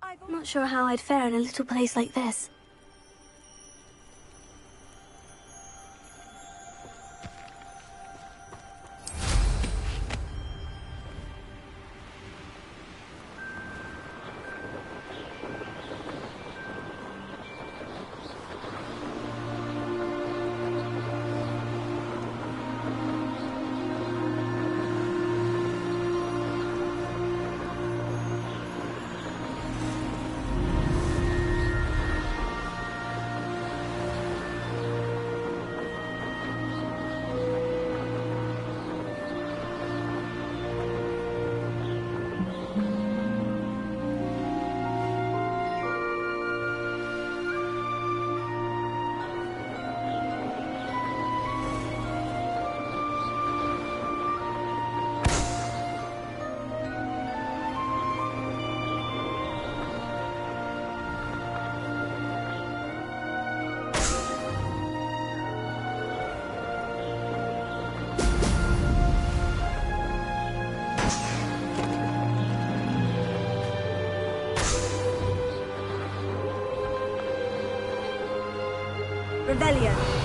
I'm not sure how I'd fare in a little place like this. Revelio.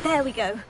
There we go.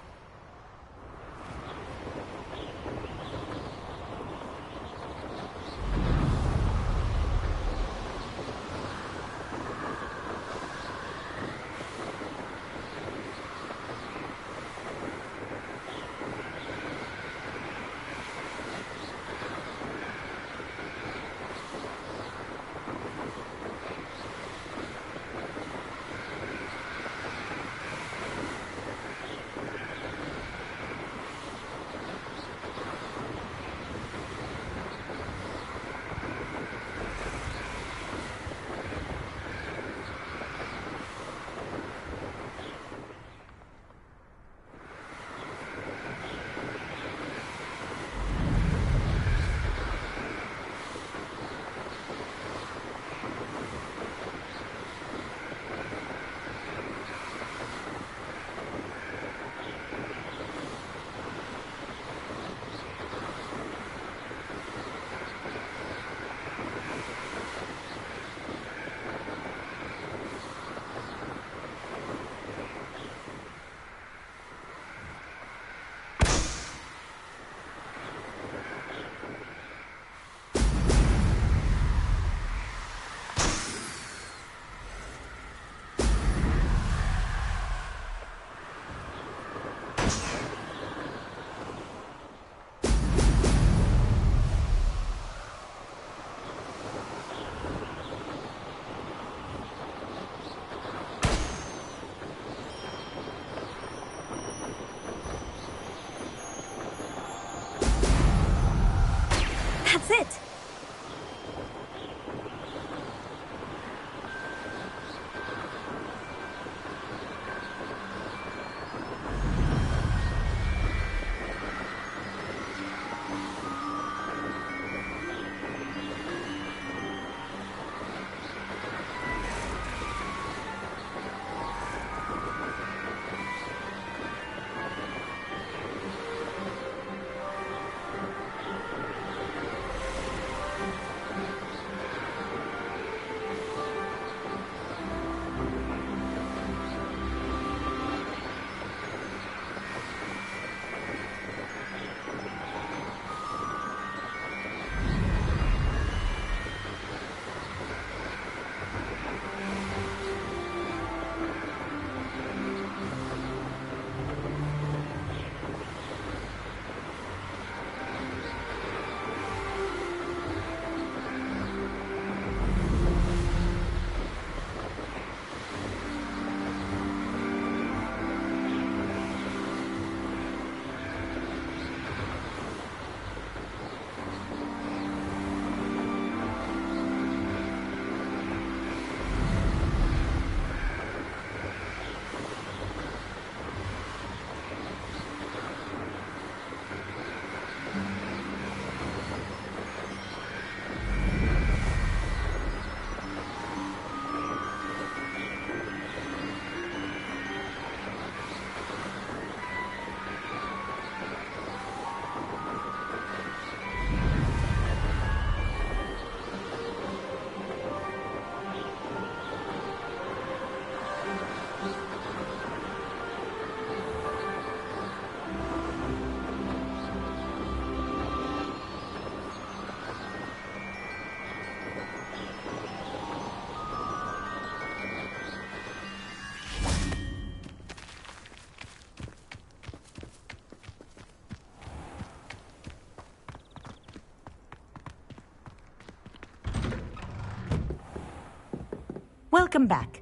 welcome back.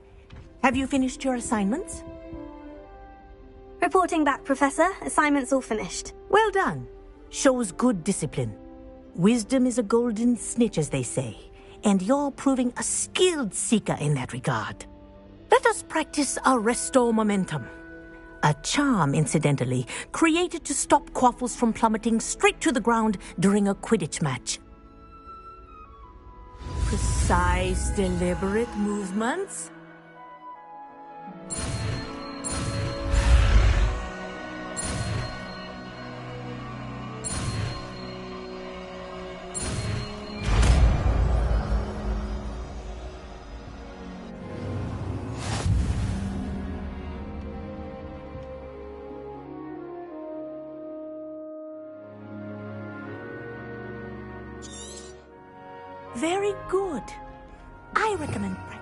Have you finished your assignments? Reporting back, Professor. Assignment's all finished. Well done. Shows good discipline. Wisdom is a golden snitch, as they say, and you're proving a skilled seeker in that regard. Let us practice our restore momentum. A charm, incidentally, created to stop Quaffles from plummeting straight to the ground during a Quidditch match. Precise, deliberate movements. Very good. I recommend practice.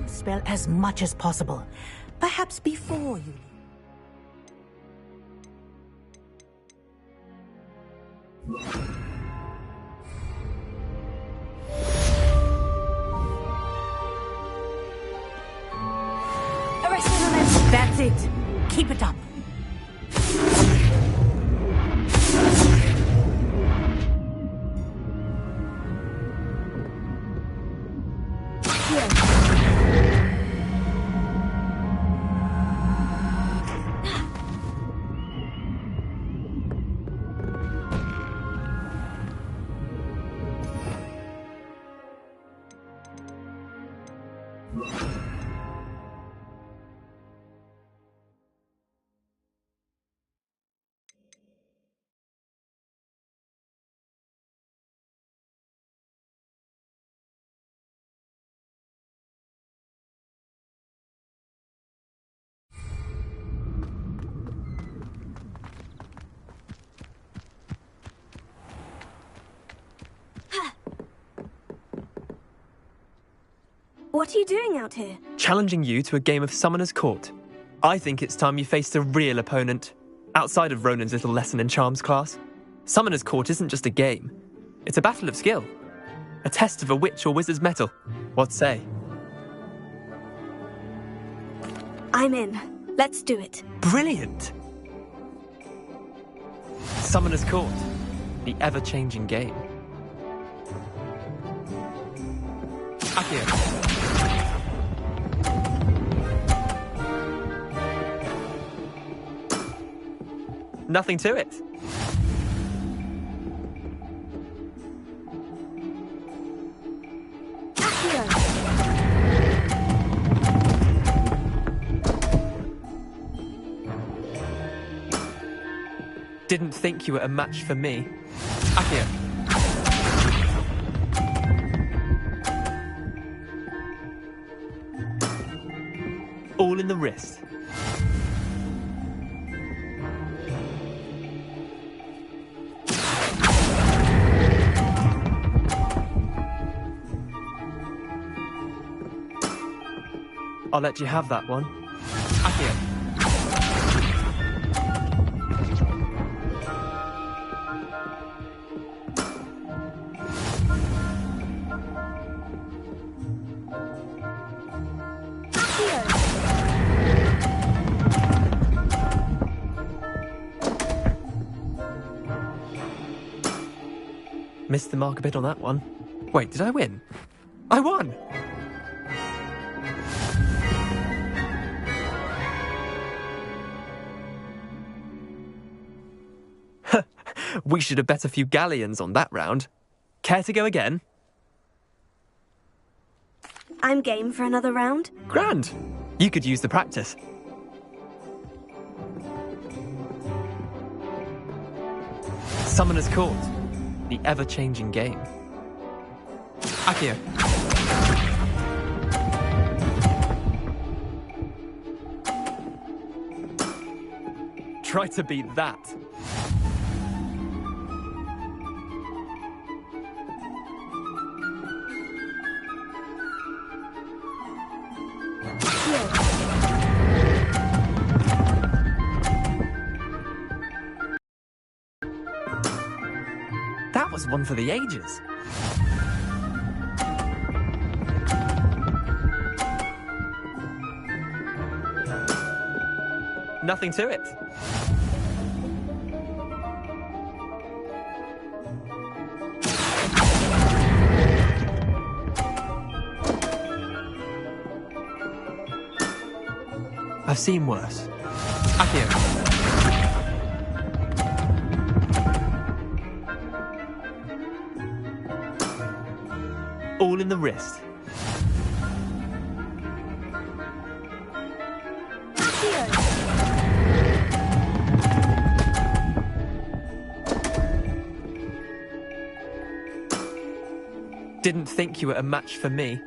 Spell as much as possible, perhaps before you leave. That's it. Keep it up. What are you doing out here? Challenging you to a game of Summoner's Court. I think it's time you faced a real opponent, outside of Ronan's little lesson in charms class. Summoner's Court isn't just a game. It's a battle of skill. A test of a witch or wizard's mettle. What say? I'm in. Let's do it. Brilliant! Summoner's Court. The ever-changing game. Akio. Nothing to it. Didn't think you were a match for me. Akio. All in the wrist. I'll let you have that one. Akio. Missed the mark a bit on that one. Wait, did I win? I won! We should have bet a few galleons on that round. Care to go again? I'm game for another round. Grand! You could use the practice. Summoner's Court. The ever-changing game. Akio. Try to beat that. That was one for the ages. Nothing to it. I've seen worse. Akio. All in the wrist. Didn't think you were a match for me.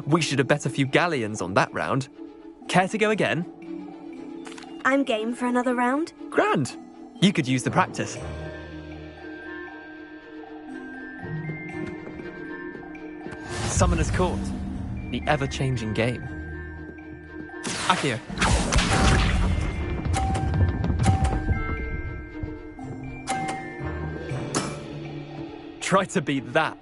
We should have bet a few galleons on that round. Care to go again? I'm game for another round. Grand. You could use the practice. Summoner's Court. The ever-changing game. Akio. Try to beat that.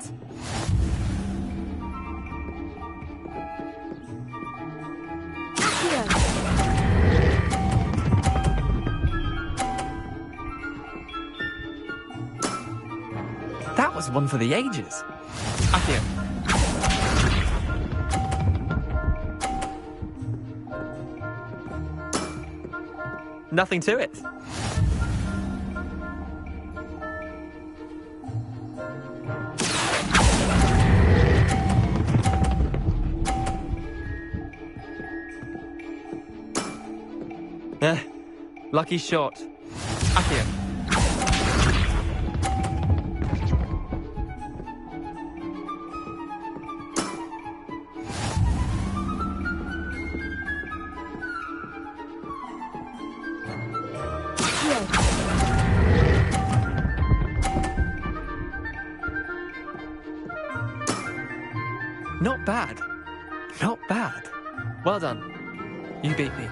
That was one for the ages. Akio. Nothing to it. Lucky shot. Akio. Not bad. Not bad. Well done. You beat me.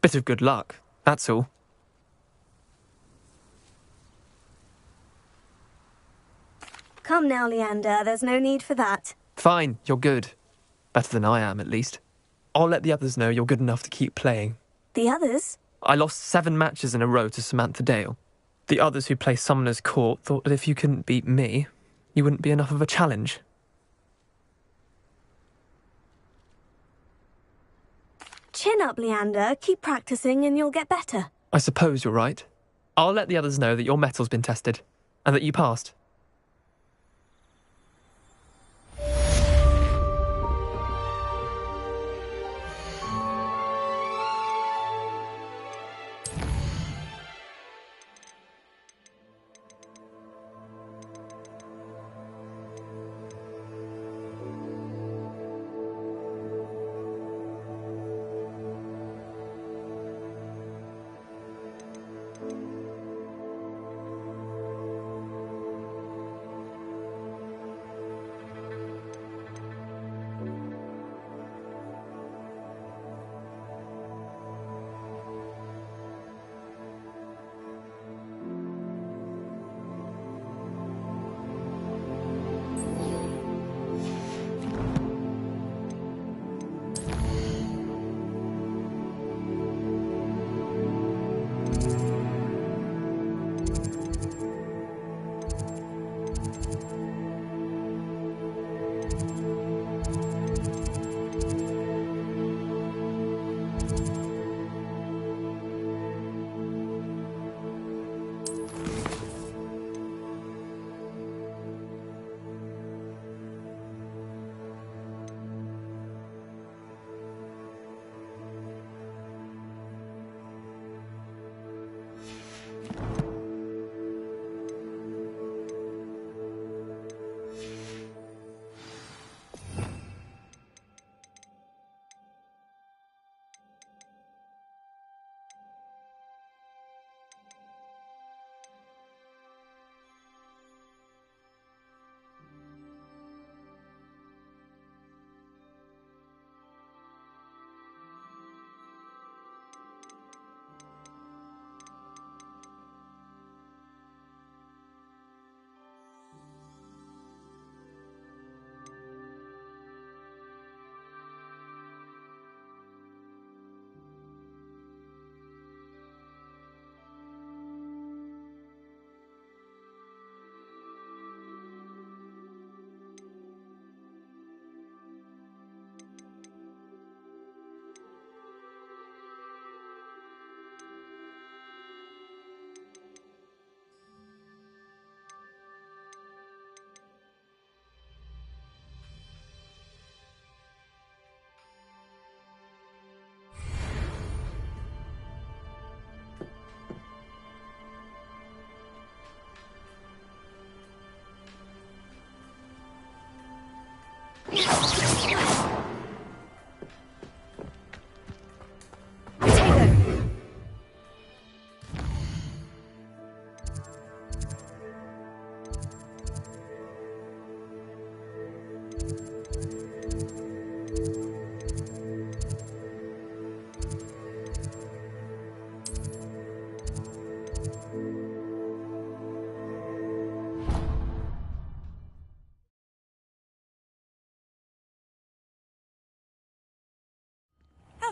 Bit of good luck, that's all. Come now, Leander, there's no need for that. Fine, you're good. Better than I am, at least. I'll let the others know you're good enough to keep playing. The others? I lost 7 matches in a row to Samantha Dale. The others who play Summoner's Court thought that if you couldn't beat me, you wouldn't be enough of a challenge. Chin up, Leander. Keep practicing and you'll get better. I suppose you're right. I'll let the others know that your metal's been tested, and that you passed.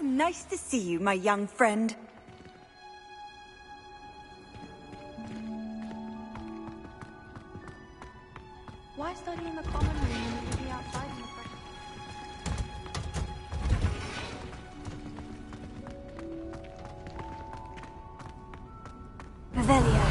How nice to see you, my young friend. Why study in the common room when you could be outside in the fresh? Revelio.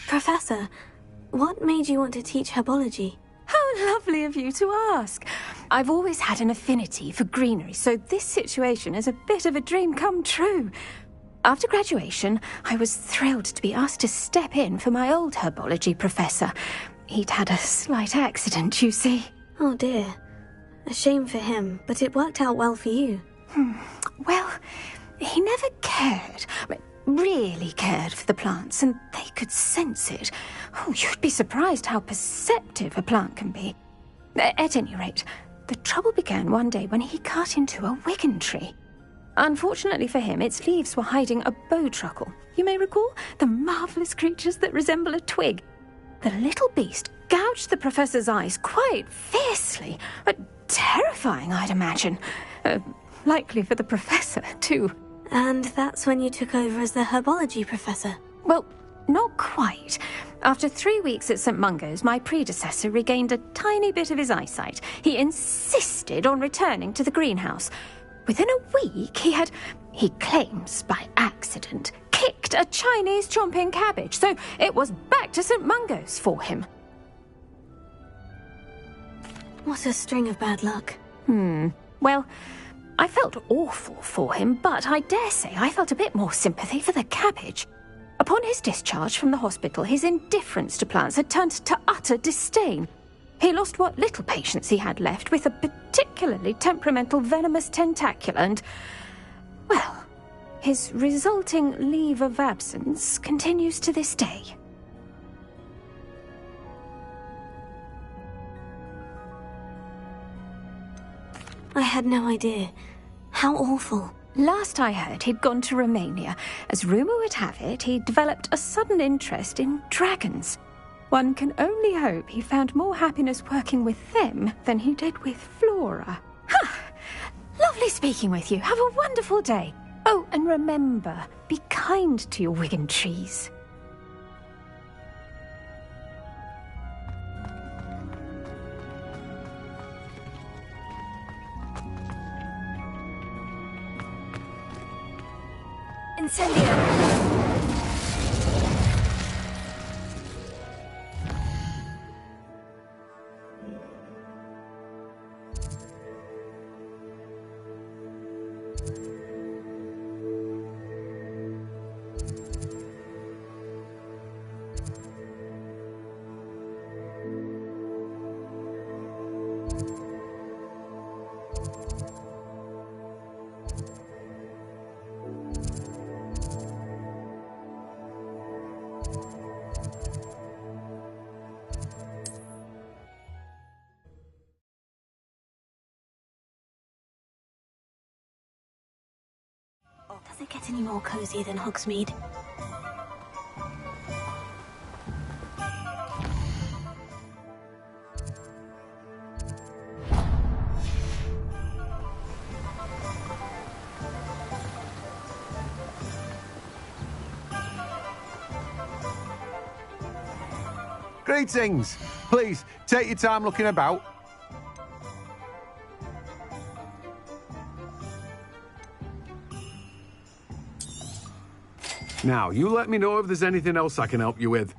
Professor, what made you want to teach herbology? How lovely of you to ask. I've always had an affinity for greenery, so this situation is a bit of a dream come true. After graduation, I was thrilled to be asked to step in for my old herbology professor. He'd had a slight accident, you see. Oh dear. A shame for him, but it worked out well for you. Well, he never cared, really cared for the plants, and they could sense it. Oh, you'd be surprised how perceptive a plant can be. At any rate, the trouble began one day when he cut into a wigan tree. Unfortunately for him, its leaves were hiding a bowtruckle. You may recall the marvellous creatures that resemble a twig. The little beast gouged the professor's eyes quite fiercely, but terrifying, I'd imagine. Likely for the professor, too. And that's when you took over as the herbology professor? Well, not quite. After 3 weeks at St. Mungo's, my predecessor regained a tiny bit of his eyesight. He insisted on returning to the greenhouse. Within a week, he claims by accident, kicked a Chinese chomping cabbage, so it was back to St. Mungo's for him. What a string of bad luck. Well, I felt awful for him, but I dare say I felt a bit more sympathy for the cabbage. Upon his discharge from the hospital, his indifference to plants had turned to utter disdain. He lost what little patience he had left with a particularly temperamental venomous tentacula and, well, his resulting leave of absence continues to this day. I had no idea. How awful. Last I heard, he'd gone to Romania. As rumour would have it, he developed a sudden interest in dragons. One can only hope he found more happiness working with them than he did with Flora. Lovely speaking with you. Have a wonderful day. Oh, and remember, be kind to your wigan trees. Incendio! Does it get any more cozy than Hogsmeade? Greetings! Please, take your time looking about. Now, you let me know if there's anything else I can help you with.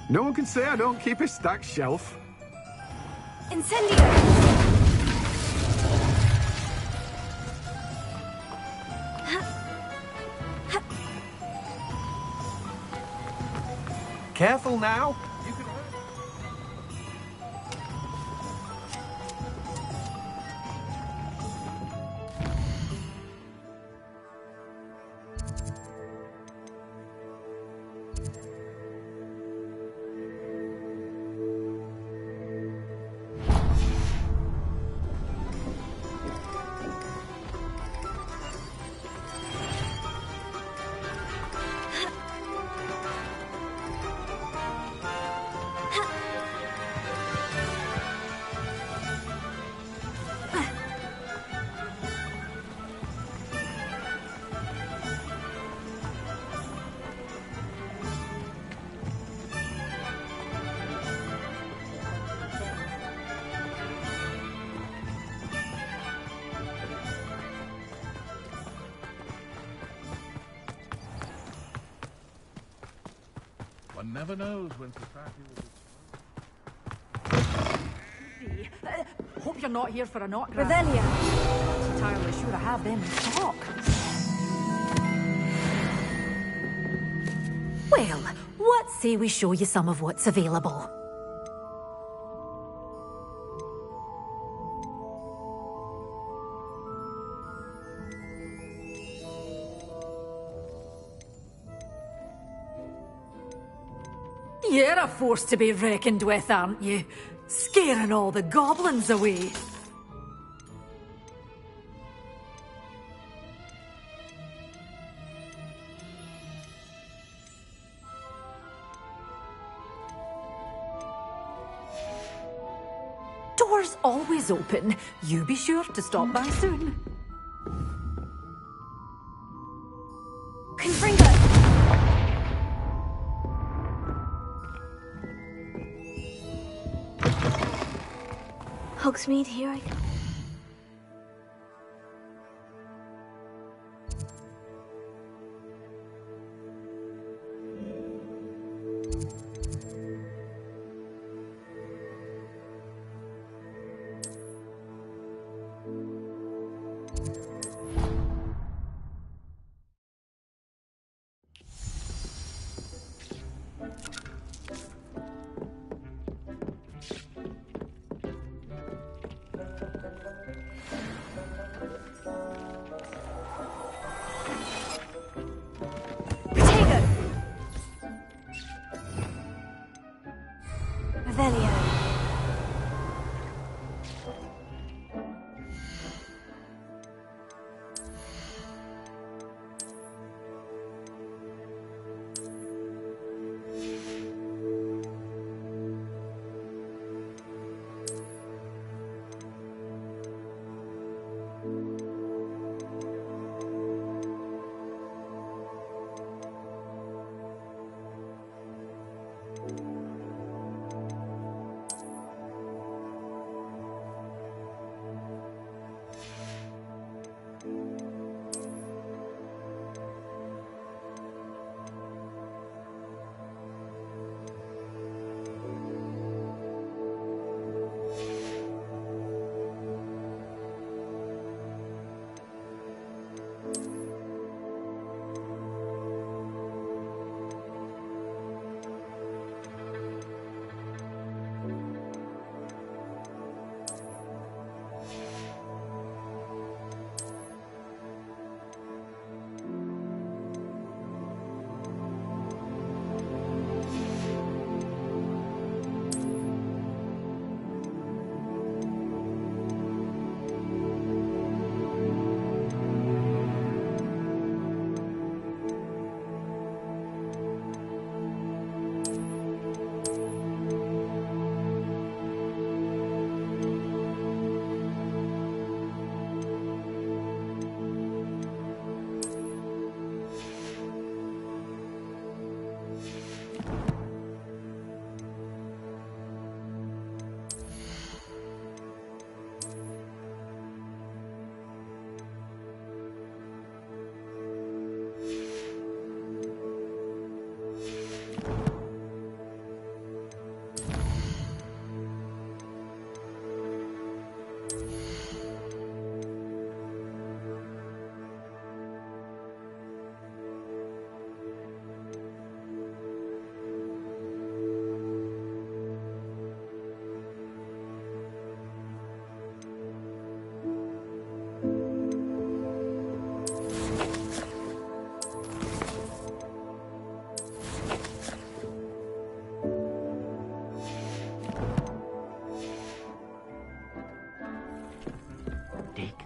No one can say I don't keep a stacked shelf. Incendio! Careful now. You can... One never knows when society will be... Hope you're not here for an autograph. Revelia. Not entirely sure I have them in stock. Well, what say we show you some of what's available? You're a force to be reckoned with, aren't you? Scaring all the goblins away. Doors always open. You be sure to stop by soon. Confringo! Hogsmeade, here I come. Revelio.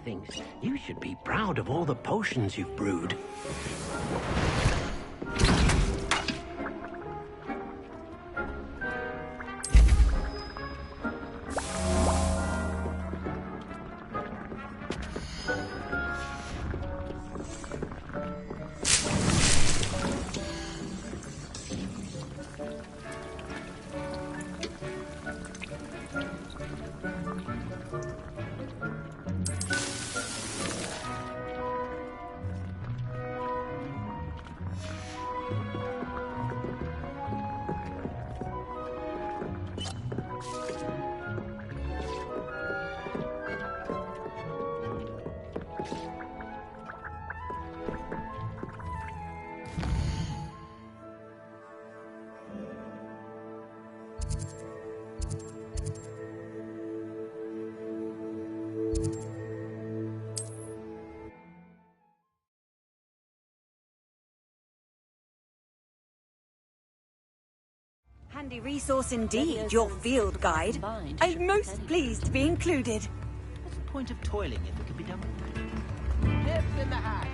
Thinks you should be proud of all the potions you've brewed. Handy resource indeed, your field guide. I'm most pleased to be included. What's the point of toiling if it can be done with magic? Nips in the hat.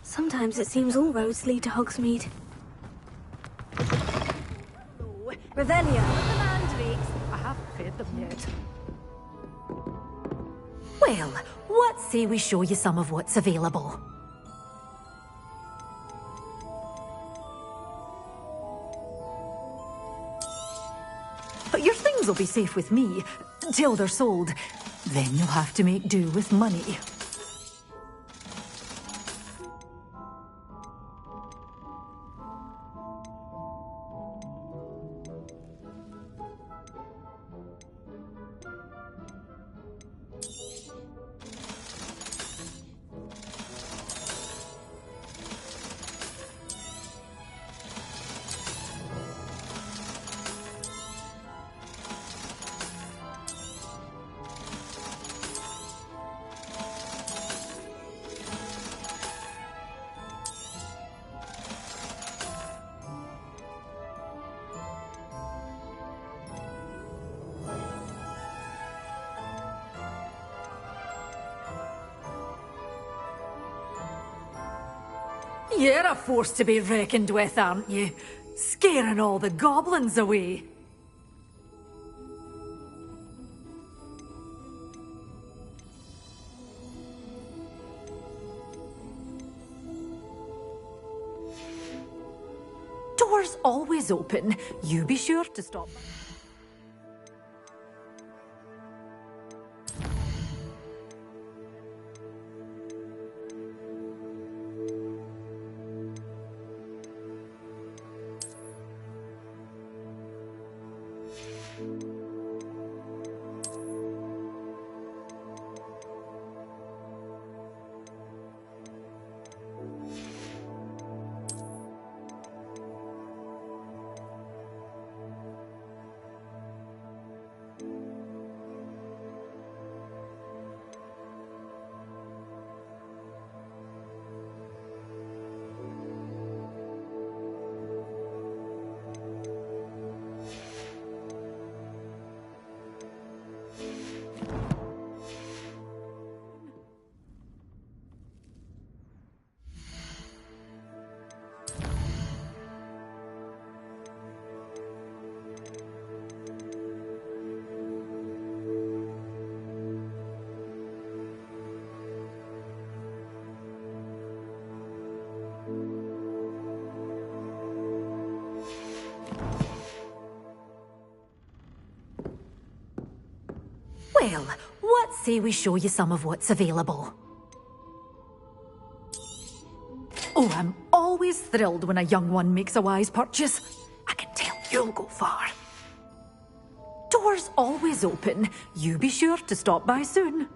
Sometimes it seems all roads lead to Hogsmeade. Revelia, the Mandrakes. I haven't fed them yet. Well, what say we show you some of what's available? But your things will be safe with me, till they're sold. Then you'll have to make do with money. You're a force to be reckoned with, aren't you? Scaring all the goblins away. Doors always open. You be sure to stop. Well, what say we show you some of what's available? Oh, I'm always thrilled when a young one makes a wise purchase. I can tell you'll go far. Doors always open. You be sure to stop by soon.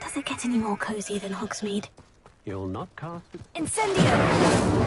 Does it get any more cozy than Hogsmeade? You'll not cast it. Incendio!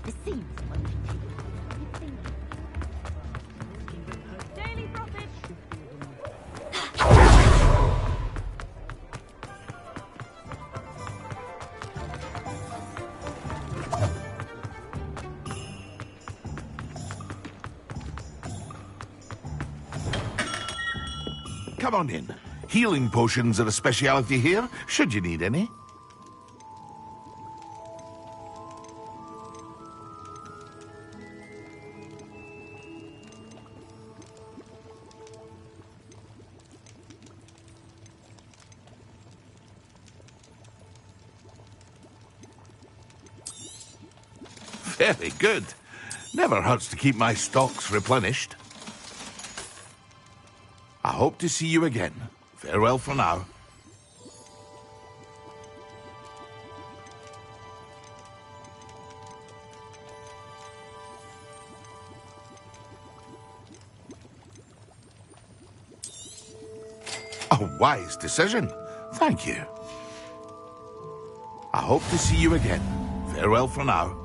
This seems Daily profit. Come on in. Healing potions are a speciality here, should you need any. Very good. Never hurts to keep my stocks replenished. I hope to see you again. Farewell for now. A wise decision. Thank you. I hope to see you again. Farewell for now.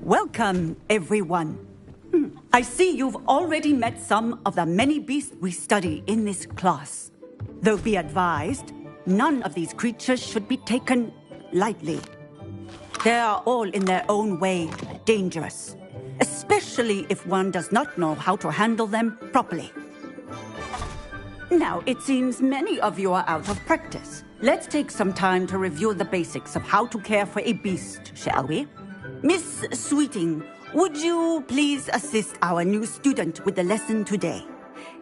Welcome, everyone. I see you've already met some of the many beasts we study in this class. Though be advised, none of these creatures should be taken lightly. They are all in their own way dangerous, especially if one does not know how to handle them properly. Now, it seems many of you are out of practice. Let's take some time to review the basics of how to care for a beast, shall we? Miss Sweeting, would you please assist our new student with the lesson today?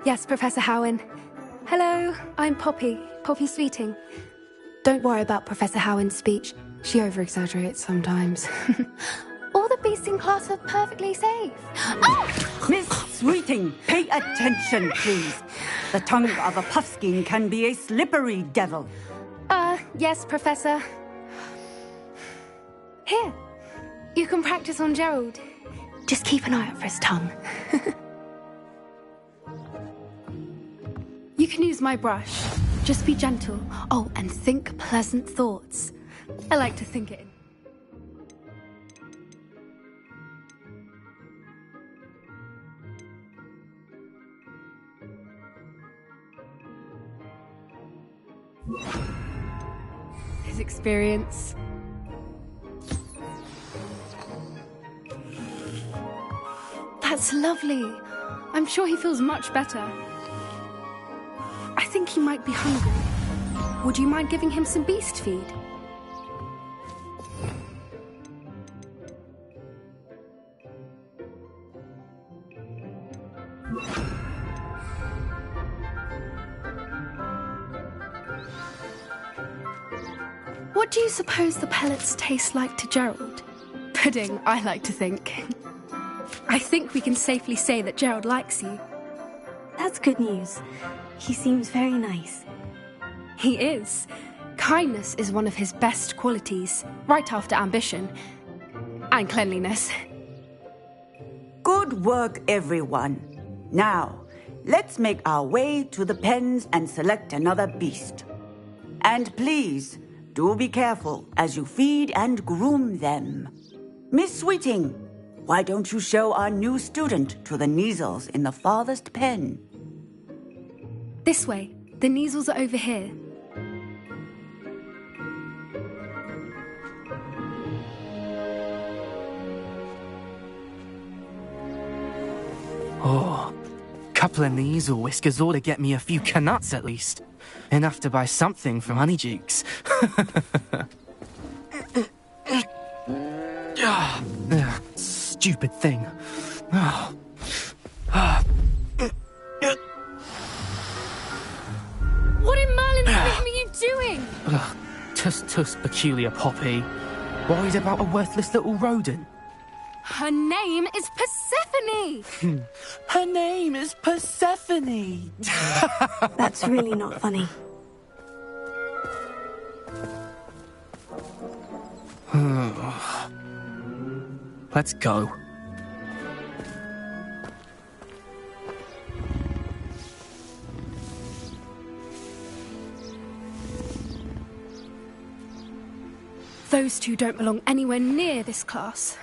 Yes, Professor Howen. Hello, I'm Poppy Sweeting. Don't worry about Professor Howen's speech. She over-exaggerates sometimes. All the beasts in class are perfectly safe. Oh! Miss Sweeting, pay attention, please. The tongue of a puffskein can be a slippery devil. Yes, Professor. Here, you can practice on Gerald. Just keep an eye out for his tongue. You can use my brush. Just be gentle. Oh, and think pleasant thoughts. I like to think it in. His experience. That's lovely. I'm sure he feels much better. I think he might be hungry. Would you mind giving him some beast feed? What do you suppose the pellets taste like to Gerald? Pudding, I like to think. I think we can safely say that Gerald likes you. That's good news. He seems very nice. He is. Kindness is one of his best qualities, right after ambition. And cleanliness. Good work, everyone. Now, let's make our way to the pens and select another beast. And please, do be careful as you feed and groom them. Miss Sweeting, why don't you show our new student to the Neasels in the farthest pen? This way. The Kneasels are over here. Oh, couple of Kneasel whiskers ought to get me a few canuts at least. Enough to buy something from Honeydukes. Stupid thing. What in Merlin's name are you doing? Tuss, peculiar Poppy. Worried about a worthless little rodent? Her name is Persephone! Her name is Persephone! That's really not funny. Let's go. Those two don't belong anywhere near this class.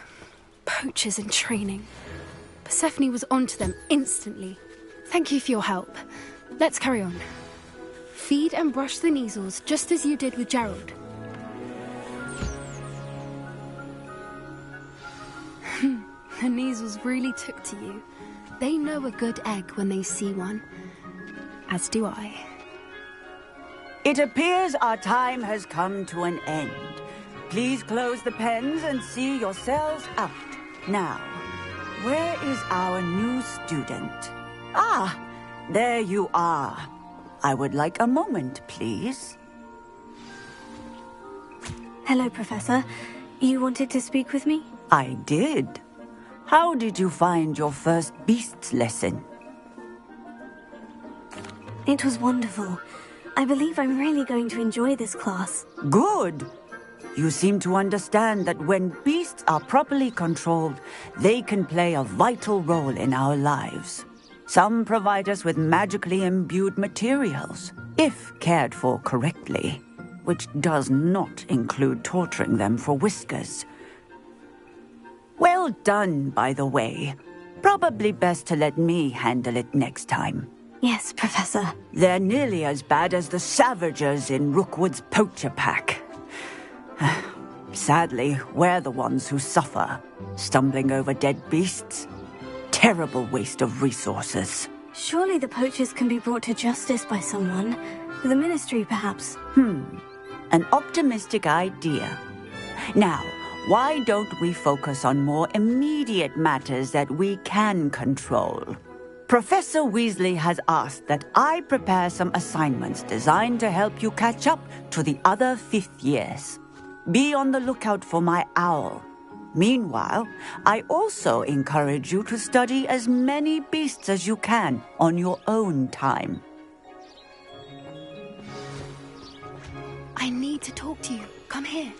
Poachers in training. Persephone was onto them instantly. Thank you for your help. Let's carry on. Feed and brush the Kneasels just as you did with Gerald. The Kneasels really took to you. They know a good egg when they see one. As do I. It appears our time has come to an end. Please close the pens and see yourselves out. Now, where is our new student? Ah, there you are. I would like a moment, please. Hello, Professor. You wanted to speak with me? I did. How did you find your first beasts lesson? It was wonderful. I believe I'm really going to enjoy this class. Good. You seem to understand that when beasts are properly controlled, they can play a vital role in our lives. Some provide us with magically imbued materials, if cared for correctly, which does not include torturing them for whiskers. Well done, by the way. Probably best to let me handle it next time. Yes, Professor. They're nearly as bad as the Savagers in Rookwood's poacher pack. Sadly, we're the ones who suffer, stumbling over dead beasts. Terrible waste of resources. Surely the poachers can be brought to justice by someone. The Ministry, perhaps. An optimistic idea. Now, why don't we focus on more immediate matters that we can control? Professor Weasley has asked that I prepare some assignments designed to help you catch up to the other 5th years. Be on the lookout for my owl. Meanwhile, I also encourage you to study as many beasts as you can on your own time. I need to talk to you. Come here.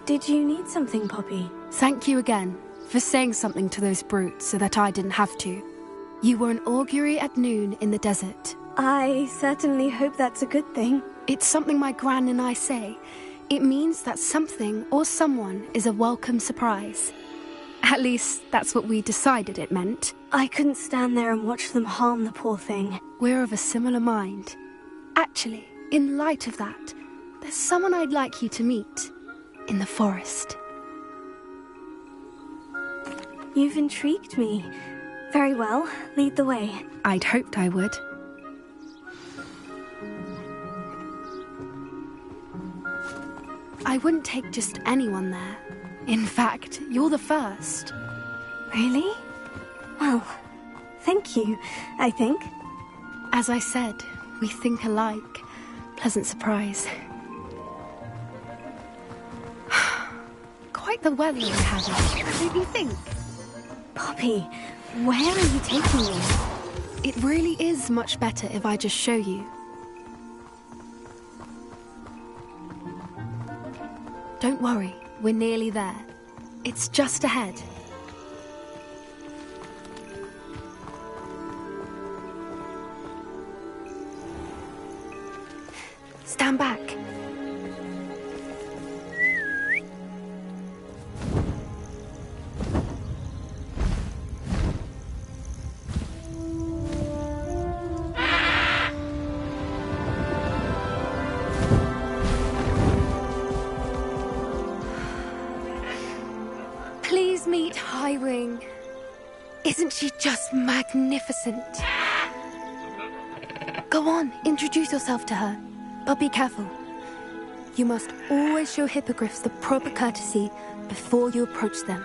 Did you need something, Poppy? Thank you again for saying something to those brutes so that I didn't have to. You were an augury at noon in the desert. I certainly hope that's a good thing. It's something my gran and I say. It means that something or someone is a welcome surprise. At least, that's what we decided it meant. I couldn't stand there and watch them harm the poor thing. We're of a similar mind. Actually, in light of that, there's someone I'd like you to meet. In the forest. You've intrigued me. Very well. Lead the way. I'd hoped I would. I wouldn't take just anyone there. In fact, you're the first. Really? Well, thank you, I think. As I said, we think alike. Pleasant surprise. Quite the weather we're having, don't you think? Poppy, where are you taking me? It really is much better if I just show you. Don't worry, we're nearly there. It's just ahead. Stand back. Please meet Highwing. Isn't she just magnificent? Go on, introduce yourself to her. But be careful. You must always show hippogriffs the proper courtesy before you approach them.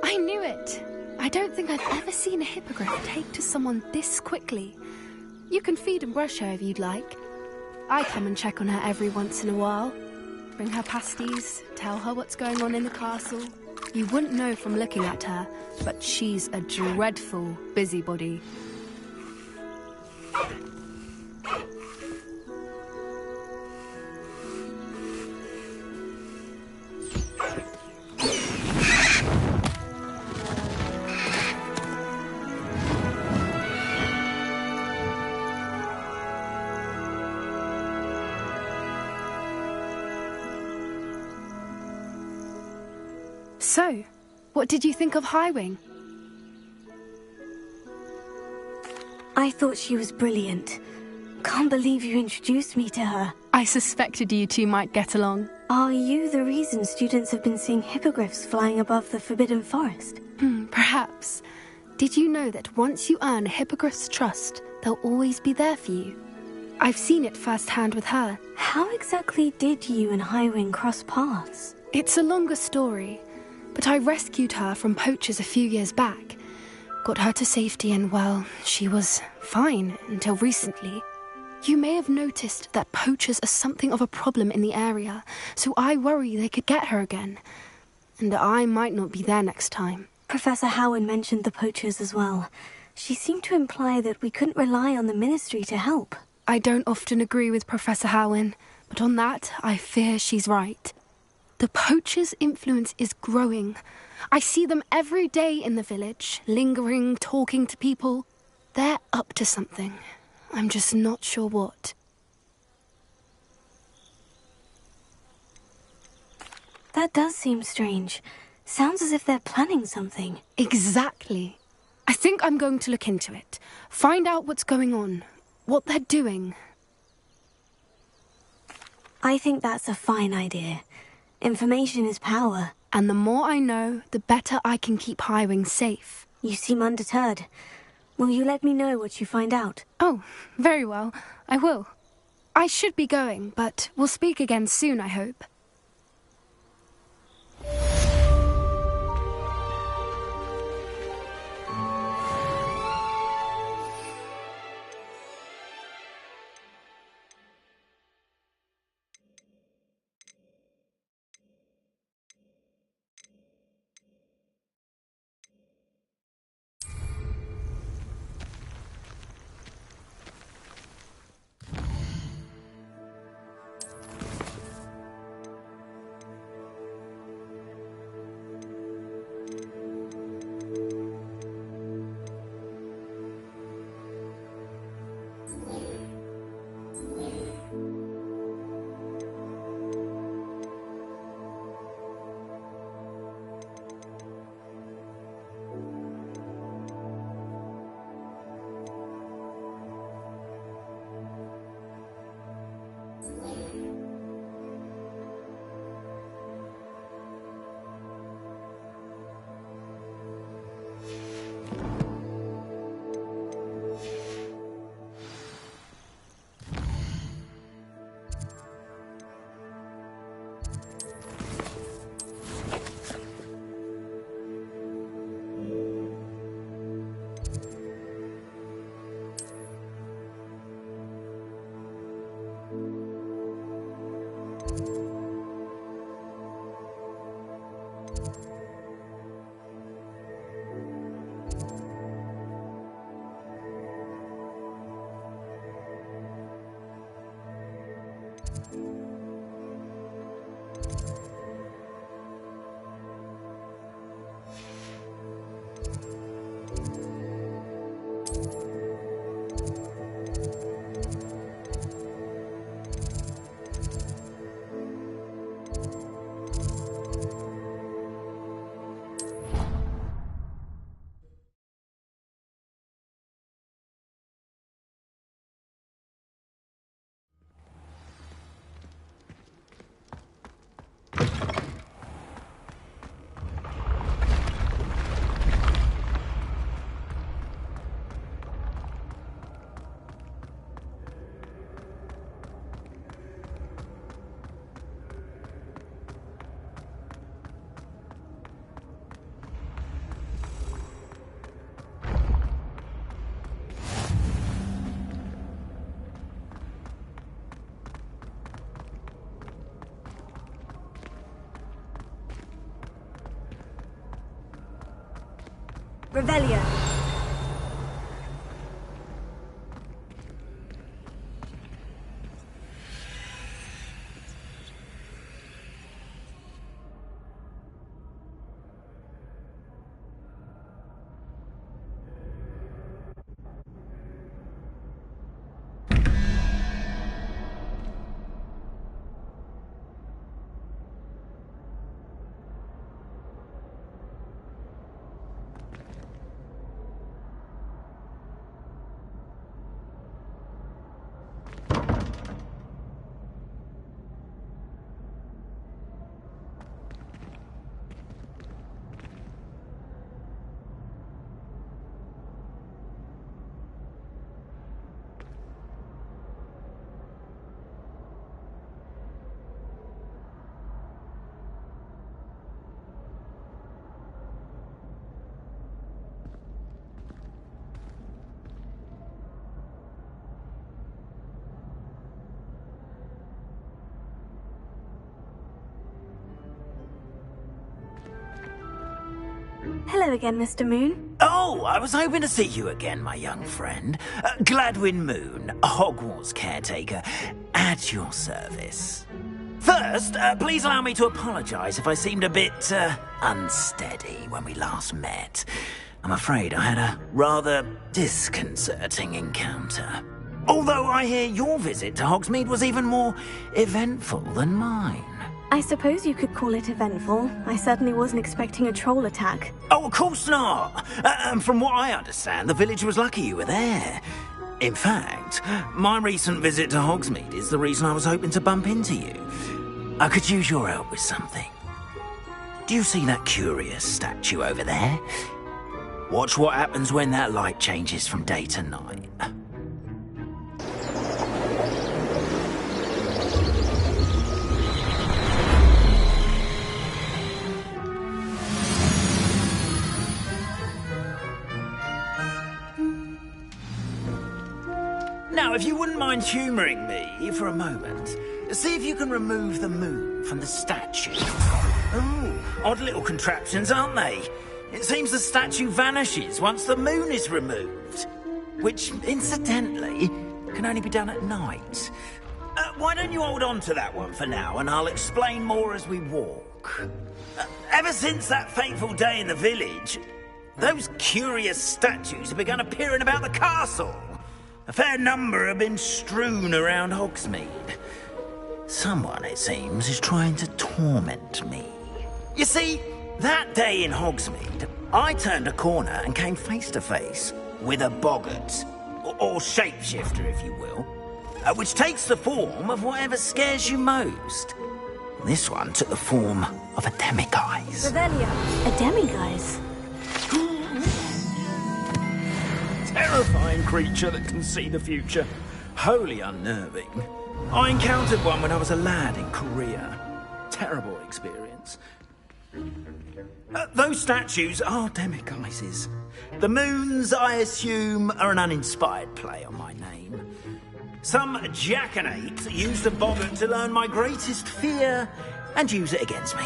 I knew it! I don't think I've ever seen a hippogriff take to someone this quickly. You can feed and brush her if you'd like. I come and check on her every once in a while. Bring her pasties, tell her what's going on in the castle. You wouldn't know from looking at her, but she's a dreadful busybody. So, what did you think of Highwing? I thought she was brilliant. Can't believe you introduced me to her. I suspected you two might get along. Are you the reason students have been seeing hippogriffs flying above the Forbidden Forest? Perhaps. Did you know that once you earn a hippogriff's trust, they'll always be there for you? I've seen it firsthand with her. How exactly did you and Highwing cross paths? It's a longer story, but I rescued her from poachers a few years back. Got her to safety and, well, she was fine until recently. You may have noticed that poachers are something of a problem in the area, so I worry they could get her again. And I might not be there next time. Professor Howen mentioned the poachers as well. She seemed to imply that we couldn't rely on the Ministry to help. I don't often agree with Professor Howen, but on that, I fear she's right. The poachers' influence is growing. I see them every day in the village, lingering, talking to people. They're up to something. I'm just not sure what. That does seem strange. Sounds as if they're planning something. Exactly. I think I'm going to look into it. Find out what's going on, what they're doing. I think that's a fine idea. Information is power. And the more I know, the better I can keep Highwing safe. You seem undeterred. Will you let me know what you find out? Oh, very well. I will. I should be going, but we'll speak again soon, I hope. Revelio. Hello again, Mr. Moon. Oh, I was hoping to see you again, my young friend. Gladwin Moon, Hogwarts caretaker, at your service. First, please allow me to apologise if I seemed a bit, unsteady when we last met. I'm afraid I had a rather disconcerting encounter. Although I hear your visit to Hogsmeade was even more eventful than mine. I suppose you could call it eventful. I certainly wasn't expecting a troll attack. Oh, of course not. From what I understand, the village was lucky you were there. In fact, my recent visit to Hogsmeade is the reason I was hoping to bump into you. I could use your help with something. Do you see that curious statue over there? Watch what happens when that light changes from day to night. Now, if you wouldn't mind humouring me for a moment, see if you can remove the moon from the statue. Oh, odd little contraptions, aren't they? It seems the statue vanishes once the moon is removed. Which, incidentally, can only be done at night. Why don't you hold on to that one for now, and I'll explain more as we walk. Ever since that fateful day in the village, those curious statues have begun appearing about the castle. A fair number have been strewn around Hogsmeade. Someone, it seems, is trying to torment me. You see, that day in Hogsmeade, I turned a corner and came face to face with a boggart, or shapeshifter, if you will, which takes the form of whatever scares you most. This one took the form of a demiguise. Revelio. A demiguise? Terrifying creature that can see the future. Wholly unnerving. I encountered one when I was a lad in Korea. Terrible experience. Those statues are demiguises. The moons, I assume, are an uninspired play on my name. Some jackanapes used a boggart to learn my greatest fear and use it against me.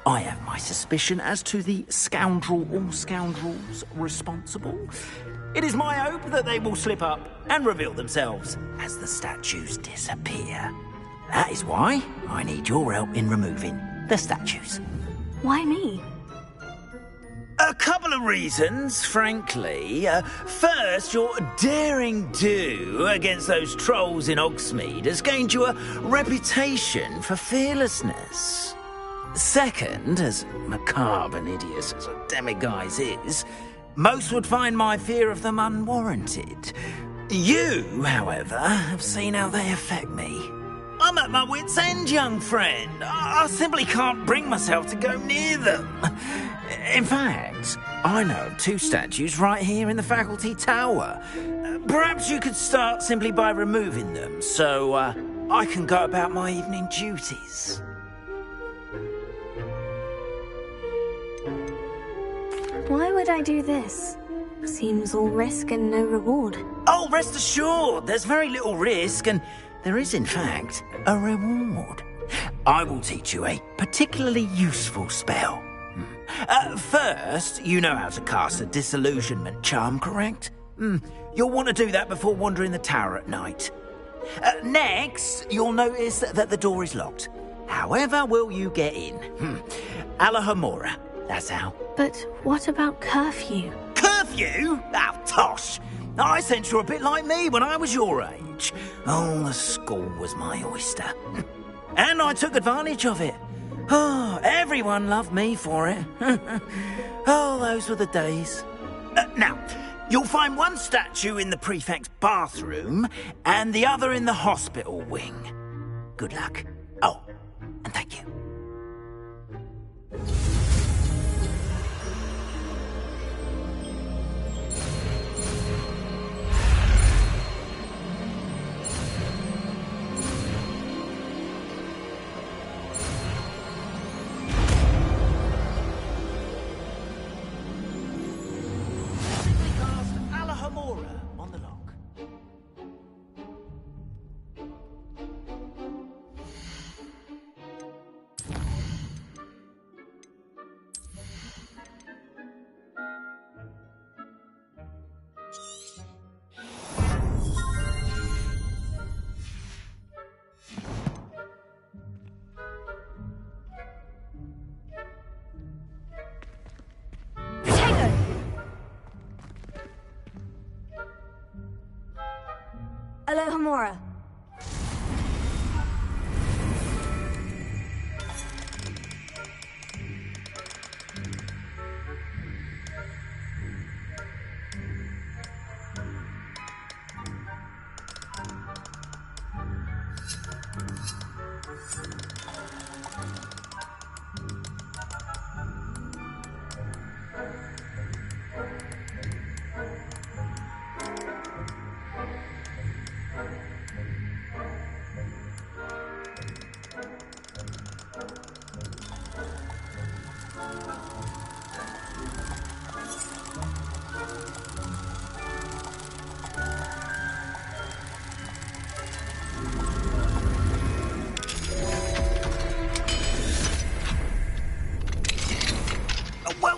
I have my suspicion as to the scoundrel or scoundrels responsible. It is my hope that they will slip up and reveal themselves as the statues disappear. That is why I need your help in removing the statues. Why me? A couple of reasons, frankly. First, your daring do against those trolls in Hogsmeade has gained you a reputation for fearlessness. Second, as macabre and hideous as a demiguise is, most would find my fear of them unwarranted. You, however, have seen how they affect me. I'm at my wit's end, young friend. I simply can't bring myself to go near them. In fact, I know of 2 statues right here in the faculty tower. Perhaps you could start simply by removing them, so I can go about my evening duties. Why would I do this? Seems all risk and no reward. Oh, rest assured, there's very little risk, and there is, in fact, a reward. I will teach you a particularly useful spell. First, you know how to cast a disillusionment charm, correct? You'll want to do that before wandering the tower at night. Next, you'll notice that the door is locked. However will you get in? Alahomora, that's how. But what about curfew? Curfew? Oh, tosh! I sense you're a bit like me when I was your age. Oh, the school was my oyster. And I took advantage of it. Oh, everyone loved me for it. Oh, those were the days. Now, you'll find one statue in the prefect's bathroom and the other in the hospital wing. Good luck. Oh, and thank you. Alohomora.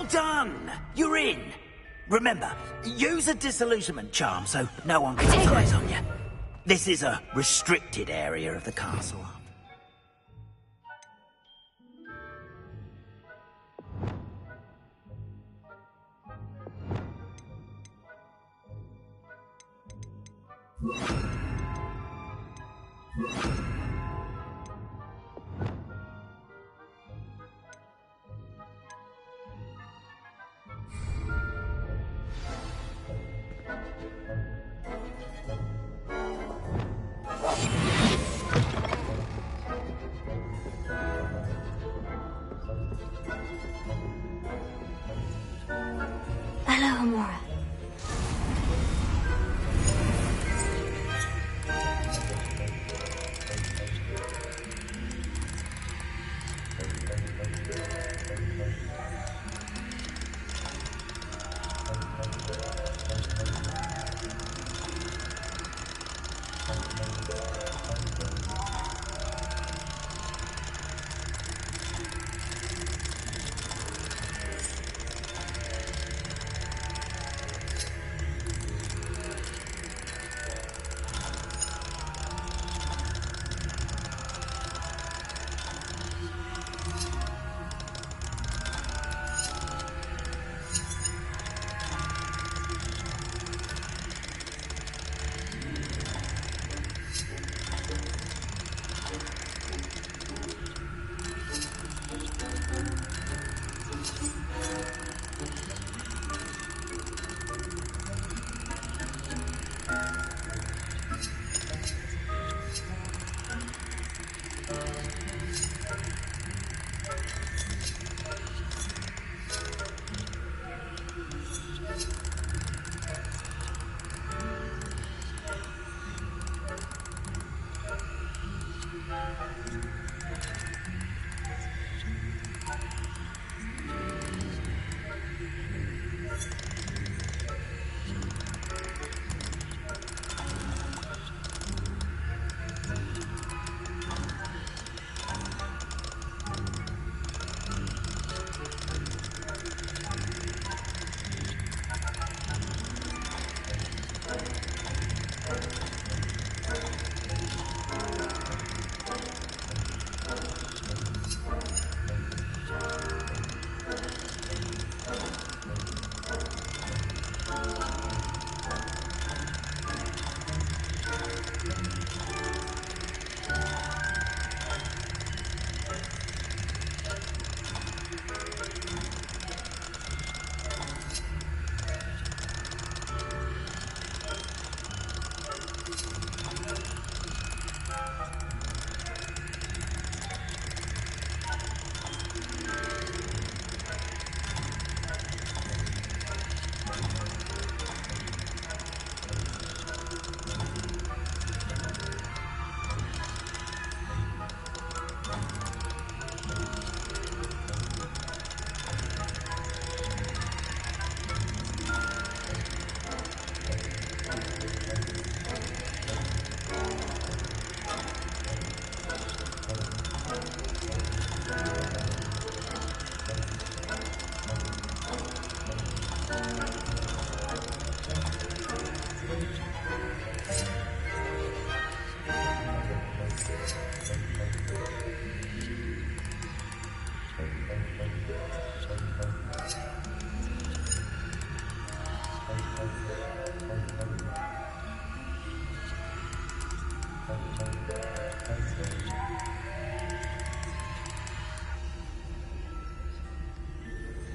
Done! You're in! Remember, use a disillusionment charm so no one gets eyes on you. This is a restricted area of the castle.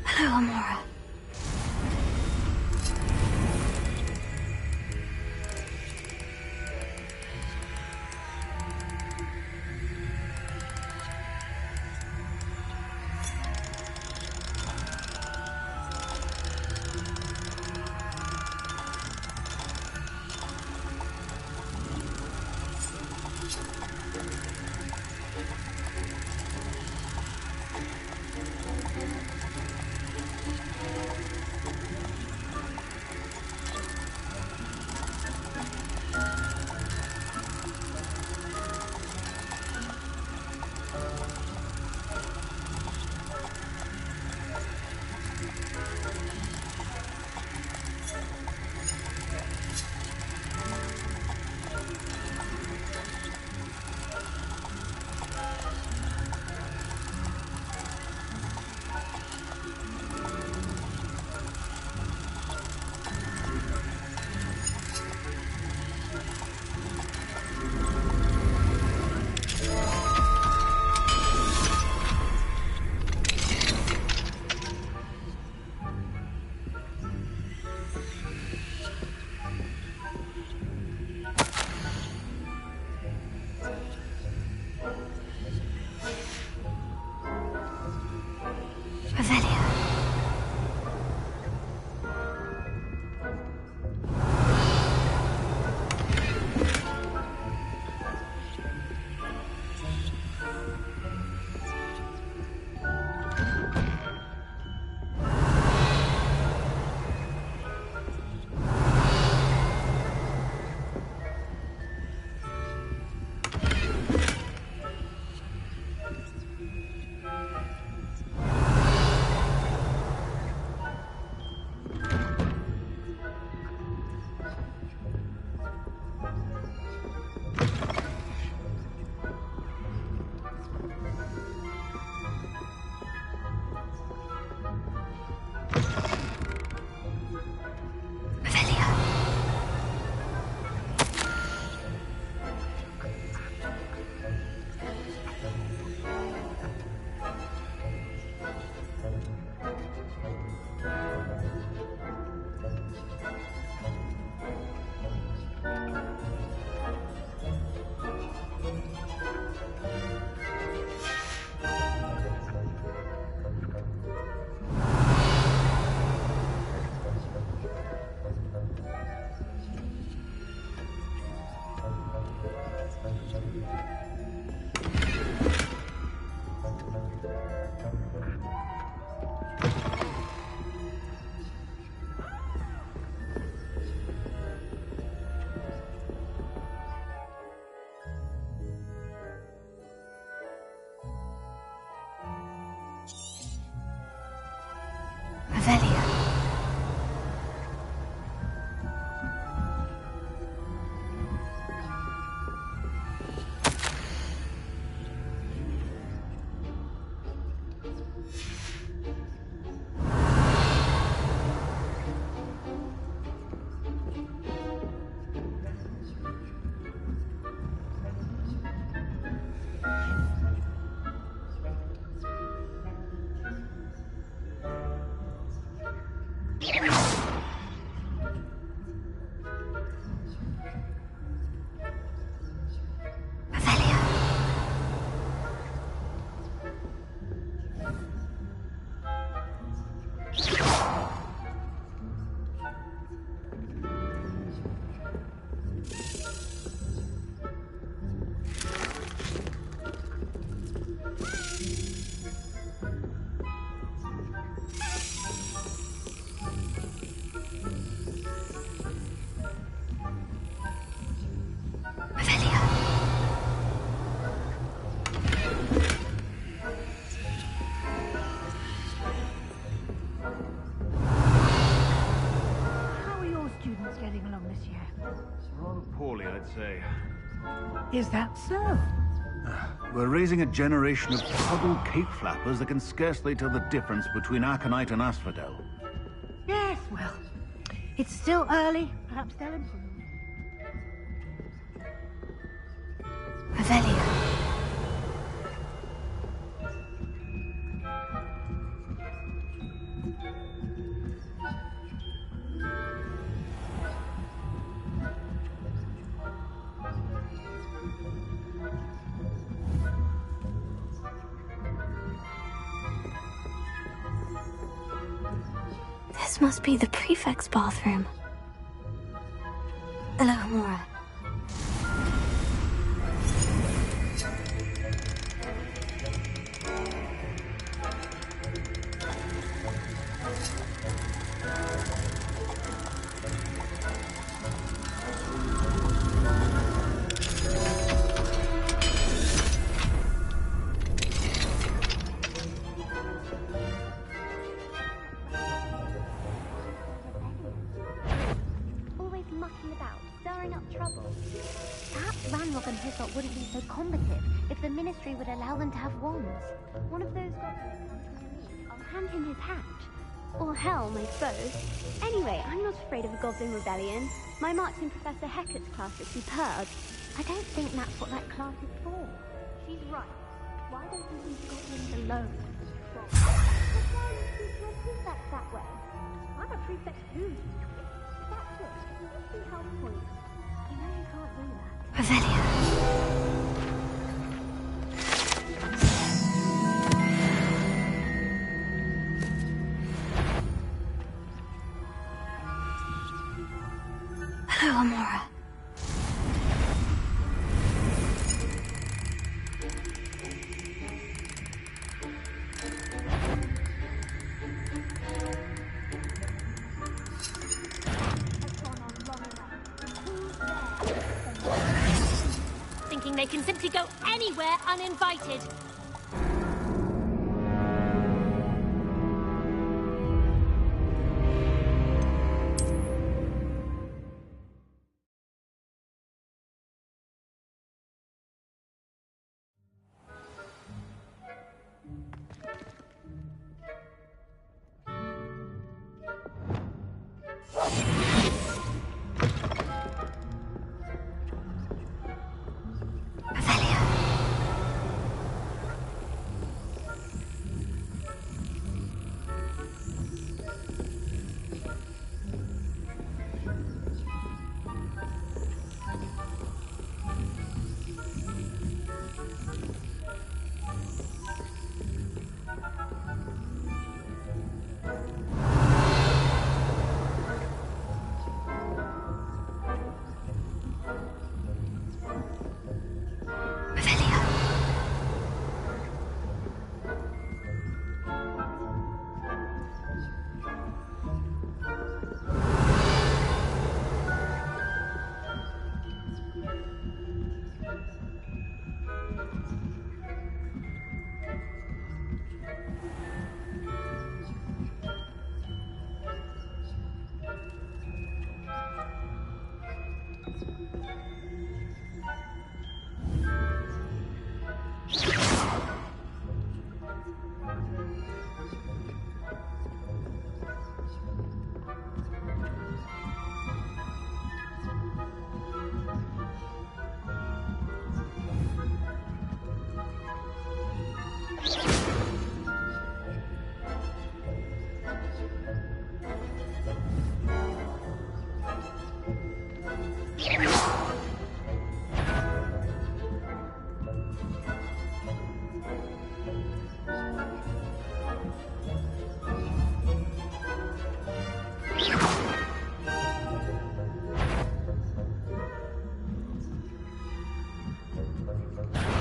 Hello, Amora. I'd say. Is that so? We're raising a generation of puddle cape flappers that can scarcely tell the difference between aconite and asphodel. Yes, well, it's still early. Perhaps they'll improve. Revelio. This must be the prefect's bathroom. Alohomora. Always mucking about, stirring up trouble. Perhaps Ranrock and Hyssop wouldn't be so combative if the Ministry would allow them to have wands. One of those goblins I'll hand him his hat. Or helm, I suppose. Anyway, I'm not afraid of a goblin rebellion. My marks in Professor Hecat's class are superb. I don't think that's what that class is for. She's right. Why don't we leave goblins alone? Prefect that way. I'm a prefect too. That's it. What's the help point? You know you can't do that. Revelio. Hello, Amora. Thinking they can simply go anywhere uninvited.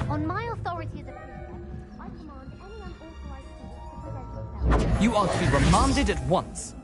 On my authority as a prefect, I command any unauthorized student to present themselves. You are to be remanded at once.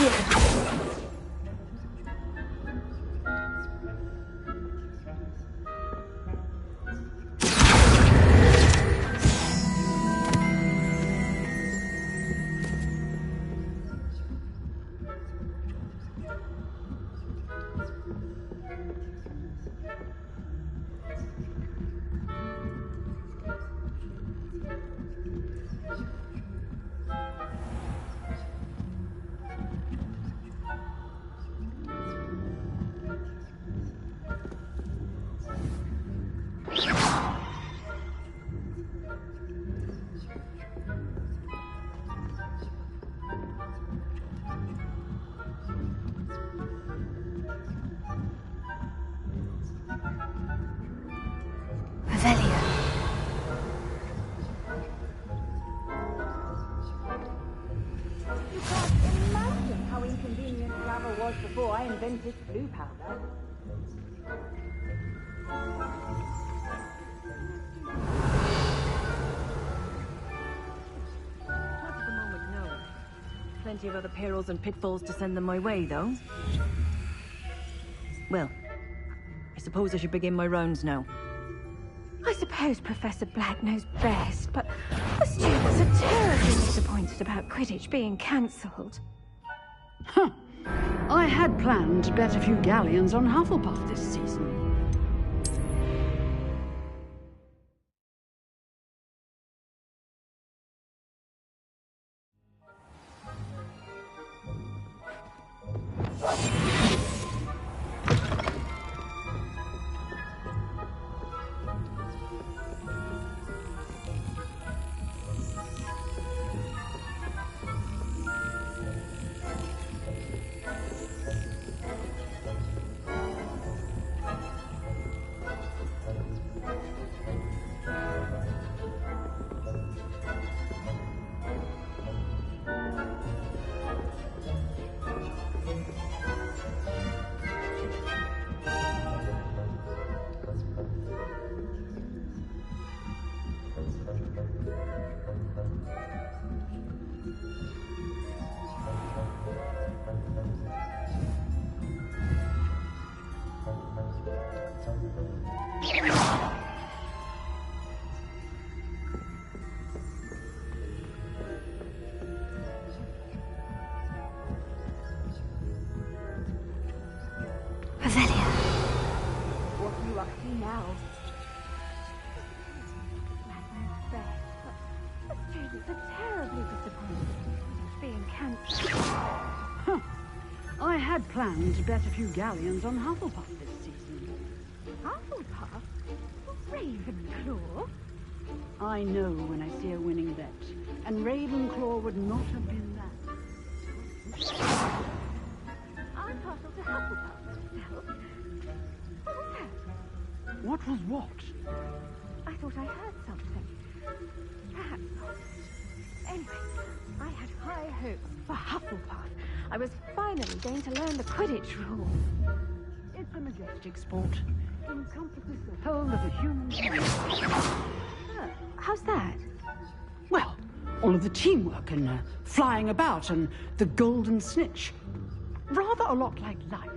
here. Before I invented blue powder. Not at the moment, no. Plenty of other perils and pitfalls to send them my way, though. Well, I suppose I should begin my rounds now. I suppose Professor Black knows best, but the students are terribly disappointed about Quidditch being cancelled. Huh. I had planned to bet a few galleons on Hufflepuff this season. I had planned to bet a few galleons on Hufflepuff this season. Hufflepuff? Ravenclaw? I know when I see a winning bet, and Ravenclaw would not have been that. I'm partial to Hufflepuff myself. What was that? What was what? I thought I heard something. Perhaps not. Anyway, I had high hopes for Hufflepuff. I was finally going to learn the Quidditch rules. It's a majestic sport. Encompasses the whole of the human race. How's that? Well, all of the teamwork and flying about and the golden snitch. Rather a lot like life.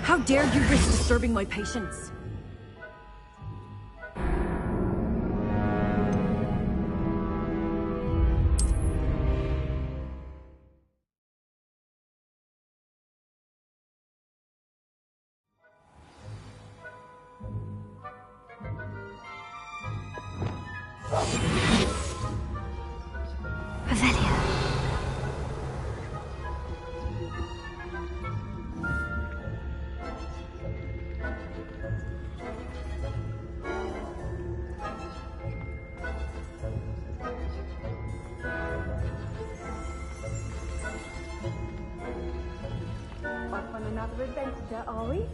How dare you risk disturbing my patients? Avelia. Off on another adventure, are we?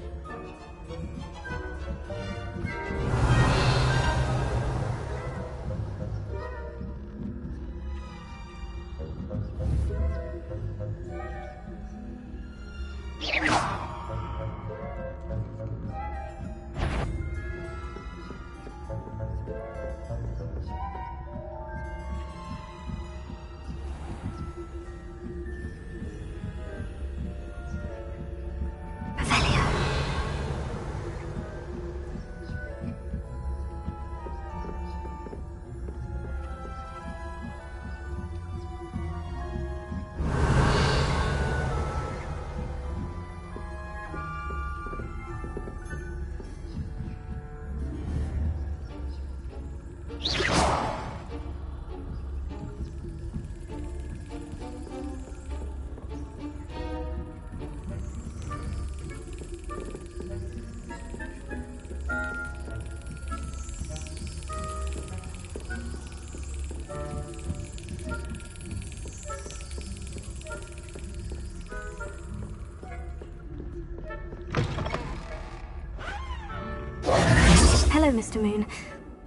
Hello, Mr. Moon.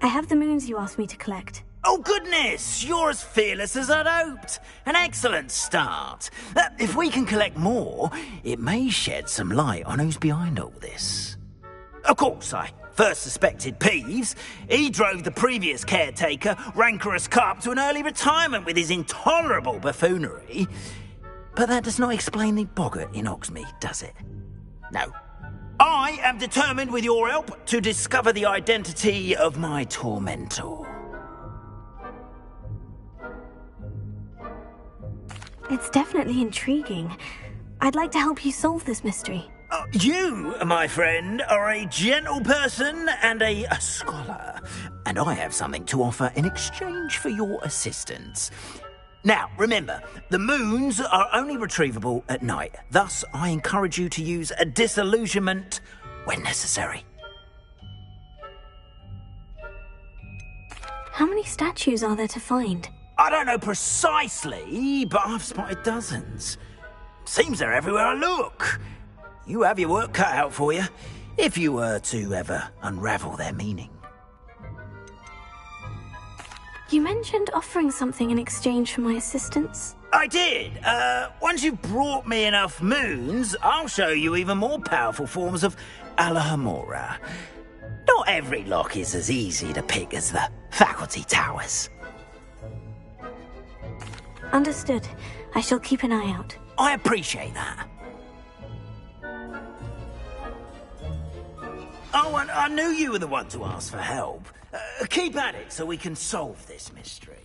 I have the moons you asked me to collect. Oh, goodness! You're as fearless as I'd hoped. An excellent start. If we can collect more, it may shed some light on who's behind all this. Of course, I first suspected Peeves. He drove the previous caretaker, Rancorous Carp, to an early retirement with his intolerable buffoonery. But that does not explain the boggart in Hogsmeade, does it? No. I am determined, with your help, to discover the identity of my tormentor. It's definitely intriguing. I'd like to help you solve this mystery. You, my friend, are a gentle person and a scholar, and I have something to offer in exchange for your assistance. Now, remember, the moons are only retrievable at night. Thus, I encourage you to use a disillusionment when necessary. How many statues are there to find? I don't know precisely, but I've spotted dozens. Seems they're everywhere I look. You have your work cut out for you, if you were to ever unravel their meaning. You mentioned offering something in exchange for my assistance. I did. Once you've brought me enough moons, I'll show you even more powerful forms of Alahamora. Not every lock is as easy to pick as the faculty towers. Understood. I shall keep an eye out. I appreciate that. Oh, and I knew you were the one to ask for help. Keep at it so we can solve this mystery.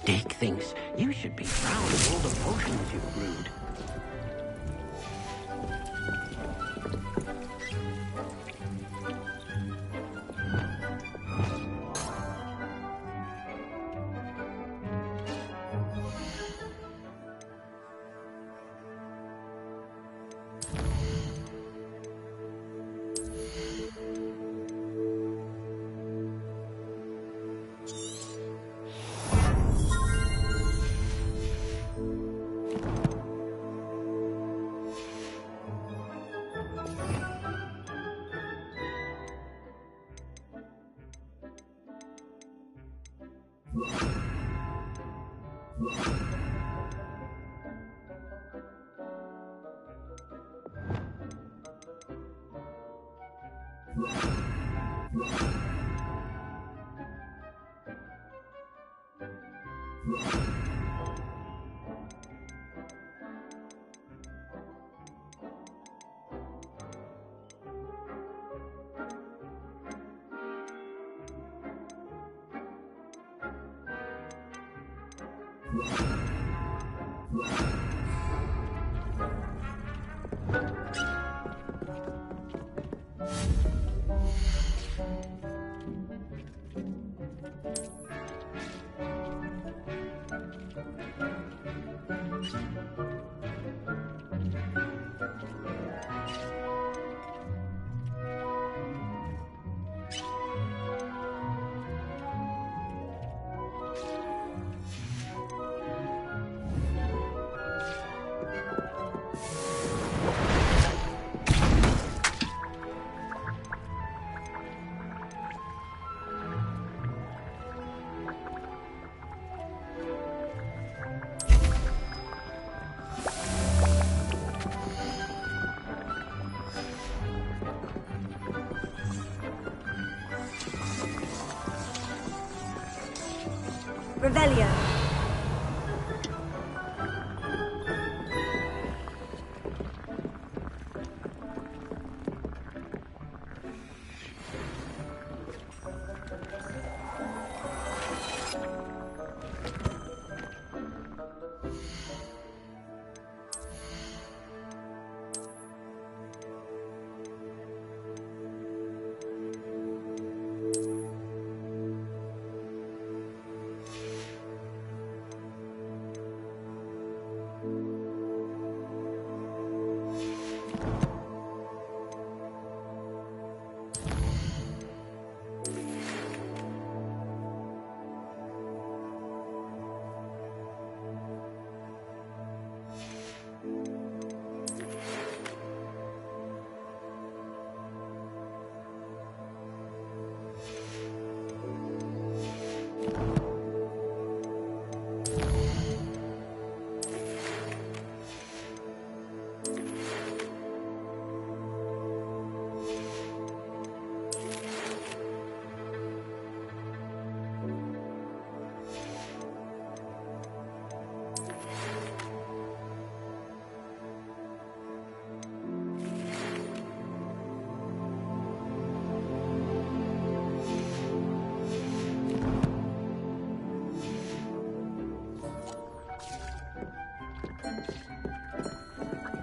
Dick thinks you should be proud of all the potions you've brewed. Revelio.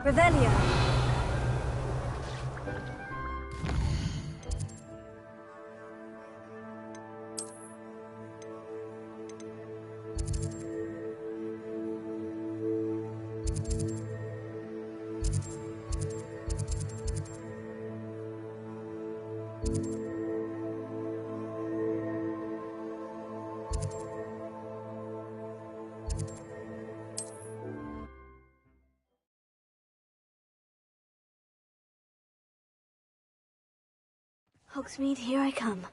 Revelio. Hogsmeade, here I come.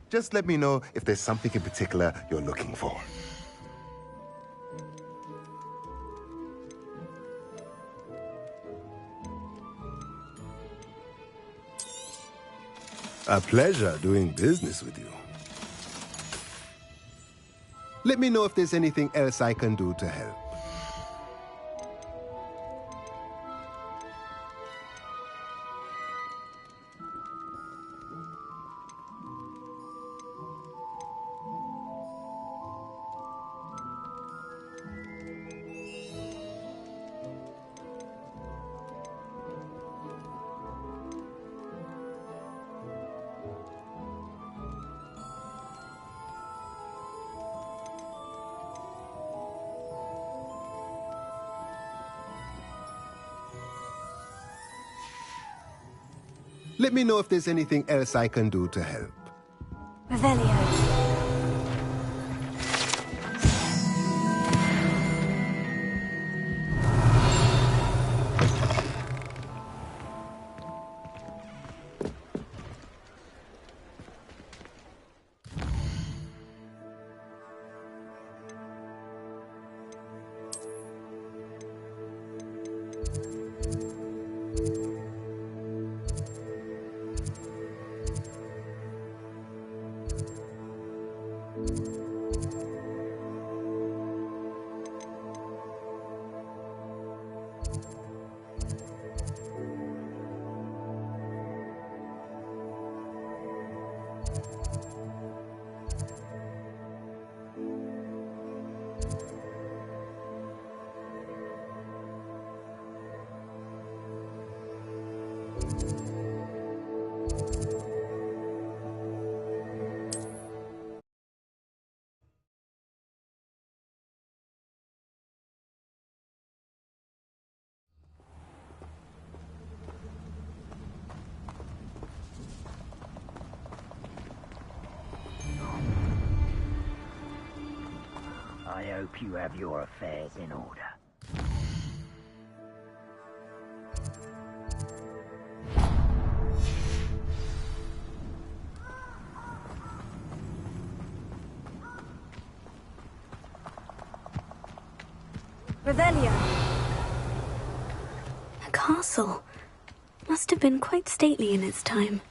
Just let me know if there's something in particular you're looking for. A pleasure doing business with you. Let me know if there's anything else I can do to help. Let me know if there's anything else I can do to help. Revelio. I hope you have your affairs in order. Revelio. A castle. Must have been quite stately in its time.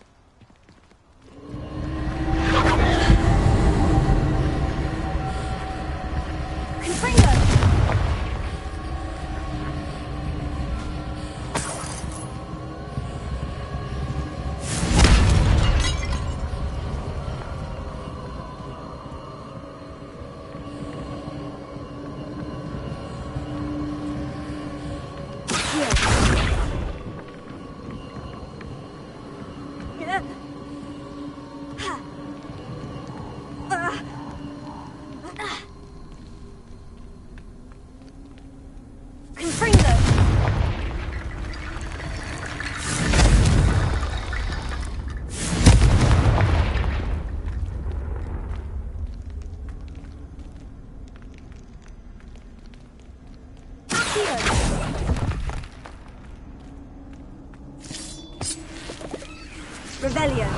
Revelio.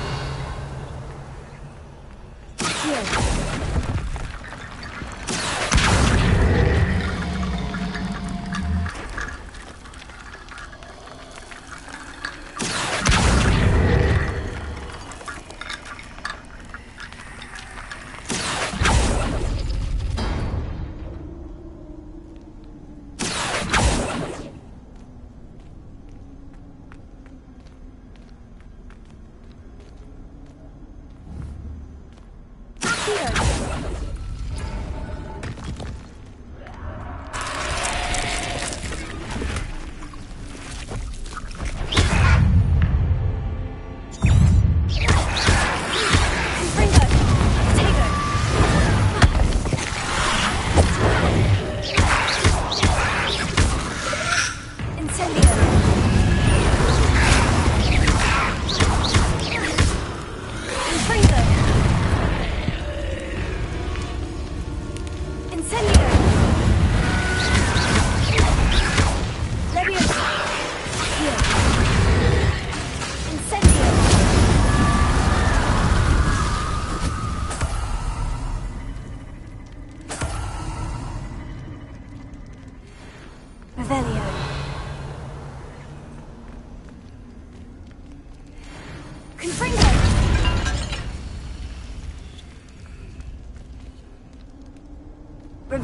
Confringo!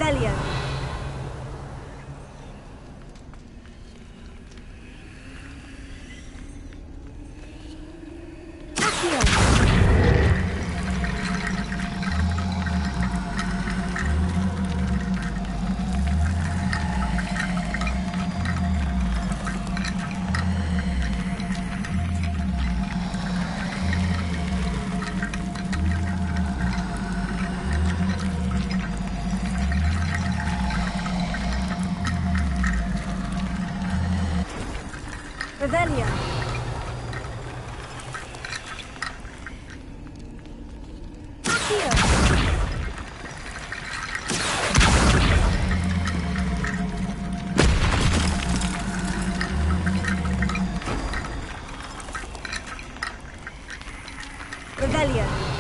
Revelio. Revelio. Revelio.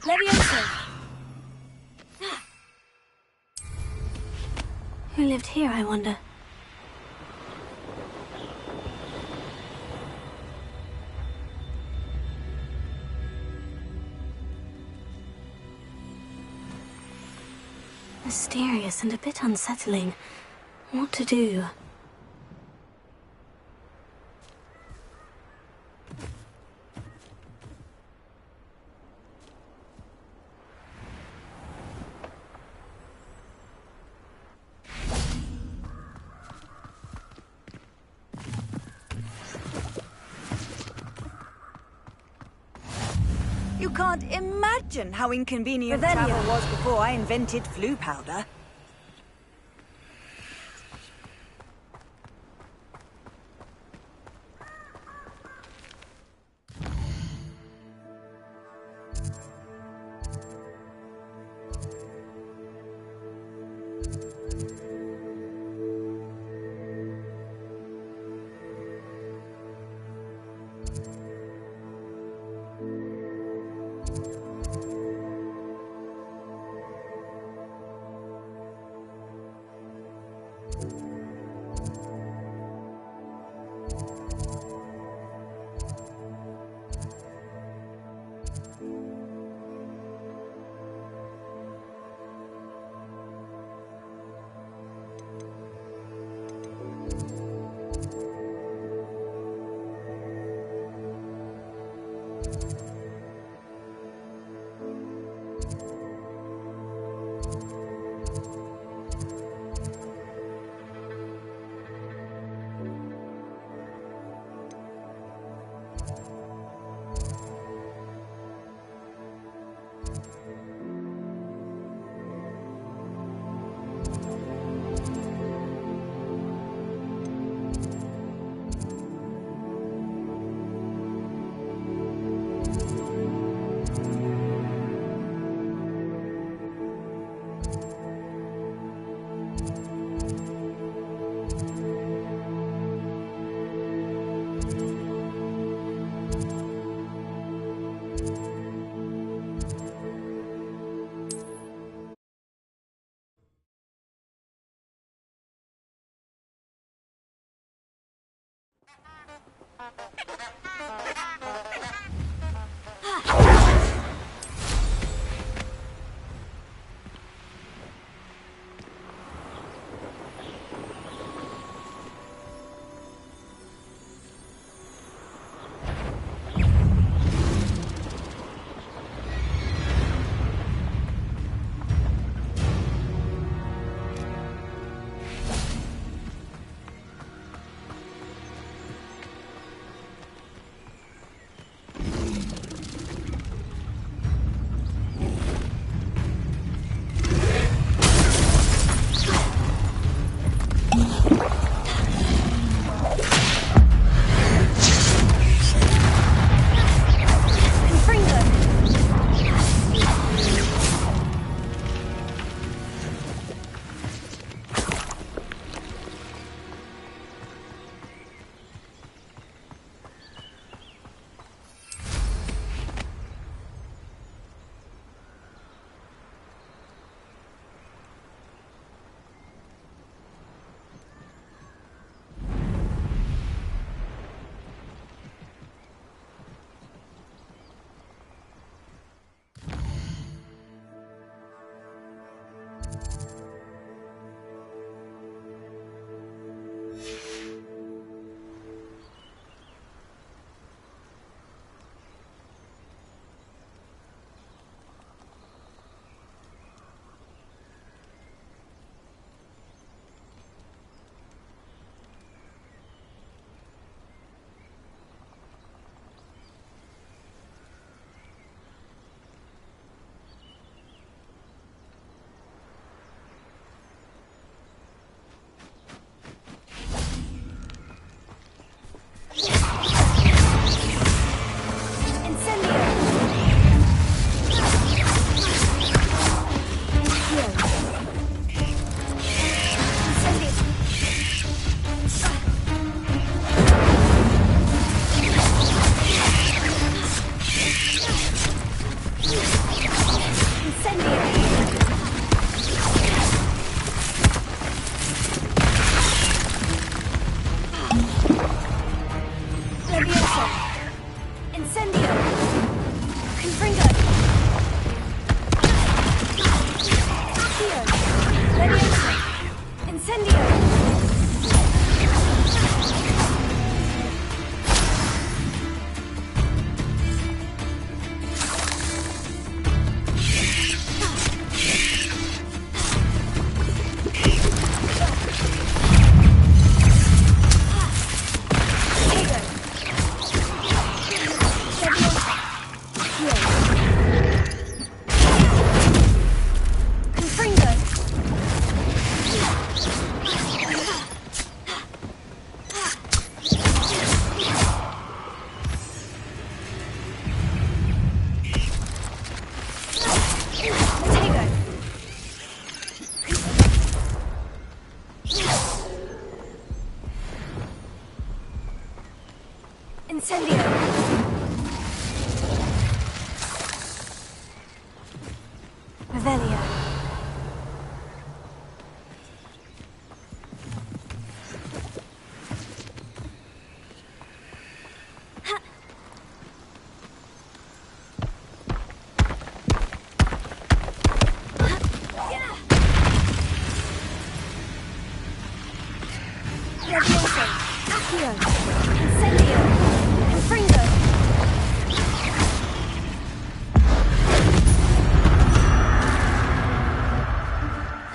Levioso. Who lived here, I wonder? Mysterious and a bit unsettling. What to do? You can't imagine how inconvenient travel was before I invented flu powder.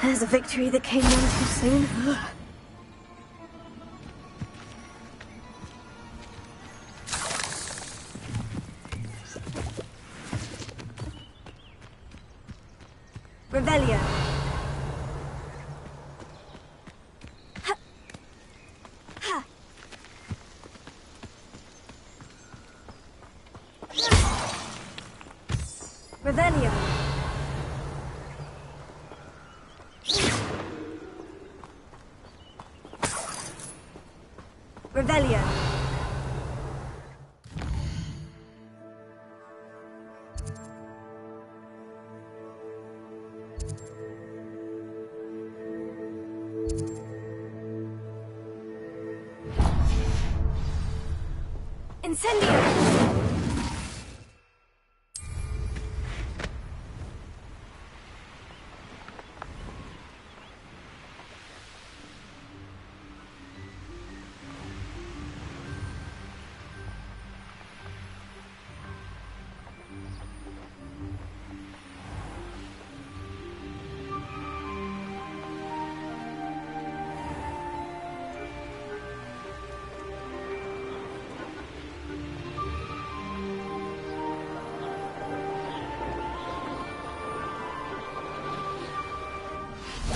There's a victory that came on too soon. Revelio. Revelio. Revelio. Incendio.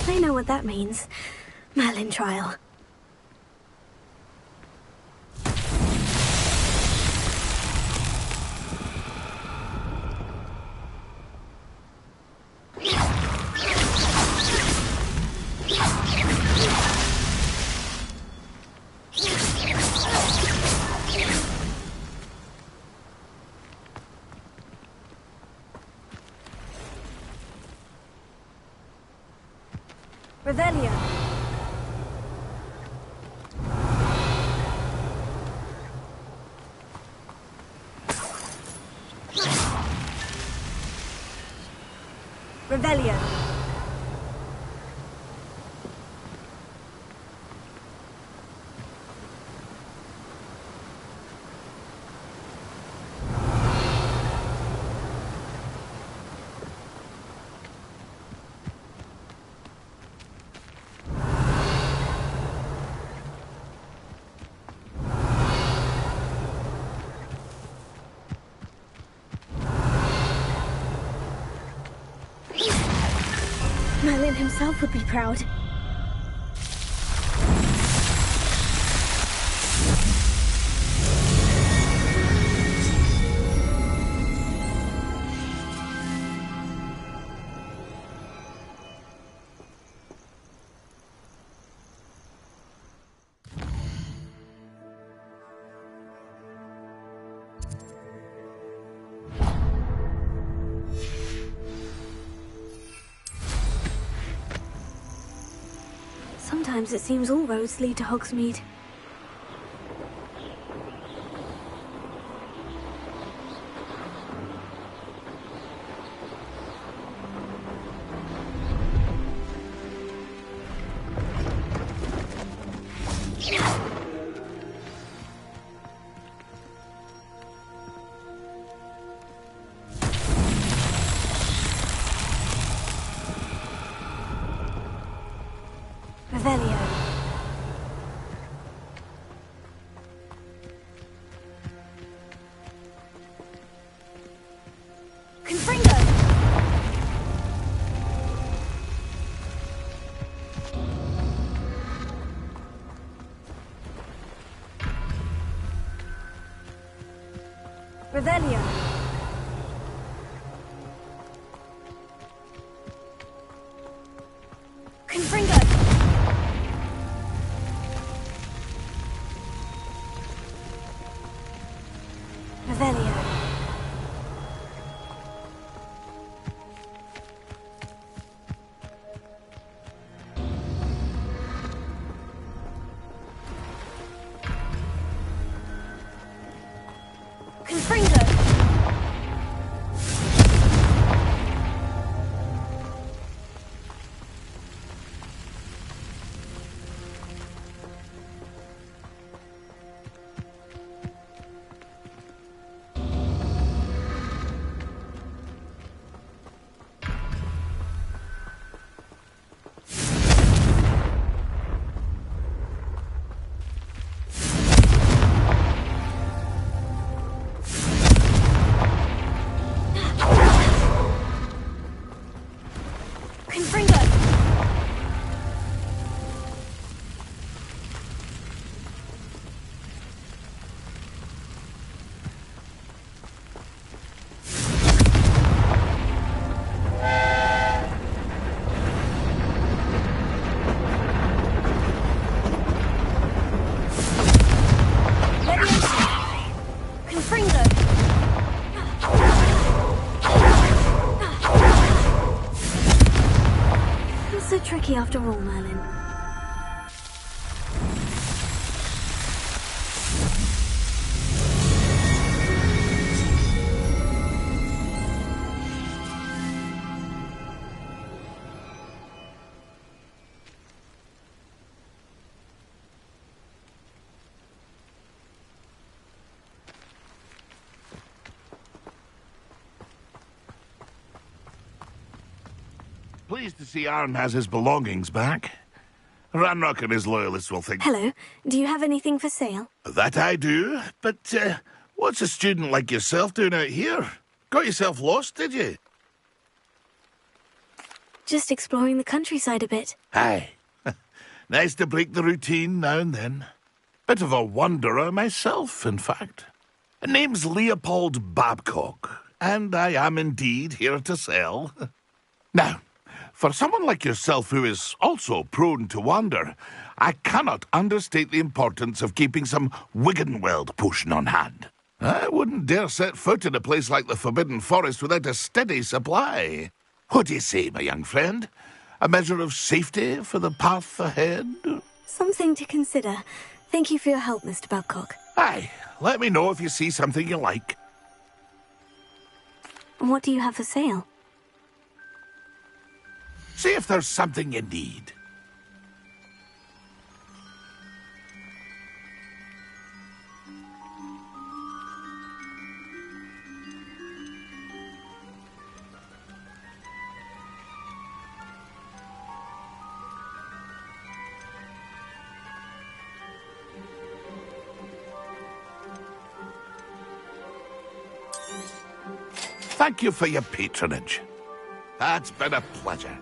I know what that means. Merlin trial. Revelio. Revelio. Merlin himself would be proud. Sometimes it seems all roads lead to Hogsmeade. Revelio. Confringo. Revelio. Confringo. Revelio. Confringo. Confringo. Confringo. It's so tricky after all, Merlin. Pleased to see Arn has his belongings back. Ranrock and his loyalists will think... Hello. Do you have anything for sale? That I do, but what's a student like yourself doing out here? Got yourself lost, did you? Just exploring the countryside a bit. Aye. Nice to break the routine now and then. Bit of a wanderer myself, in fact. Name's Leopold Babcock, and I am indeed here to sell. Now, for someone like yourself who is also prone to wander, I cannot understate the importance of keeping some Wiggenweld potion on hand. I wouldn't dare set foot in a place like the Forbidden Forest without a steady supply. What do you say, my young friend? A measure of safety for the path ahead? Something to consider. Thank you for your help, Mr. Babcock. Aye, let me know if you see something you like. What do you have for sale? See if there's something you need. Thank you for your patronage. That's been a pleasure.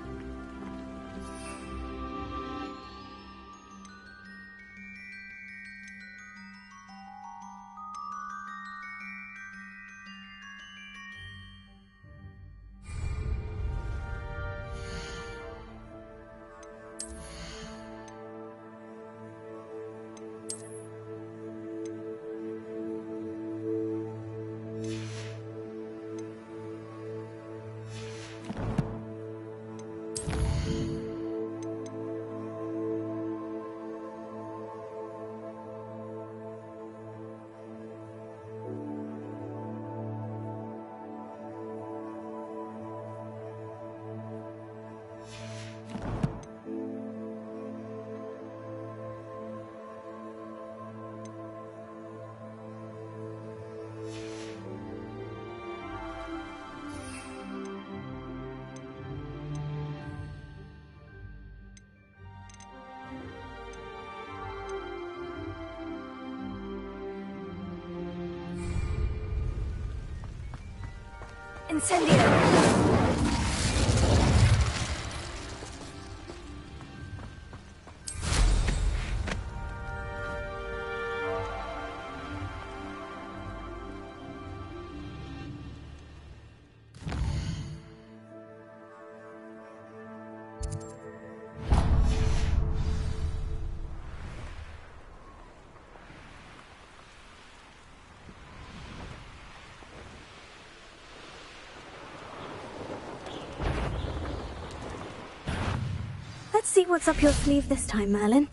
Incendio! Let's see what's up your sleeve this time, Merlin.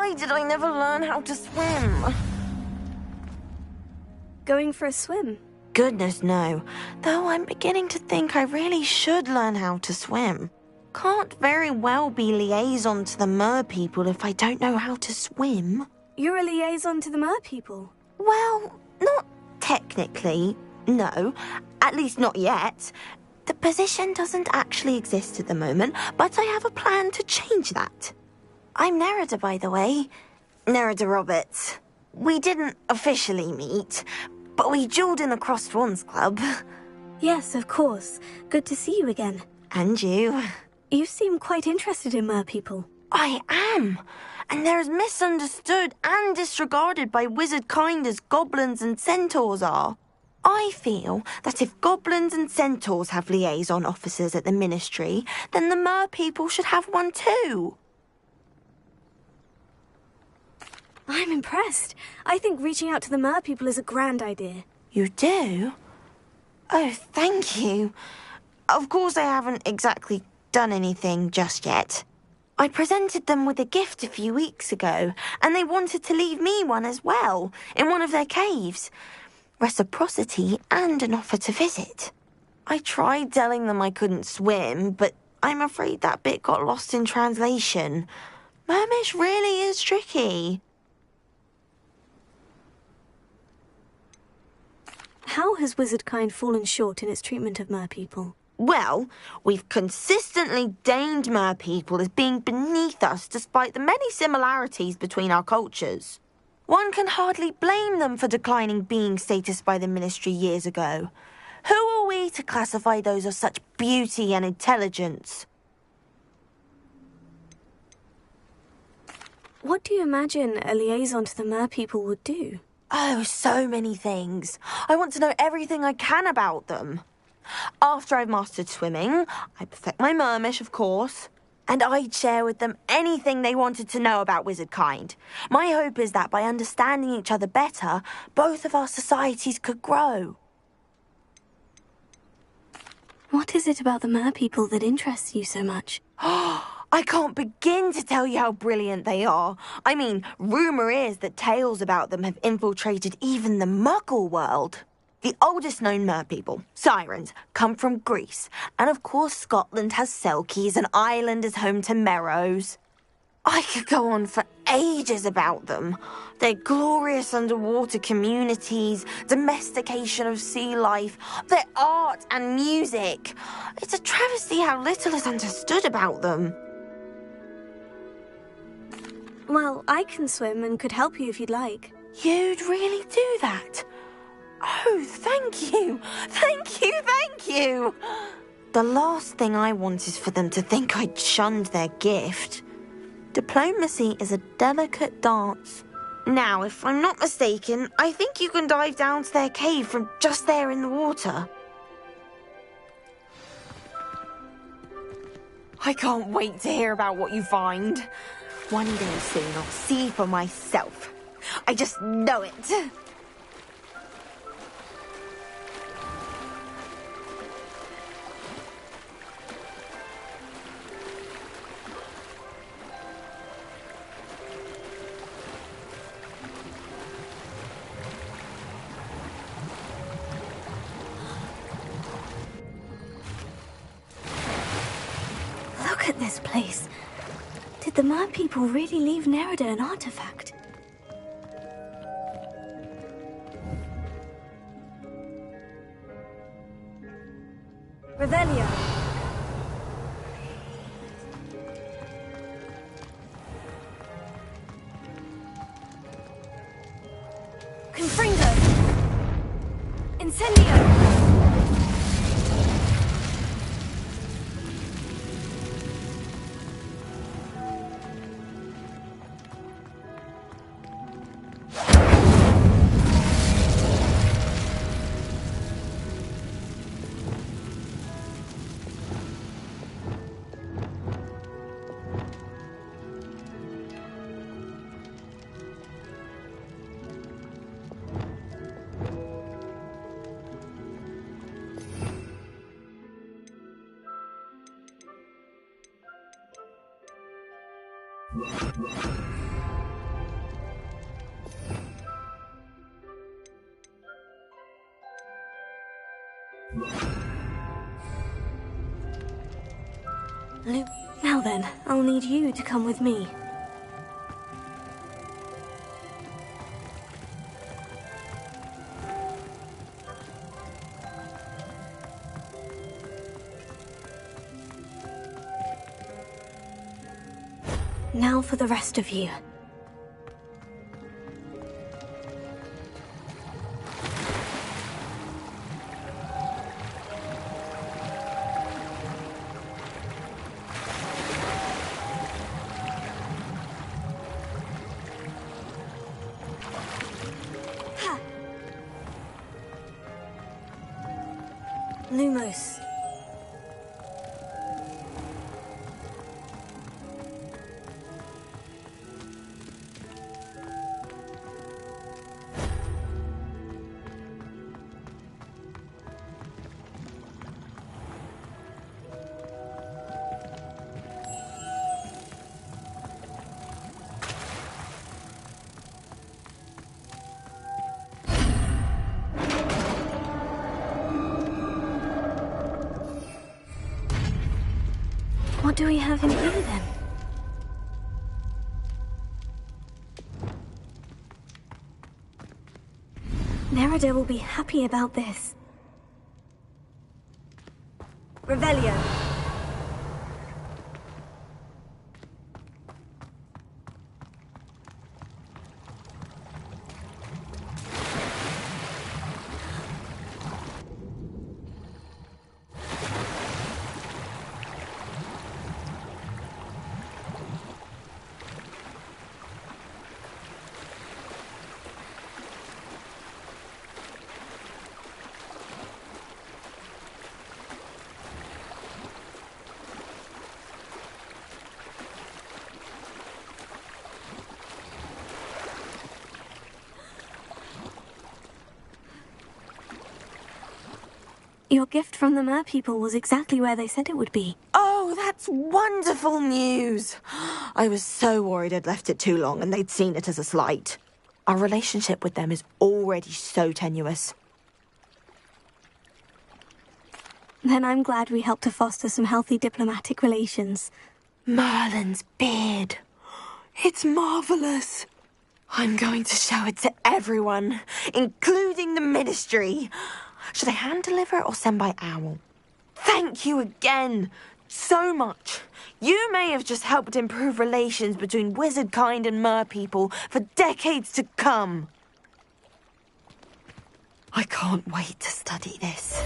Why did I never learn how to swim? Going for a swim? Goodness, no. Though I'm beginning to think I really should learn how to swim. Can't very well be liaison to the mer people if I don't know how to swim. You're a liaison to the mer people? Well, not technically, no. At least not yet. The position doesn't actually exist at the moment, but I have a plan to change that. I'm Nerida, by the way. Nerida Roberts. We didn't officially meet, but we duelled in the Cross Swans Club. Yes, of course. Good to see you again. And you. You seem quite interested in mer people. I am. And they're as misunderstood and disregarded by wizard kind as goblins and centaurs are. I feel that if goblins and centaurs have liaison officers at the Ministry, then the mer people should have one too. I'm impressed. I think reaching out to the mer people is a grand idea. You do? Oh, thank you. Of course I haven't exactly done anything just yet. I presented them with a gift a few weeks ago, and they wanted to leave me one as well, in one of their caves. Reciprocity and an offer to visit. I tried telling them I couldn't swim, but I'm afraid that bit got lost in translation. Mermish really is tricky. How has wizardkind fallen short in its treatment of mer people? Well, we've consistently deemed mer people as being beneath us despite the many similarities between our cultures. One can hardly blame them for declining being status by the Ministry years ago. Who are we to classify those of such beauty and intelligence? What do you imagine a liaison to the mer people would do? Oh, so many things. I want to know everything I can about them. After I've mastered swimming, I perfect my mermish, of course, and I'd share with them anything they wanted to know about wizardkind. My hope is that by understanding each other better, both of our societies could grow. What is it about the mer people that interests you so much? I can't begin to tell you how brilliant they are. I mean, rumour is that tales about them have infiltrated even the Muggle world. The oldest known mer people, sirens, come from Greece. And of course Scotland has Selkies and Ireland is home to Merrows. I could go on for ages about them. Their glorious underwater communities, domestication of sea life, their art and music. It's a travesty how little is understood about them. Well, I can swim and could help you if you'd like. You'd really do that? Oh, thank you! Thank you, thank you! The last thing I want is for them to think I'd shunned their gift. Diplomacy is a delicate dance. Now, if I'm not mistaken, I think you can dive down to their cave from just there in the water. I can't wait to hear about what you find. One day soon I'll see for myself. I just know it. Look at this place. Did the mer people really leave Nerida an artifact? Revelio. Confringo. Incendio. Now then, I'll need you to come with me. Now for the rest of you. Lumos. What do we have in here, then? Merida will be happy about this. Revelio. Your gift from the Mer people was exactly where they said it would be. Oh, that's wonderful news. I was so worried I'd left it too long and they'd seen it as a slight. Our relationship with them is already so tenuous. Then I'm glad we helped to foster some healthy diplomatic relations. Merlin's beard. It's marvellous. I'm going to show it to everyone, including the Ministry. Should I hand deliver it or send by owl? Thank you again so much. You may have just helped improve relations between wizard kind and mer people for decades to come. I can't wait to study this.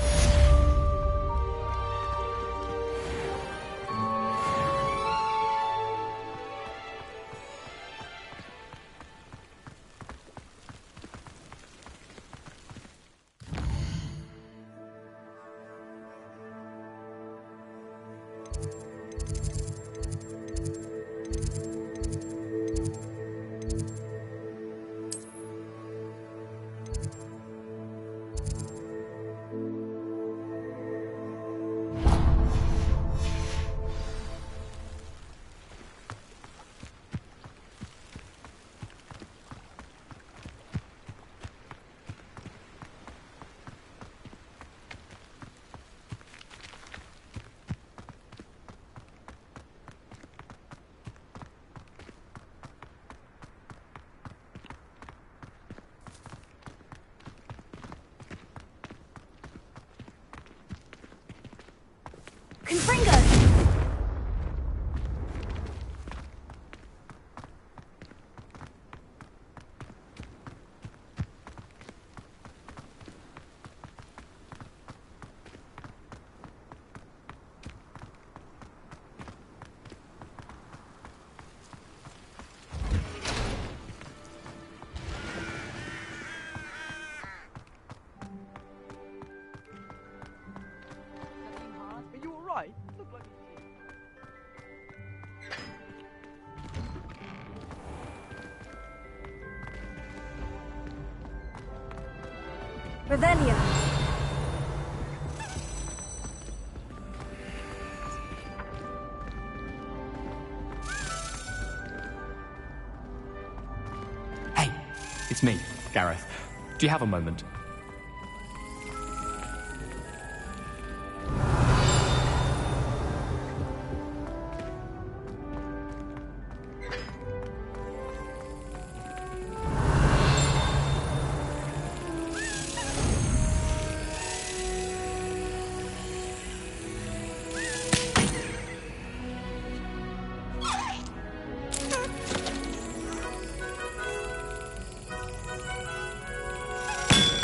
Revelio. Hey, it's me, Gareth. Do you have a moment?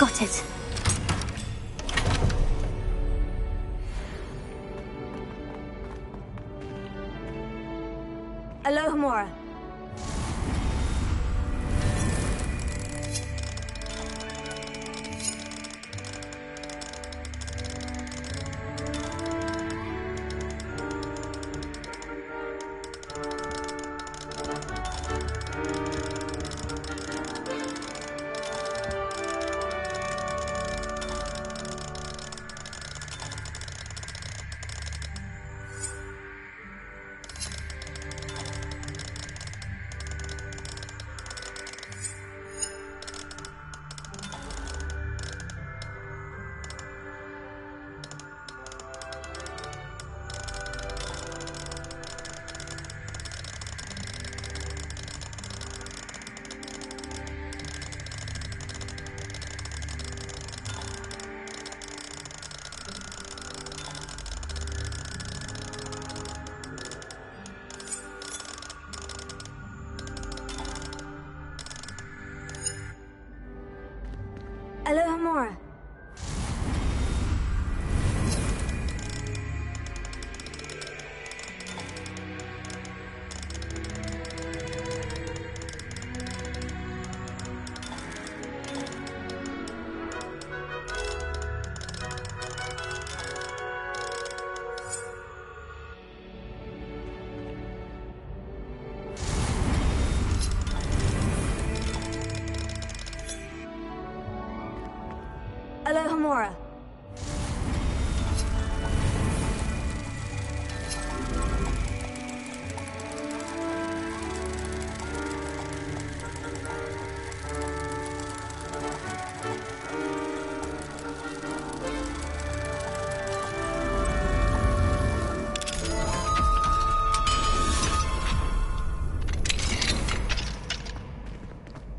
Got it. Alohomora. Alohomora. Alohomora.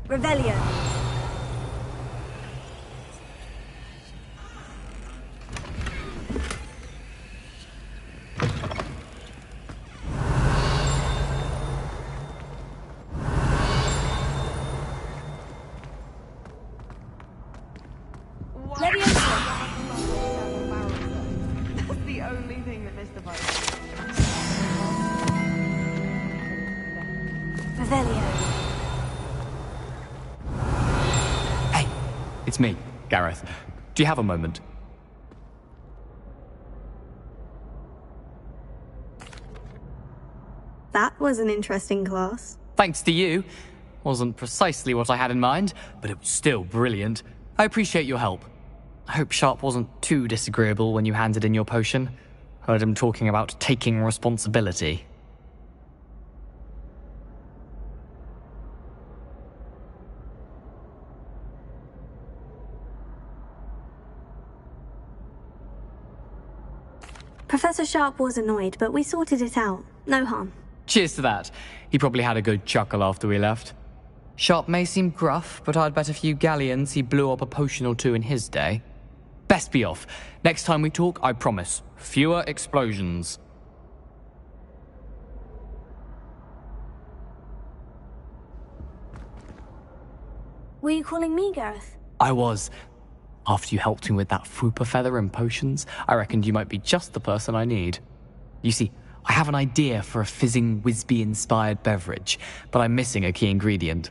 Revelio. That's the only thing that mystifies Revelio. Hey, it's me, Gareth. Do you have a moment? That was an interesting class. Thanks to you. Wasn't precisely what I had in mind, but it was still brilliant. I appreciate your help. I hope Sharp wasn't too disagreeable when you handed in your potion. Heard him talking about taking responsibility. Professor Sharp was annoyed, but we sorted it out. No harm. Cheers to that. He probably had a good chuckle after we left. Sharp may seem gruff, but I'd bet a few galleons he blew up a potion or two in his day. Best be off. Next time we talk, I promise. Fewer explosions. Were you calling me, Gareth? I was. After you helped me with that Fupa feather and potions, I reckoned you might be just the person I need. You see, I have an idea for a fizzing Wisby-inspired beverage, but I'm missing a key ingredient.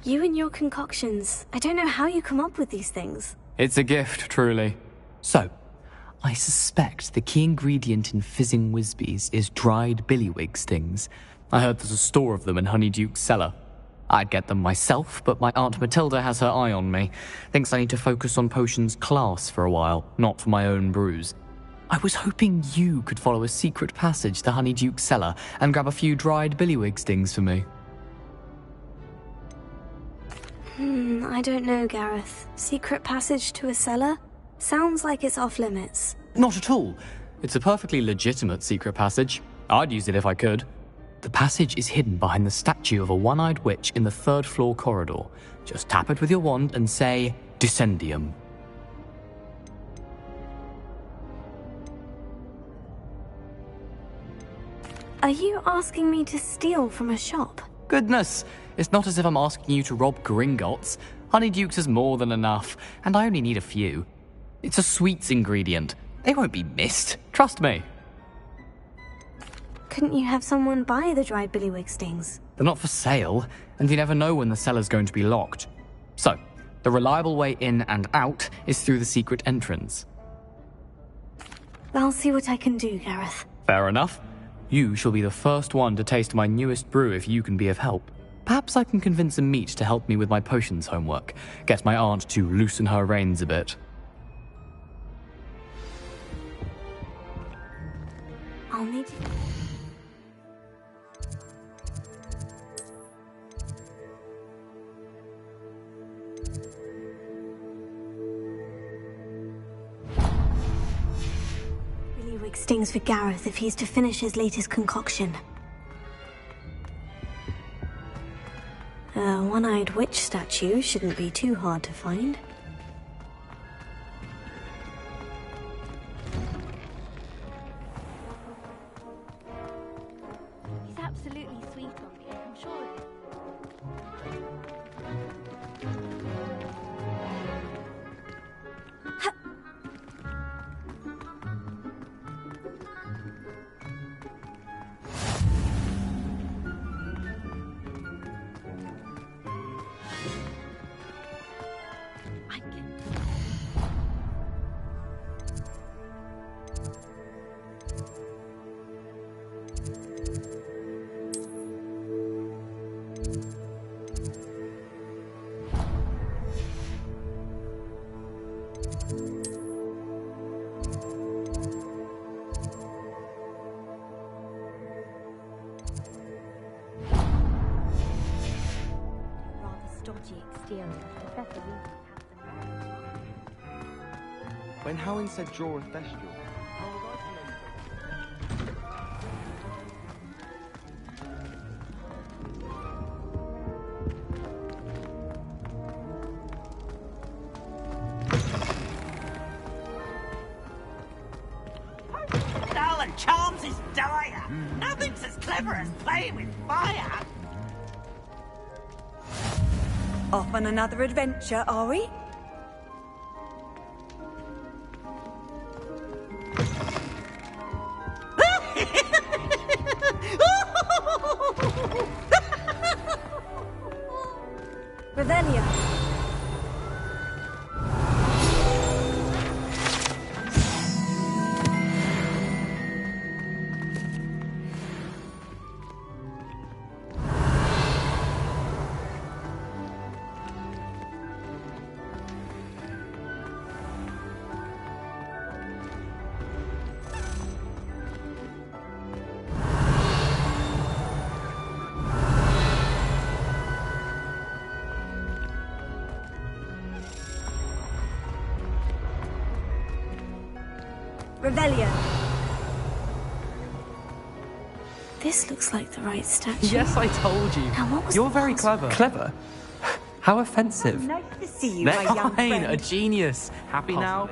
You and your concoctions. I don't know how you come up with these things. It's a gift, truly. So, I suspect the key ingredient in fizzing Wisbies is dried billywig stings. I heard there's a store of them in Honeyduke's cellar. I'd get them myself, but my Aunt Matilda has her eye on me. Thinks I need to focus on potions class for a while, not for my own brews. I was hoping you could follow a secret passage to Honeyduke's cellar and grab a few dried billywig stings for me. I don't know, Gareth. Secret passage to a cellar? Sounds like it's off limits. Not at all. It's a perfectly legitimate secret passage. I'd use it if I could. The passage is hidden behind the statue of a one-eyed witch in the third-floor corridor. Just tap it with your wand and say, Descendium. Are you asking me to steal from a shop? Goodness, it's not as if I'm asking you to rob Gringotts. Honeydukes is more than enough, and I only need a few. It's a sweets ingredient. They won't be missed. Trust me. Couldn't you have someone buy the dried billywig stings? They're not for sale, and you never know when the cellar's going to be locked. So, the reliable way in and out is through the secret entrance. I'll see what I can do, Gareth. Fair enough. You shall be the first one to taste my newest brew if you can be of help. Perhaps I can convince a meat to help me with my potions homework. Get my aunt to loosen her reins a bit. I'll need you. Billywig stings for Gareth if he's to finish his latest concoction. A one-eyed witch statue shouldn't be too hard to find. He's absolutely sweet on me, I'm sure of it. When Howin said draw a bestial, Darling Charms is dire. Nothing's as clever as playing with fire. Off on another adventure, are we? Revelia. Revelia. This looks like the right statue. Yes, I told you. Now, what was You're the very password? clever. How offensive. Nice to see you, my young Fine, friend. a genius. Happy now?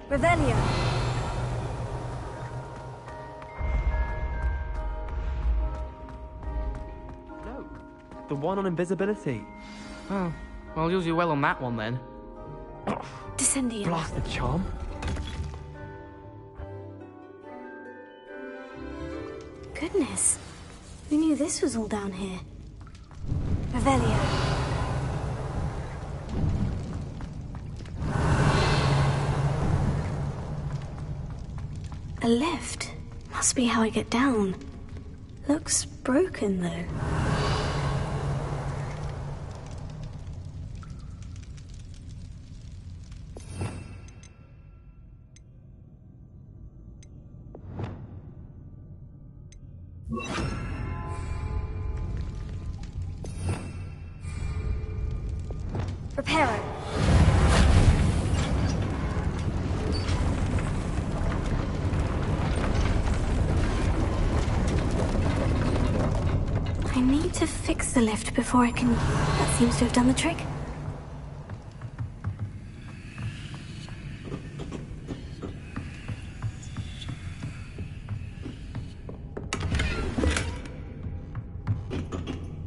Revelio. No, the one on invisibility. Oh, well, you'll do well on that one then. Descendium. Blast the charm. Goodness. Who knew this was all down here? Revelio. A lift. Must be how I get down. Looks broken, though. Reparo. I need to fix the lift before I can... That seems to have done the trick.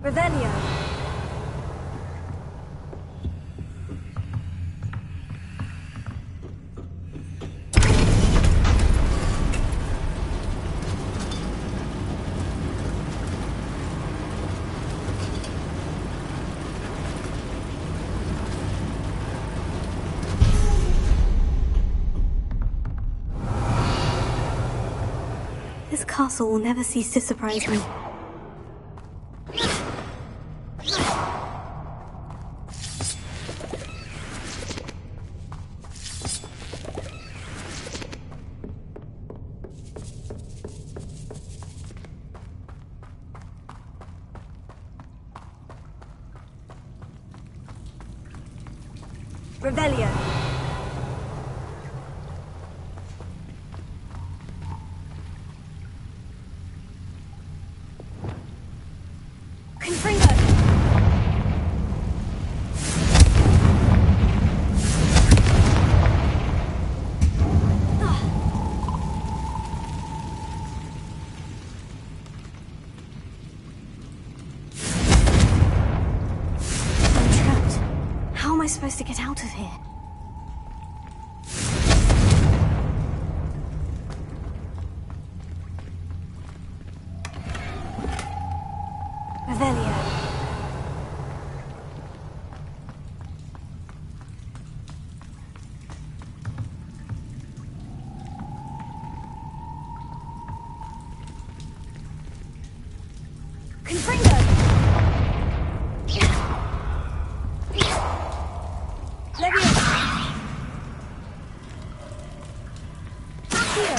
Revelio. This castle will never cease to surprise me. Revelio. Confringo. I'm trapped. How am I supposed to get out of here? Revelio. Confringo. Leviosa. Accio.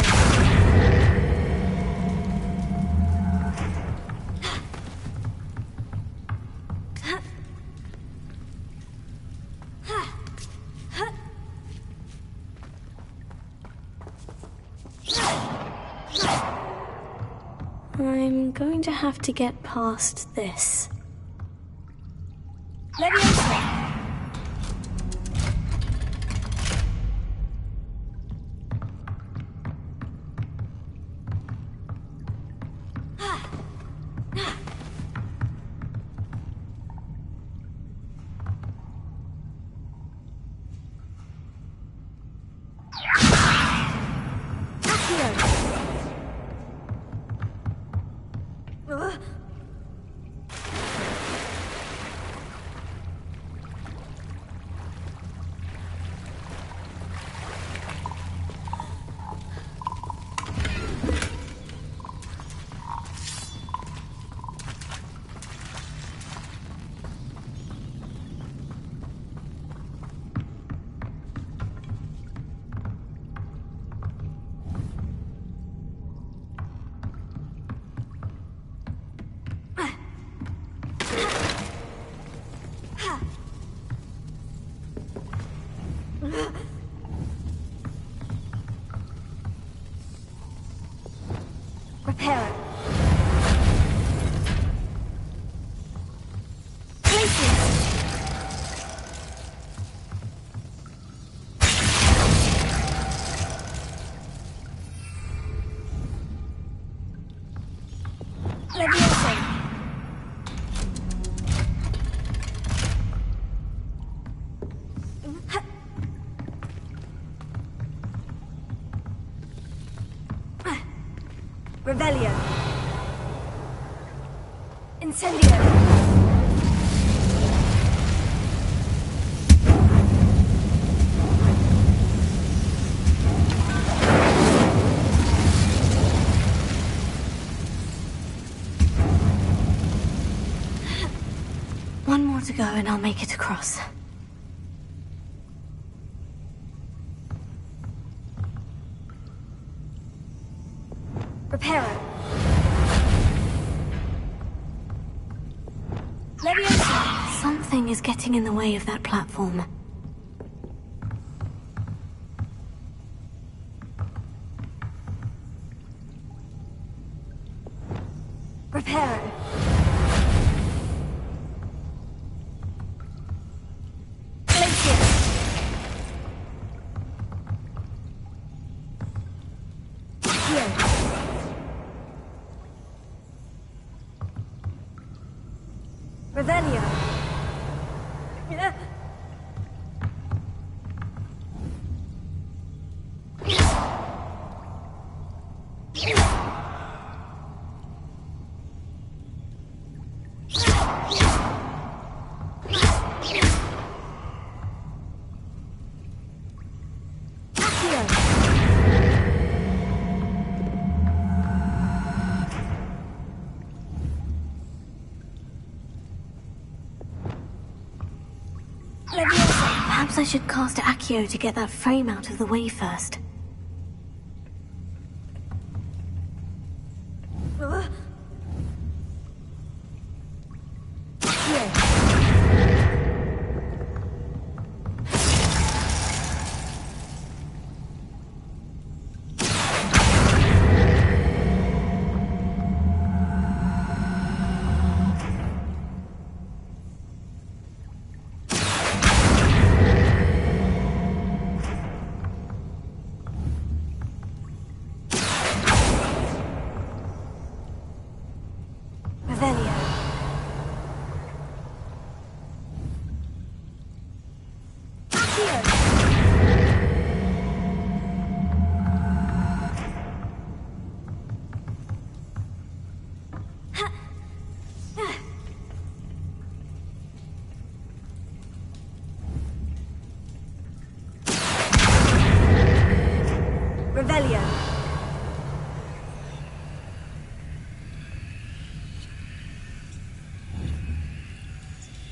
I'm going to have to get past this. Leviosa. Reparo. Leviosa. Revelio. Incendio. One more to go and I'll make it across. Reparo. Leviosa. Something is getting in the way of that platform. Reparo. Revelio. Perhaps I should cast Accio to get that frame out of the way first. Revelio.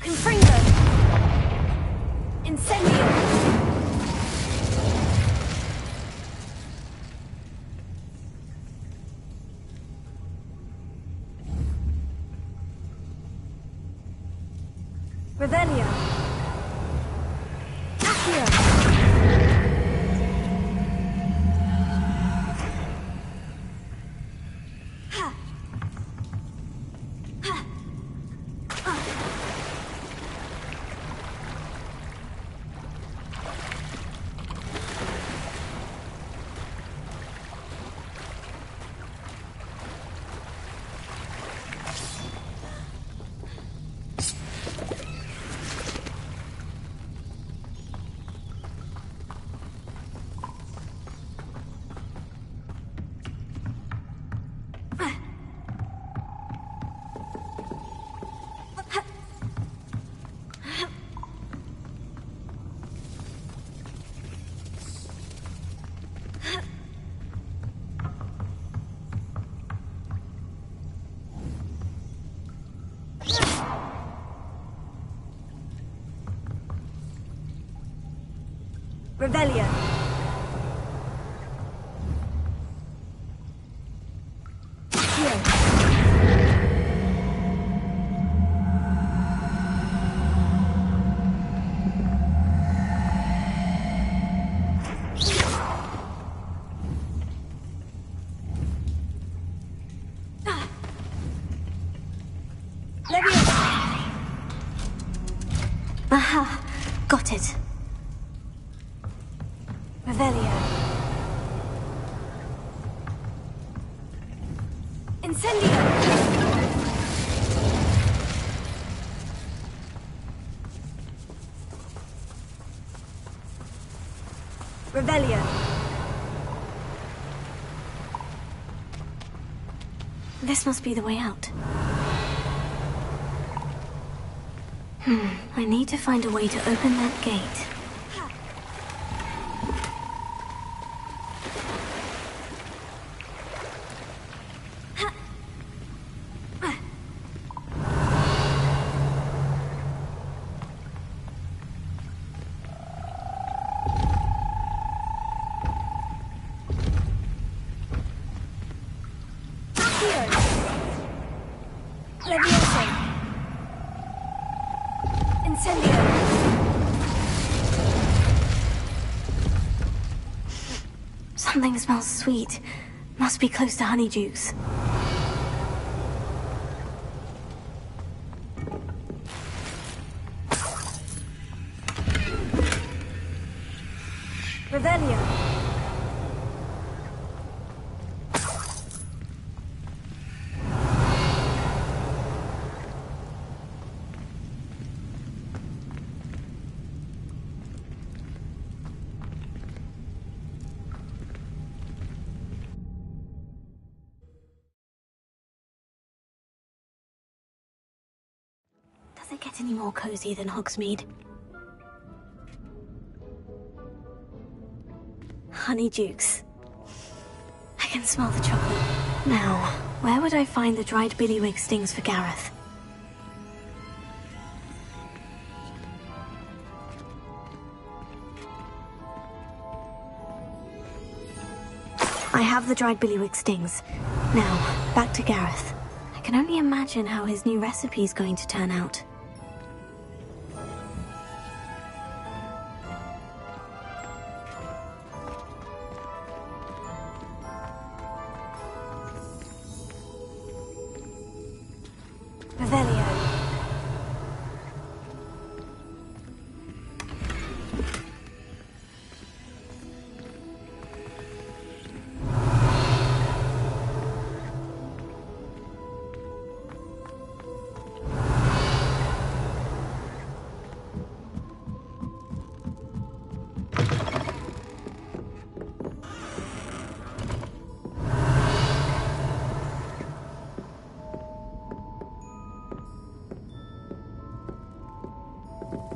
Confringo. Incendio. Revelio. Accio. Revelio. Aha, got it. Revelio. Incendio. Revelio. This must be the way out. I need to find a way to open that gate. Something smells sweet. Must be close to Honeydukes. Revelio. Does it get any more cozy than Hogsmeade? Honeydukes. I can smell the chocolate. Now, where would I find the dried billywig stings for Gareth? I have the dried billywig stings. Now, back to Gareth. I can only imagine how his new recipe's going to turn out. Revelio.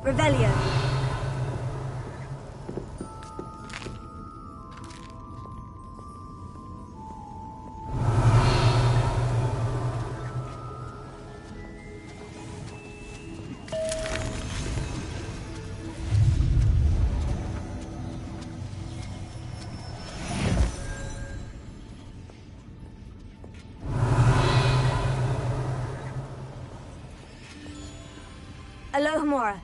Revelio. Alohomora.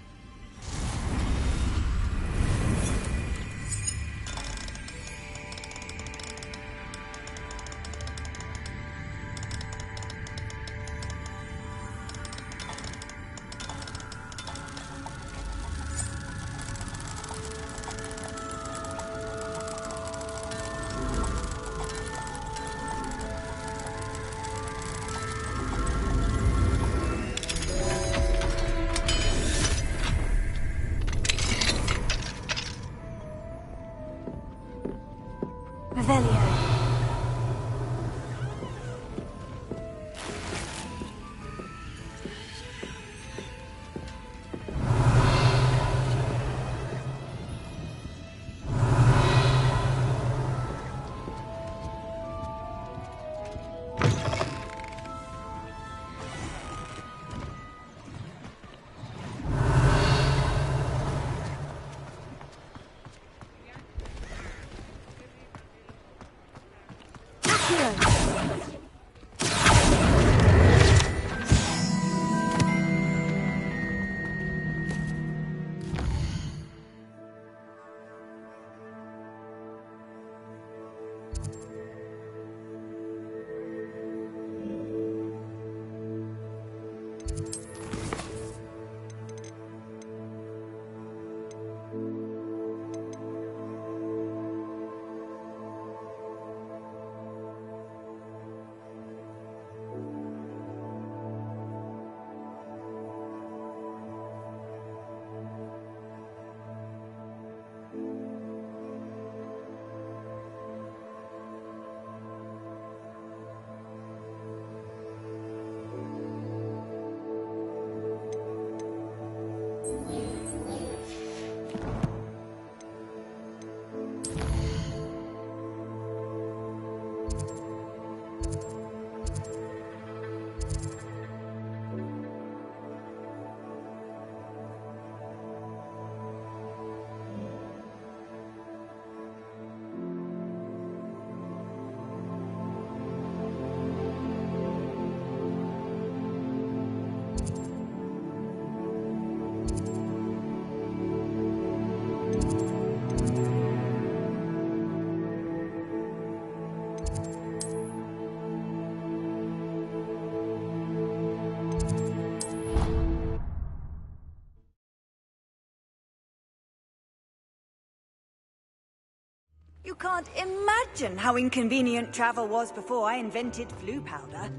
can't imagine how inconvenient travel was before I invented flu powder.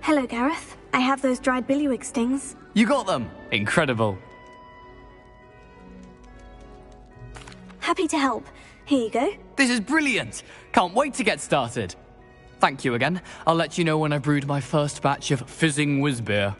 Hello, Gareth. I have those dried billywig stings. You got them! Incredible. Happy to help. Here you go. This is brilliant! Can't wait to get started. Thank you again. I'll let you know when I brewed my first batch of fizzing whiz beer.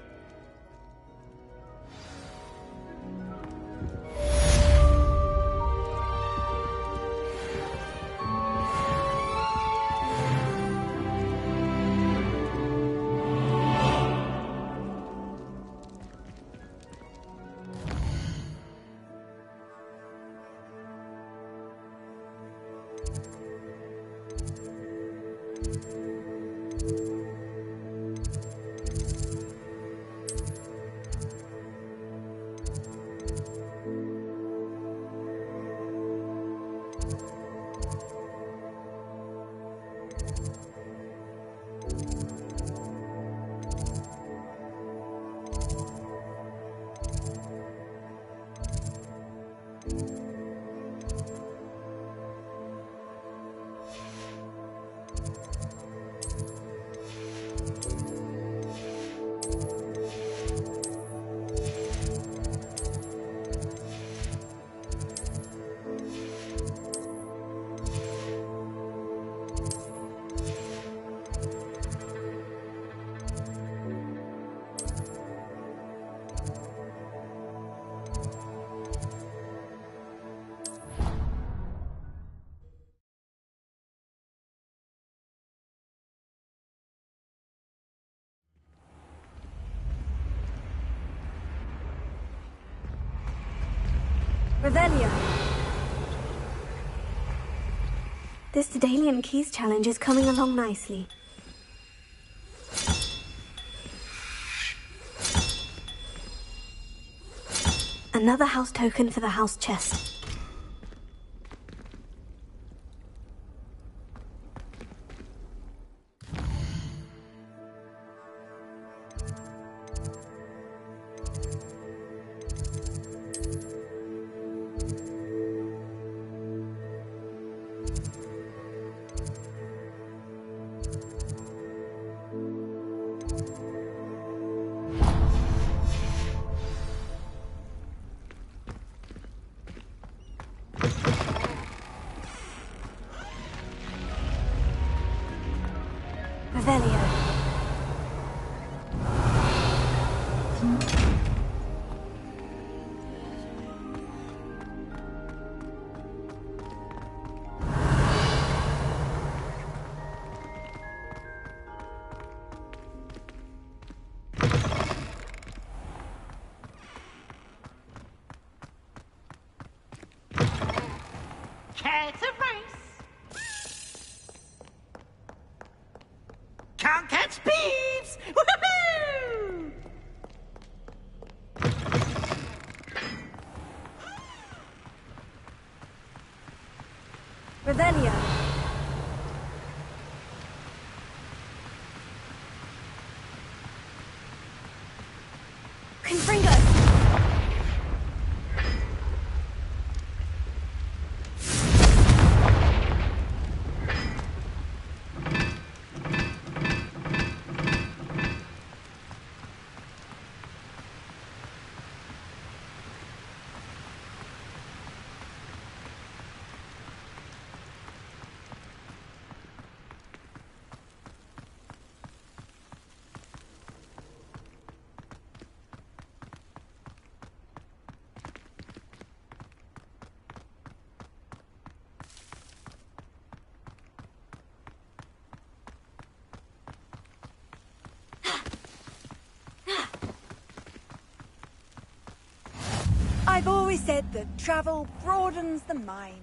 Revelio. This Daedalian Keys challenge is coming along nicely. Another house token for the house chest. Revelio. Care to race? Can't catch beeves! Woohoo! Revelio. Confringo. I've always said that travel broadens the mind.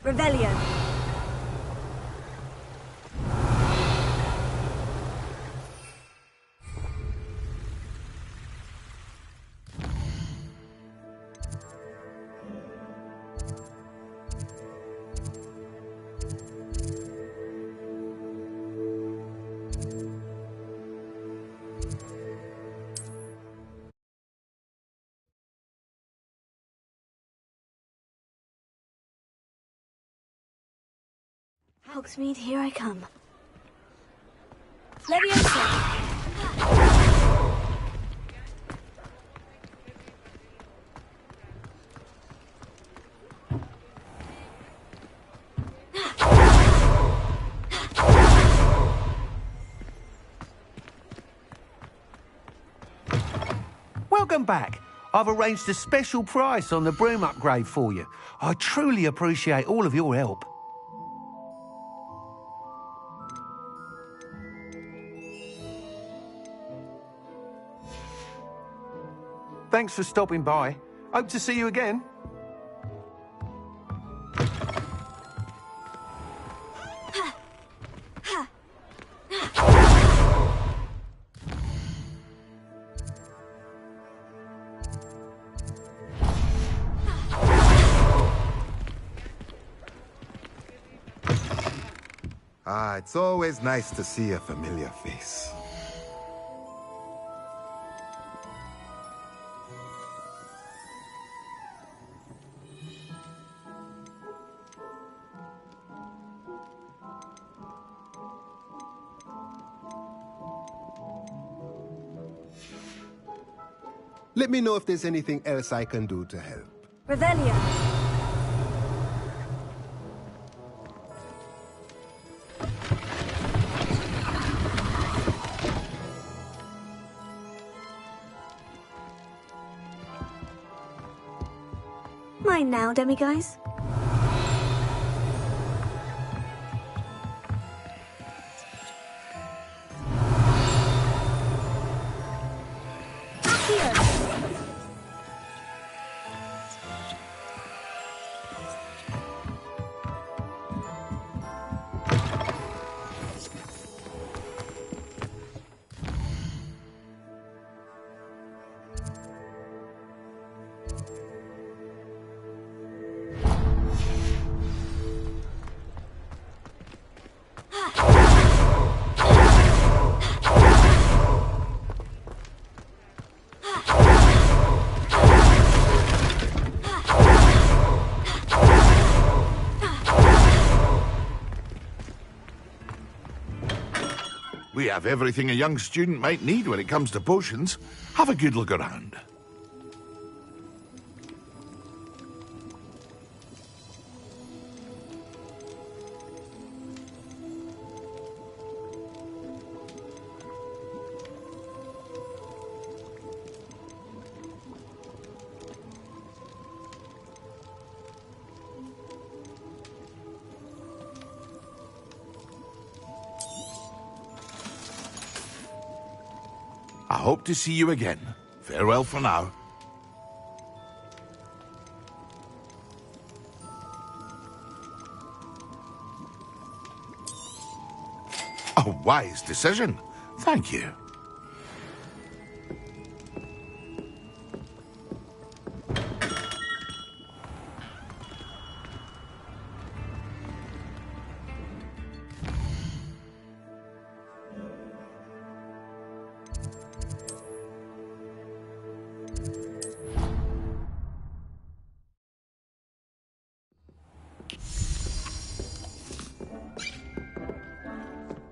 Revelio. Hogsmeade, here I come. Leviosa. Welcome back. I've arranged a special price on the broom upgrade for you. I truly appreciate all of your help. Thanks for stopping by. Hope to see you again. Ah, it's always nice to see a familiar face. Let me know if there's anything else I can do to help. Revelio. Mine now, demiguise. We have everything a young student might need when it comes to potions. Have a good look around. I hope to see you again. Farewell for now. A wise decision. Thank you.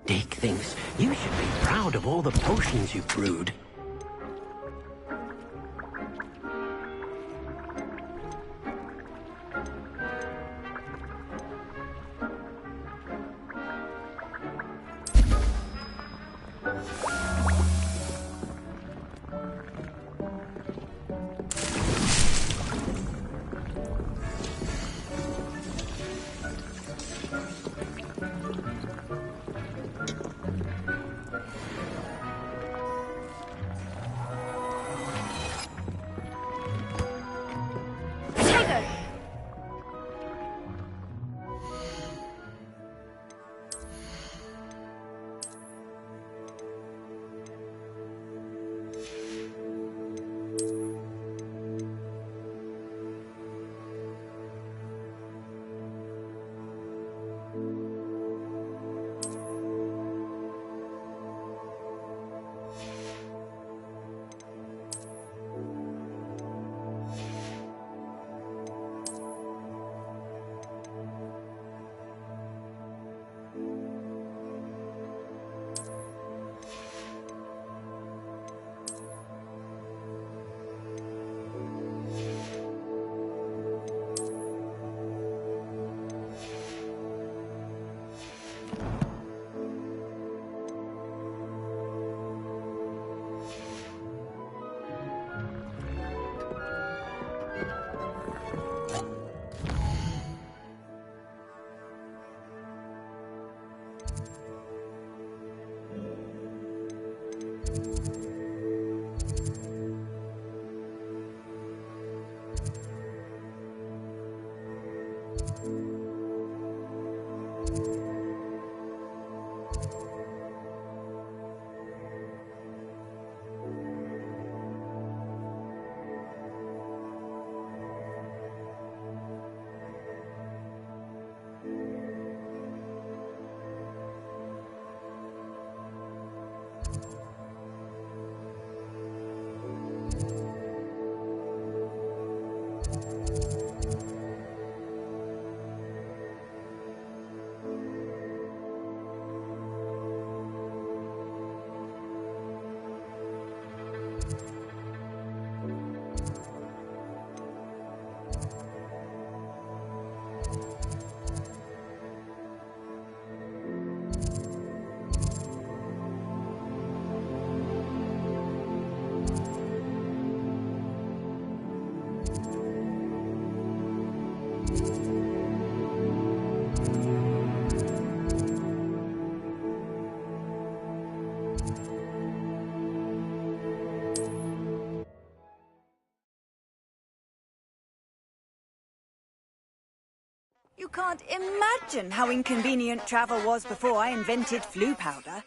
Dick thinks you should be proud of all the potions you've brewed. You can't imagine how inconvenient travel was before I invented flu powder.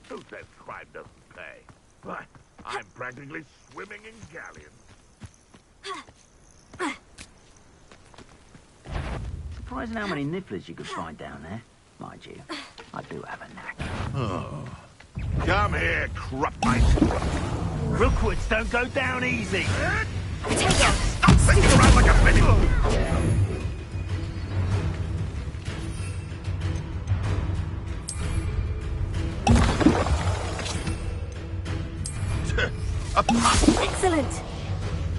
Who said crime doesn't pay? But I'm practically swimming in galleons. Surprising how many nifflers you could find down there. Mind you, I do have a knack. Oh. Come here, Crupmite. Crookwoods don't go down easy. Stop singing around like a penny. Excellent.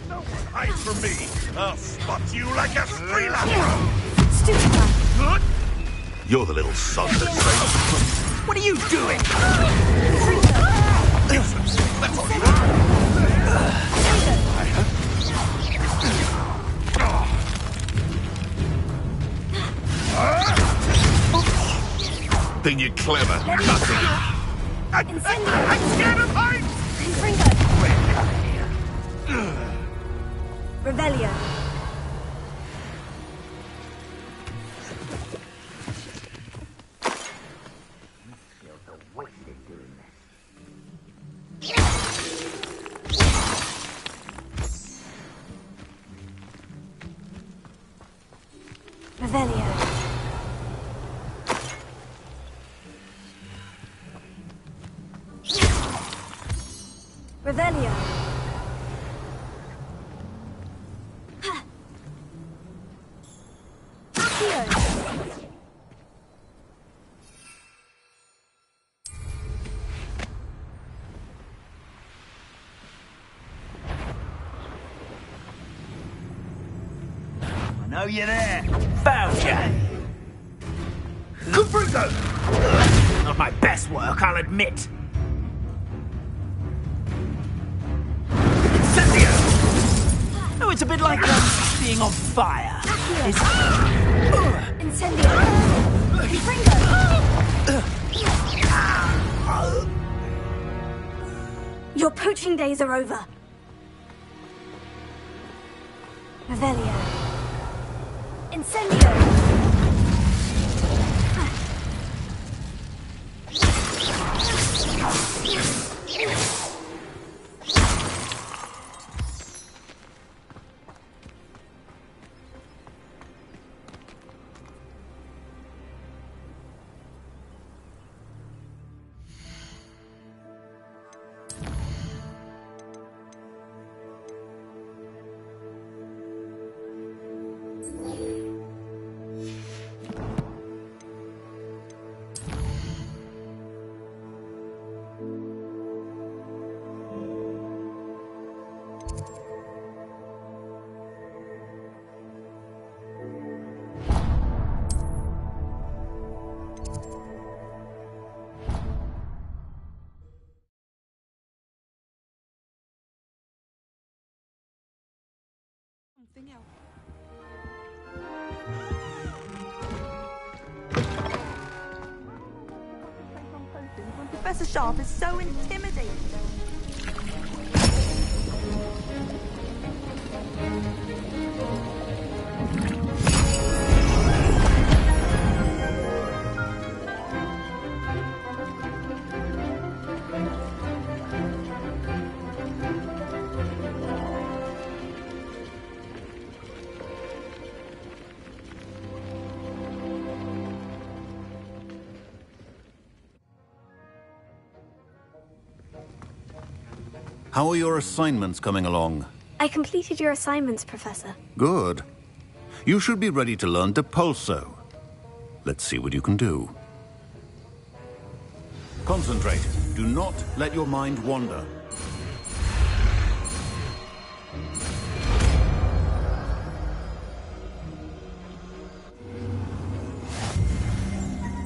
Don't hide from me. I'll spot you like a streamer. Stupid. You're the little son that saved. What are you doing? Useless. That's all you are. Think you're clever? Nothing. I'm scared of heights. Revelio. Revelio. Revelio. I know you're there. Found you. Bruto! Not my best work, I'll admit. Incendio! Oh, it's a bit like being on fire. Incendio. Your poaching days are over. Revelio. Incendio. something else. Professor Sharp is so intimidating. How are your assignments coming along? I completed your assignments, Professor. Good. You should be ready to learn Depulso. Let's see what you can do. Concentrate. Do not let your mind wander.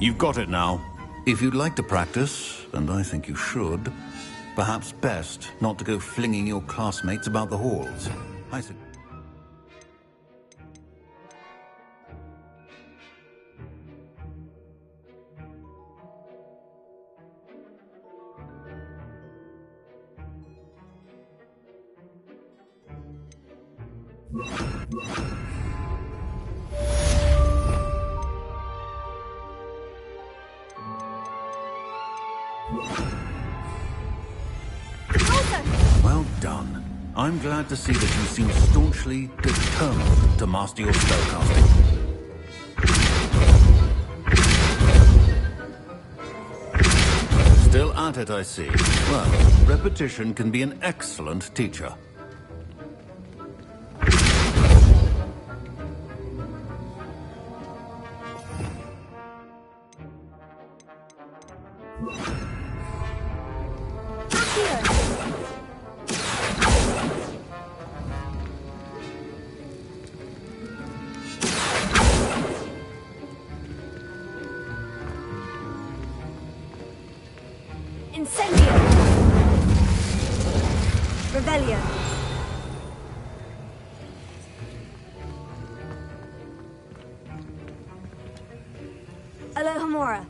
You've got it now. If you'd like to practice, and I think you should, perhaps best not to go flinging your classmates about the halls. I think... Well done. I'm glad to see that you seem staunchly determined to master your spellcasting. Still at it, I see. Well, repetition can be an excellent teacher. Incendio! Rebellion! Alohomora!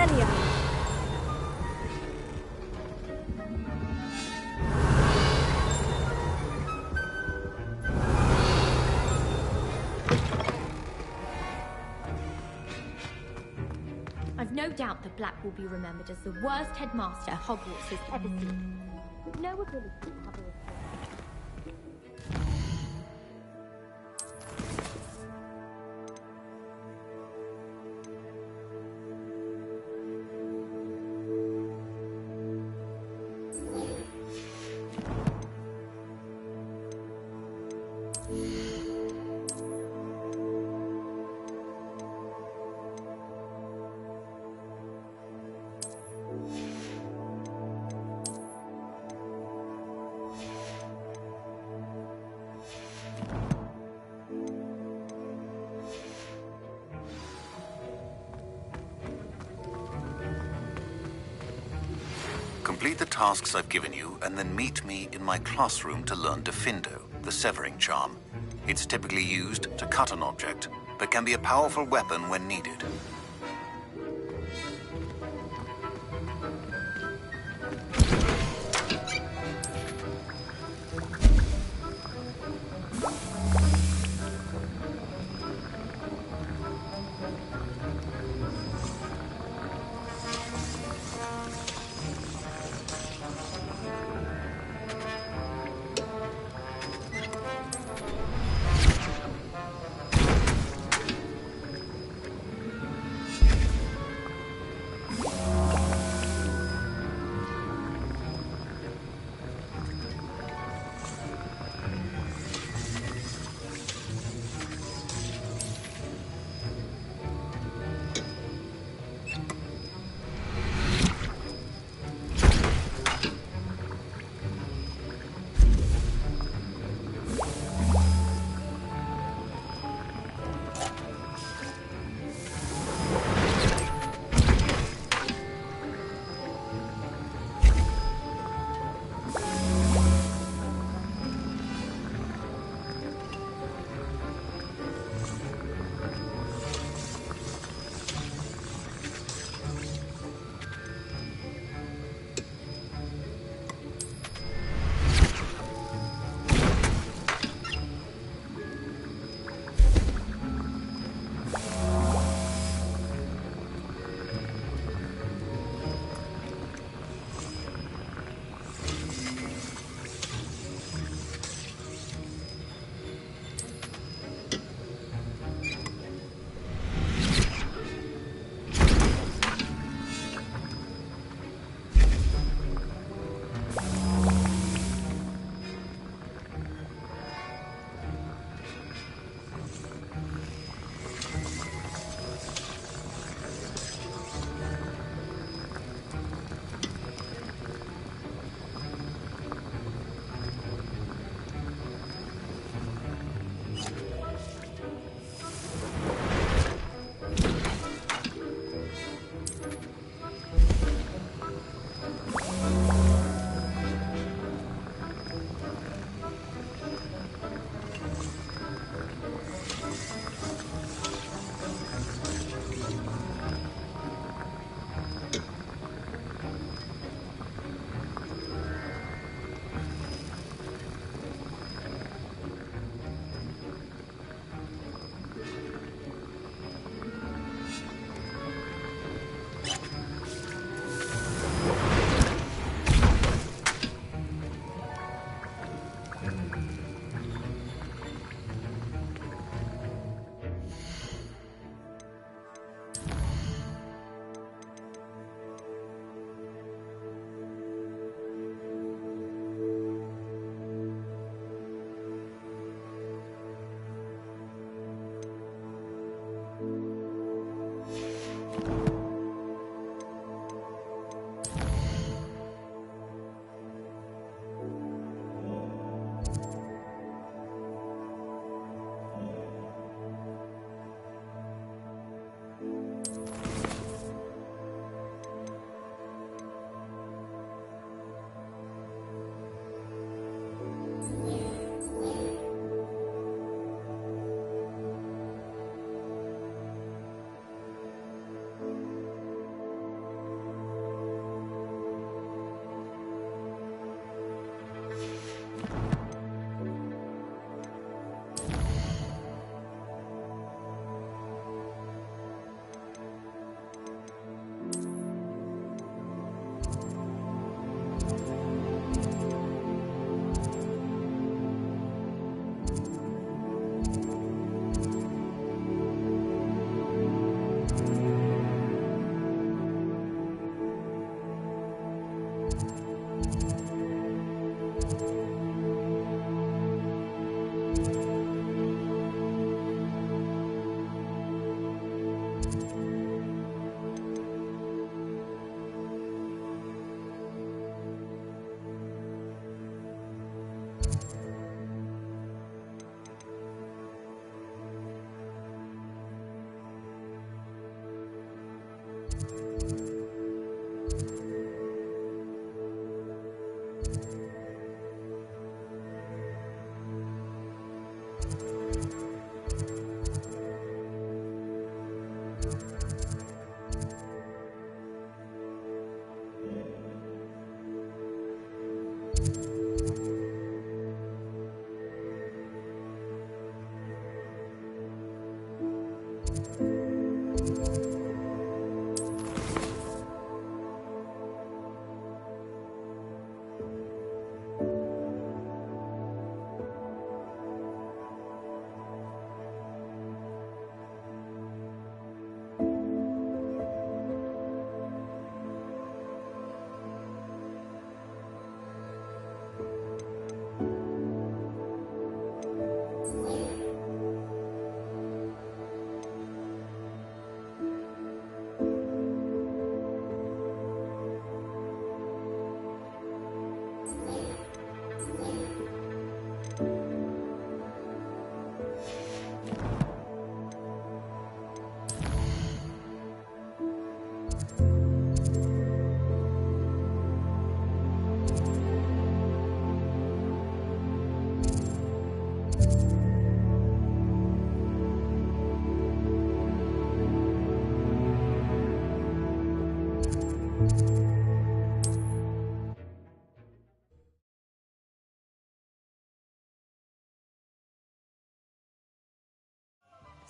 millennia. I've no doubt that Black will be remembered as the worst headmaster Hogwarts has ever seen. No ability to cover a Complete the tasks I've given you, and then meet me in my classroom to learn Defindo, the severing charm. It's typically used to cut an object, but can be a powerful weapon when needed.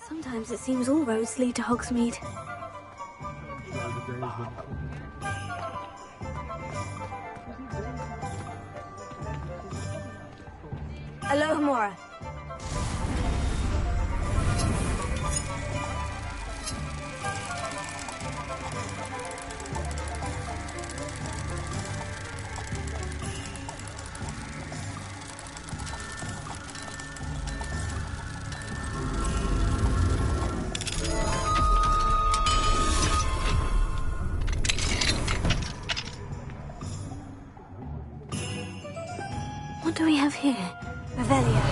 Sometimes it seems all roads lead to Hogsmeade. Aloha, Mora. What do we have here? Revelio.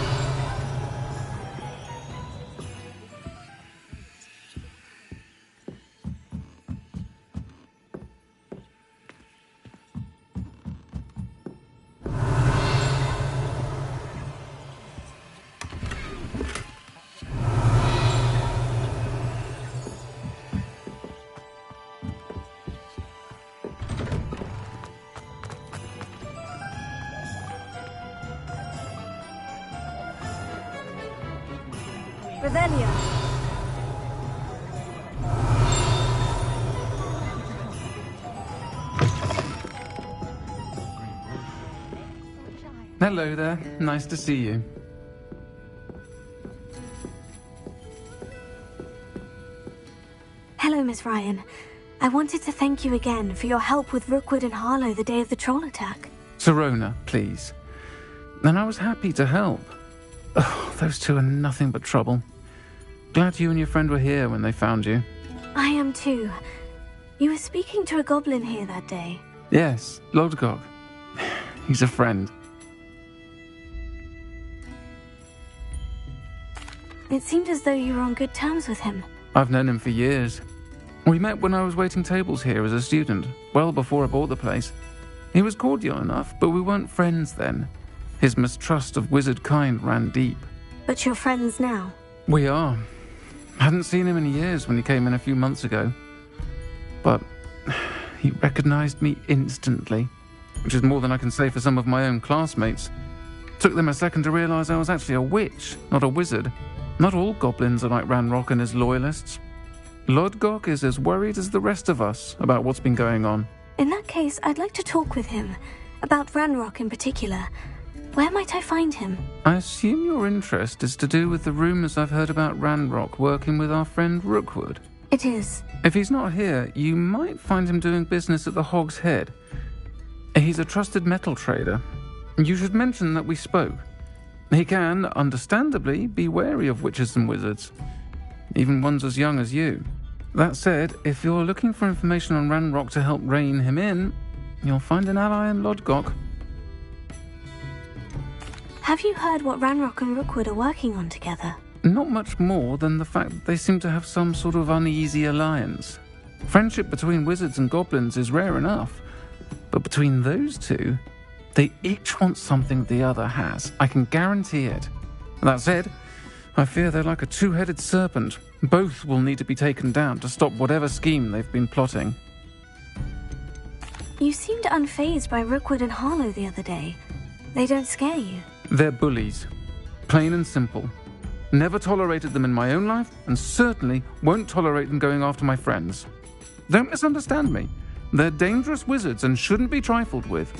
Revelio. Hello there. Nice to see you. Hello, Miss Ryan. I wanted to thank you again for your help with Rookwood and Harlow the day of the troll attack. Sirona, please. And I was happy to help. Oh, those two are nothing but trouble. Glad you and your friend were here when they found you. I am too. You were speaking to a goblin here that day. Yes, Lodgok. He's a friend. It seemed as though you were on good terms with him. I've known him for years. We met when I was waiting tables here as a student, well before I bought the place. He was cordial enough, but we weren't friends then. His mistrust of wizard kind ran deep. But you're friends now? We are. Hadn't seen him in years when he came in a few months ago. But he recognized me instantly, which is more than I can say for some of my own classmates. Took them a second to realize I was actually a witch, not a wizard. Not all goblins are like Ranrock and his loyalists. Lodgok is as worried as the rest of us about what's been going on. In that case, I'd like to talk with him. About Ranrock in particular. Where might I find him? I assume your interest is to do with the rumors I've heard about Ranrock working with our friend Rookwood. It is. If he's not here, you might find him doing business at the Hog's Head. He's a trusted metal trader. You should mention that we spoke. He can, understandably, be wary of witches and wizards, even ones as young as you. That said, if you're looking for information on Ranrock to help rein him in, you'll find an ally in Lodgok. Have you heard what Ranrock and Rookwood are working on together? Not much more than the fact that they seem to have some sort of uneasy alliance. Friendship between wizards and goblins is rare enough, but between those two, they each want something the other has. I can guarantee it. That said, I fear they're like a two-headed serpent. Both will need to be taken down to stop whatever scheme they've been plotting. You seemed unfazed by Rookwood and Harlow the other day. They don't scare you. They're bullies. Plain and simple. Never tolerated them in my own life, and certainly won't tolerate them going after my friends. Don't misunderstand me. They're dangerous wizards and shouldn't be trifled with.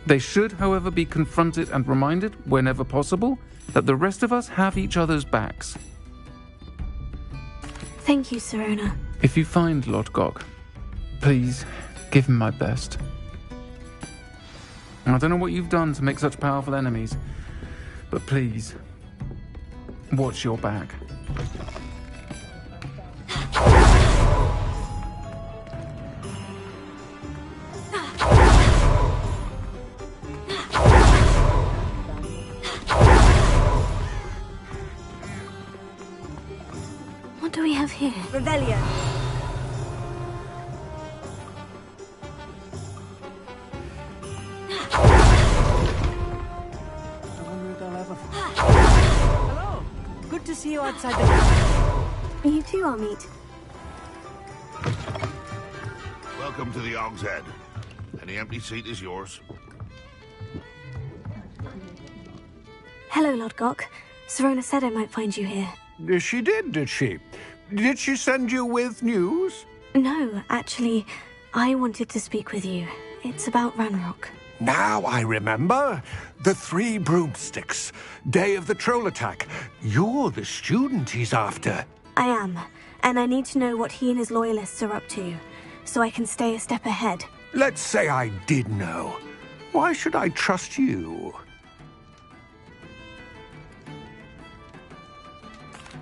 They should, however, be confronted and reminded, whenever possible, that the rest of us have each other's backs. Thank you, Sirona. If you find Lodgok, please give him my best. I don't know what you've done to make such powerful enemies, but please, watch your back. What do we have here? Revelio. Hello. Good to see you outside the... You too, Amit. Welcome to the Hog's Head. Any empty seat is yours. Hello, Lodgok. Sirona said I might find you here. She did she? Did she send you with news? No, actually, I wanted to speak with you. It's about Ranrock. Now I remember. The 3 broomsticks. Day of the troll attack. You're the student he's after. I am, and I need to know what he and his loyalists are up to, so I can stay a step ahead. Let's say I did know. Why should I trust you?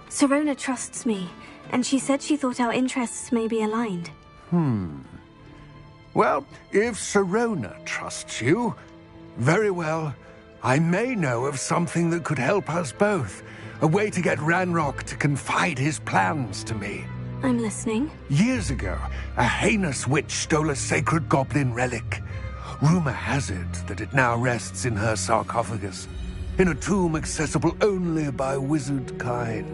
Sirona trusts me, and she said she thought our interests may be aligned. Well, if Sirona trusts you, very well. I may know of something that could help us both. A way to get Ranrock to confide his plans to me. I'm listening. Years ago, a heinous witch stole a sacred goblin relic. Rumor has it that it now rests in her sarcophagus, in a tomb accessible only by wizard kind.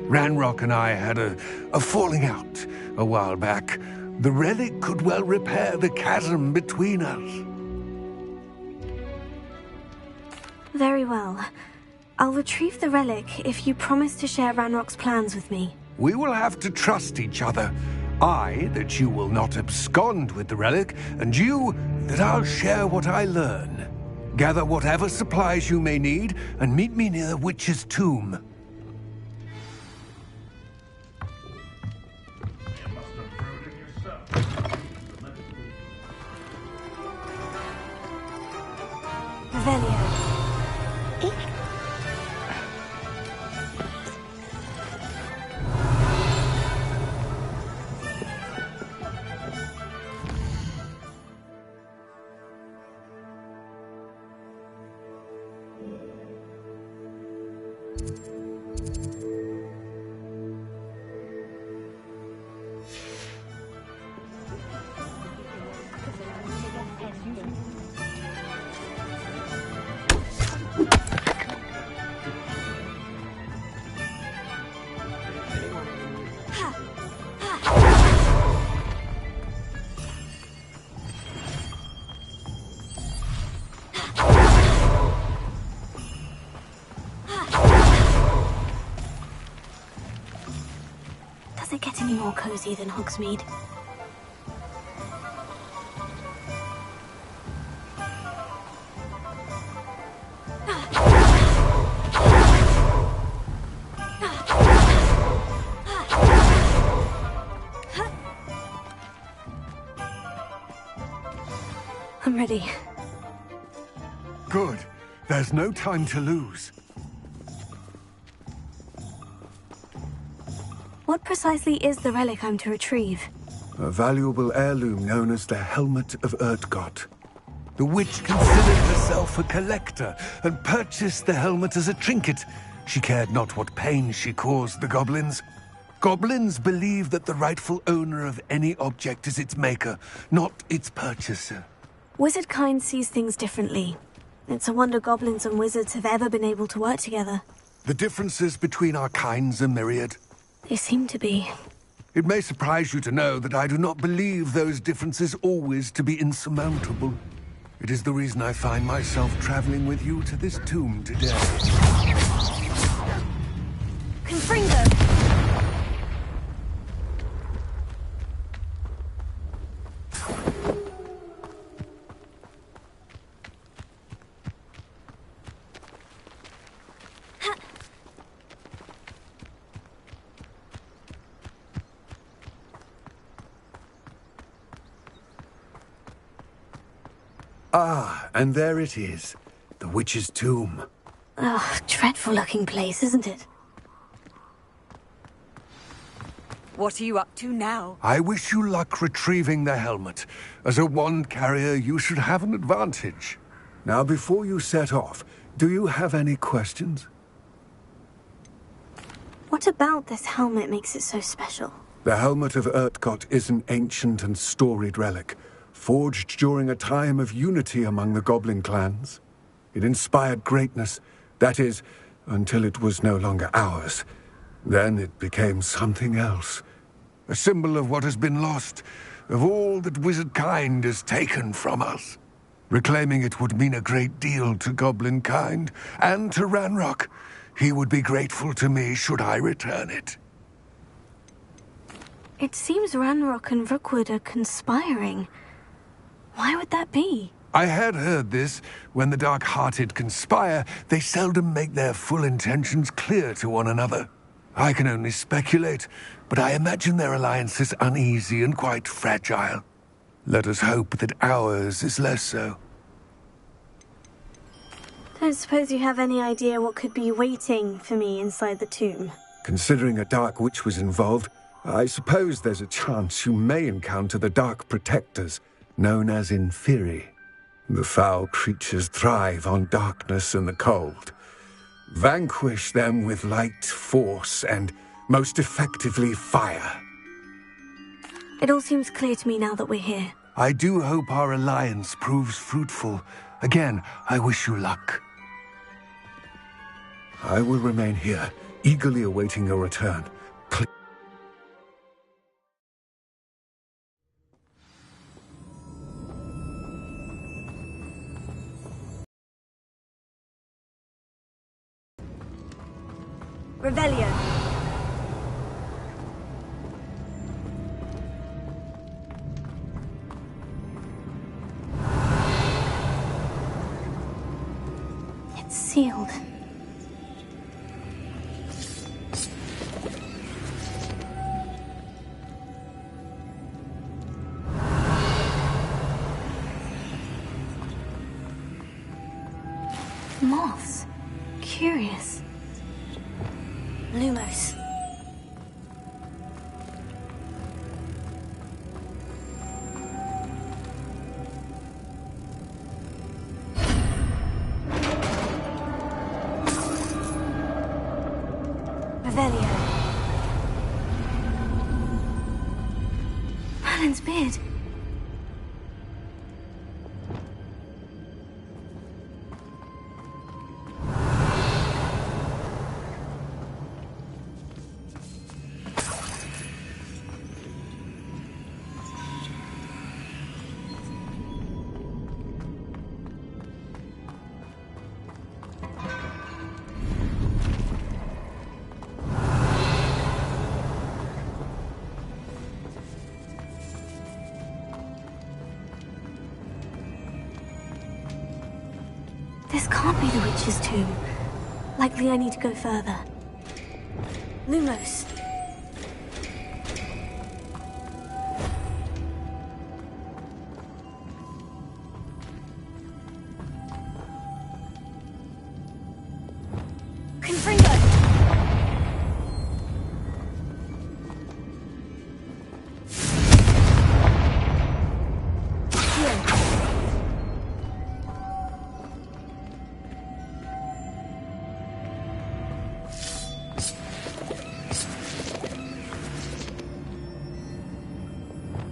Ranrock and I had a falling out a while back. The relic could well repair the chasm between us. Very well. I'll retrieve the relic if you promise to share Ranrock's plans with me. We will have to trust each other. I, that you will not abscond with the relic, and you, that I'll share what I learn. Gather whatever supplies you may need, and meet me near the witch's tomb. Revelio. Does it get any more cozy than Hogsmeade? I'm ready. Good. There's no time to lose. What precisely is the relic I'm to retrieve? A valuable heirloom known as the Helmet of Urtgott. The witch considered herself a collector and purchased the helmet as a trinket. She cared not what pain she caused the goblins. Goblins believe that the rightful owner of any object is its maker, not its purchaser. Wizard kind sees things differently. It's a wonder goblins and wizards have ever been able to work together. The differences between our kinds are myriad. They seem to be. It may surprise you to know that I do not believe those differences always to be insurmountable. It is the reason I find myself traveling with you to this tomb today. Confringo! Ah, and there it is. The witch's tomb. Oh, dreadful looking place, isn't it? What are you up to now? I wish you luck retrieving the helmet. As a wand carrier, you should have an advantage. Now, before you set off, do you have any questions? What about this helmet makes it so special? The Helmet of Urtgott is an ancient and storied relic, forged during a time of unity among the goblin clans. It inspired greatness, that is, until it was no longer ours. Then it became something else. A symbol of what has been lost, of all that wizard kind has taken from us. Reclaiming it would mean a great deal to goblin kind, and to Ranrock. he would be grateful to me should I return it. It seems Ranrock and Rookwood are conspiring. Why would that be? I had heard this. When the dark-hearted conspire, they seldom make their full intentions clear to one another. I can only speculate, but I imagine their alliance is uneasy and quite fragile. Let us hope that ours is less so. Don't suppose you have any idea what could be waiting for me inside the tomb? Considering a Dark Witch was involved, I suppose there's a chance you may encounter the Dark Protectors, known as Inferi. The foul creatures thrive on darkness and the cold. Vanquish them with light, force, and, most effectively, fire. It all seems clear to me now that we're here. I do hope our alliance proves fruitful. Again, I wish you luck. I will remain here, eagerly awaiting your return. Revelio. It's sealed. Moths. Curious. Lumos. Revelio. Merlin's beard. This can't be the witch's tomb. Likely I need to go further. Lumos. Confringo.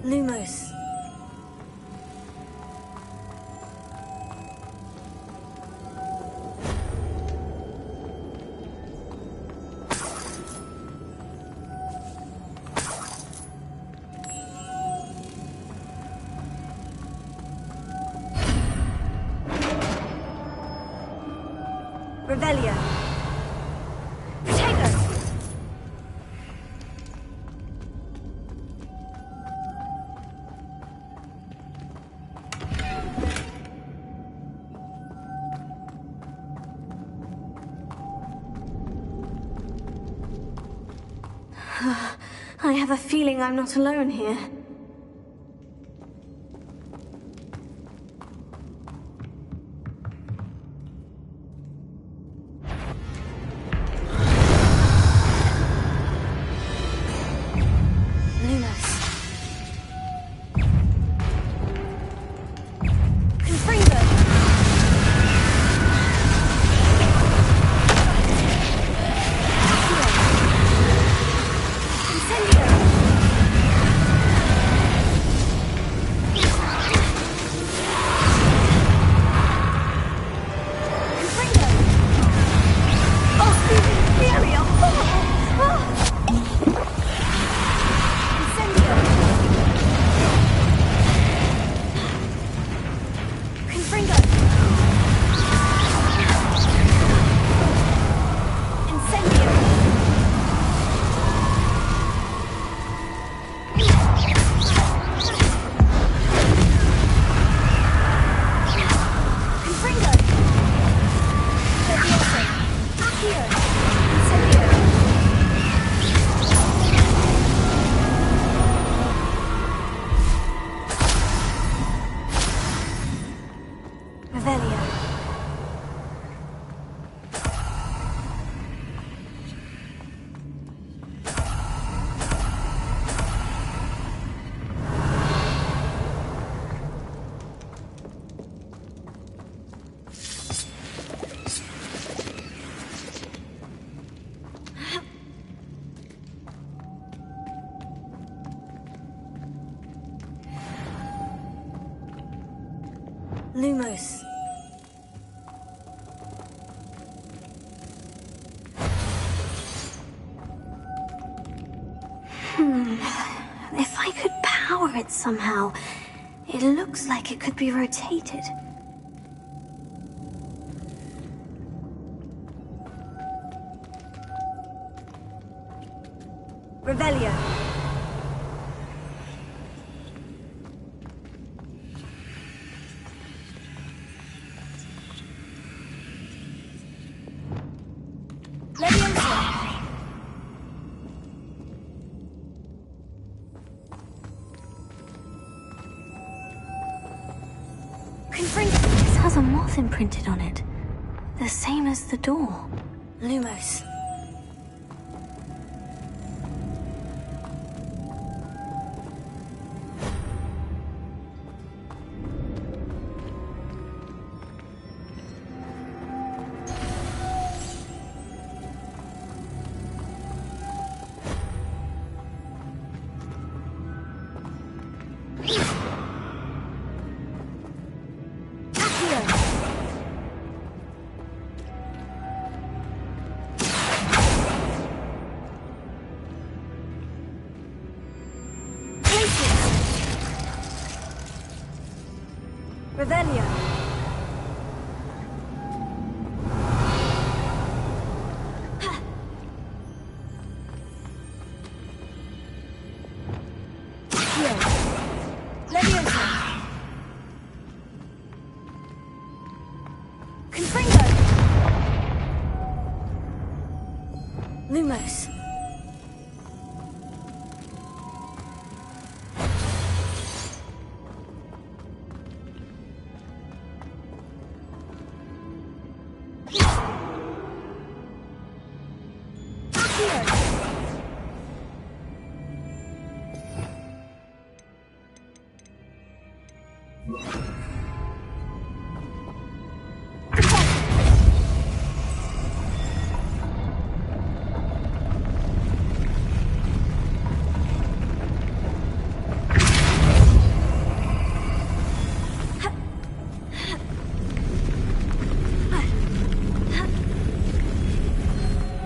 Lumos. Revelio. Protego. I have a feeling I'm not alone here. Lumos. Confringo. Incendio. Lumos. If I could power it somehow, it looks like it could be rotated. Revelio. This has a moth imprinted on it. The same as the door. Lumos. Revelio. Lumos.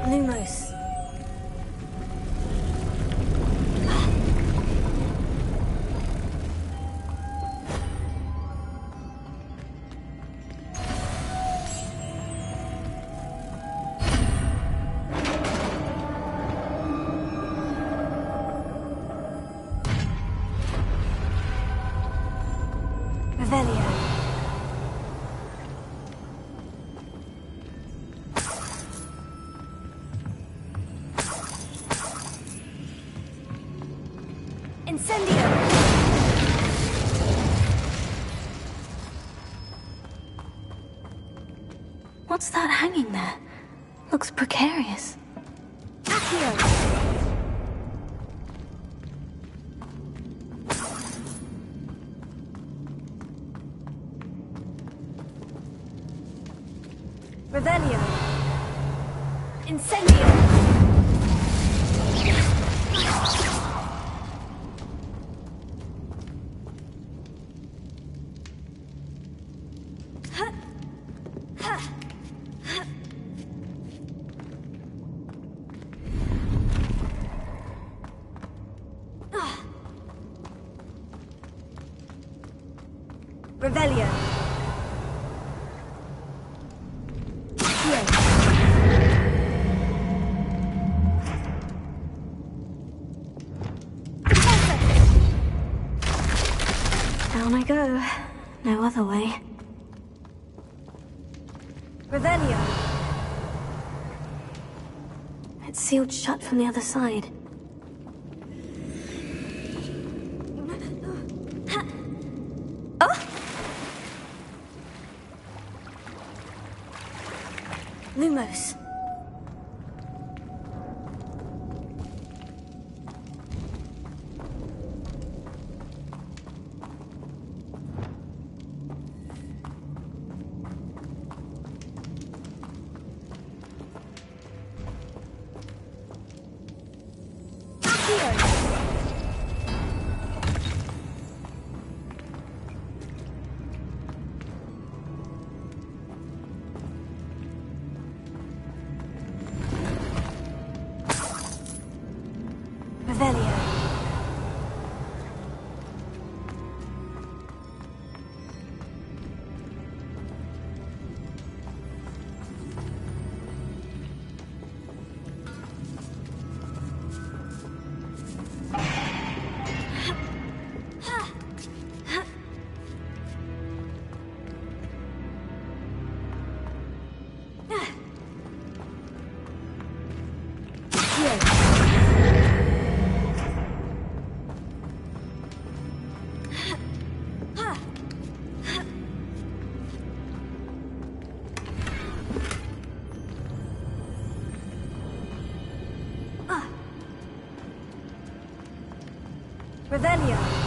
Lumos. Revelio. Incendio! What's that hanging there? Looks precarious. Accio! Revelio! Incendio! Revelio. Down I go. No other way. Revelio. It's sealed shut from the other side. Lumos. Revelio. Revelio.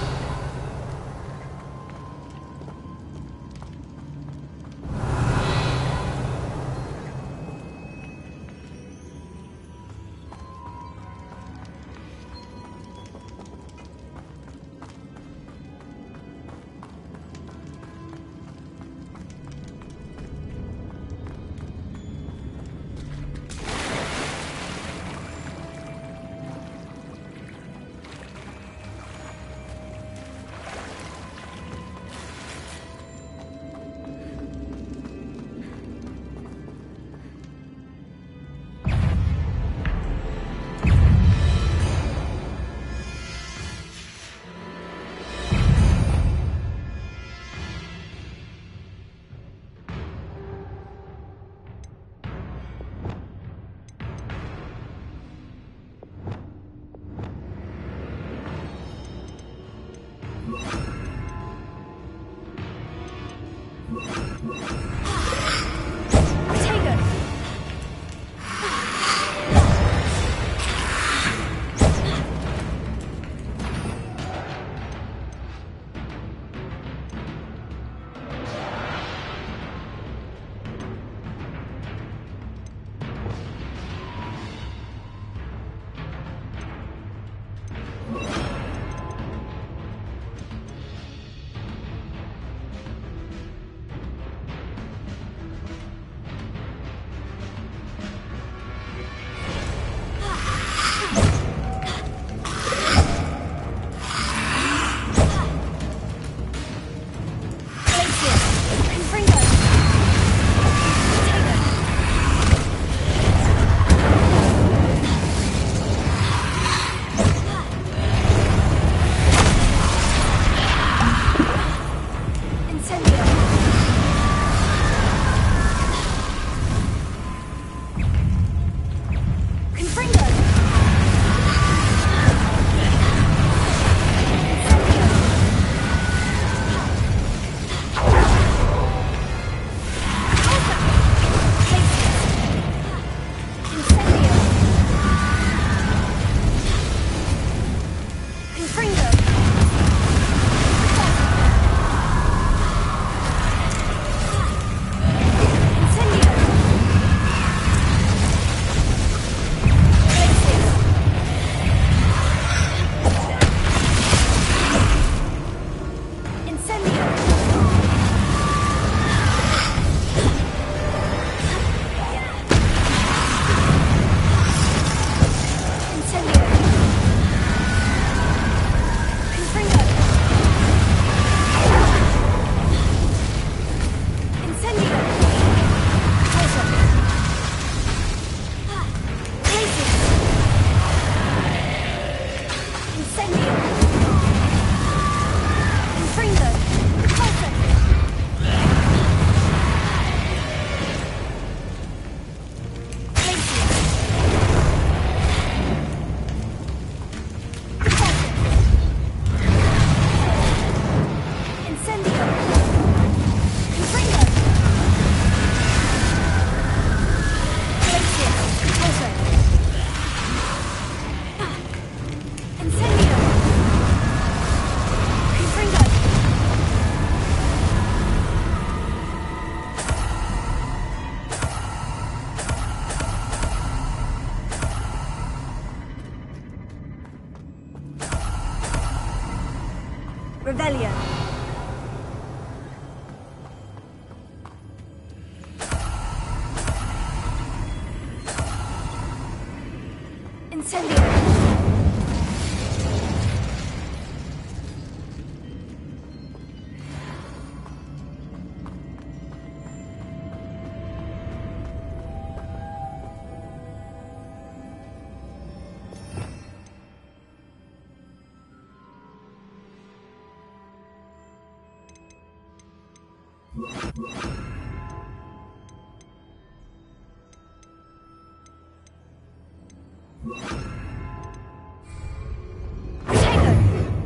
Revelio. Incendio.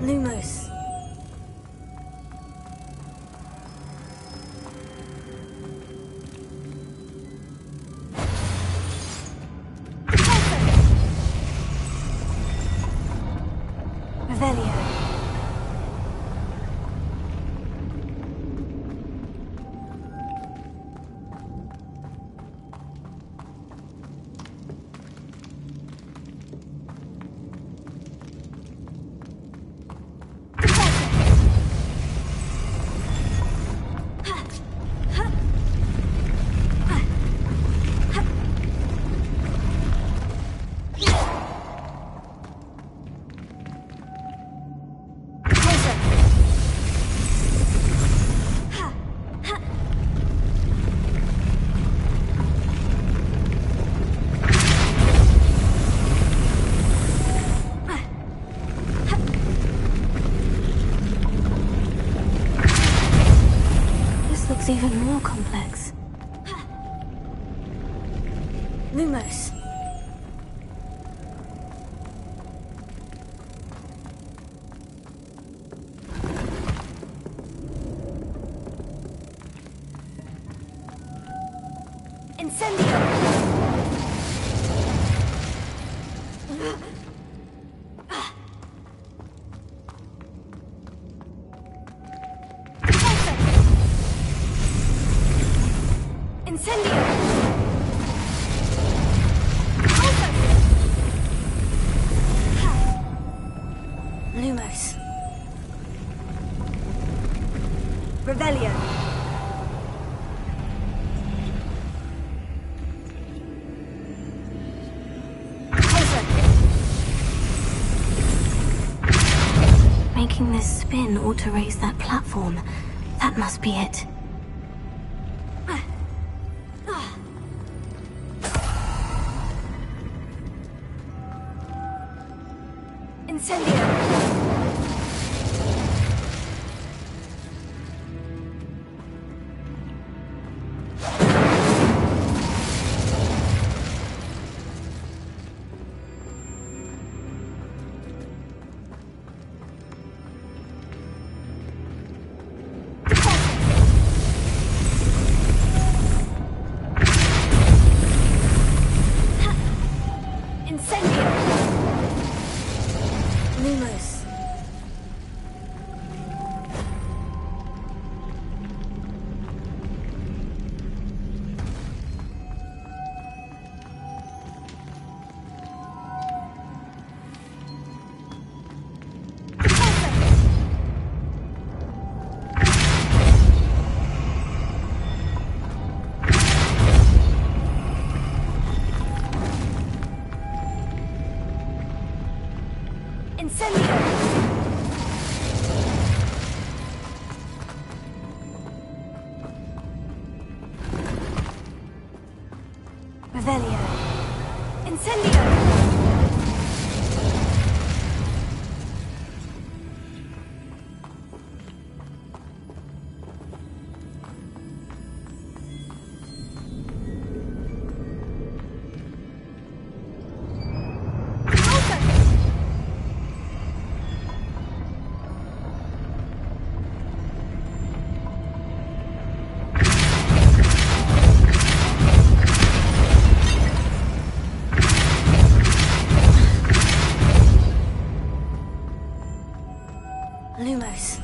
Lumos. Revelio. Even more complex. Lumos. Lumos. Revelio. Making this spin ought to raise that platform. That must be it. Lumos. Revelio. Incendio! Lumos.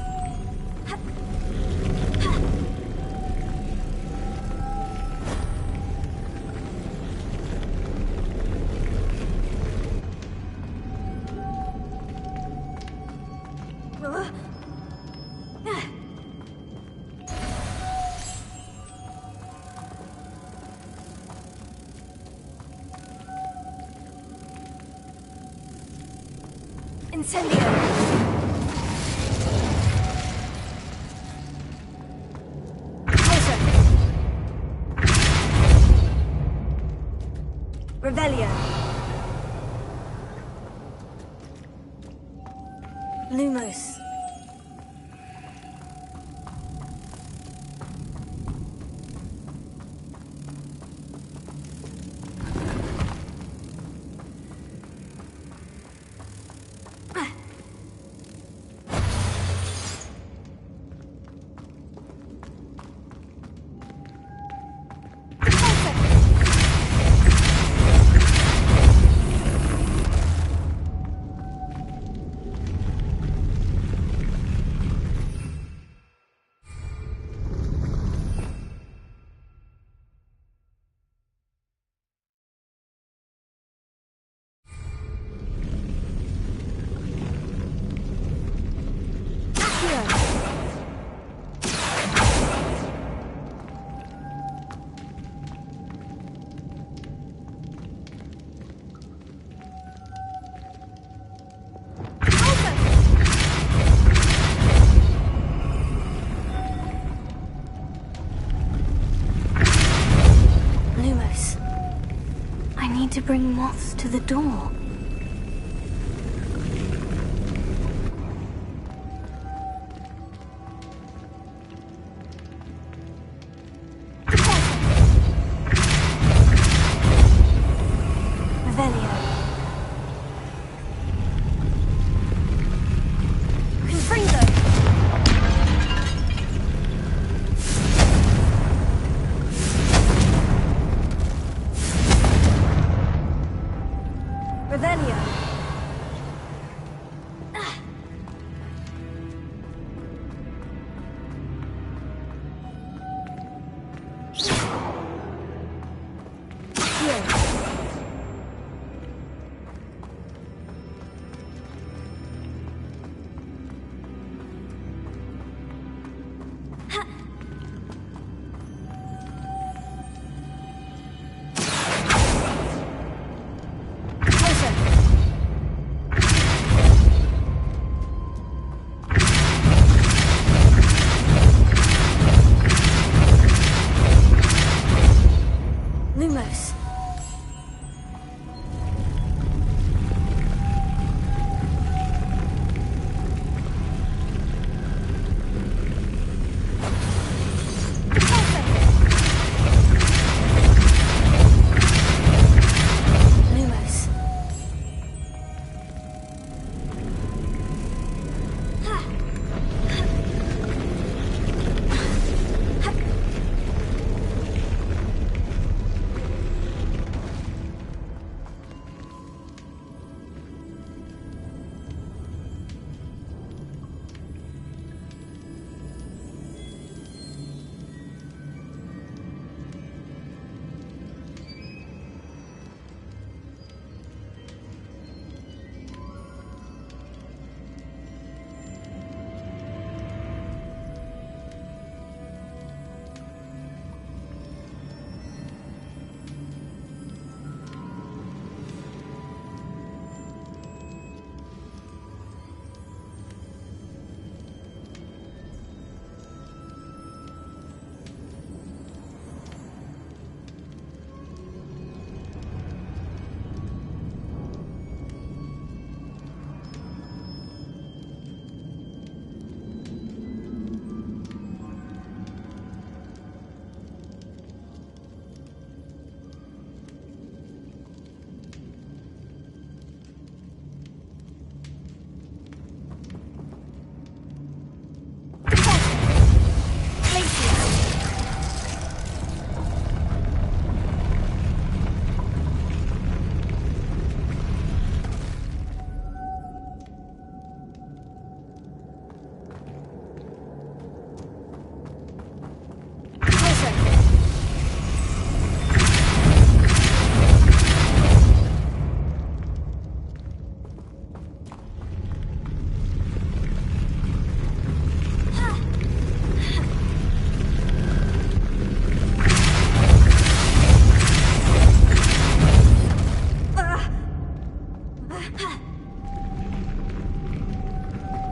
Incendio! Revelio. Lumos. to the door. Revelio. Confringo. Revelio. Lumos. Lumos.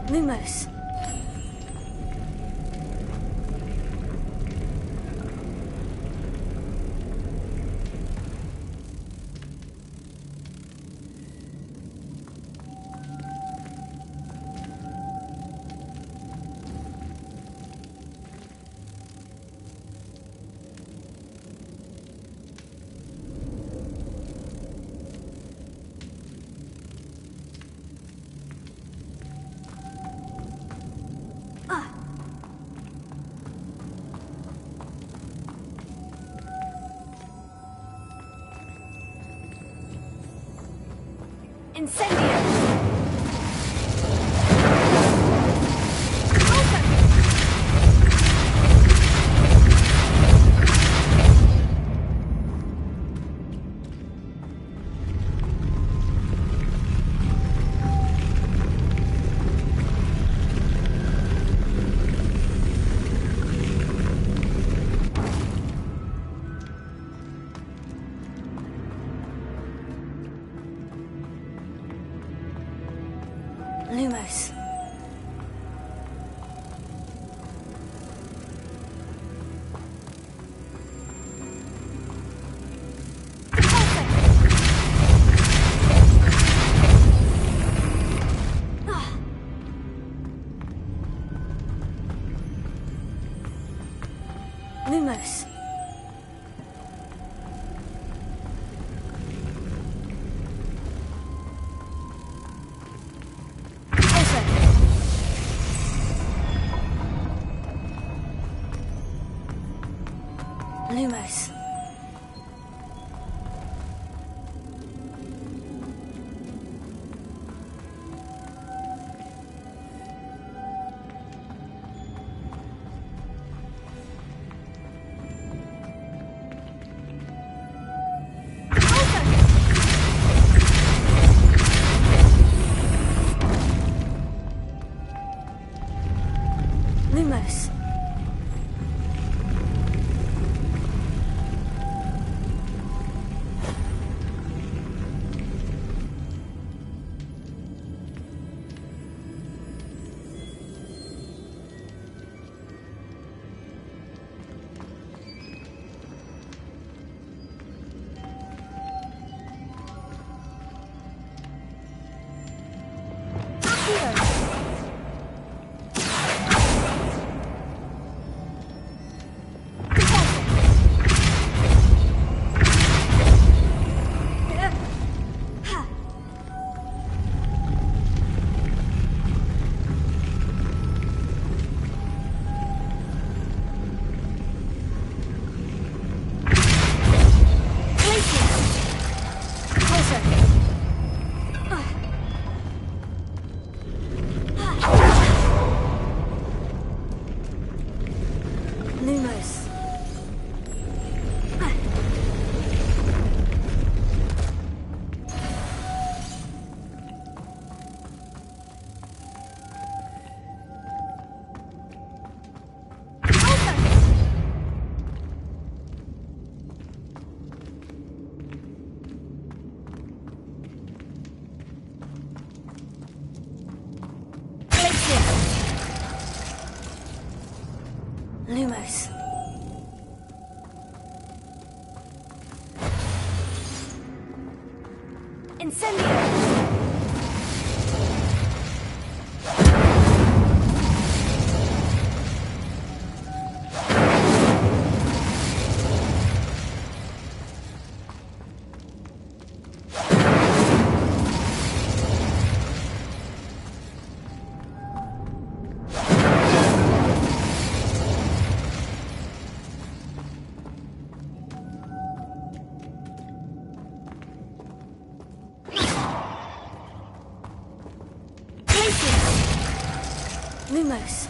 Lumos. Incendio! Lumos. Lumos. Lumos. Lumos. Lumos. Incendio! Lumos.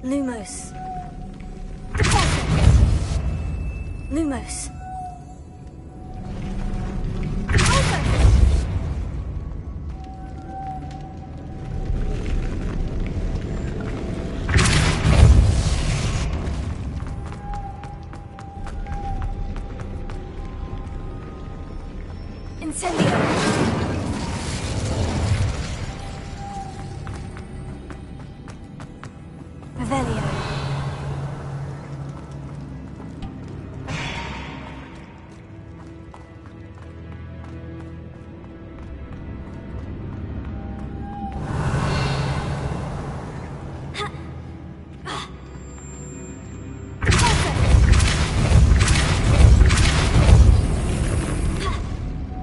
Lumos. Lumos. Incendio! Revelio.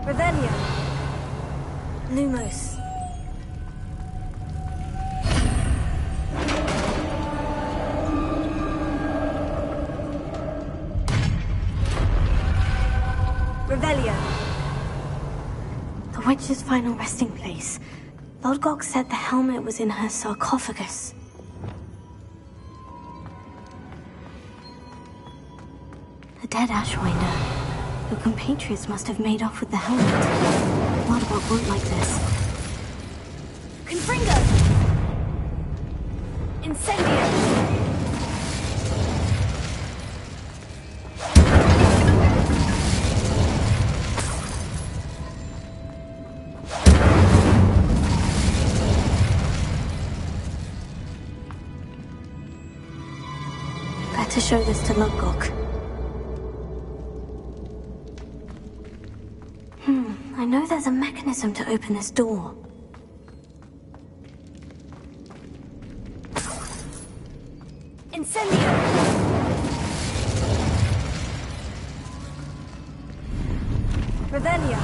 Revelio. Lumos. Revelio. The witch's final resting place. Lodgok said the helmet was in her sarcophagus. The dead Ashwinder. Your compatriots must have made off with the helmet. Lodgok won't like this. Confringo! Incendio! Better show this to Lodgok. I know there's a mechanism to open this door. Incendio! Revelio.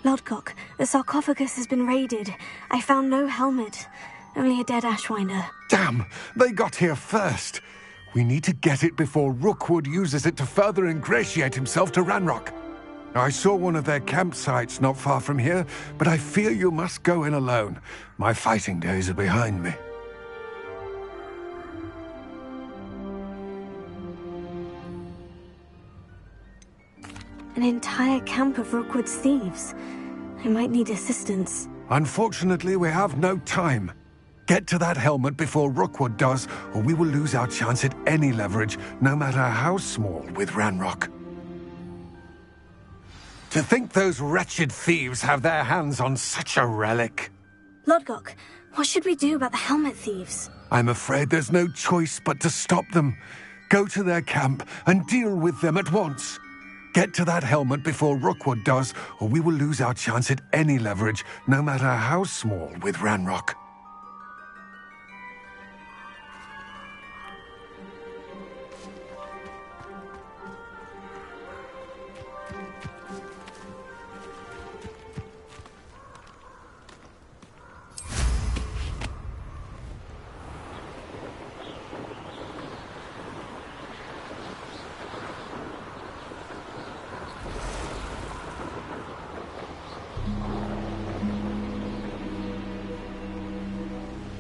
Lodcock, the sarcophagus has been raided. I found no helmet, only a dead Ashwinder. Damn! They got here first. We need to get it before Rookwood uses it to further ingratiate himself to Ranrock. I saw one of their campsites not far from here, but I fear you must go in alone. My fighting days are behind me. An entire camp of Rookwood's thieves. I might need assistance. Unfortunately, we have no time. Get to that helmet before Rookwood does, or we will lose our chance at any leverage, no matter how small, with Ranrock. To think those wretched thieves have their hands on such a relic. Lodcock, what should we do about the helmet thieves? I'm afraid there's no choice but to stop them. Go to their camp and deal with them at once. Get to that helmet before Rookwood does, or we will lose our chance at any leverage, no matter how small, with Ranrock.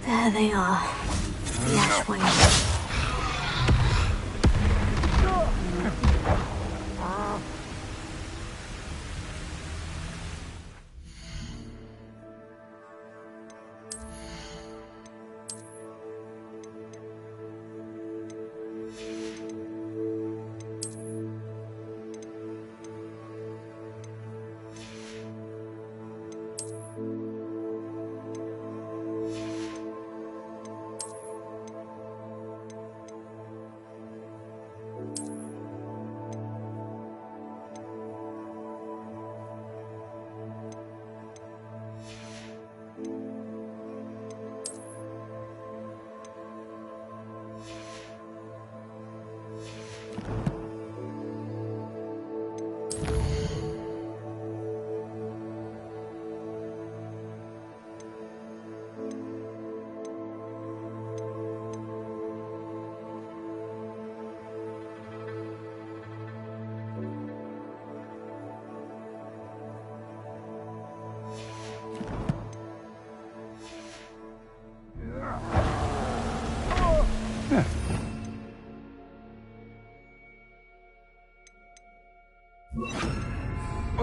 There they are. The Ashwinder.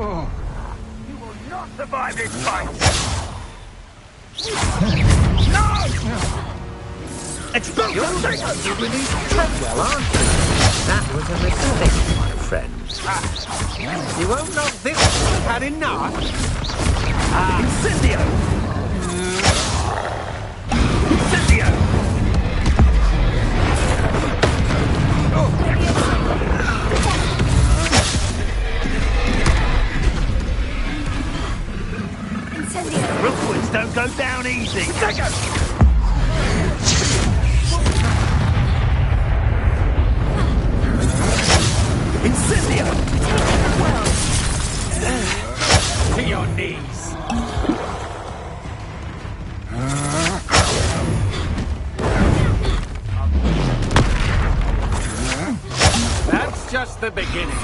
Oh. You will not survive this fight! No! Expel You're really well, aren't you? That was a mistake, my friend. You won't knock this one. Had enough? Incendio! Incendio! Rookwoods don't go down easy. Take it! Incendio! To your knees. That's just the beginning.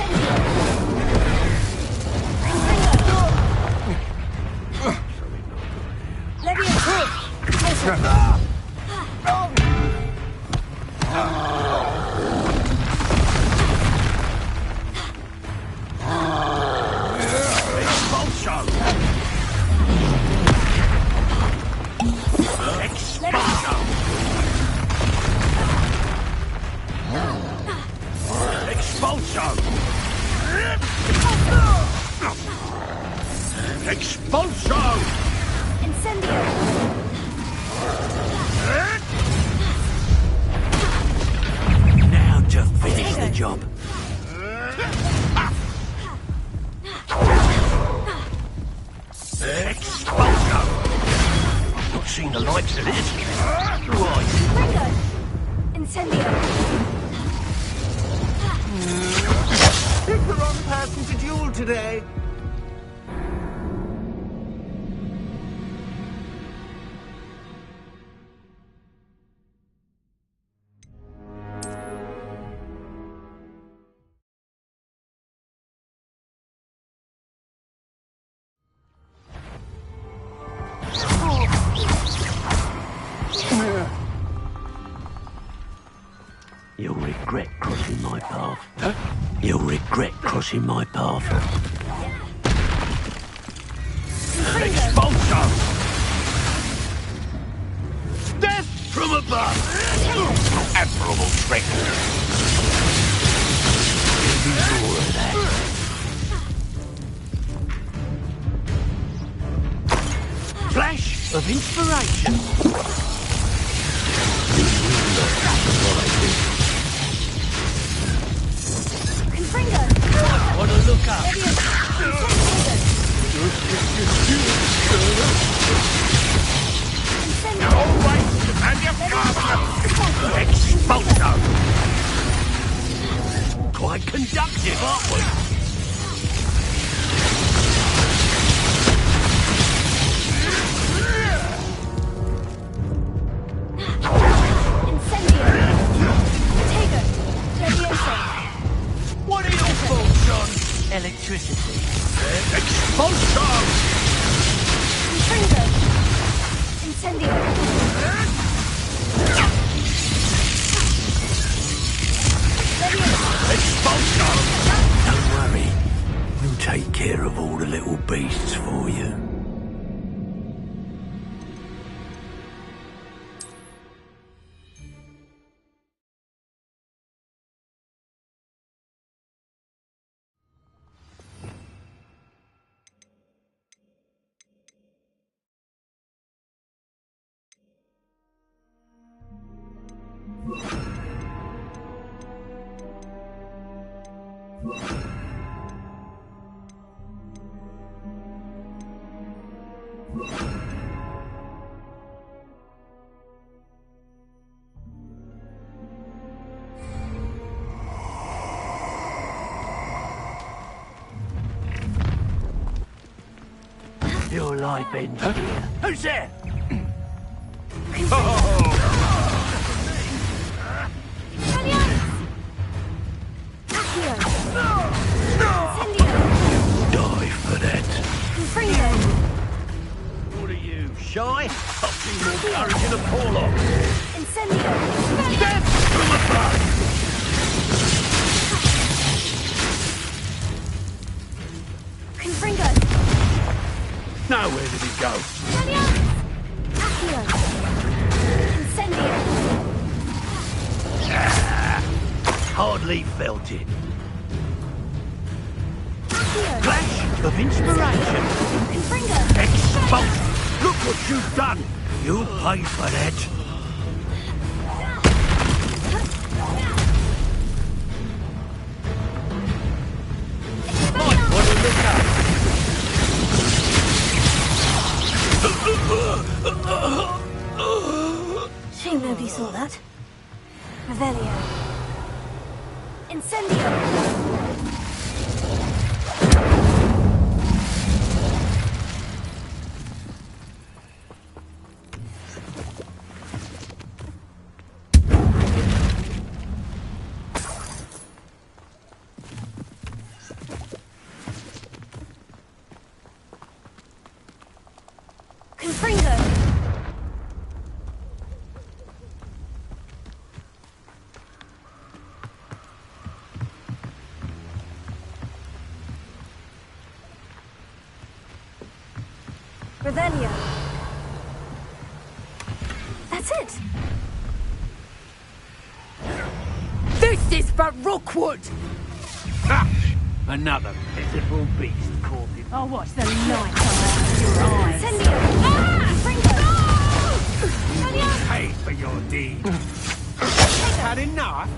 Expulsion! job. Exposure! Not seen the likes of this. Right. Incendio. Pick the wrong person to duel today. You'll regret crossing my path. Huh? You'll regret crossing my path. Expulsion! Death from above! Admirable trick. Give me more of that. Flash of inspiration. You will not survive this. What a look up! All right, and your father! Exposure! Quite conductive, aren't we? What are your thoughts on electricity? Expulsion! Confringo. Incendio. Expulsion! Don't worry. We'll take care of all the little beasts for you. Your life ends here. Who's there? Die for that. What are you, shy? I've seen more courage in a Porlock. Death from above! Confringo. Now where did he go? Incendio. Hardly felt it. Flash of inspiration. Expulsion. Look what you've done. You'll pay for that. Might want to look up. Shame nobody saw that. Revelio. Incendio. Confringo. Revelio. That's it. This is for Rookwood! Hush! Another pitiful beast caught in... I'll watch the light come out of your eyes. Incendio. Pay for your deed. Had enough?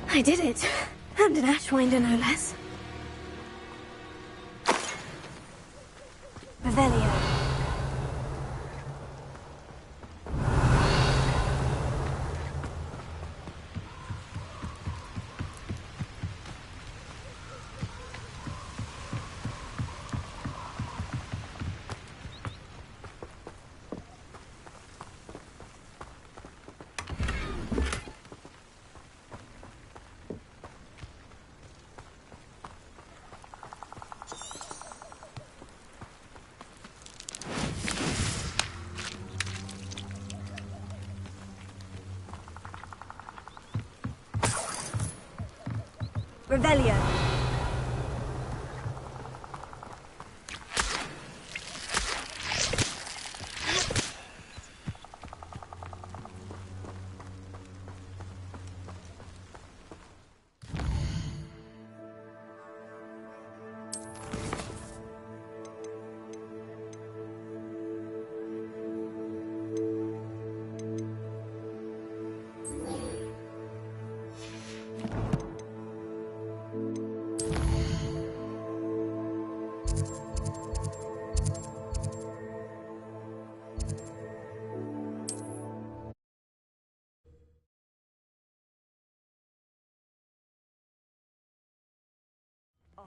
I did it. And an Ashwinder, no less. Revelio. Revelio.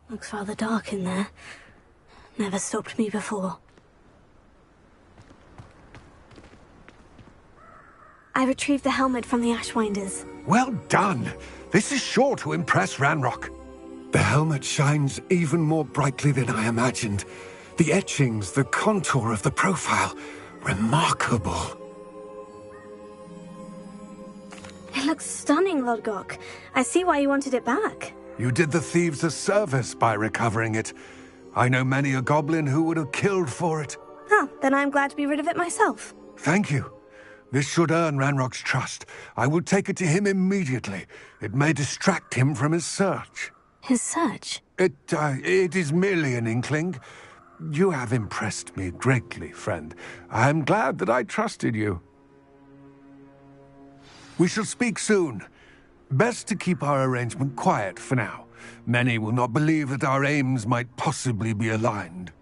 Looks rather dark in there. Never stopped me before. I retrieved the helmet from the Ashwinders. Well done! This is sure to impress Ranrock. The helmet shines even more brightly than I imagined. The etchings, the contour of the profile. Remarkable. It looks stunning, Lodgok. I see why you wanted it back. You did the thieves a service by recovering it. I know many a goblin who would have killed for it. Huh, then I'm glad to be rid of it myself. Thank you. This should earn Ranrock's trust. I will take it to him immediately. It may distract him from his search. His search? It is merely an inkling. You have impressed me greatly, friend. I am glad that I trusted you. We shall speak soon. Best to keep our arrangement quiet for now. Many will not believe that our aims might possibly be aligned.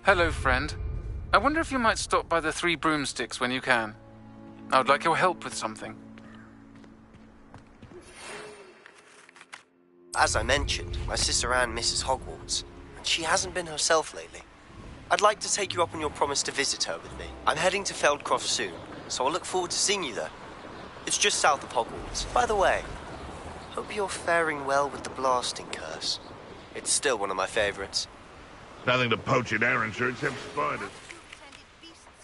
Hello, friend. I wonder if you might stop by the Three Broomsticks when you can. I would like your help with something. As I mentioned, my sister Anne misses Hogwarts, and she hasn't been herself lately. I'd like to take you up on your promise to visit her with me. I'm heading to Feldcroft soon, so I'll look forward to seeing you there. It's just south of Hogwarts. By the way, hope you're faring well with the blasting curse. It's still one of my favorites. Nothing to poach in Arrowshire except spiders.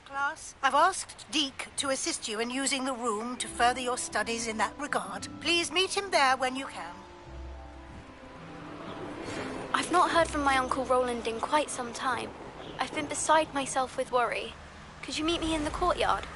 Class, I've asked Deke to assist you in using the room to further your studies in that regard. Please meet him there when you can. I've not heard from my Uncle Roland in quite some time. I've been beside myself with worry. Could you meet me in the courtyard?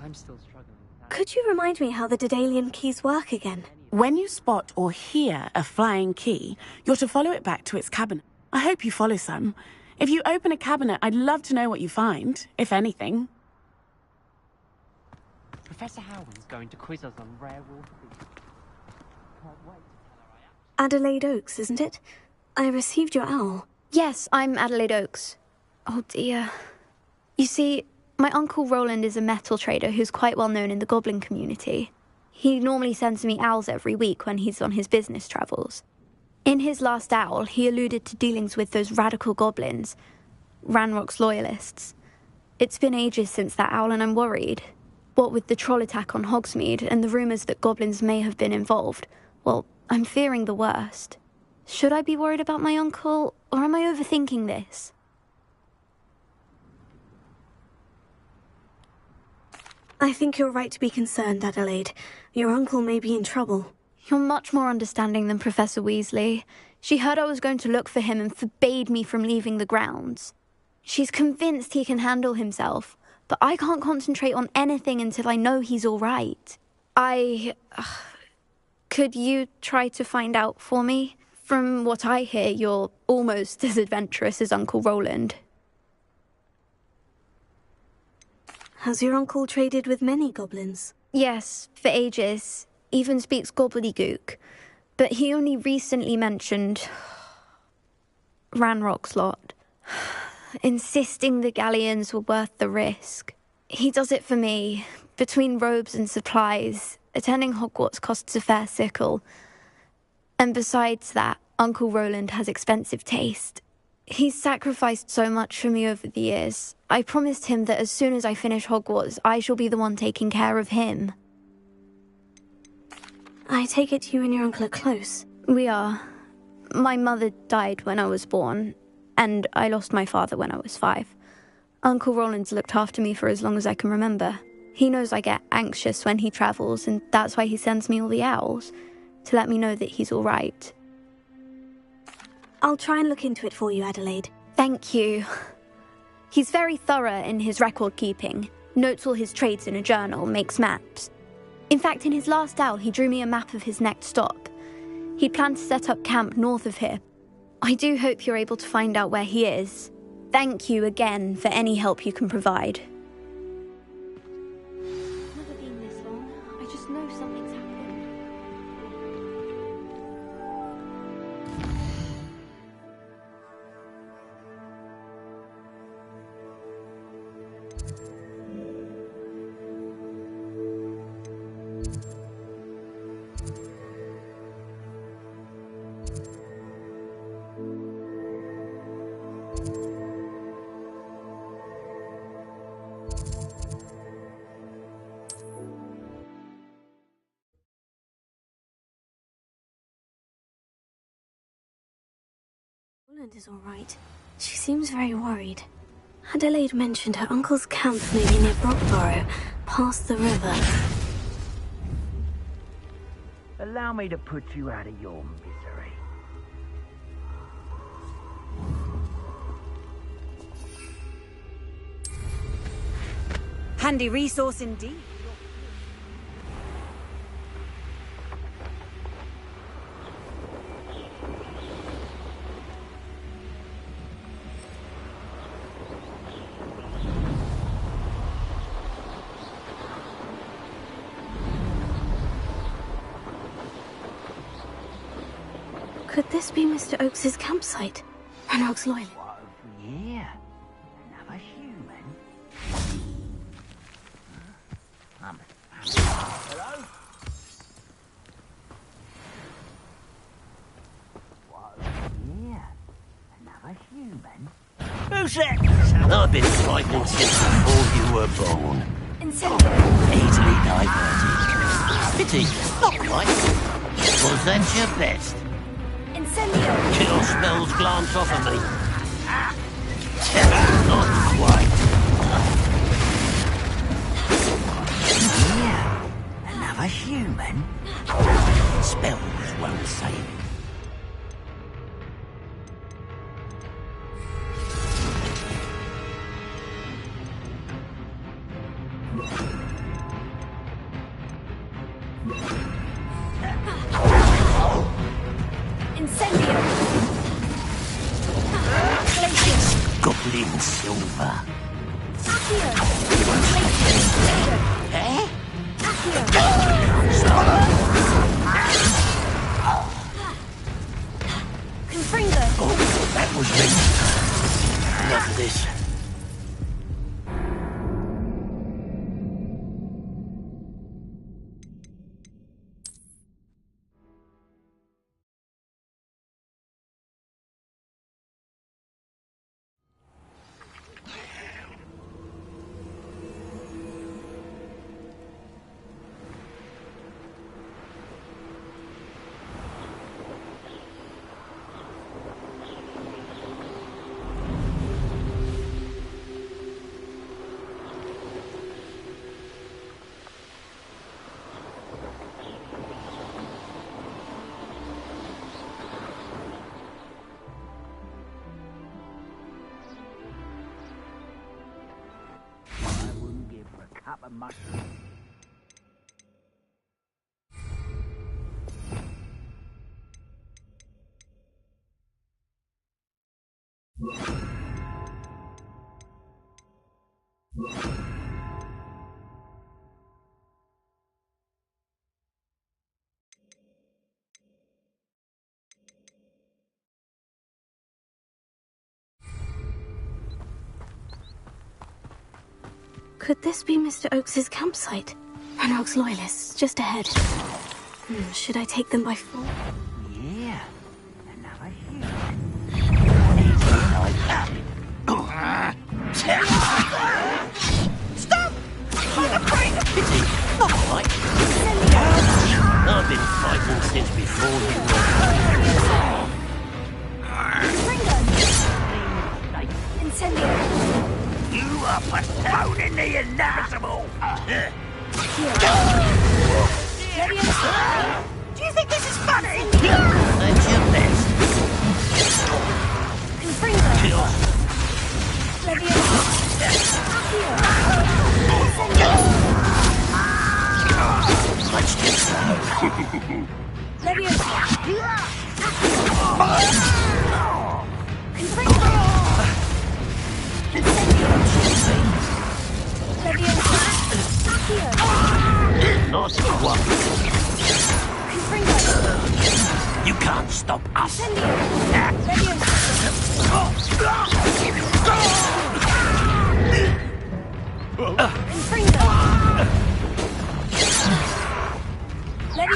I'm still struggling. Could you remind me how the Daedalian keys work again? When you spot or hear a flying key, you're to follow it back to its cabinet. I hope you follow some. If you open a cabinet, I'd love to know what you find, if anything. Professor Howland's going to quiz us on rare water beasts. Can't wait. Adelaide Oaks, isn't it? I received your owl. Yes, I'm Adelaide Oaks. Oh dear. You see, my Uncle Roland is a metal trader who's quite well known in the goblin community. He normally sends me owls every week when he's on his business travels. In his last owl, he alluded to dealings with those radical goblins, Ranrock's loyalists. It's been ages since that owl and I'm worried. What with the troll attack on Hogsmeade and the rumours that goblins may have been involved, well, I'm fearing the worst. Should I be worried about my uncle, or am I overthinking this? I think you're right to be concerned, Adelaide. Your uncle may be in trouble. You're much more understanding than Professor Weasley. She heard I was going to look for him and forbade me from leaving the grounds. She's convinced he can handle himself, but I can't concentrate on anything until I know he's all right. Could you try to find out for me? From what I hear, you're almost as adventurous as Uncle Roland. Has your uncle traded with many goblins? Yes, for ages. Even speaks gobbledygook. But he only recently mentioned Ranrock's lot, insisting the galleons were worth the risk. He does it for me. Between robes and supplies, attending Hogwarts costs a fair sickle. And besides that, Uncle Roland has expensive taste. He's sacrificed so much for me over the years. I promised him that as soon as I finish Hogwarts, I shall be the one taking care of him. I take it you and your uncle are close. We are. My mother died when I was born, and I lost my father when I was 5. Uncle Roland's looked after me for as long as I can remember. He knows I get anxious when he travels, and that's why he sends me all the owls, to let me know that he's all right. I'll try and look into it for you, Adelaide. Thank you. He's very thorough in his record keeping, notes all his trades in a journal, makes maps. In fact, in his last owl, he drew me a map of his next stop. He'd planned to set up camp north of here. I do hope you're able to find out where he is. Thank you again for any help you can provide. Never been this long. I just know something's happening. Roland is all right. She seems very worried. Adelaide mentioned her uncle's camp may be near Brockborough, past the river. Allow me to put you out of your misery. Handy resource indeed. Could this be Mr. Oakes's campsite? Ranrock's loyal. Yeah, another human. Hello? Yeah, another human. Who's that? I've been frightening since before you were born. Incendio. Easily diverted. Pity, not quite. Was that your best? Incendio. Kill spells glance off of me. Not quite. Yeah, another human. Spells won't save it. Incendio. Goblin silver. Accio. Eh? Confringo. Oh, that was me. Enough of this. Cup of mushroom. Could this be Mr. Oakes's campsite? Ranrock's loyalists, just ahead. Should I take them by force? Yeah. Stop! I'm afraid of pity. Not quite. I've been fighting since before you were. Incendio! You are postponing the inevitable! Do you think this is funny? That's your best. Kill. Let's do Not one. You can't stop us. That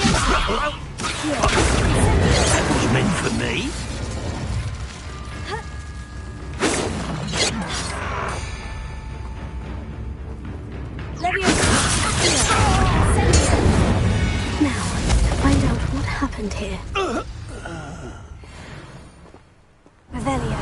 was meant for me. Now, to find out what happened here. Revelio.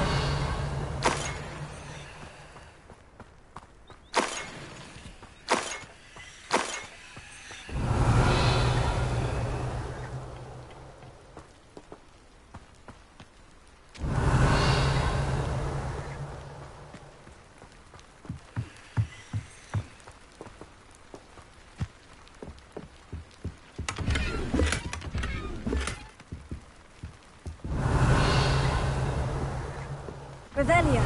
Revelio.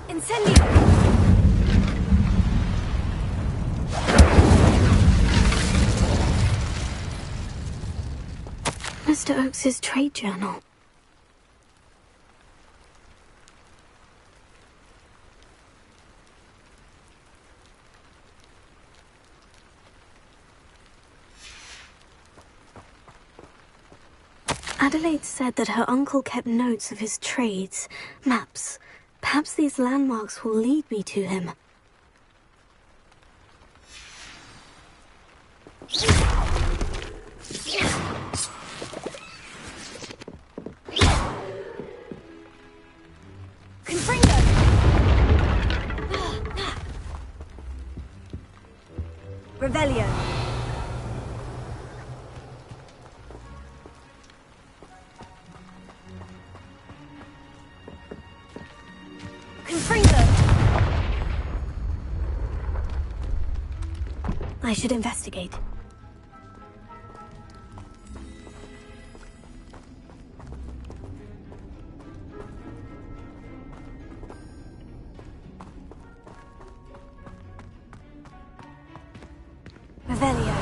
Incendio. Mr. Oakes's trade journal. Adelaide said that her uncle kept notes of his trades, maps. Perhaps these landmarks will lead me to him. Revelio. I should investigate. Revelio.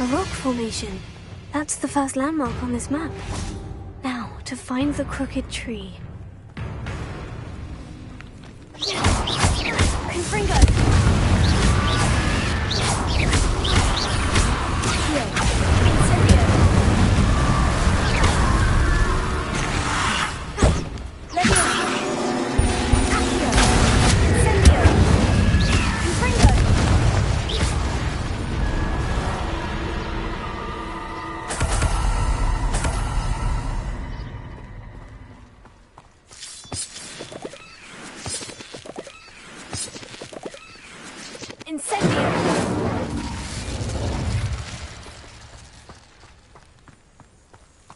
A rock formation. That's the first landmark on this map. Now, to find the crooked tree. Confringo!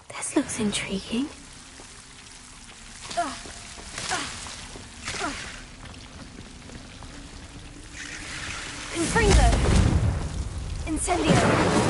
This looks intriguing. Confringo! Incendio!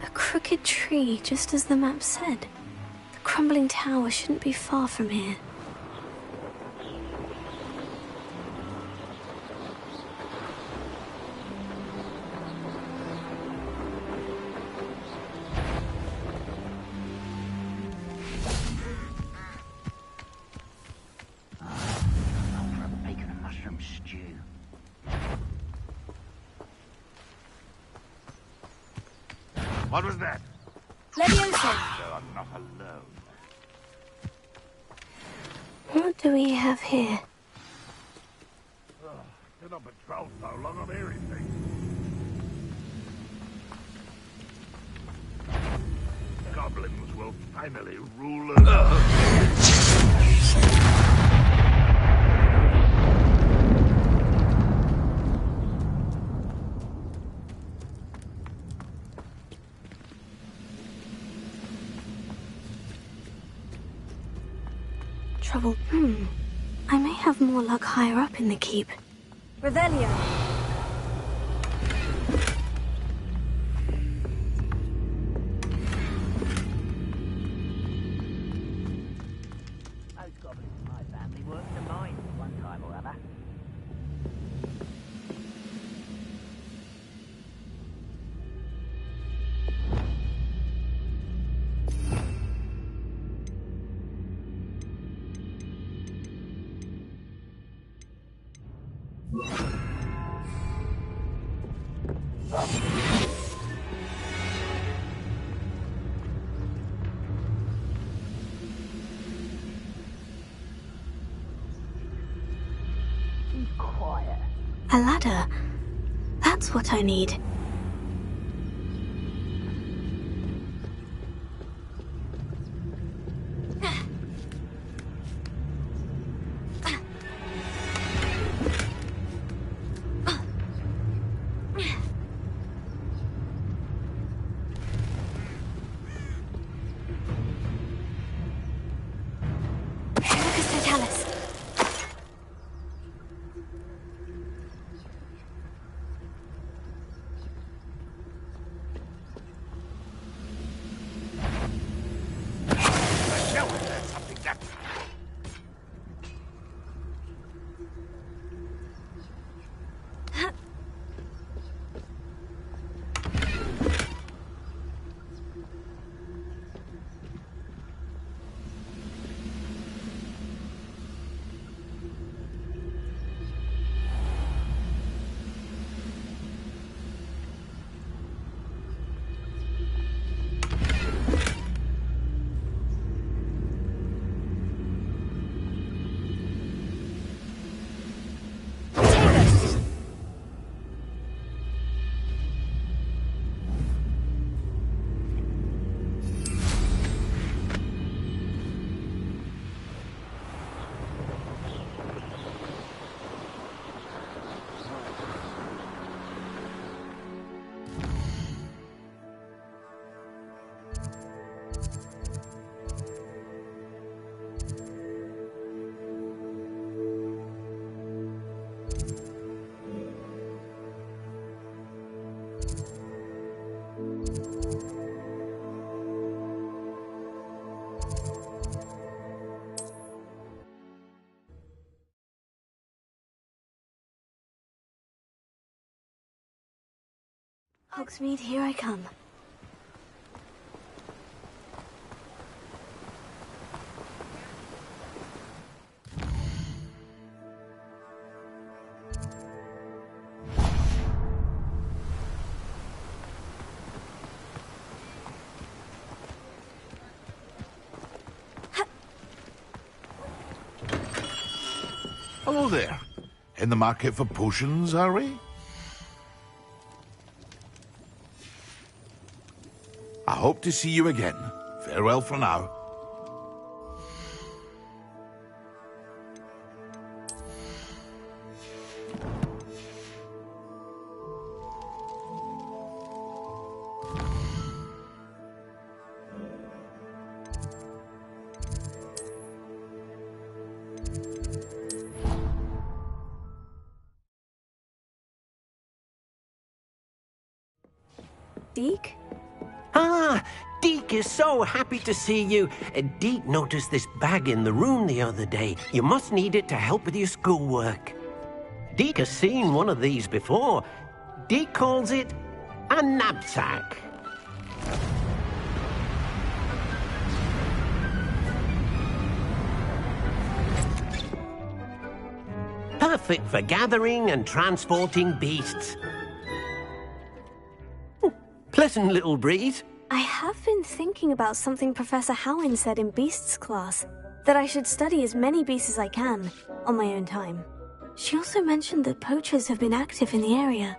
A crooked tree, just as the map said. The crumbling tower shouldn't be far from here. What was that? Leviosa! So I'm not alone. What do we have here? Been on patrol so long, I'm hearing things. Goblins will finally rule us. Trouble. I may have more luck higher up in the keep. Revelio. Be quiet. A ladder. That's what I need. Hogsmeade, here I come. Hello there. In the market for potions, are we? I hope to see you again. Farewell for now. Deke? Ah, Deke is so happy to see you. Deke noticed this bag in the room the other day. You must need it to help with your schoolwork. Deke has seen one of these before. Deke calls it a knapsack. Perfect for gathering and transporting beasts. Pleasant little breeze. I have been thinking about something Professor Howin said in Beasts class, that I should study as many beasts as I can, on my own time. She also mentioned that poachers have been active in the area,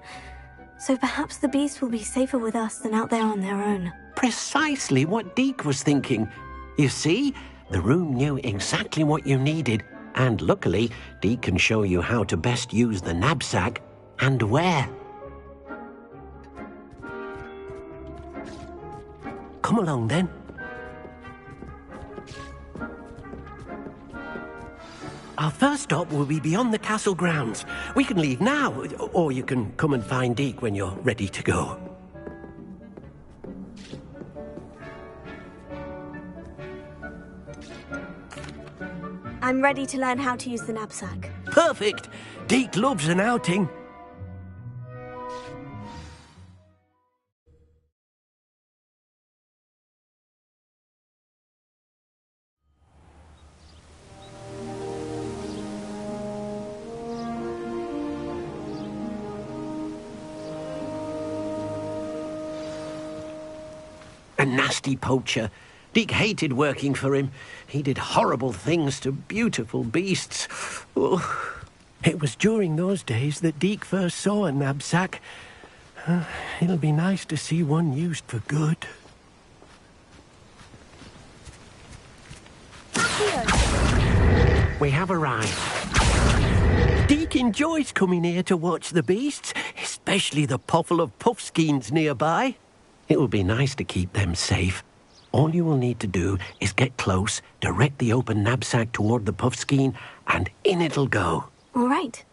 so perhaps the beasts will be safer with us than out there on their own. Precisely what Deke was thinking. You see, the room knew exactly what you needed, and luckily, Deke can show you how to best use the knapsack and where. Come along, then. Our first stop will be beyond the castle grounds. We can leave now, or you can come and find Deke when you're ready to go. I'm ready to learn how to use the knapsack. Perfect! Deke loves an outing. A nasty poacher. Deke hated working for him. He did horrible things to beautiful beasts. Oh. It was during those days that Deke first saw a knapsack. It'll be nice to see one used for good. We have arrived. Deke enjoys coming here to watch the beasts, especially the puffle of puffskeins nearby. It will be nice to keep them safe. All you will need to do is get close, direct the open knapsack toward the puffskein, and in it'll go. All right.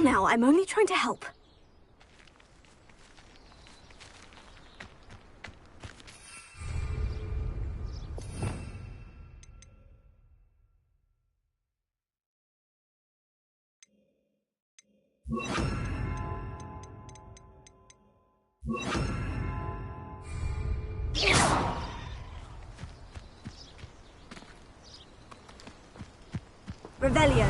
Now, I'm only trying to help. Revelio.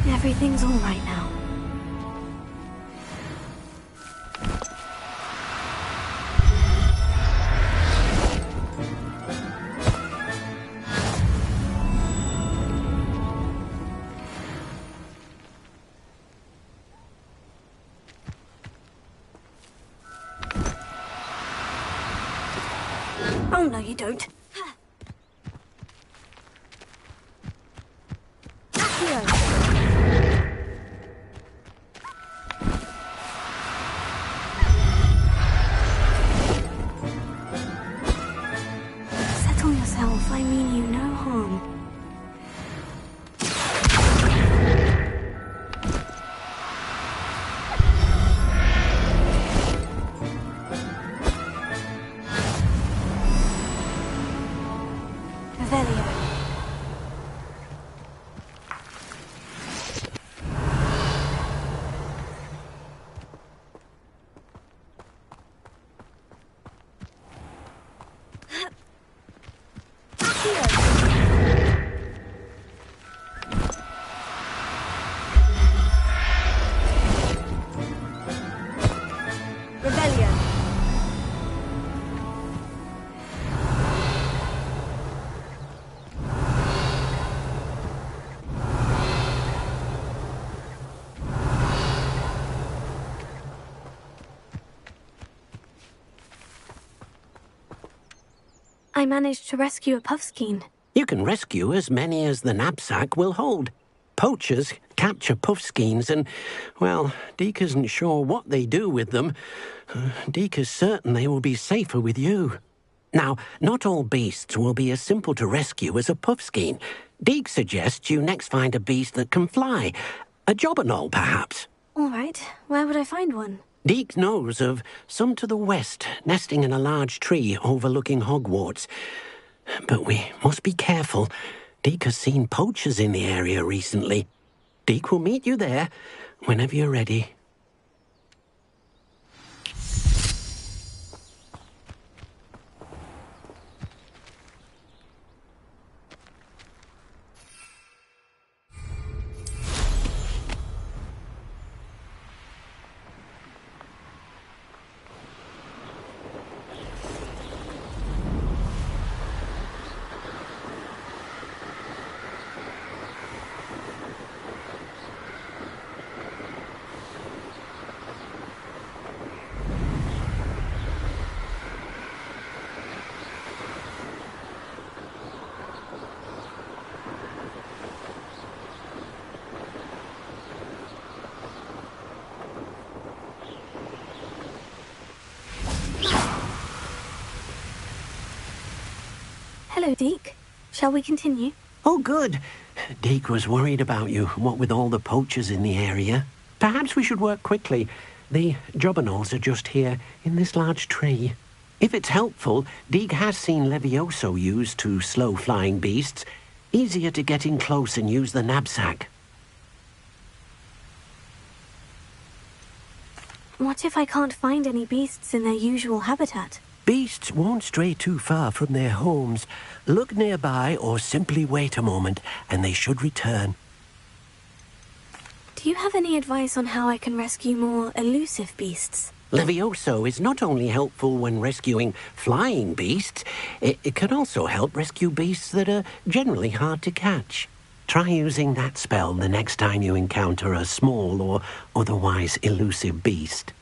Everything's all right now. Oh, no, you don't. Settle yourself. I mean you no harm. Revelio. I managed to rescue a puffskein. You can rescue as many as the knapsack will hold. Poachers capture puffskeins and, well, Deke isn't sure what they do with them. Deke is certain they will be safer with you. Now, not all beasts will be as simple to rescue as a puffskein. Deke suggests you next find a beast that can fly. A jobberknoll, perhaps. All right. Where would I find one? Deke knows of some to the west, nesting in a large tree overlooking Hogwarts. But we must be careful. Deke has seen poachers in the area recently. Deke will meet you there whenever you're ready. Hello, Deke. Shall we continue? Oh, good. Deke was worried about you, what with all the poachers in the area. Perhaps we should work quickly. The jobberknolls are just here, in this large tree. If it's helpful, Deke has seen Levioso used to slow flying beasts. Easier to get in close and use the knapsack. What if I can't find any beasts in their usual habitat? Beasts won't stray too far from their homes. Look nearby or simply wait a moment, and they should return. Do you have any advice on how I can rescue more elusive beasts? Levioso is not only helpful when rescuing flying beasts, it can also help rescue beasts that are generally hard to catch. Try using that spell the next time you encounter a small or otherwise elusive beast.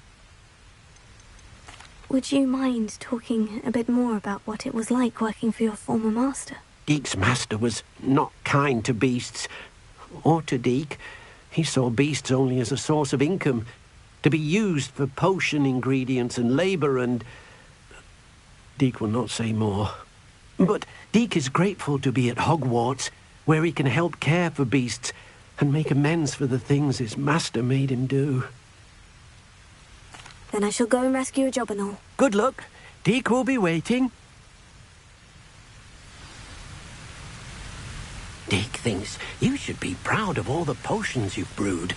Would you mind talking a bit more about what it was like working for your former master? Deke's master was not kind to beasts, or to Deke. He saw beasts only as a source of income, to be used for potion ingredients and labour, and Deke will not say more. But Deke is grateful to be at Hogwarts, where he can help care for beasts and make amends for the things his master made him do. Then I shall go and rescue a jobberknoll. Good luck. Deke will be waiting. Deke thinks you should be proud of all the potions you've brewed.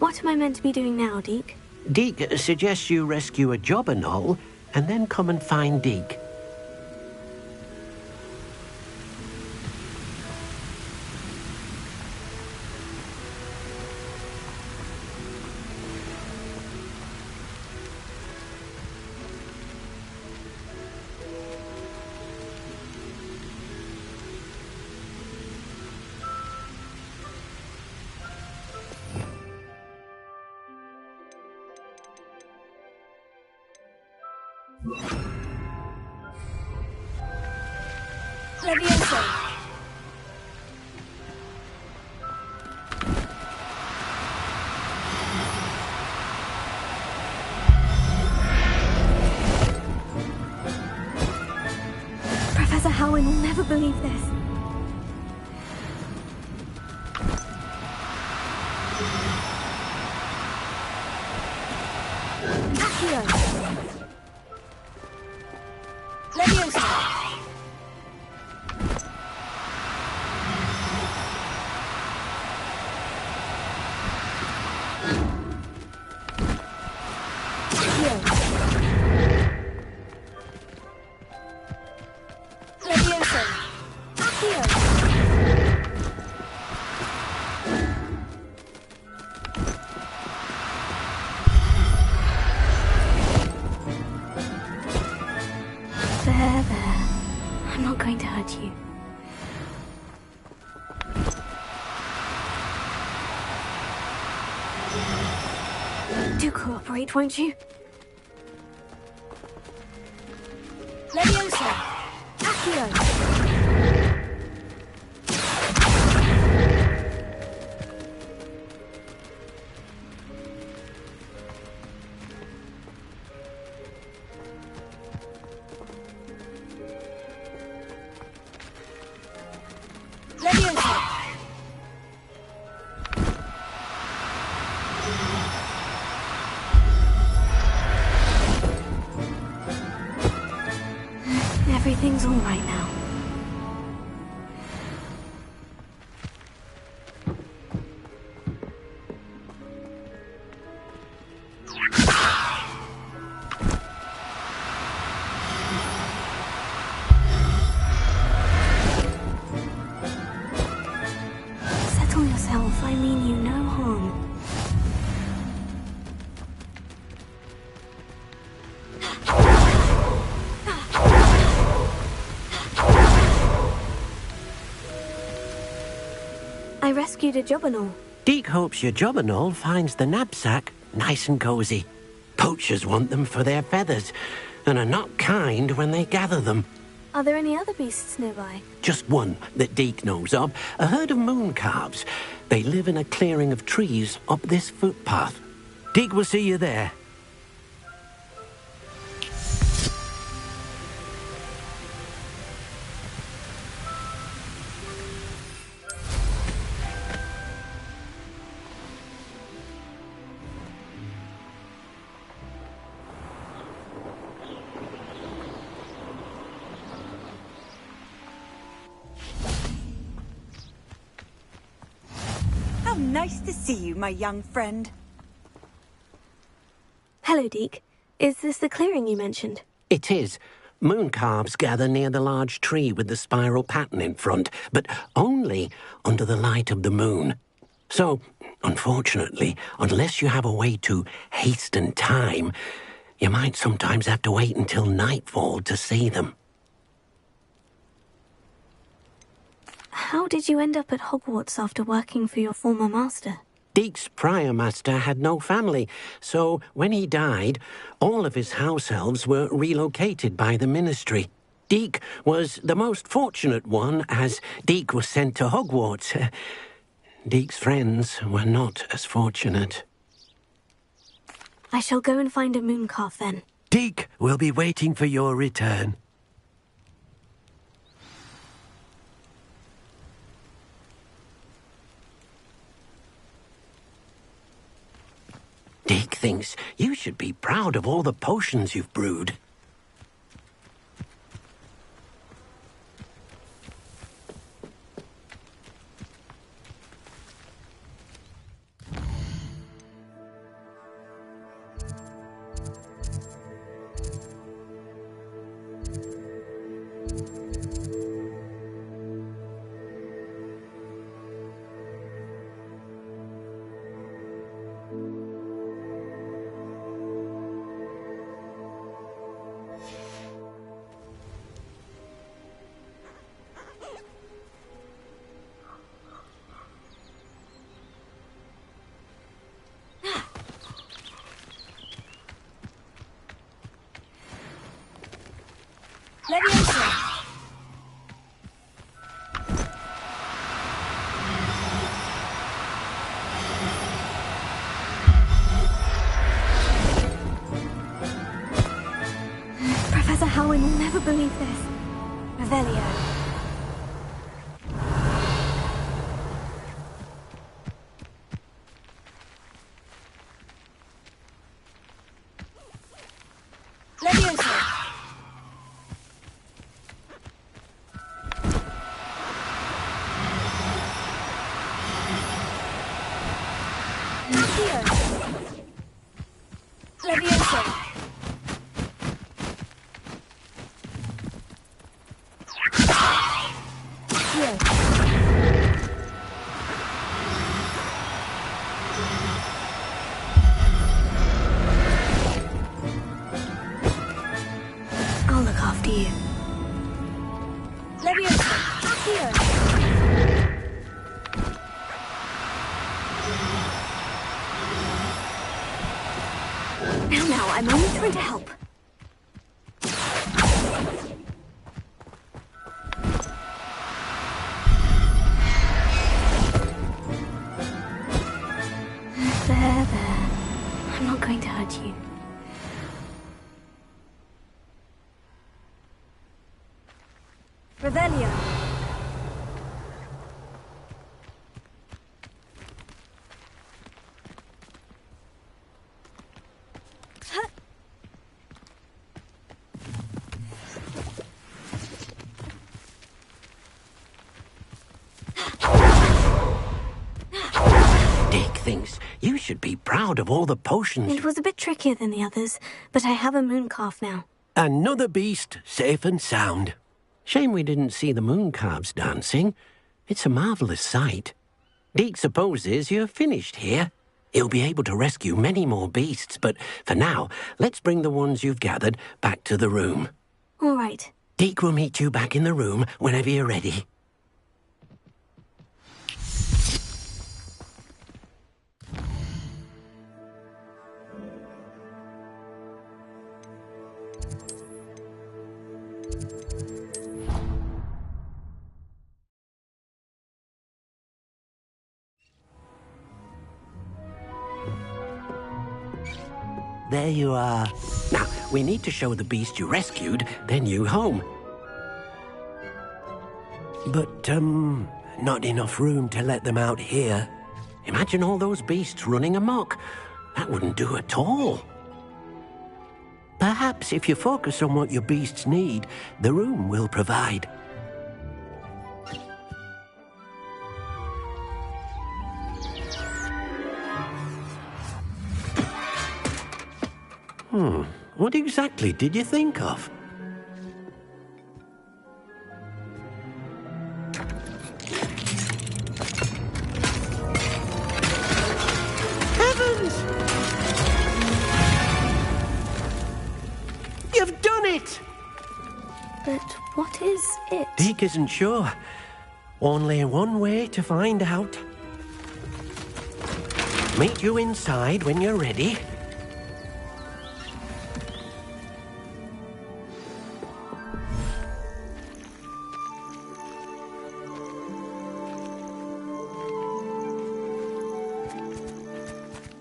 What am I meant to be doing now, Deke? Deke suggests you rescue a jobberknoll and then come and find Deke. Levioso! Professor Howin will never believe this. Accio! Levioso! Do cooperate, won't you? Leviosa! Accio! Everything's all right now. Settle yourself. I mean you no harm. rescued a jobberknoll. Deke hopes your jobberknoll finds the knapsack nice and cozy. Poachers want them for their feathers, and are not kind when they gather them. Are there any other beasts nearby? Just one that Deke knows of, a herd of moon calves. They live in a clearing of trees up this footpath. Deke will see you there. How nice to see you, my young friend. Hello, Deke. Is this the clearing you mentioned? It is. Moon calves gather near the large tree with the spiral pattern in front, but only under the light of the moon. So, unfortunately, unless you have a way to hasten time, you might sometimes have to wait until nightfall to see them. How did you end up at Hogwarts after working for your former master? Deke's prior master had no family, so when he died, all of his house elves were relocated by the ministry. Deke was the most fortunate one, as Deke was sent to Hogwarts. Deke's friends were not as fortunate. I shall go and find a mooncalf then. Deke will be waiting for your return. Deke thinks you should be proud of all the potions you've brewed. Professor Howin will never believe this. Revelio. I'll look after you. Now, I'm only trying to help. There. I'm not going to hurt you. Revelio. Deke thinks you should be proud of all the potions. It was a bit trickier than the others, but I have a mooncalf now. Another beast, safe and sound. Shame we didn't see the moon calves dancing. It's a marvellous sight. Deke supposes you're finished here. He'll be able to rescue many more beasts, but for now, let's bring the ones you've gathered back to the room. All right. Deke will meet you back in the room whenever you're ready. there you are. Now, we need to show the beast you rescued their new home. But, not enough room to let them out here. Imagine all those beasts running amok. That wouldn't do at all. Perhaps if you focus on what your beasts need, the room will provide. What exactly did you think of? Heavens! You've done it! But what is it? Deke isn't sure. Only one way to find out. Meet you inside when you're ready.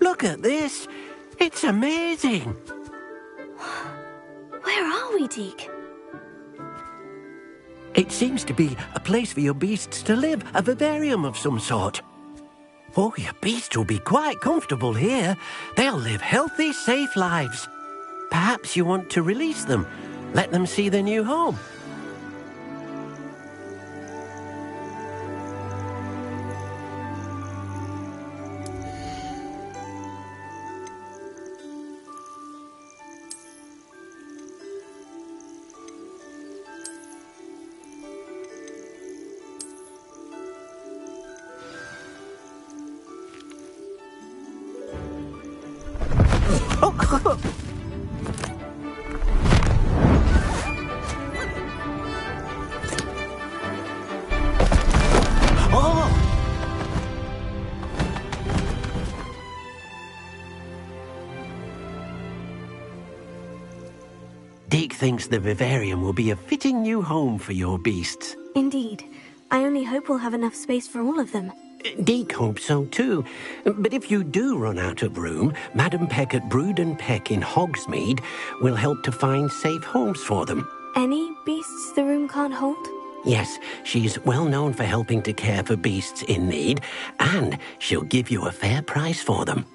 Look at this. It's amazing. Where are we, Deke? It seems to be a place for your beasts to live, a vivarium of some sort. Oh, your beasts will be quite comfortable here. They'll live healthy, safe lives. Perhaps you want to release them, let them see their new home. Deke thinks the vivarium will be a fitting new home for your beasts. Indeed. I only hope we'll have enough space for all of them. Deke hopes so too. But if you do run out of room, Madam Peck at Brood and Peck in Hogsmeade will help to find safe homes for them. Any beasts the room can't hold? Yes, she's well known for helping to care for beasts in need, and she'll give you a fair price for them.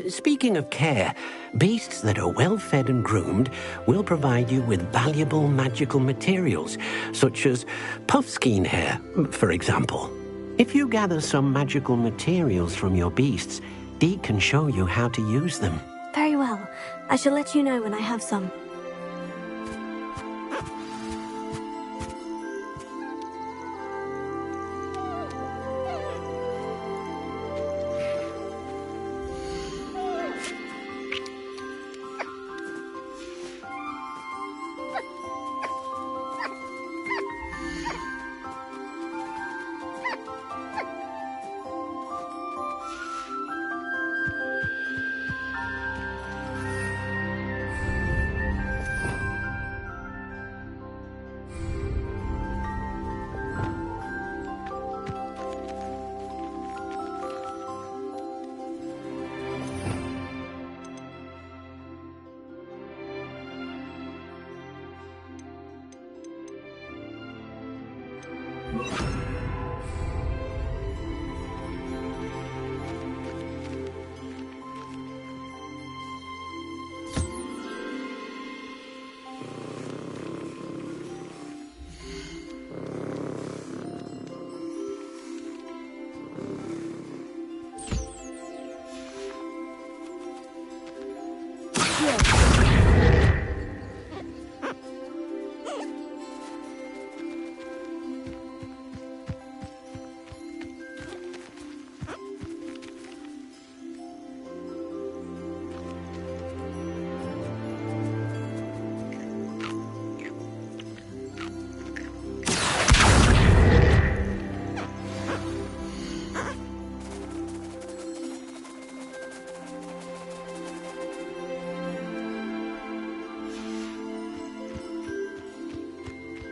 Speaking of care, beasts that are well fed and groomed will provide you with valuable magical materials, such as puffskein hair, for example. If you gather some magical materials from your beasts, Deke can show you how to use them. Very well. I shall let you know when I have some.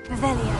Revelio.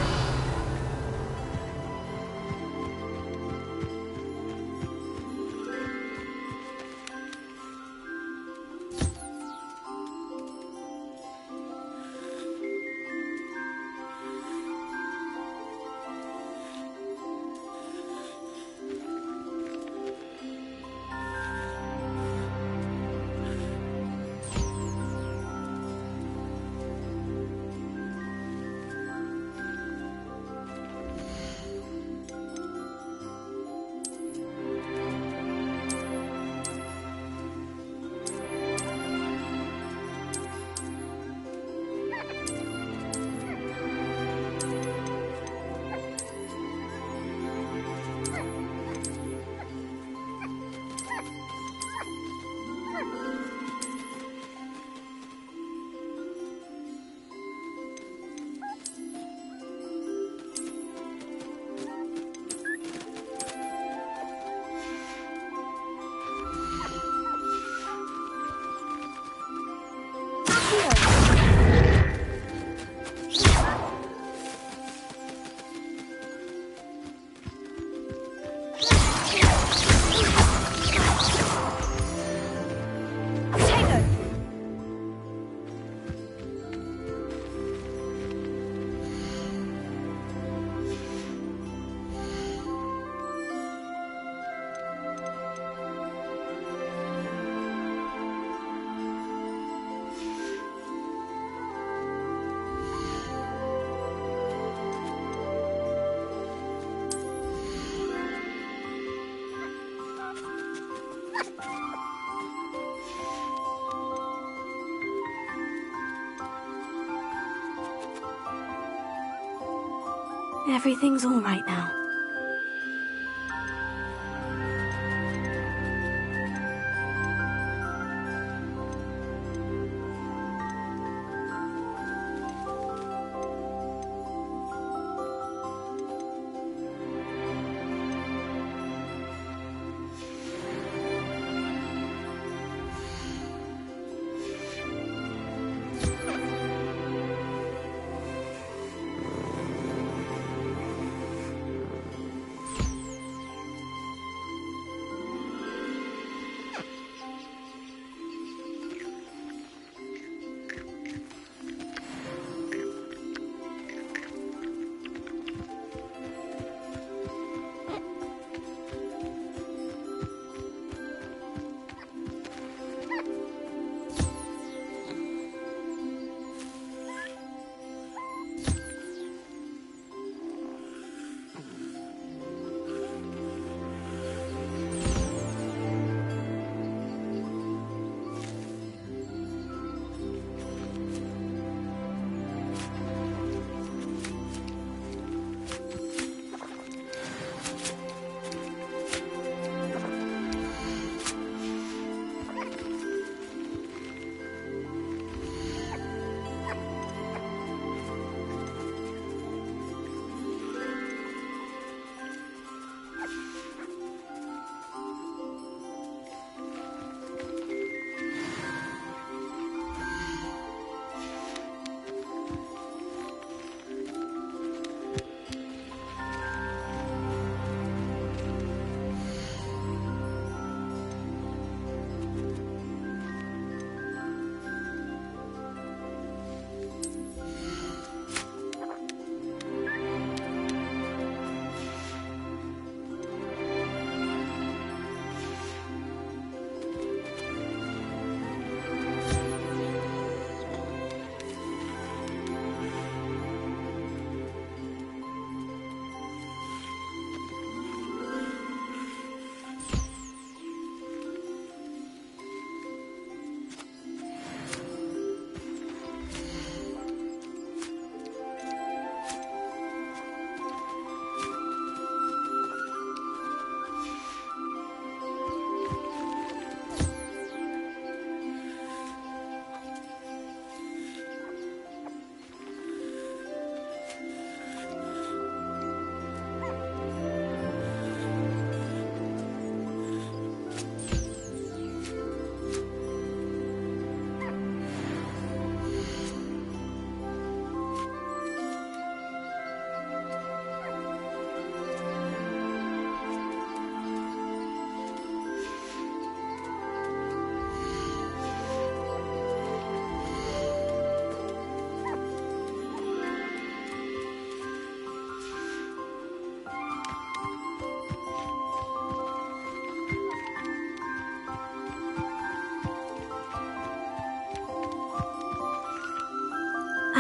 Everything's all right now.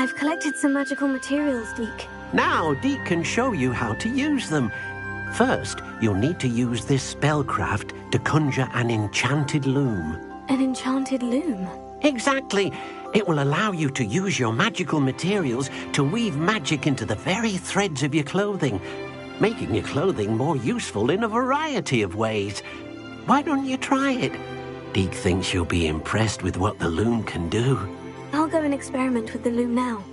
I've collected some magical materials, Deke. Now, Deke can show you how to use them. First, you'll need to use this spellcraft to conjure an enchanted loom. An enchanted loom? Exactly. It will allow you to use your magical materials to weave magic into the very threads of your clothing, making your clothing more useful in a variety of ways. Why don't you try it? Deke thinks you'll be impressed with what the loom can do. I'll go and experiment with the loom now.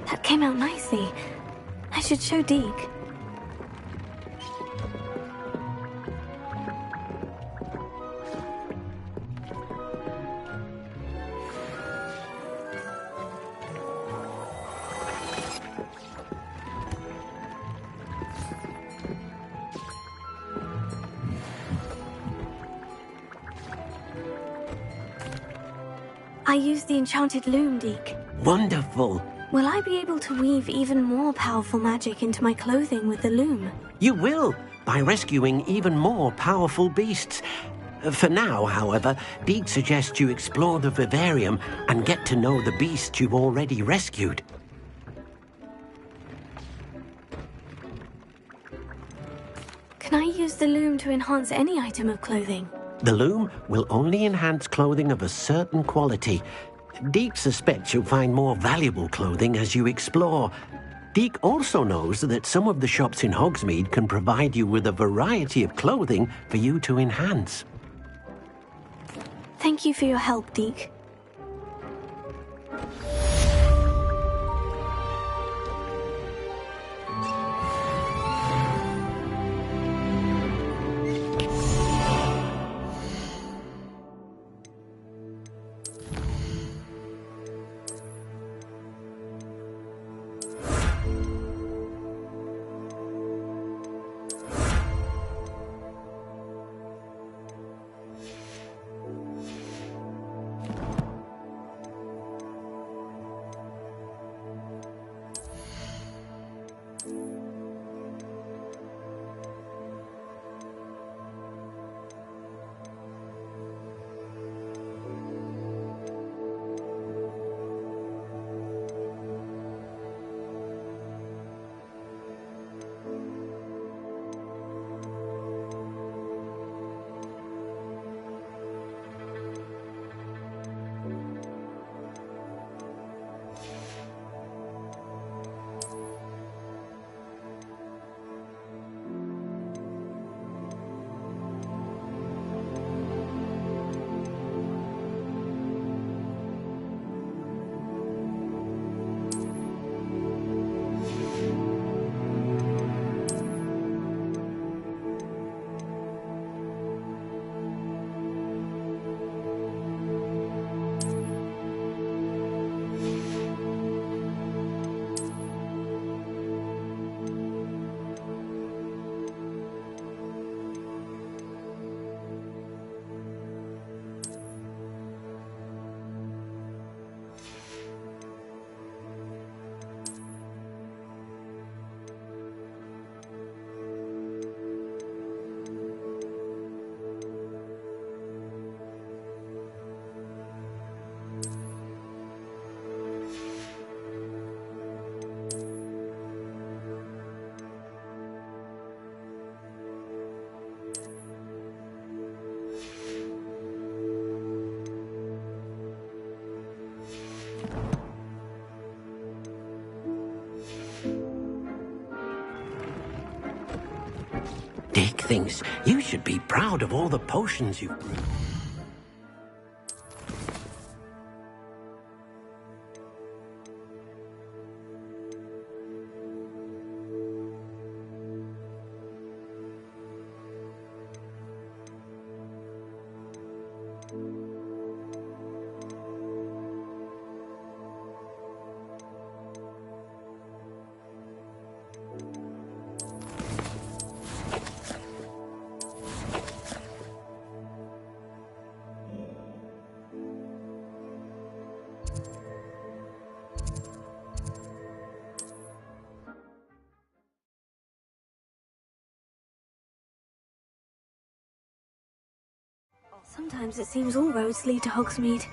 That came out nicely. I should show Deke. I used the enchanted loom, Deke. Wonderful. Will I be able to weave even more powerful magic into my clothing with the loom? You will, by rescuing even more powerful beasts. For now, however, Deke suggests you explore the vivarium and get to know the beasts you've already rescued. Can I use the loom to enhance any item of clothing? The loom will only enhance clothing of a certain quality. Deke suspects you'll find more valuable clothing as you explore. Deke also knows that some of the shops in Hogsmeade can provide you with a variety of clothing for you to enhance. Thank you for your help, Deke. thinks you should be proud of all the potions you've brewed. Sometimes it seems all roads lead to Hogsmeade.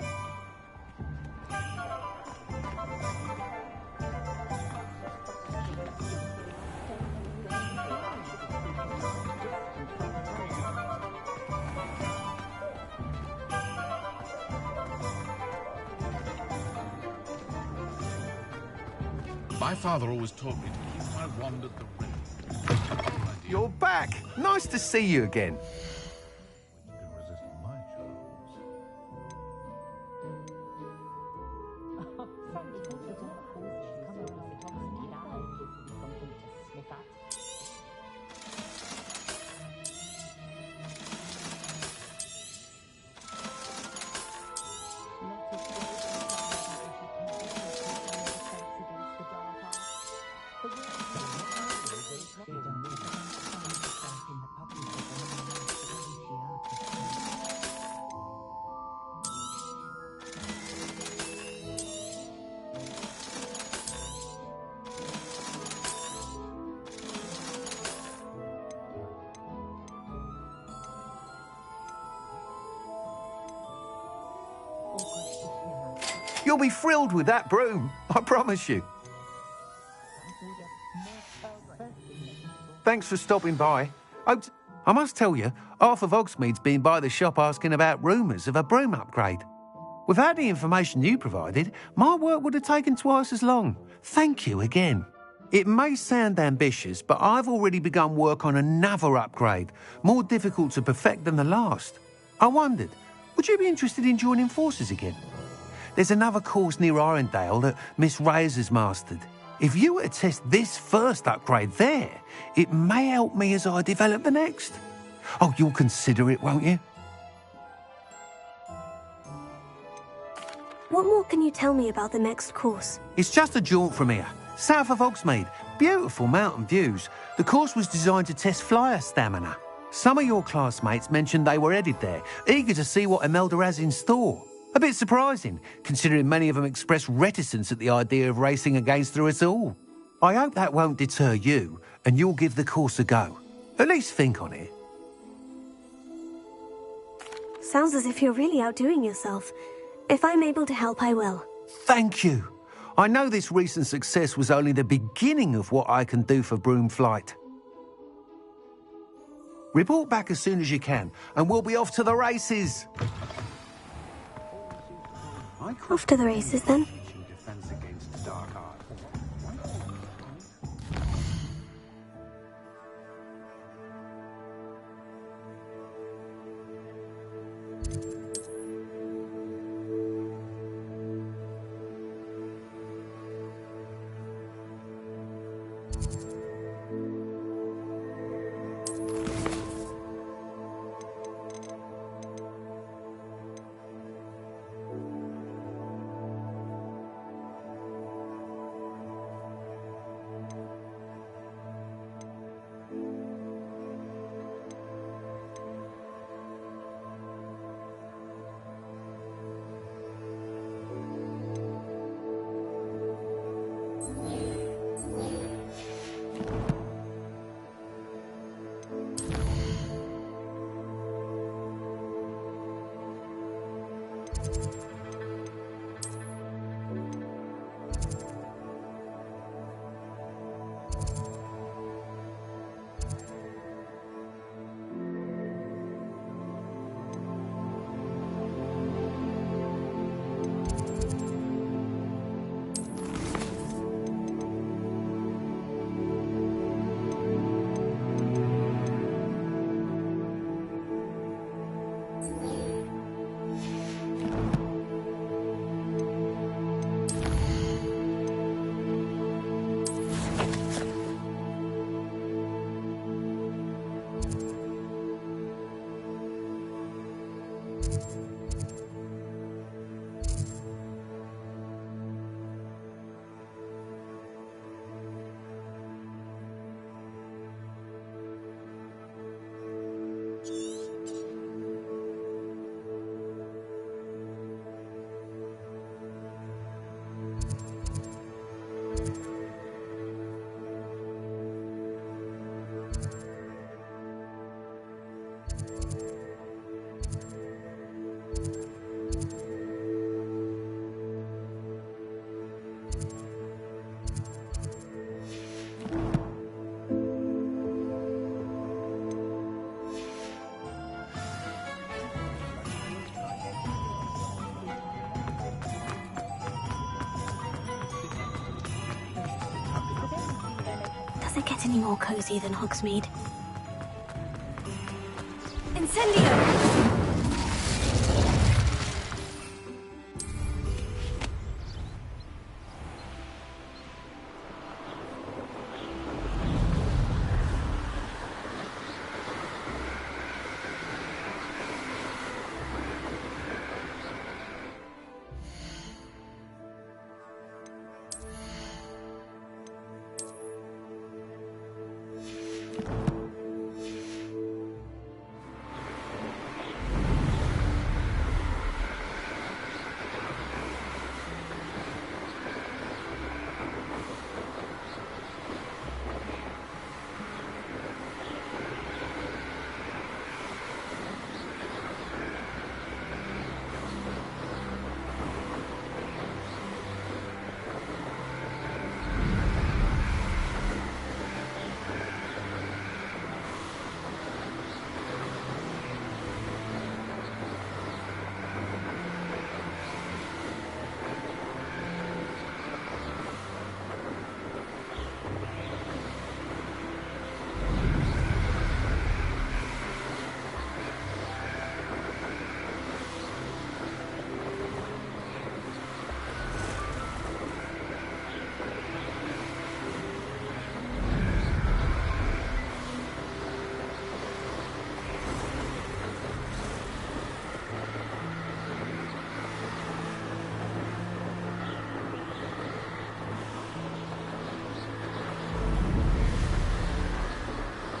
My father always taught me to keep my wand at the ready. You're back! Nice to see you again. You'll be thrilled with that broom, I promise you. Thanks for stopping by. I must tell you, half of Hogsmeade's been by the shop asking about rumours of a broom upgrade. Without the information you provided, my work would have taken twice as long. Thank you again. It may sound ambitious, but I've already begun work on another upgrade, more difficult to perfect than the last. I wondered, would you be interested in joining forces again? There's another course near Irondale that Miss Reyes has mastered. If you were to test this first upgrade there, it may help me as I develop the next. Oh, you'll consider it, won't you? What more can you tell me about the next course? It's just a jaunt from here, south of Hogsmeade. Beautiful mountain views. The course was designed to test flyer stamina. Some of your classmates mentioned they were headed there, eager to see what Imelda has in store. A bit surprising, considering many of them expressed reticence at the idea of racing against her at all. I hope that won't deter you, and you'll give the course a go. At least think on it. Sounds as if you're really outdoing yourself. If I'm able to help, I will. Thank you. I know this recent success was only the beginning of what I can do for Broomflight. Report back as soon as you can, and we'll be off to the races. Off to the races, then. can't get any more cozy than Hogsmeade. Incendio!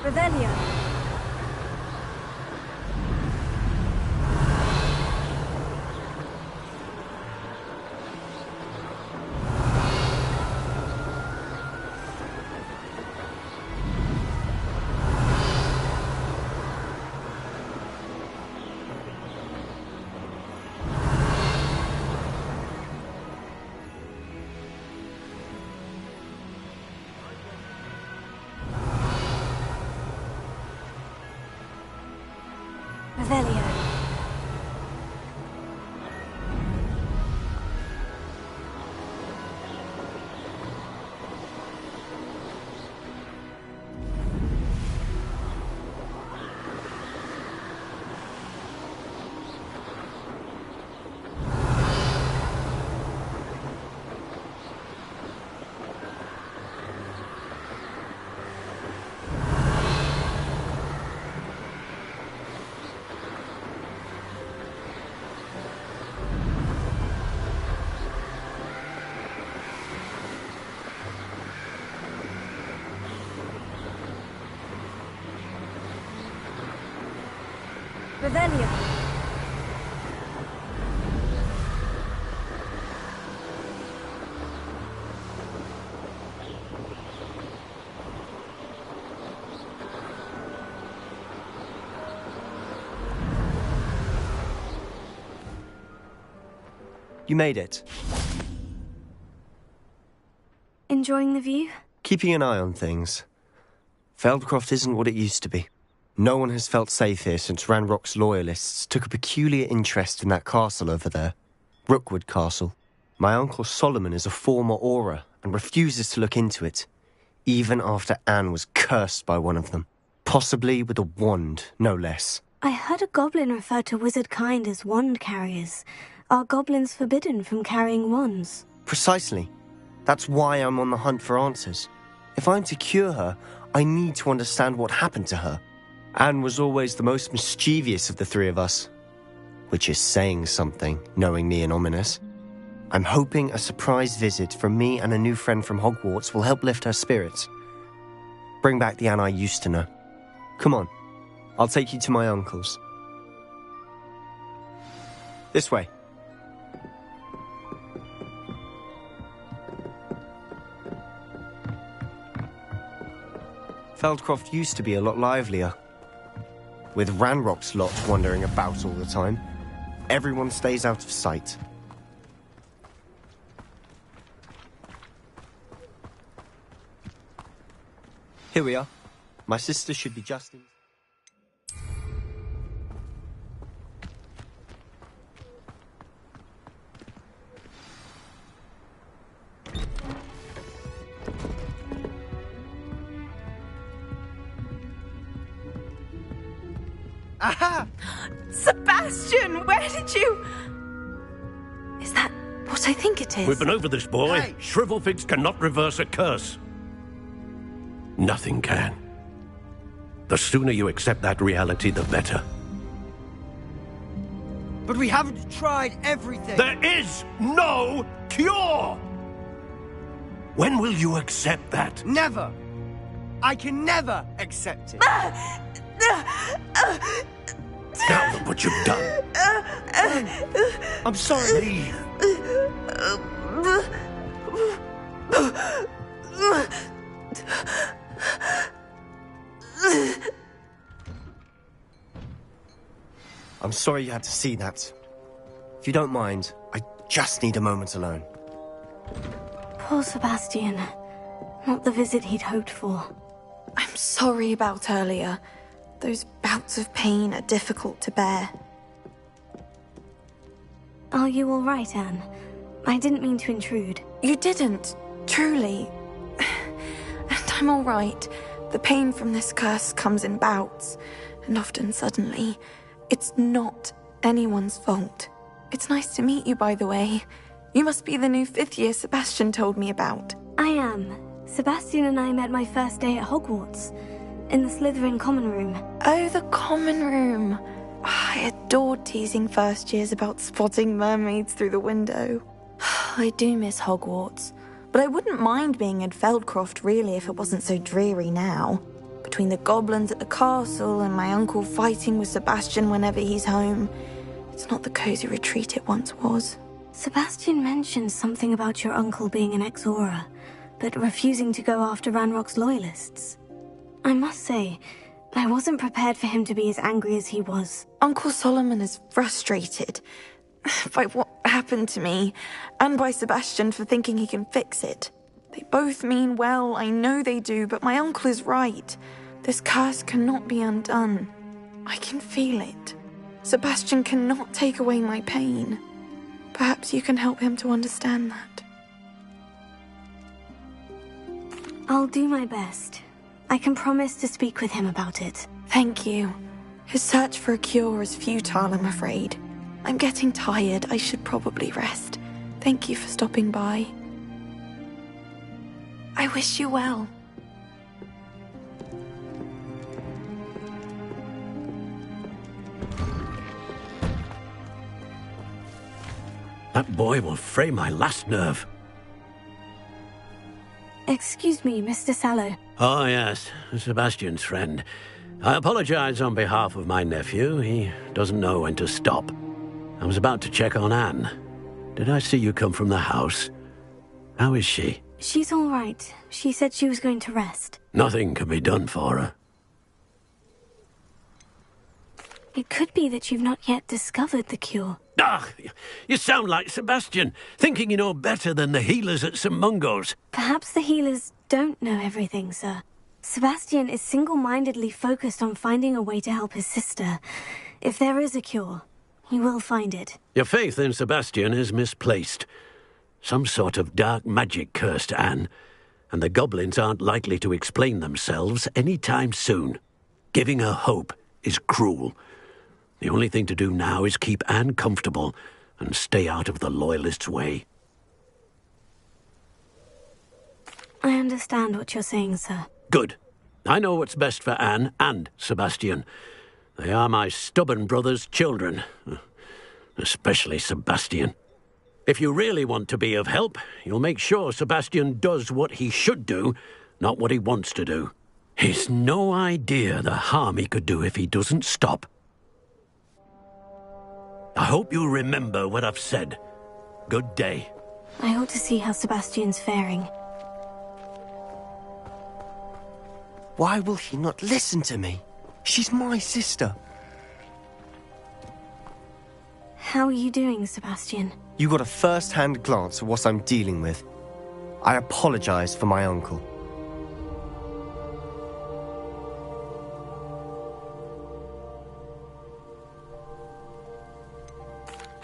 Revelio. Revelio. Revelio. You made it. Enjoying the view? Keeping an eye on things. Feldcroft isn't what it used to be. No one has felt safe here since Ranrock's loyalists took a peculiar interest in that castle over there. Rookwood Castle. My uncle Solomon is a former Auror and refuses to look into it, even after Anne was cursed by one of them. Possibly with a wand, no less. I heard a goblin refer to wizard kind as wand carriers. Are goblins forbidden from carrying wands? Precisely. That's why I'm on the hunt for answers. If I'm to cure her, I need to understand what happened to her. Anne was always the most mischievous of the three of us. Which is saying something, knowing me and Ominous. I'm hoping a surprise visit from me and a new friend from Hogwarts will help lift her spirits. Bring back the Anne I used to know. Come on, I'll take you to my uncle's. This way. Feldcroft used to be a lot livelier. With Ranrock's lot wandering about all the time, everyone stays out of sight. Here we are. My sister should be just in... Aha! Sebastian, where did you... Is that what I think it is? We've been over this, boy. Hey. Shrivelfigs cannot reverse a curse. Nothing can. The sooner you accept that reality, the better. But we haven't tried everything. There is no cure! When will you accept that? Never. I can never accept it. Now look what you've done. I'm sorry. I'm sorry you had to see that. If you don't mind, I just need a moment alone. Poor Sebastian. Not the visit he'd hoped for. I'm sorry about earlier. Those bouts of pain are difficult to bear. Are you all right, Anne? I didn't mean to intrude. You didn't, truly. And I'm all right. The pain from this curse comes in bouts, and often suddenly. It's not anyone's fault. It's nice to meet you, by the way. You must be the new 5th year Sebastian told me about. I am. Sebastian and I met my first day at Hogwarts, in the Slytherin common room. Oh, the common room. I adored teasing first years about spotting mermaids through the window. I do miss Hogwarts, but I wouldn't mind being in Feldcroft really if it wasn't so dreary now. Between the goblins at the castle and my uncle fighting with Sebastian whenever he's home, it's not the cozy retreat it once was. Sebastian mentioned something about your uncle being an ex-Auror, but refusing to go after Ranrock's loyalists. I must say, I wasn't prepared for him to be as angry as he was. Uncle Solomon is frustrated by what happened to me, and by Sebastian for thinking he can fix it. They both mean well, I know they do, but my uncle is right. This curse cannot be undone. I can feel it. Sebastian cannot take away my pain. Perhaps you can help him to understand that. I'll do my best. I can promise to speak with him about it. Thank you. His search for a cure is futile, I'm afraid. I'm getting tired. I should probably rest. Thank you for stopping by. I wish you well. That boy will fray my last nerve. Excuse me, Mr. Sallow. Oh, yes, Sebastian's friend. I apologize on behalf of my nephew. He doesn't know when to stop. I was about to check on Anne. Did I see you come from the house? How is she? She's all right. She said she was going to rest. Nothing can be done for her. It could be that you've not yet discovered the cure. Ah, you sound like Sebastian, thinking you know better than the healers at St. Mungo's. Perhaps the healers don't know everything, sir. Sebastian is single-mindedly focused on finding a way to help his sister. If there is a cure, he will find it. Your faith in Sebastian is misplaced. Some sort of dark magic cursed Anne, and the goblins aren't likely to explain themselves any time soon. Giving her hope is cruel. The only thing to do now is keep Anne comfortable and stay out of the Loyalists' way. I understand what you're saying, sir. Good. I know what's best for Anne and Sebastian. They are my stubborn brother's children. Especially Sebastian. If you really want to be of help, you'll make sure Sebastian does what he should do, not what he wants to do. He's no idea the harm he could do if he doesn't stop. I hope you'll remember what I've said. Good day. I ought to see how Sebastian's faring. Why will he not listen to me? She's my sister. How are you doing, Sebastian? You got a first-hand glance at what I'm dealing with. I apologize for my uncle.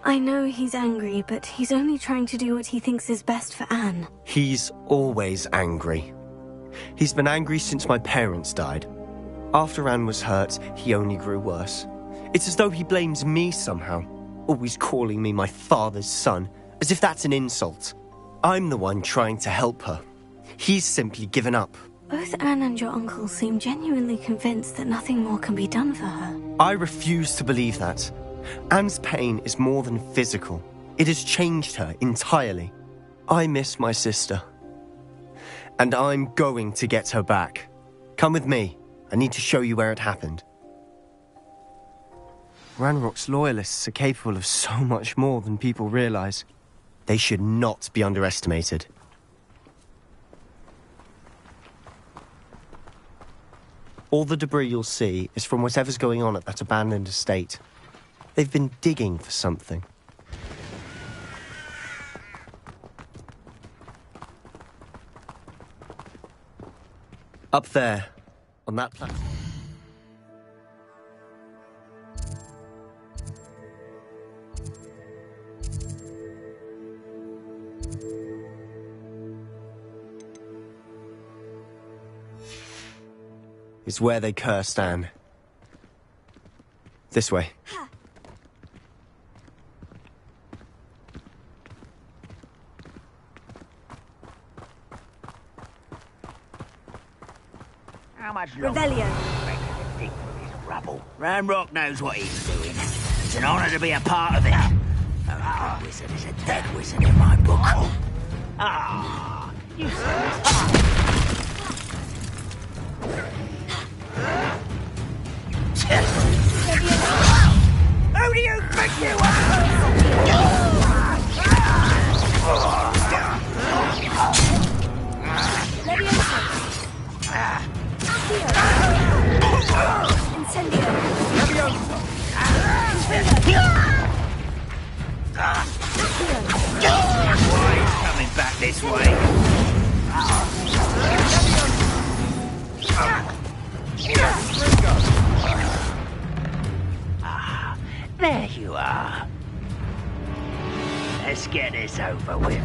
I know he's angry, but he's only trying to do what he thinks is best for Anne. He's always angry. He's been angry since my parents died. After Anne was hurt, he only grew worse. It's as though he blames me somehow, always calling me my father's son, as if that's an insult. I'm the one trying to help her. He's simply given up. Both Anne and your uncle seem genuinely convinced that nothing more can be done for her. I refuse to believe that. Anne's pain is more than physical. It has changed her entirely. I miss my sister. And I'm going to get her back. Come with me. I need to show you where it happened. Ranrock's loyalists are capable of so much more than people realize. They should not be underestimated. All the debris you'll see is from whatever's going on at that abandoned estate. They've been digging for something. Up there, on that platform. Is where they cursed Anne. This way. How much Rebellion. Rubble. Ranrock knows what he's doing. It's an honor to be a part of it. A living wizard is a dead wizard in my book. Ah, you Who do you think you coming back this way? There you are. Let's get this over with.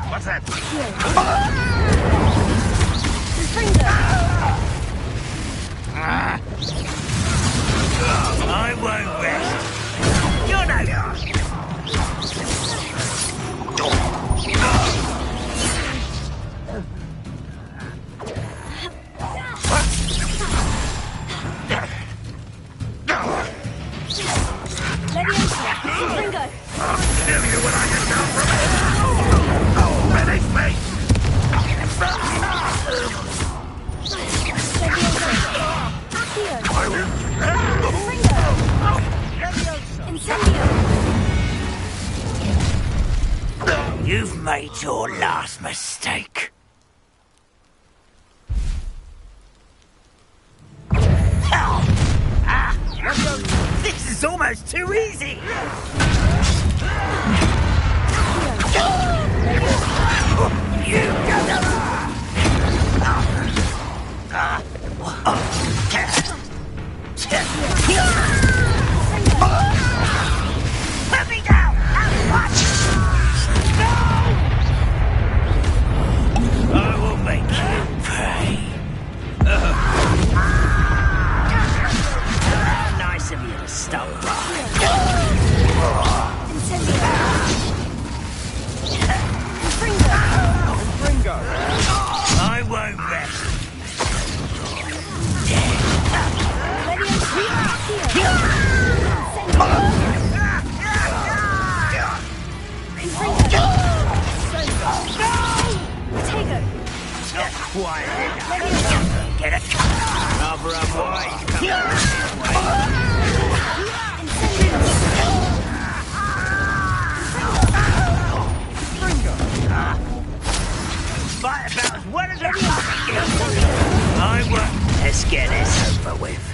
What's that? I won't rest. You're no I'll tell you what I can do from it. Oh, finish me! You've made your last mistake. This is almost too easy! Let me down! I will make you pay. Nice of you to stop by. I won't rest. Quiet. Get a cut. Rather unwise coming this way. Fight about as well as I won't. Let's get this over with.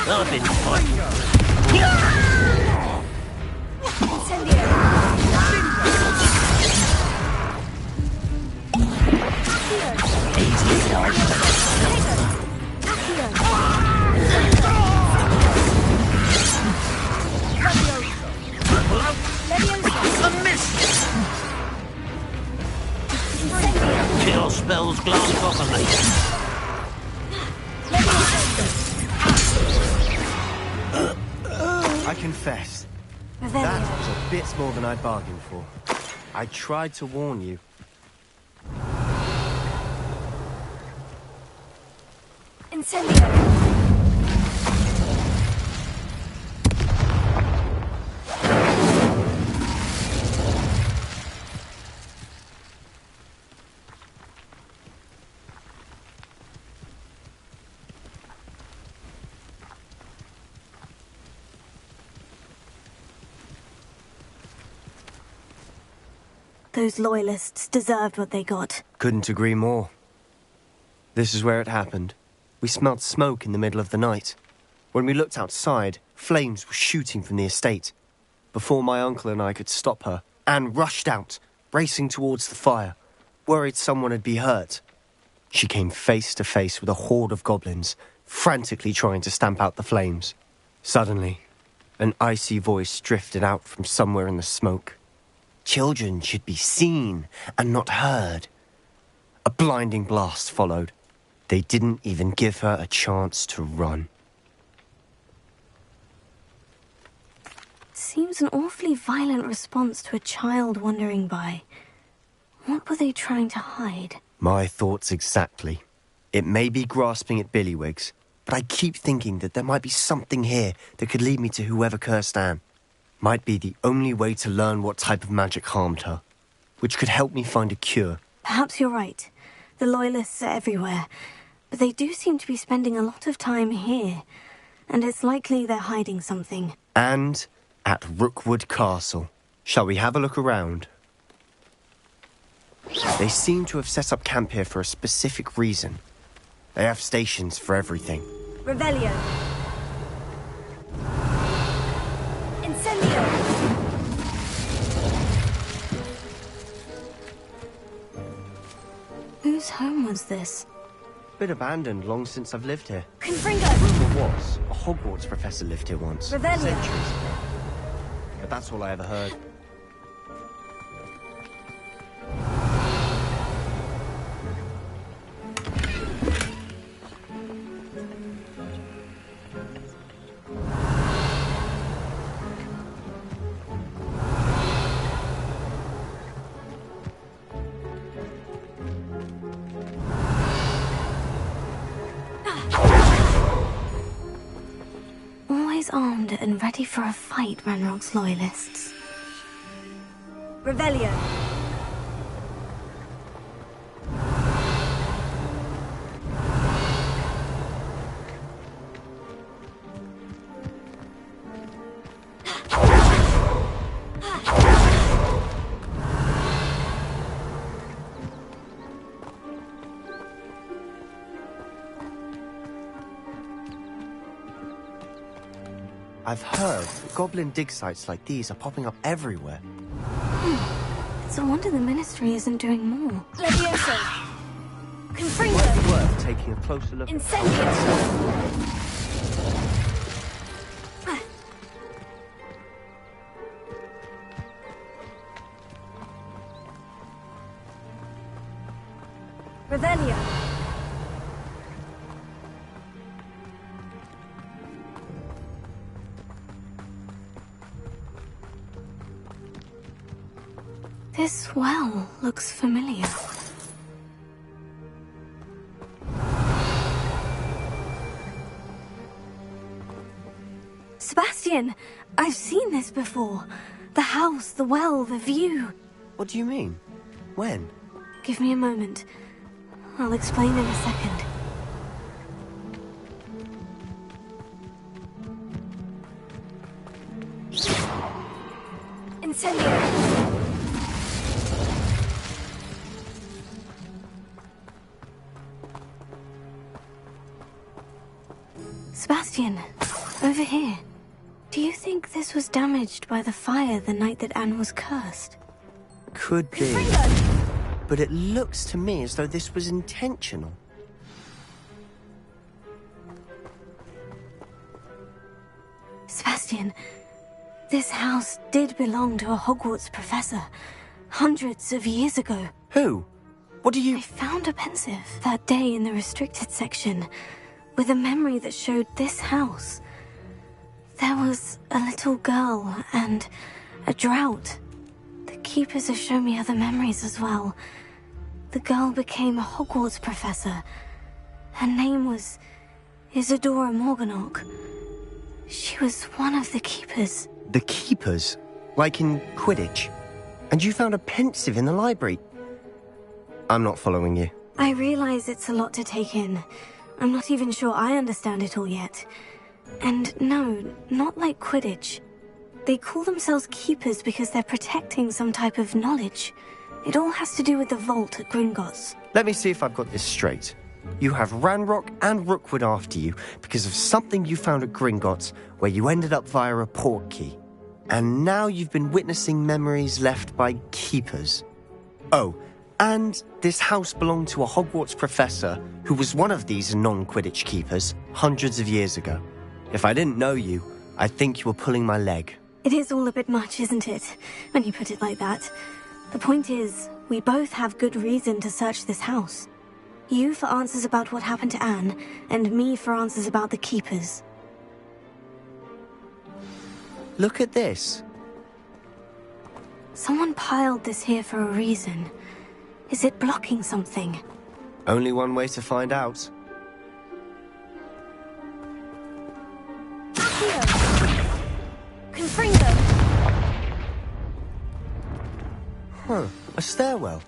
I've been fighting. Easy dog. A miss. Kill spells glance off of me. confess, Revelio. that was a bit more than I bargained for. I tried to warn you. Incendio. Those loyalists deserved what they got. Couldn't agree more. This is where it happened. We smelled smoke in the middle of the night. When we looked outside, flames were shooting from the estate. Before my uncle and I could stop her, Anne rushed out, racing towards the fire, worried someone had been hurt. She came face to face with a horde of goblins, frantically trying to stamp out the flames. Suddenly, an icy voice drifted out from somewhere in the smoke. Children should be seen and not heard. A blinding blast followed. They didn't even give her a chance to run. Seems an awfully violent response to a child wandering by. What were they trying to hide? My thoughts exactly. It may be grasping at Billywigs, but I keep thinking that there might be something here that could lead me to whoever cursed Anne. Might be the only way to learn what type of magic harmed her, which could help me find a cure. Perhaps you're right. The Loyalists are everywhere, but they do seem to be spending a lot of time here, and it's likely they're hiding something. And at Rookwood Castle. Shall we have a look around? They seem to have set up camp here for a specific reason. They have stations for everything. Revelio. Incendio. Whose home was this? Bit abandoned long since I've lived here. Confringo. Rumor was a Hogwarts professor lived here once. Revelio. Centuries ago. But that's all I ever heard. Always armed and ready for a fight, Ranrock's Loyalists. Revelio. I've heard that goblin dig sites like these are popping up everywhere. It's a wonder the Ministry isn't doing more. Levioso. Confringo. Worth taking a closer look. Incendio. Revelio. This well looks familiar. Sebastian, I've seen this before. The house, the well, the view. What do you mean? When? Give me a moment. I'll explain in a second. Incendio. Sebastian, over here. Do you think this was damaged by the fire the night that Anne was cursed? Could be. But it looks to me as though this was intentional. Sebastian, this house did belong to a Hogwarts professor, hundreds of years ago. Who? What do you... I found a pensive that day in the restricted section, with a memory that showed this house. There was a little girl and a drought. The keepers have shown me other memories as well. The girl became a Hogwarts professor. Her name was Isadora Morganach. She was one of the keepers. The keepers? Like in Quidditch? And you found a pensive in the library? I'm not following you. I realize it's a lot to take in. I'm not even sure I understand it all yet. And no, not like Quidditch. They call themselves keepers because they're protecting some type of knowledge. It all has to do with the vault at Gringotts. Let me see if I've got this straight. You have Ranrock and Rookwood after you because of something you found at Gringotts where you ended up via a portkey. And now you've been witnessing memories left by keepers. Oh, and this house belonged to a Hogwarts professor who was one of these non-Quidditch keepers hundreds of years ago. If I didn't know you, I'd think you were pulling my leg. It is all a bit much, isn't it? When you put it like that. The point is, we both have good reason to search this house. You for answers about what happened to Anne, and me for answers about the keepers. Look at this. Someone piled this here for a reason. Is it blocking something? Only one way to find out. Confringo! Huh, a stairwell.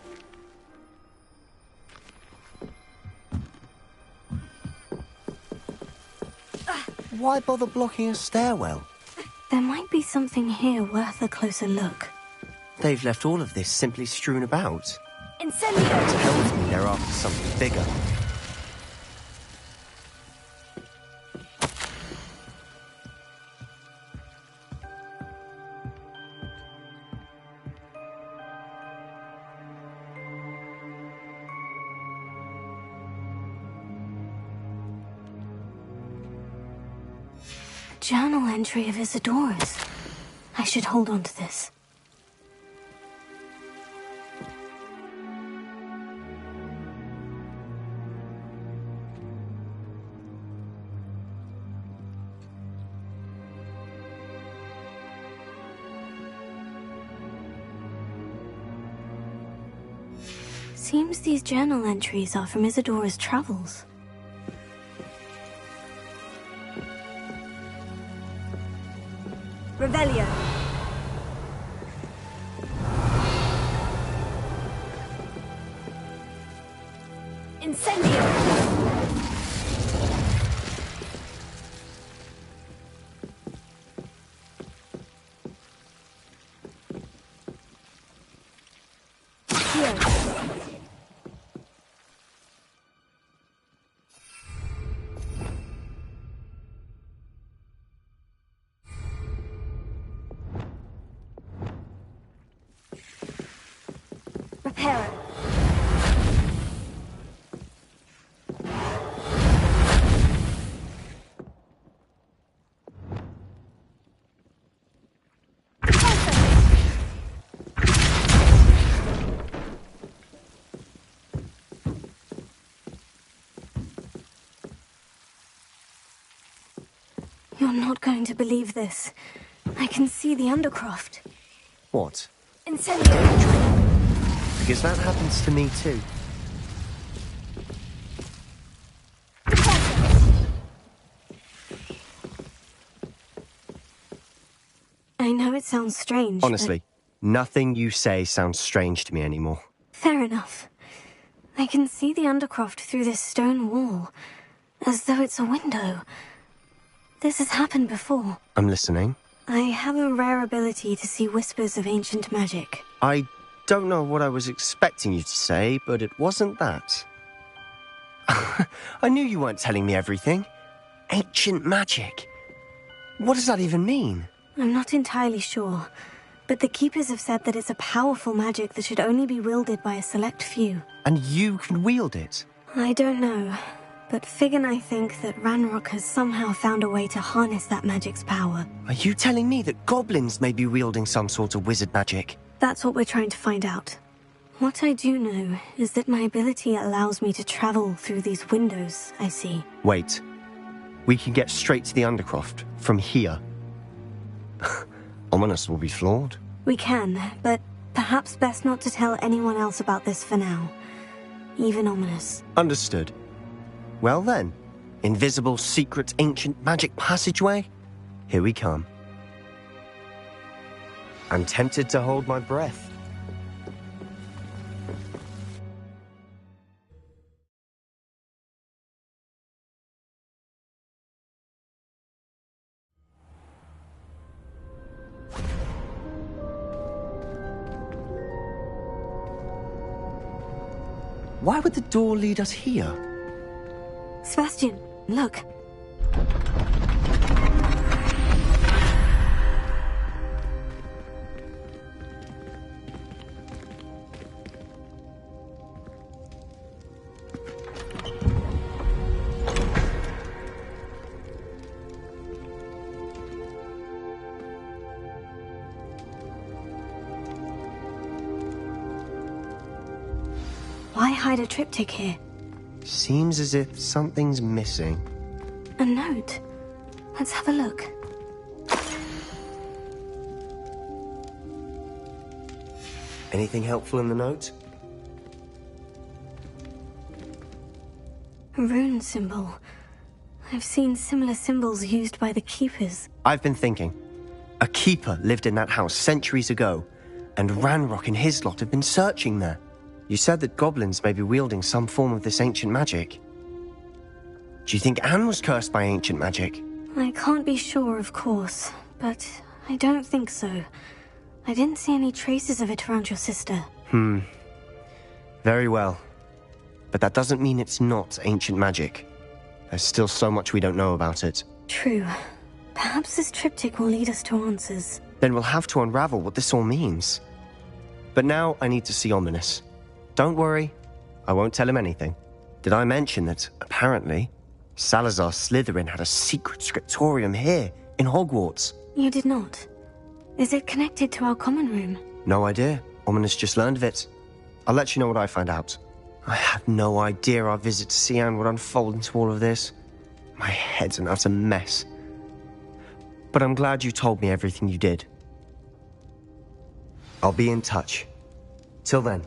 Why bother blocking a stairwell? There might be something here worth a closer look. They've left all of this simply strewn about. Incendio! Tells me they're after something bigger. Journal entry of Isadora's. I should hold on to this. Seems these journal entries are from Isadora's travels. Revelio. Incendio. Reparo. You're not going to believe this. I can see the Undercroft. What? Incendio. Because that happens to me too. I know it sounds strange, Honestly, nothing you say sounds strange to me anymore. Fair enough. I can see the Undercroft through this stone wall, as though it's a window. This has happened before. I'm listening. I have a rare ability to see whispers of ancient magic. I don't know what I was expecting you to say, but it wasn't that. I knew you weren't telling me everything. Ancient magic. What does that even mean? I'm not entirely sure, but the Keepers have said that it's a powerful magic that should only be wielded by a select few. And you can wield it? I don't know, but Fig and I think that Ranrock has somehow found a way to harness that magic's power. Are you telling me that goblins may be wielding some sort of wizard magic? That's what we're trying to find out. What I do know is that my ability allows me to travel through these windows I see. Wait. We can get straight to the Undercroft from here. Ominous will be flawed. We can, but perhaps best not to tell anyone else about this for now. Even Ominous. Understood. Well then, invisible, secret, ancient magic passageway? Here we come. I'm tempted to hold my breath. Why would the door lead us here? Sebastian, look. Why hide a triptych here? Seems as if something's missing. A note. Let's have a look. Anything helpful in the note? A rune symbol. I've seen similar symbols used by the keepers. I've been thinking. A keeper lived in that house centuries ago, and Ranrock and his lot have been searching there. You said that goblins may be wielding some form of this ancient magic. Do you think Anne was cursed by ancient magic? I can't be sure, of course, but I don't think so. I didn't see any traces of it around your sister. Very well. But that doesn't mean it's not ancient magic. There's still so much we don't know about it. True. Perhaps this triptych will lead us to answers. Then we'll have to unravel what this all means. But now I need to see Ominous. Don't worry, I won't tell him anything. Did I mention that, apparently, Salazar Slytherin had a secret scriptorium here, in Hogwarts? You did not. Is it connected to our common room? No idea. Ominous just learned of it. I'll let you know what I find out. I had no idea our visit to Cian would unfold into all of this. My head's an utter mess. But I'm glad you told me everything you did. I'll be in touch. Till then.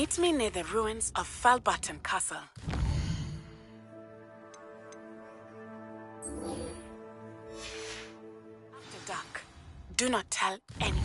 Meet me near the ruins of Falbutton Castle. After dark, do not tell anyone.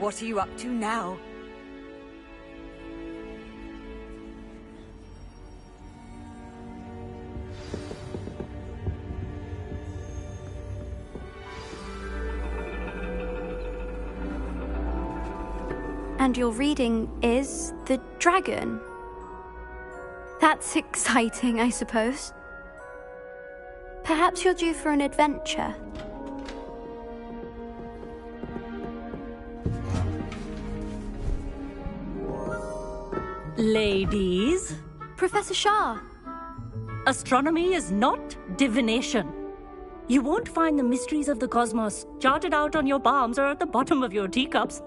What are you up to now? And your reading is The Dragon. That's exciting, I suppose. Perhaps you're due for an adventure. Ladies. Professor Shah. Astronomy is not divination. You won't find the mysteries of the cosmos charted out on your palms or at the bottom of your teacups.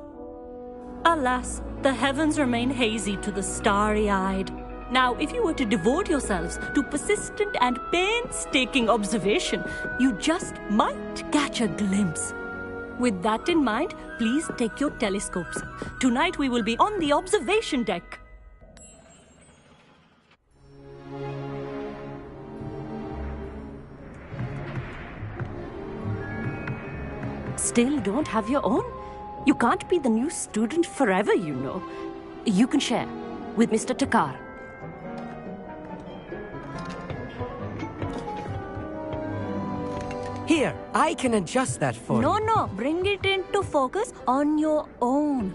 Alas, the heavens remain hazy to the starry-eyed. Now, if you were to devote yourselves to persistent and painstaking observation, you just might catch a glimpse. With that in mind, please take your telescopes. Tonight we will be on the observation deck. Still don't have your own? You can't be the new student forever, you know. You can share with Mr. Takar. Here, I can adjust that for you. No, bring it into focus on your own.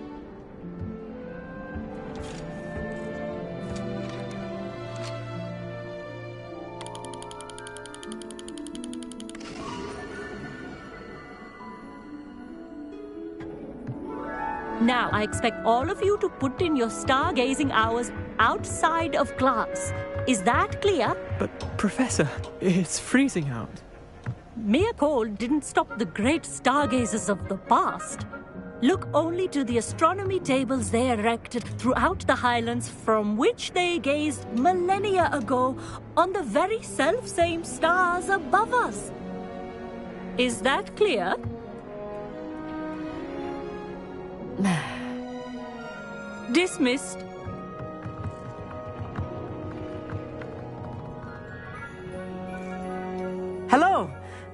Now, I expect all of you to put in your stargazing hours outside of class. Is that clear? But, Professor, it's freezing out. Mere cold didn't stop the great stargazers of the past. Look only to the astronomy tables they erected throughout the highlands from which they gazed millennia ago on the very self-same stars above us. Is that clear? Dismissed. Hello.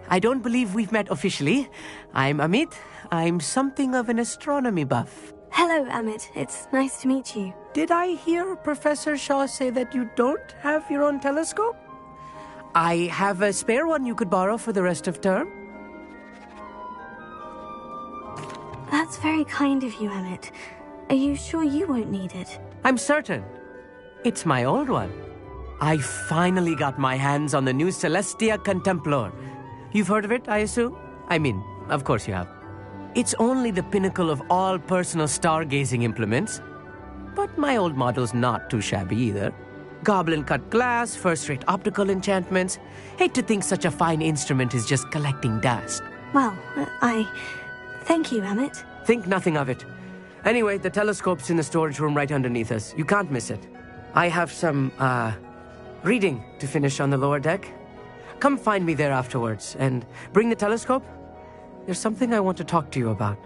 I don't believe we've met officially. I'm Amit. I'm something of an astronomy buff. Hello, Amit. It's nice to meet you. Did I hear Professor Shaw say that you don't have your own telescope? I have a spare one you could borrow for the rest of term. That's very kind of you, Amit. Are you sure you won't need it? I'm certain. It's my old one. I finally got my hands on the new Celestia Contemplor. You've heard of it, I assume? I mean, of course you have. It's only the pinnacle of all personal stargazing implements. But my old model's not too shabby either. Goblin-cut glass, first-rate optical enchantments. Hate to think such a fine instrument is just collecting dust. Well, thank you, Amit. Think nothing of it. Anyway, the telescope's in the storage room right underneath us. You can't miss it. I have some, reading to finish on the lower deck. Come find me there afterwards, and bring the telescope. There's something I want to talk to you about.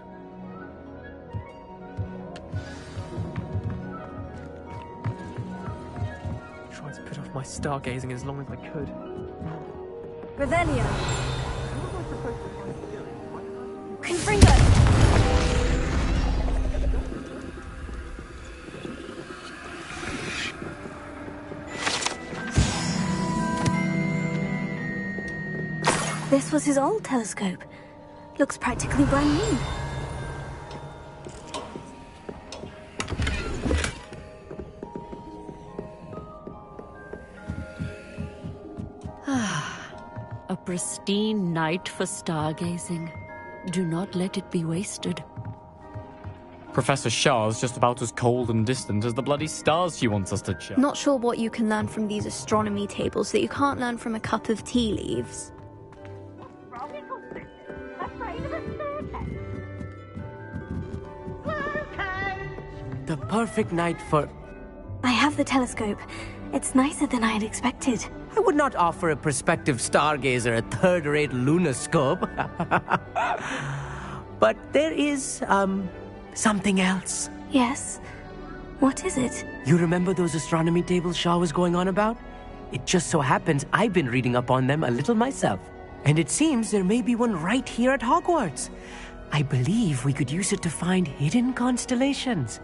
Tried to put off my stargazing as long as I could. Revelio. Confringo. This was his old telescope. Looks practically brand new. A pristine night for stargazing. Do not let it be wasted. Professor Shah's just about as cold and distant as the bloody stars she wants us to chart. Not sure what you can learn from these astronomy tables that you can't learn from a cup of tea leaves. The perfect night for... I have the telescope. It's nicer than I had expected. I would not offer a prospective stargazer a third-rate lunoscope. But there is, something else. Yes? What is it? You remember those astronomy tables Shaw was going on about? It just so happens I've been reading up on them a little myself. And it seems there may be one right here at Hogwarts. I believe we could use it to find hidden constellations.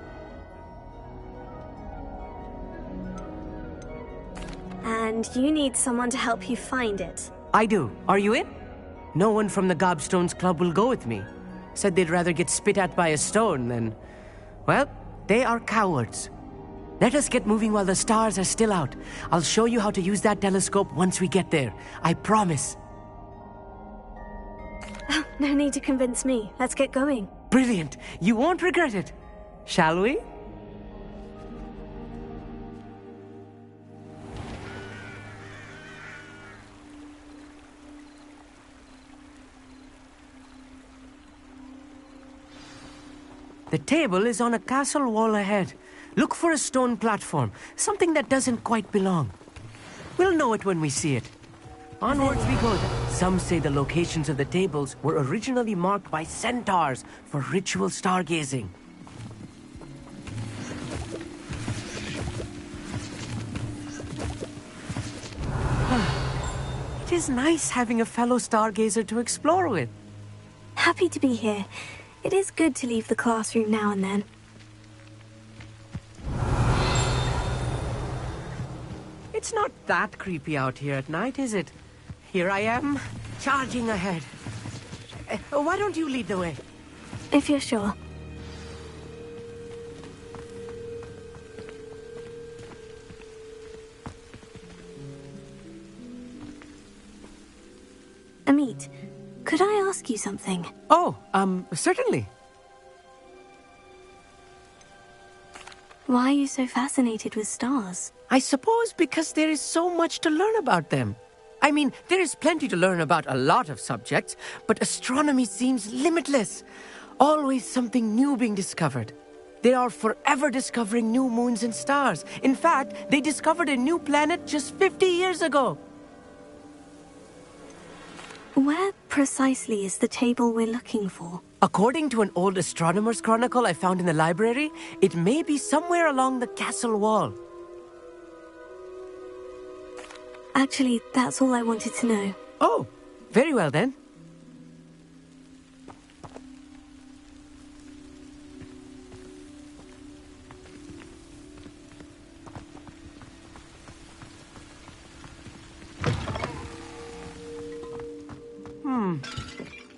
And you need someone to help you find it. I do. Are you in? No one from the Gobstones Club will go with me. Said they'd rather get spit at by a stone than... Well, they are cowards. Let us get moving while the stars are still out. I'll show you how to use that telescope once we get there. I promise. Oh, no need to convince me. Let's get going. Brilliant. You won't regret it. Shall we? The table is on a castle wall ahead. Look for a stone platform, something that doesn't quite belong. We'll know it when we see it. Onwards we go then. Some say the locations of the tables were originally marked by centaurs for ritual stargazing. It is nice having a fellow stargazer to explore with. Happy to be here. It is good to leave the classroom now and then. It's not that creepy out here at night, is it? Here I am, charging ahead. Why don't you lead the way? If you're sure. Amit, could I ask you something? Oh, certainly. Why are you so fascinated with stars? I suppose because there is so much to learn about them. I mean, there is plenty to learn about a lot of subjects, but astronomy seems limitless. Always something new being discovered. They are forever discovering new moons and stars. In fact, they discovered a new planet just 50 years ago. Where precisely is the table we're looking for? According to an old astronomer's chronicle I found in the library, it may be somewhere along the castle wall. Actually, that's all I wanted to know. Oh, very well then.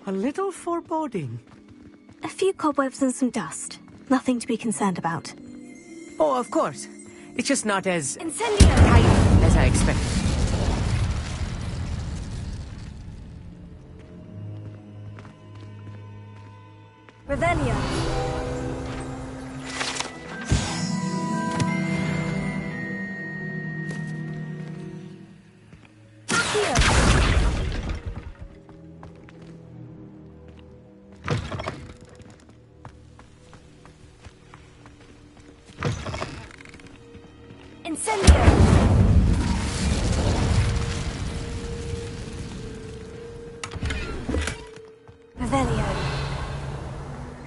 A little foreboding. A few cobwebs and some dust. Nothing to be concerned about. Oh, of course. It's just not as... Incendio! tight as I expected. Revelio.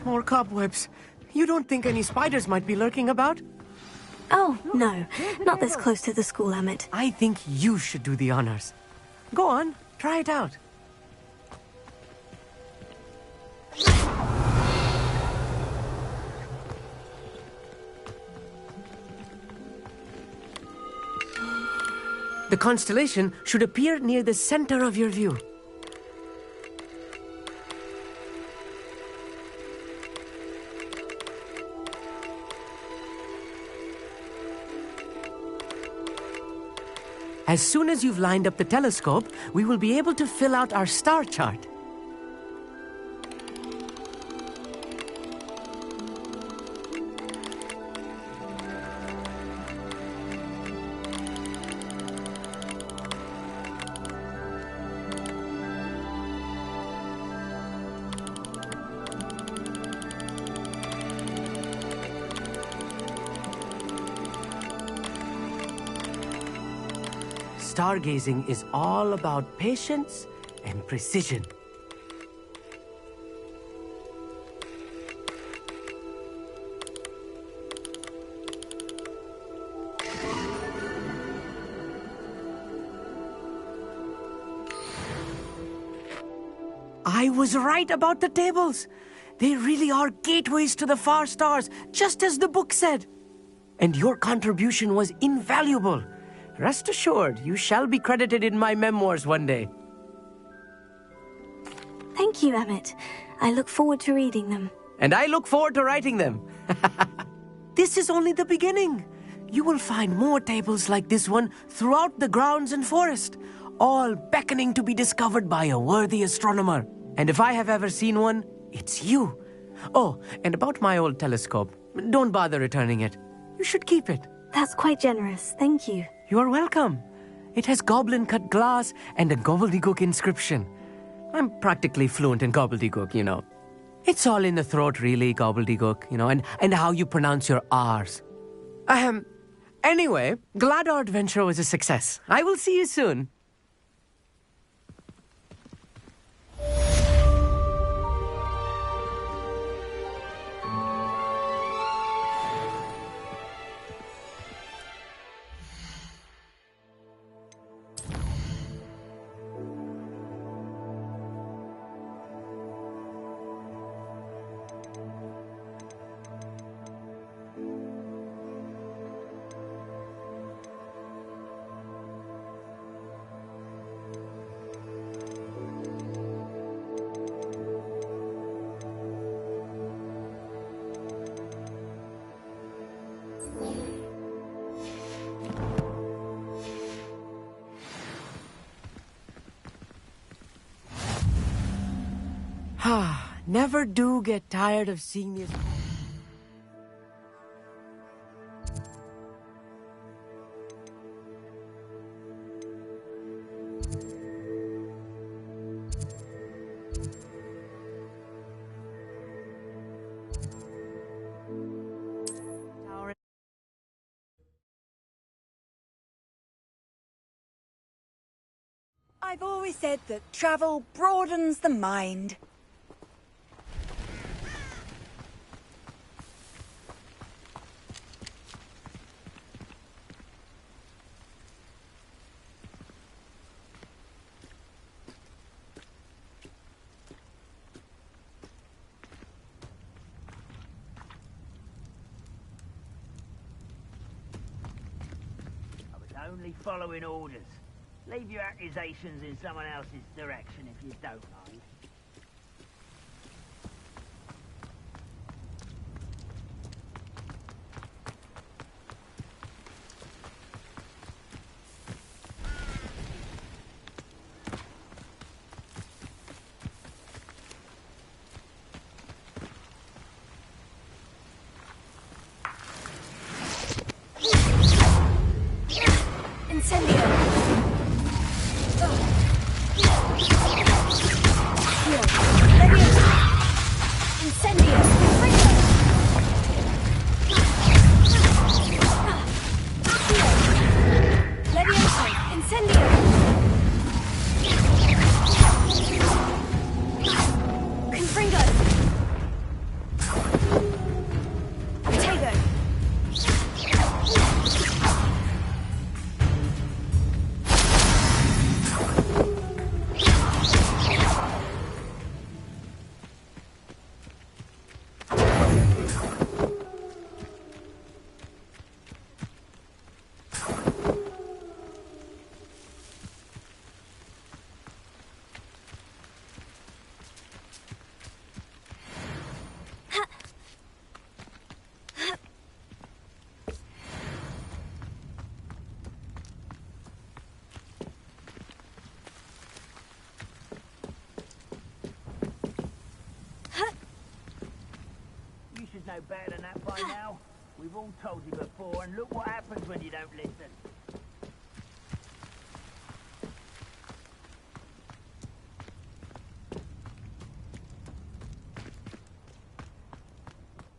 More cobwebs. You don't think any spiders might be lurking about? Oh, no. Not this close to the school, Amit. I think you should do the honors. Go on, try it out. The constellation should appear near the center of your view. As soon as you've lined up the telescope, we will be able to fill out our star chart. stargazing is all about patience and precision. I was right about the tables. They really are gateways to the far stars, just as the book said. And your contribution was invaluable. Rest assured, you shall be credited in my memoirs one day. Thank you, Emmett. I look forward to reading them. And I look forward to writing them. This is only the beginning. You will find more tables like this one throughout the grounds and forest, all beckoning to be discovered by a worthy astronomer. And if I have ever seen one, it's you. Oh, and about my old telescope, don't bother returning it. You should keep it. That's quite generous, thank you. You're welcome. It has goblin-cut glass and a gobbledygook inscription. I'm practically fluent in gobbledygook, you know. It's all in the throat, really, gobbledygook, you know, and how you pronounce your R's. Anyway, glad our adventure was a success. I will see you soon. Never do get tired of seeing these. I've always said that travel broadens the mind. Only following orders. Leave your accusations in someone else's direction if you don't mind. Know better than that by now. We've all told you before, and look what happens when you don't listen.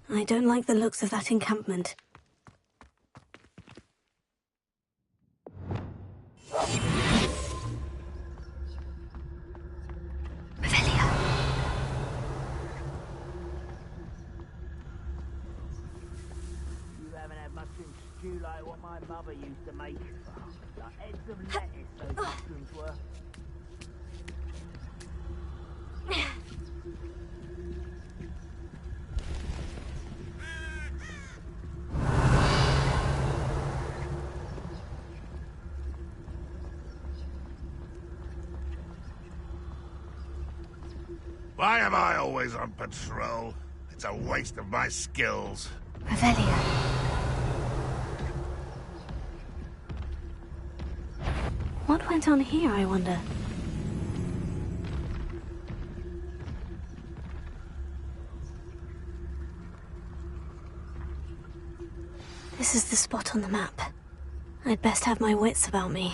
I don't like the looks of that encampment. mushroom stew like what my mother used to make. Like heads of lettuce, those mushrooms were. Why am I always on patrol? It's a waste of my skills. Revelio. What went on here, I wonder? This is the spot on the map. I'd best have my wits about me.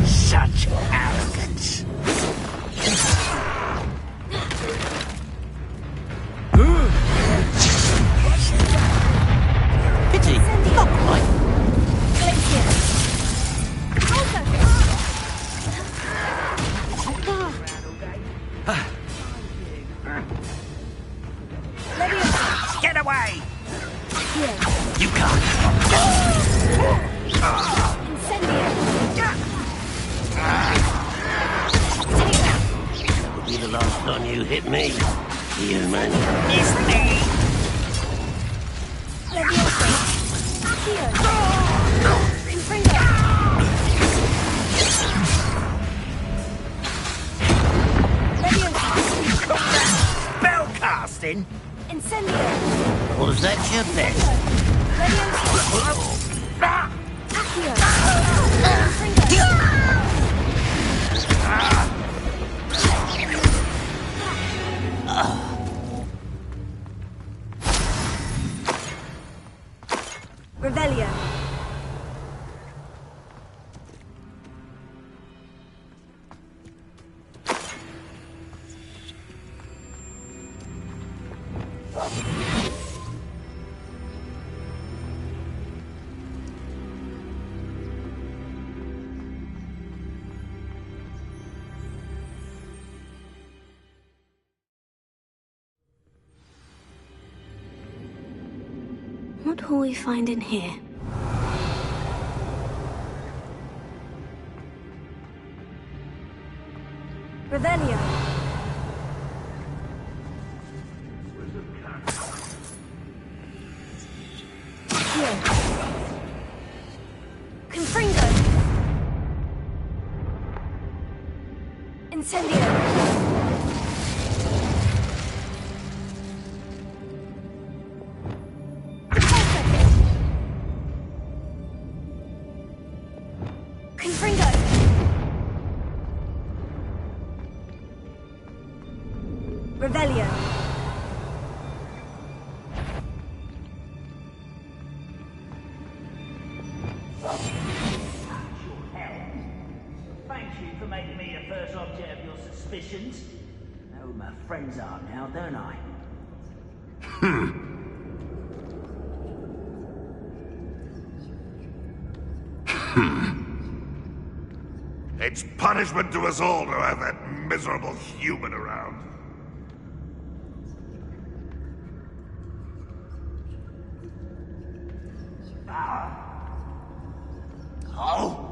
Such arrogance. Pity, not quite. Get away! You can't. That will be the last time you hit me, human. It's me! Spell casting? Or is that your best? Revelio. What will we find in here? Revelio. Confringo. Incendio. Confringo. Revelio. Thank you for making me the first object of your suspicions. I know who my friends are now, don't I? It's punishment to us all to have that miserable human around. Oh!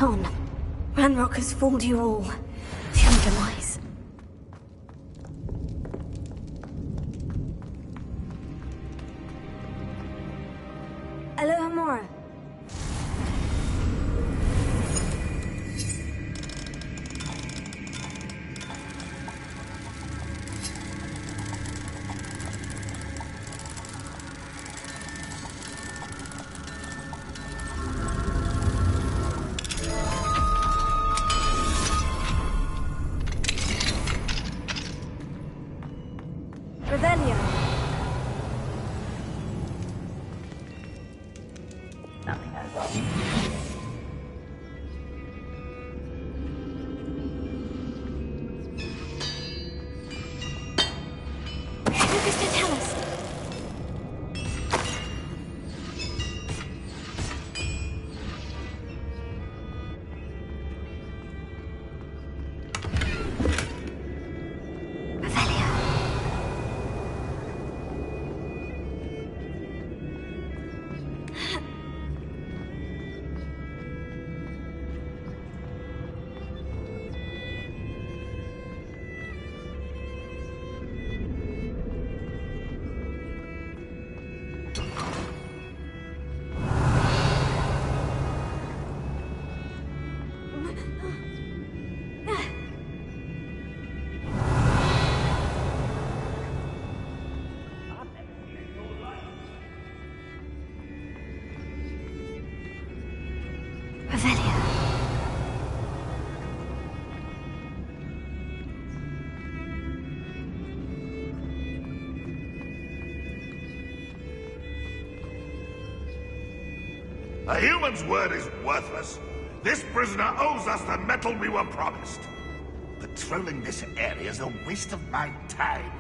on. Ranrock has fooled you all. To your demise. Alohomora. Revelio. Focus to tell us. A human's word is worthless. This prisoner owes us the metal we were promised. Patrolling this area is a waste of my time.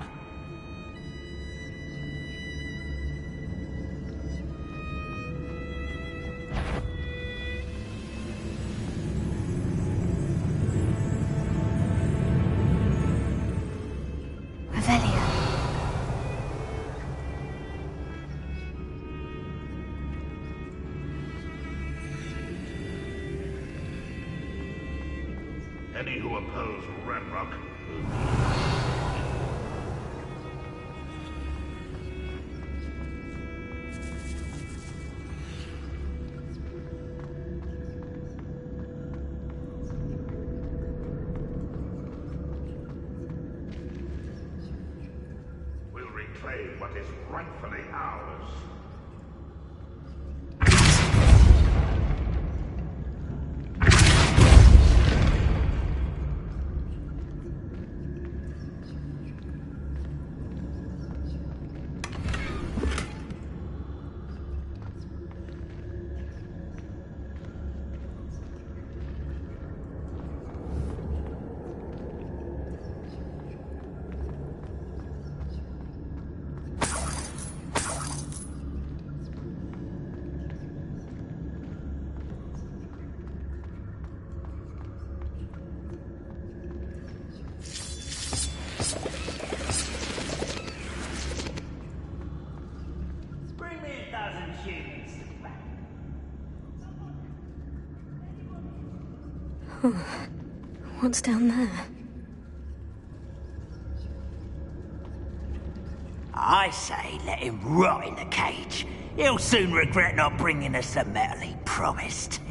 Any who oppose Ranrock will reclaim what is rightfully ours. What's down there? I say let him rot in the cage. He'll soon regret not bringing us the metal he promised.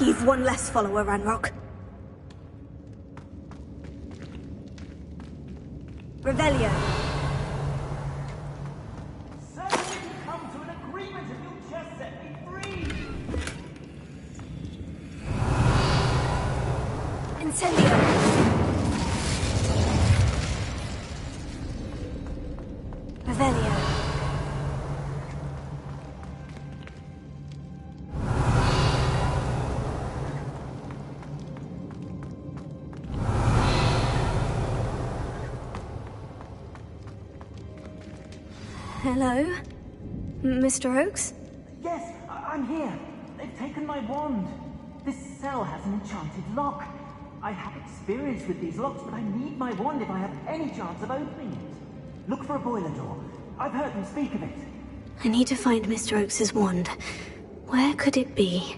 You've one less follower, Ranrock. Revelio. Certainly come to an agreement if you'll just set Incendio! Revelio. Hello? Mr. Oakes? Yes, I'm here. They've taken my wand. This cell has an enchanted lock. I have experience with these locks, but I need my wand if I have any chance of opening it. Look for a boiler door. I've heard them speak of it. I need to find Mr. Oakes's wand. Where could it be?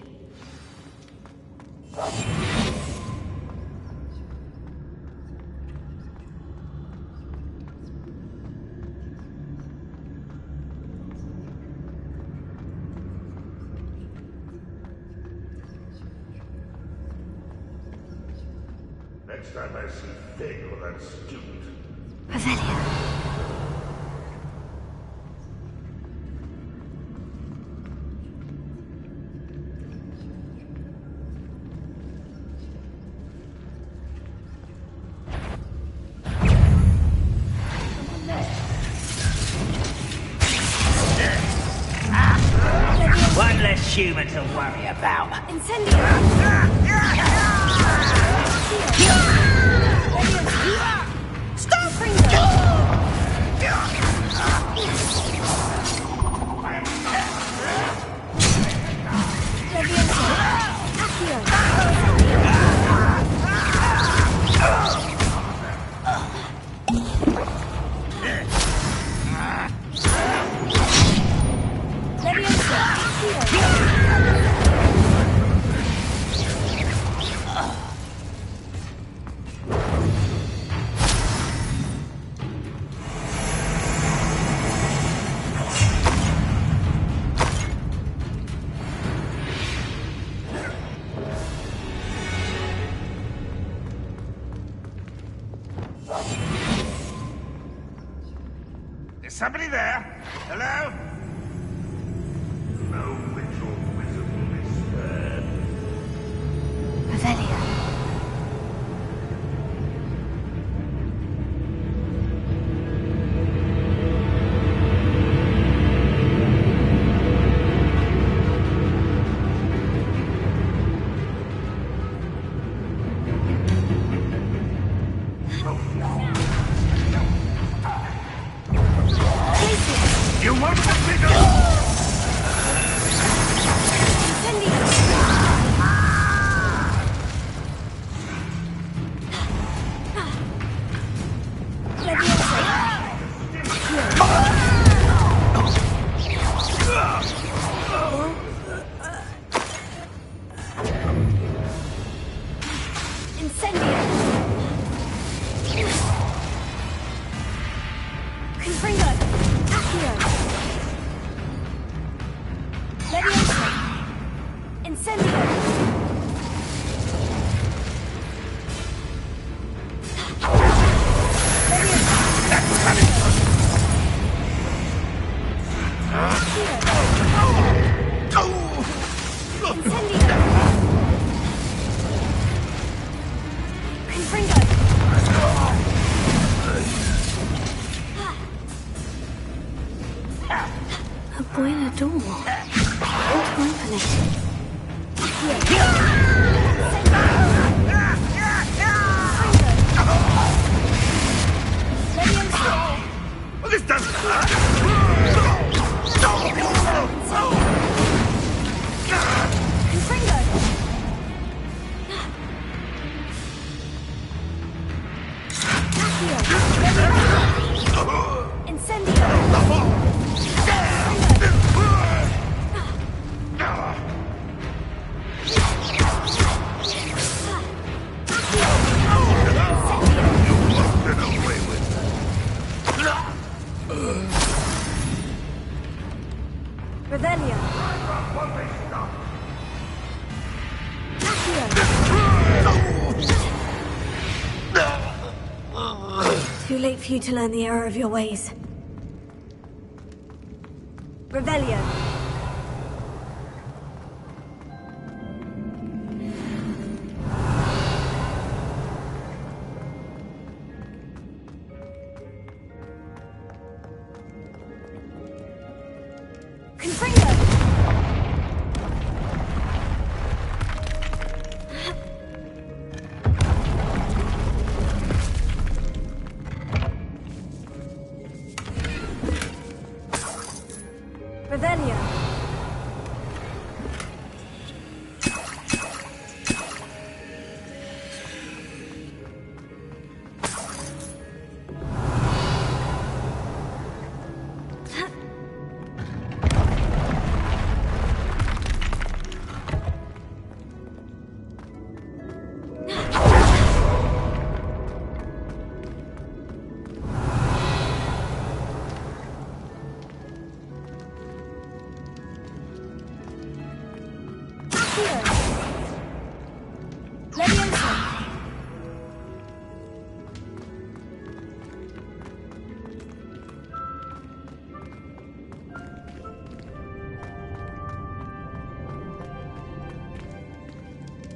Next time I see Fig or that student. Revelio. One less human to worry about. Stop, Pringle! Is somebody there? Hello? No witch or wizard will be spared. Revelio. You won't let me go! A boiler door. Open it. Well, this doesn't Revelio. Too late for you to learn the error of your ways. Revelio.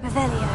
Revelio.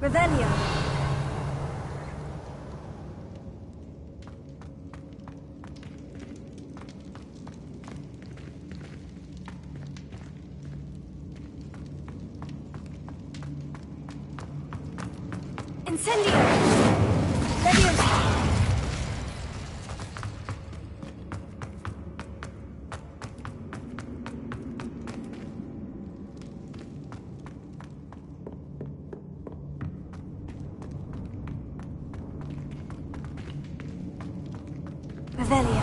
Revelio. Incendio. Leviosa. Revelio.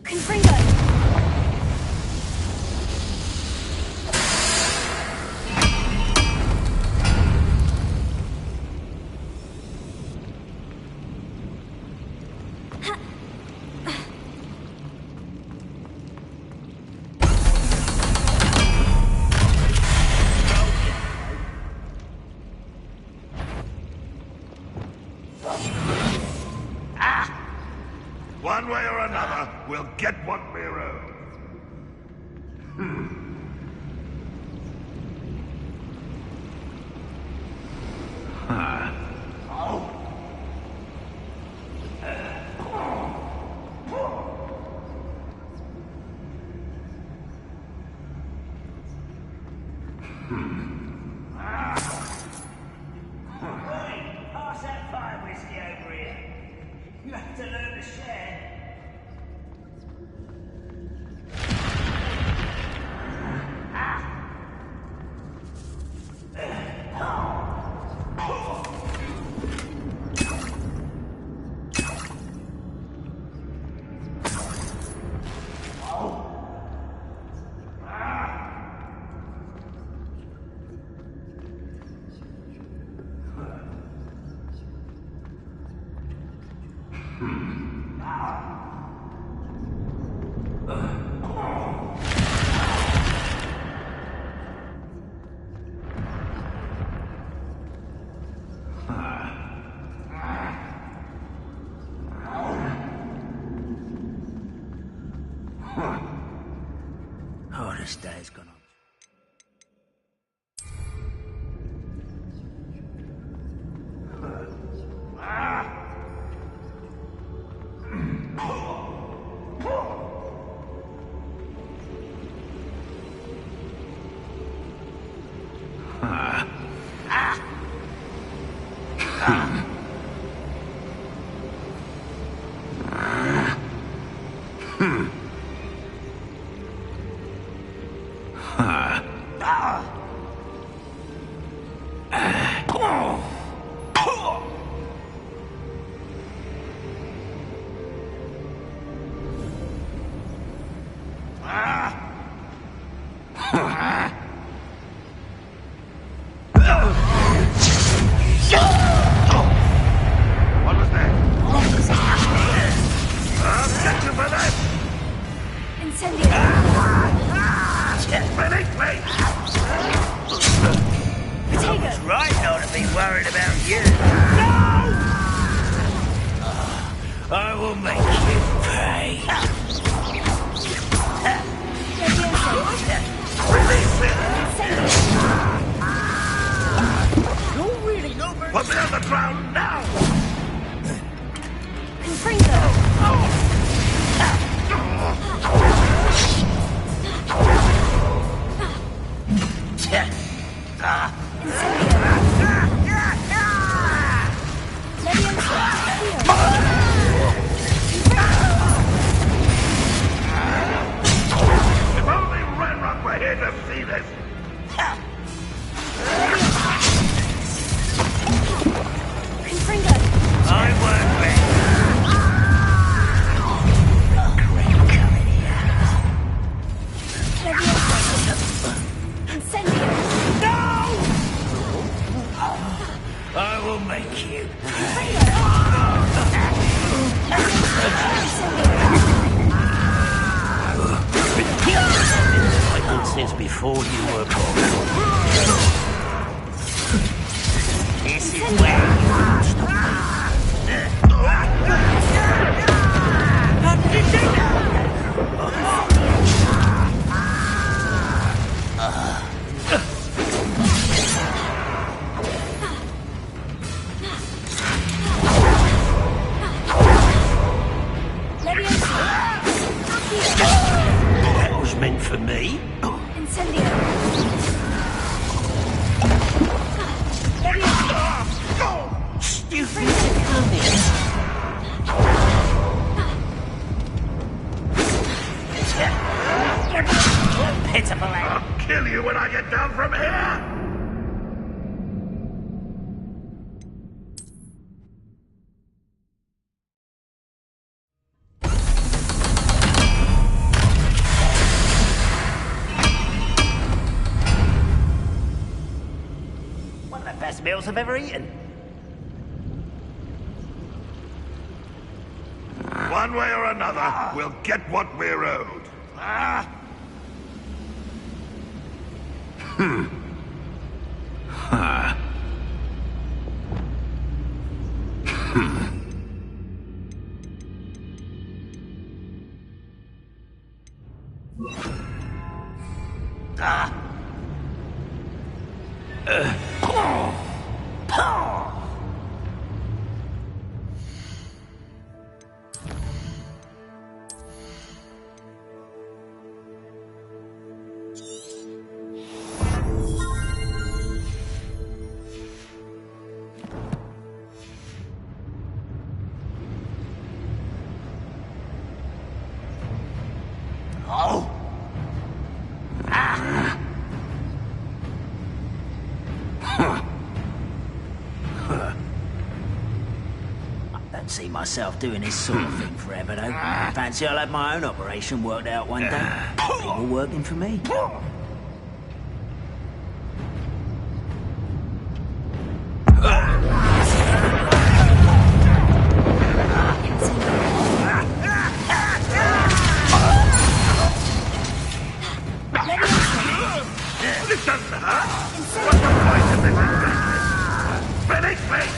Confringo. One way or another, we'll get what we're owed. Pass that fire whiskey over here. You have to learn to share. Oh, this day's gone on. What was that? I'll get you for that! Incendio! Ready, wait! It's right not to be worried about you. I will make you pay. Release it! You're really not very... Put me on the ground now! Confringo! If only Ranrock were here to see this! Confringo! I won't be. Incendio! I will make you. I've been since before you were born. This is where you stop. How did you do that? That was meant for me. Incendio! Stupid coming. Pitiful. I'll kill you when I get down from here! One of the best meals I've ever eaten. One way or another, we'll get what we're owed. Oh. I don't see myself doing this sort of thing forever, though. Fancy I'll have my own operation worked out one day. People working for me. This doesn't hurt! What's the point of this investment? Ready, wait!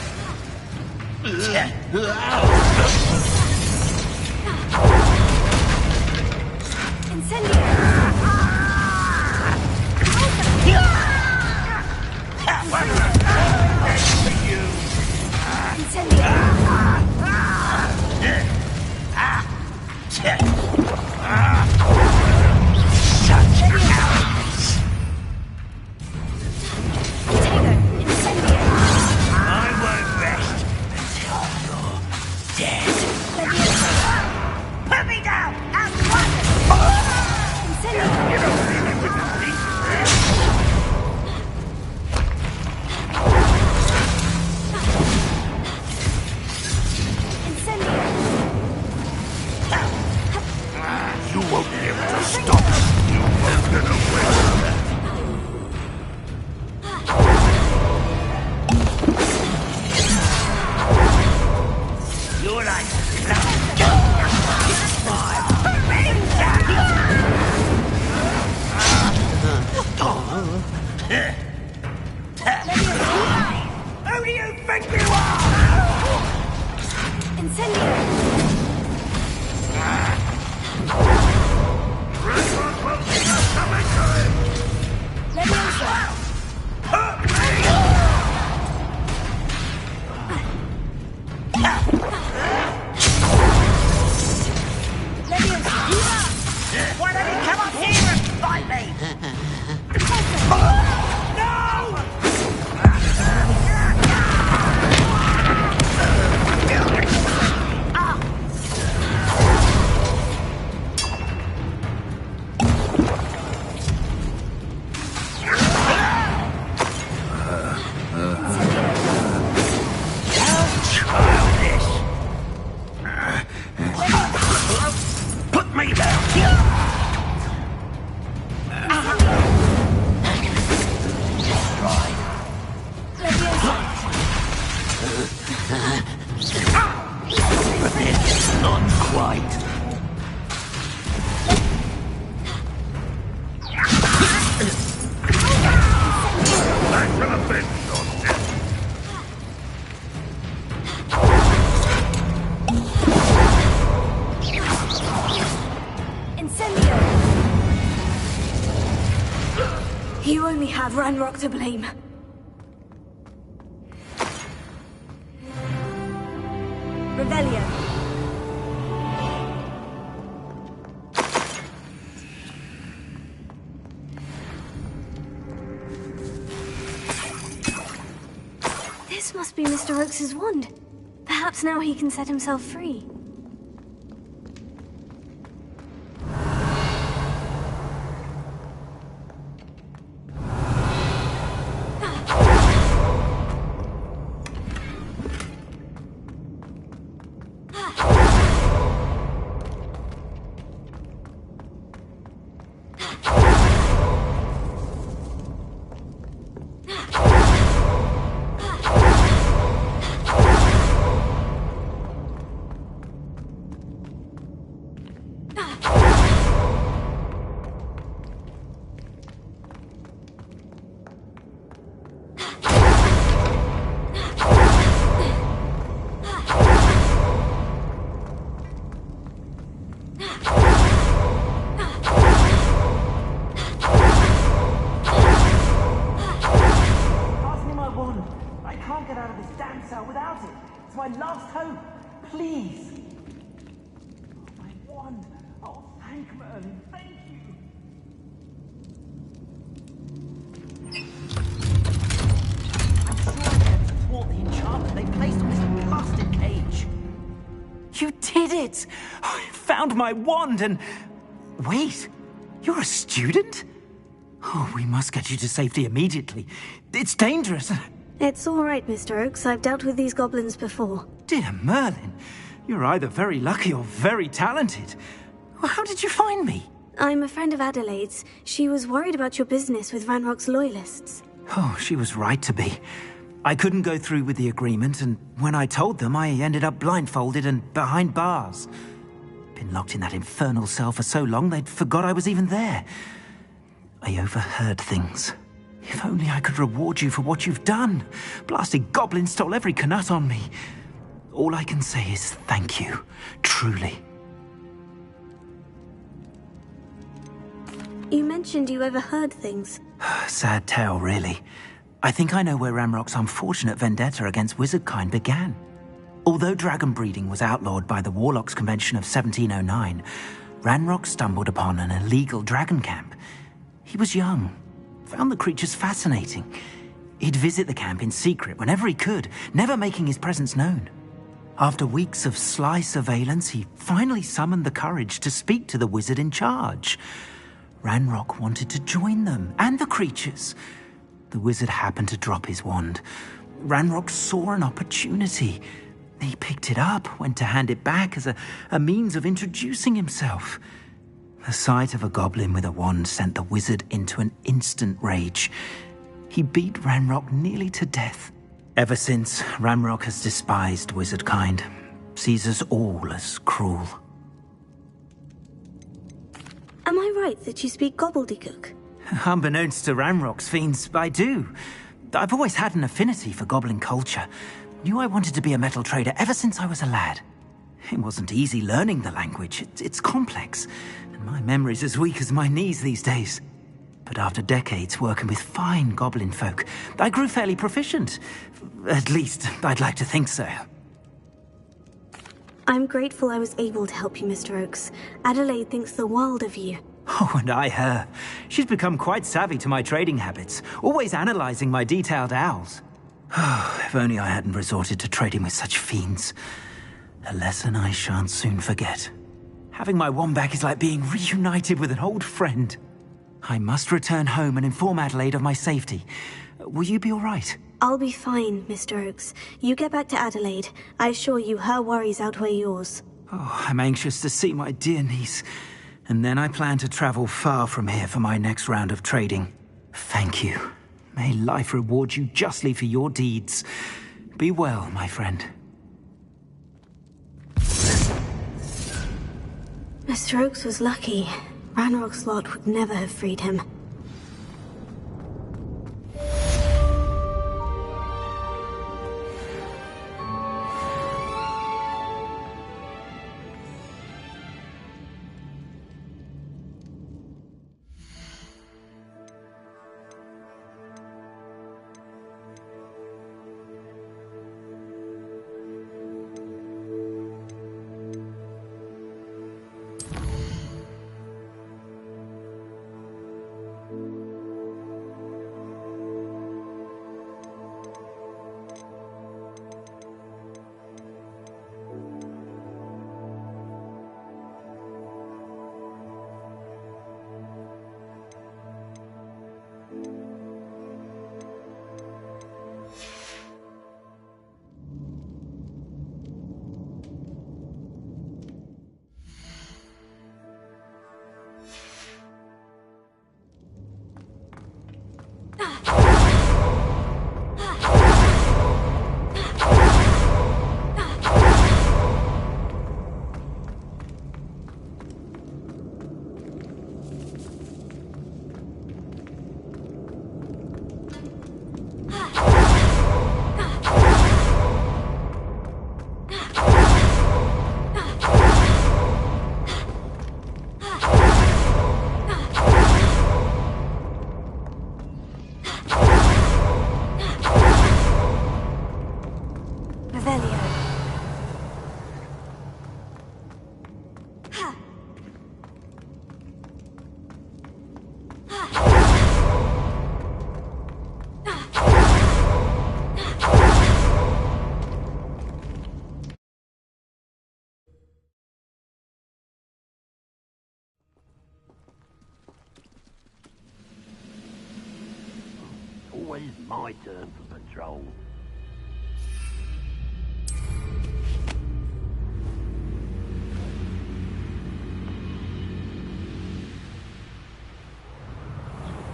Put me down! Who do you think you are? Incendio! Why don't you come up here and fight me? Put me down! Not quite. Back to the bench, Incendio! You only have Ranrock to blame. Rebellion. This must be Mr. Oakes's wand. Perhaps now he can set himself free. It's my last hope. Please. My wand. Oh, thank Merlin. Thank you. I'm sure I had to thwart the enchantment they placed on this blasted cage. You did it! I found my wand and... Wait, you're a student? Oh, we must get you to safety immediately. It's dangerous. It's all right, Mr. Oakes. I've dealt with these goblins before. Dear Merlin, you're either very lucky or very talented. Well, how did you find me? I'm a friend of Adelaide's. She was worried about your business with Ranrock's loyalists. Oh, she was right to be. I couldn't go through with the agreement, and when I told them, I ended up blindfolded and behind bars. Been locked in that infernal cell for so long, they'd forgot I was even there. I overheard things. If only I could reward you for what you've done. Blasted goblin stole every canut on me. All I can say is thank you, truly. You mentioned you overheard things. Sad tale, really. I think I know where Ranrock's unfortunate vendetta against wizardkind began. Although dragon breeding was outlawed by the Warlocks Convention of 1709, Ranrock stumbled upon an illegal dragon camp. He was young, found the creatures fascinating. He'd visit the camp in secret whenever he could, never making his presence known. After weeks of sly surveillance, he finally summoned the courage to speak to the wizard in charge. Ranrock wanted to join them, and the creatures. The wizard happened to drop his wand. Ranrock saw an opportunity. He picked it up, went to hand it back as a means of introducing himself. The sight of a goblin with a wand sent the wizard into an instant rage. He beat Ranrock nearly to death. Ever since, Ranrock has despised wizardkind, sees us all as cruel. Am I right that you speak gobbledygook? Unbeknownst to Ranrock's fiends, I do. I've always had an affinity for goblin culture. Knew I wanted to be a metal trader ever since I was a lad. It wasn't easy learning the language. It's complex, and my memory's as weak as my knees these days. But after decades working with fine goblin folk, I grew fairly proficient. At least, I'd like to think so. I'm grateful I was able to help you, Mr. Oakes. Adelaide thinks the world of you. Oh, and I her. She's become quite savvy to my trading habits, always analyzing my detailed owls. Oh, if only I hadn't resorted to trading with such fiends. A lesson I shan't soon forget. Having my wand back is like being reunited with an old friend. I must return home and inform Adelaide of my safety. Will you be all right? I'll be fine, Mr. Oakes. You get back to Adelaide. I assure you her worries outweigh yours. Oh, I'm anxious to see my dear niece. And then I plan to travel far from here for my next round of trading. Thank you. May life reward you justly for your deeds. Be well, my friend. Mr. Oakes was lucky. Ranrock's lot would never have freed him. Always my turn for patrol.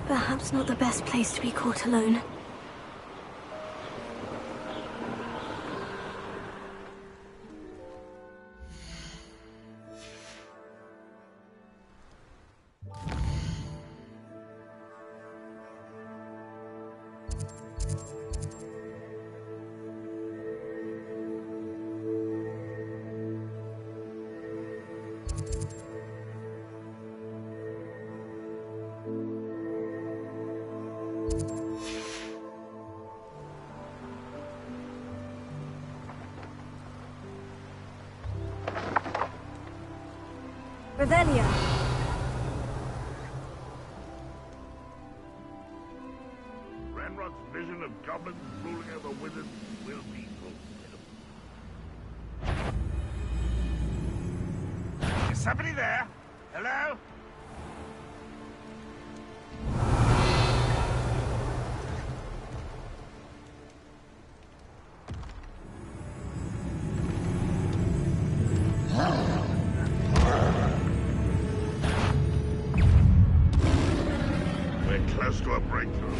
Perhaps not the best place to be caught alone. Revelio. Ranrock's vision of goblins ruling over wizards will be fulfilled. Is somebody there? Hello? We're close to a breakthrough.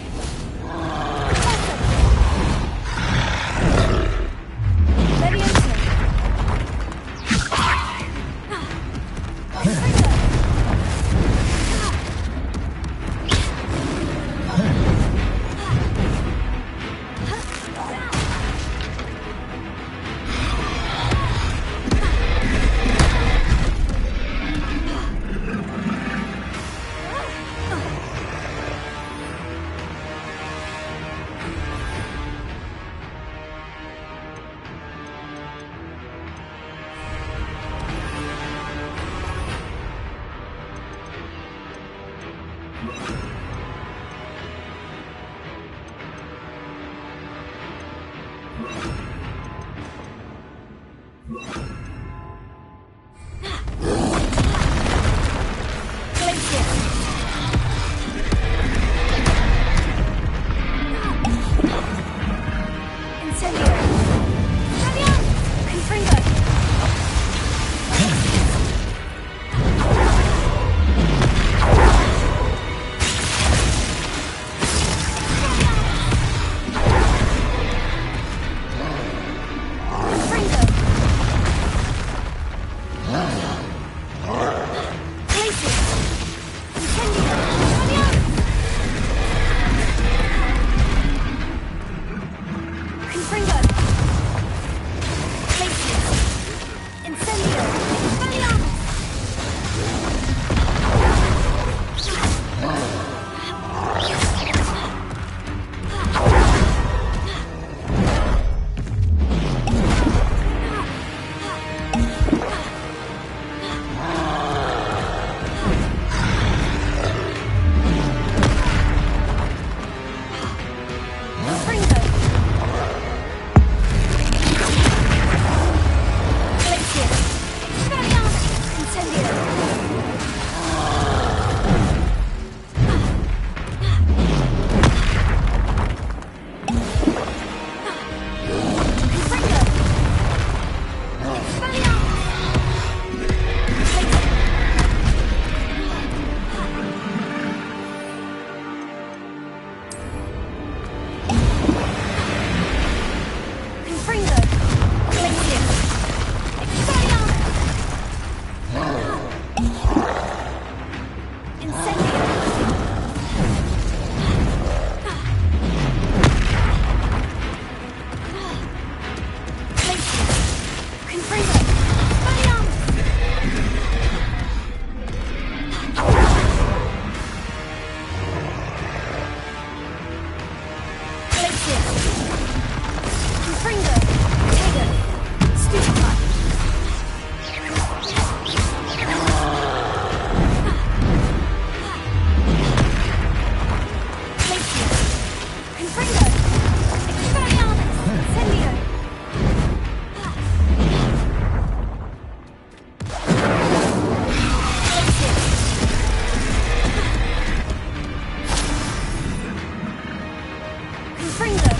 Confringo!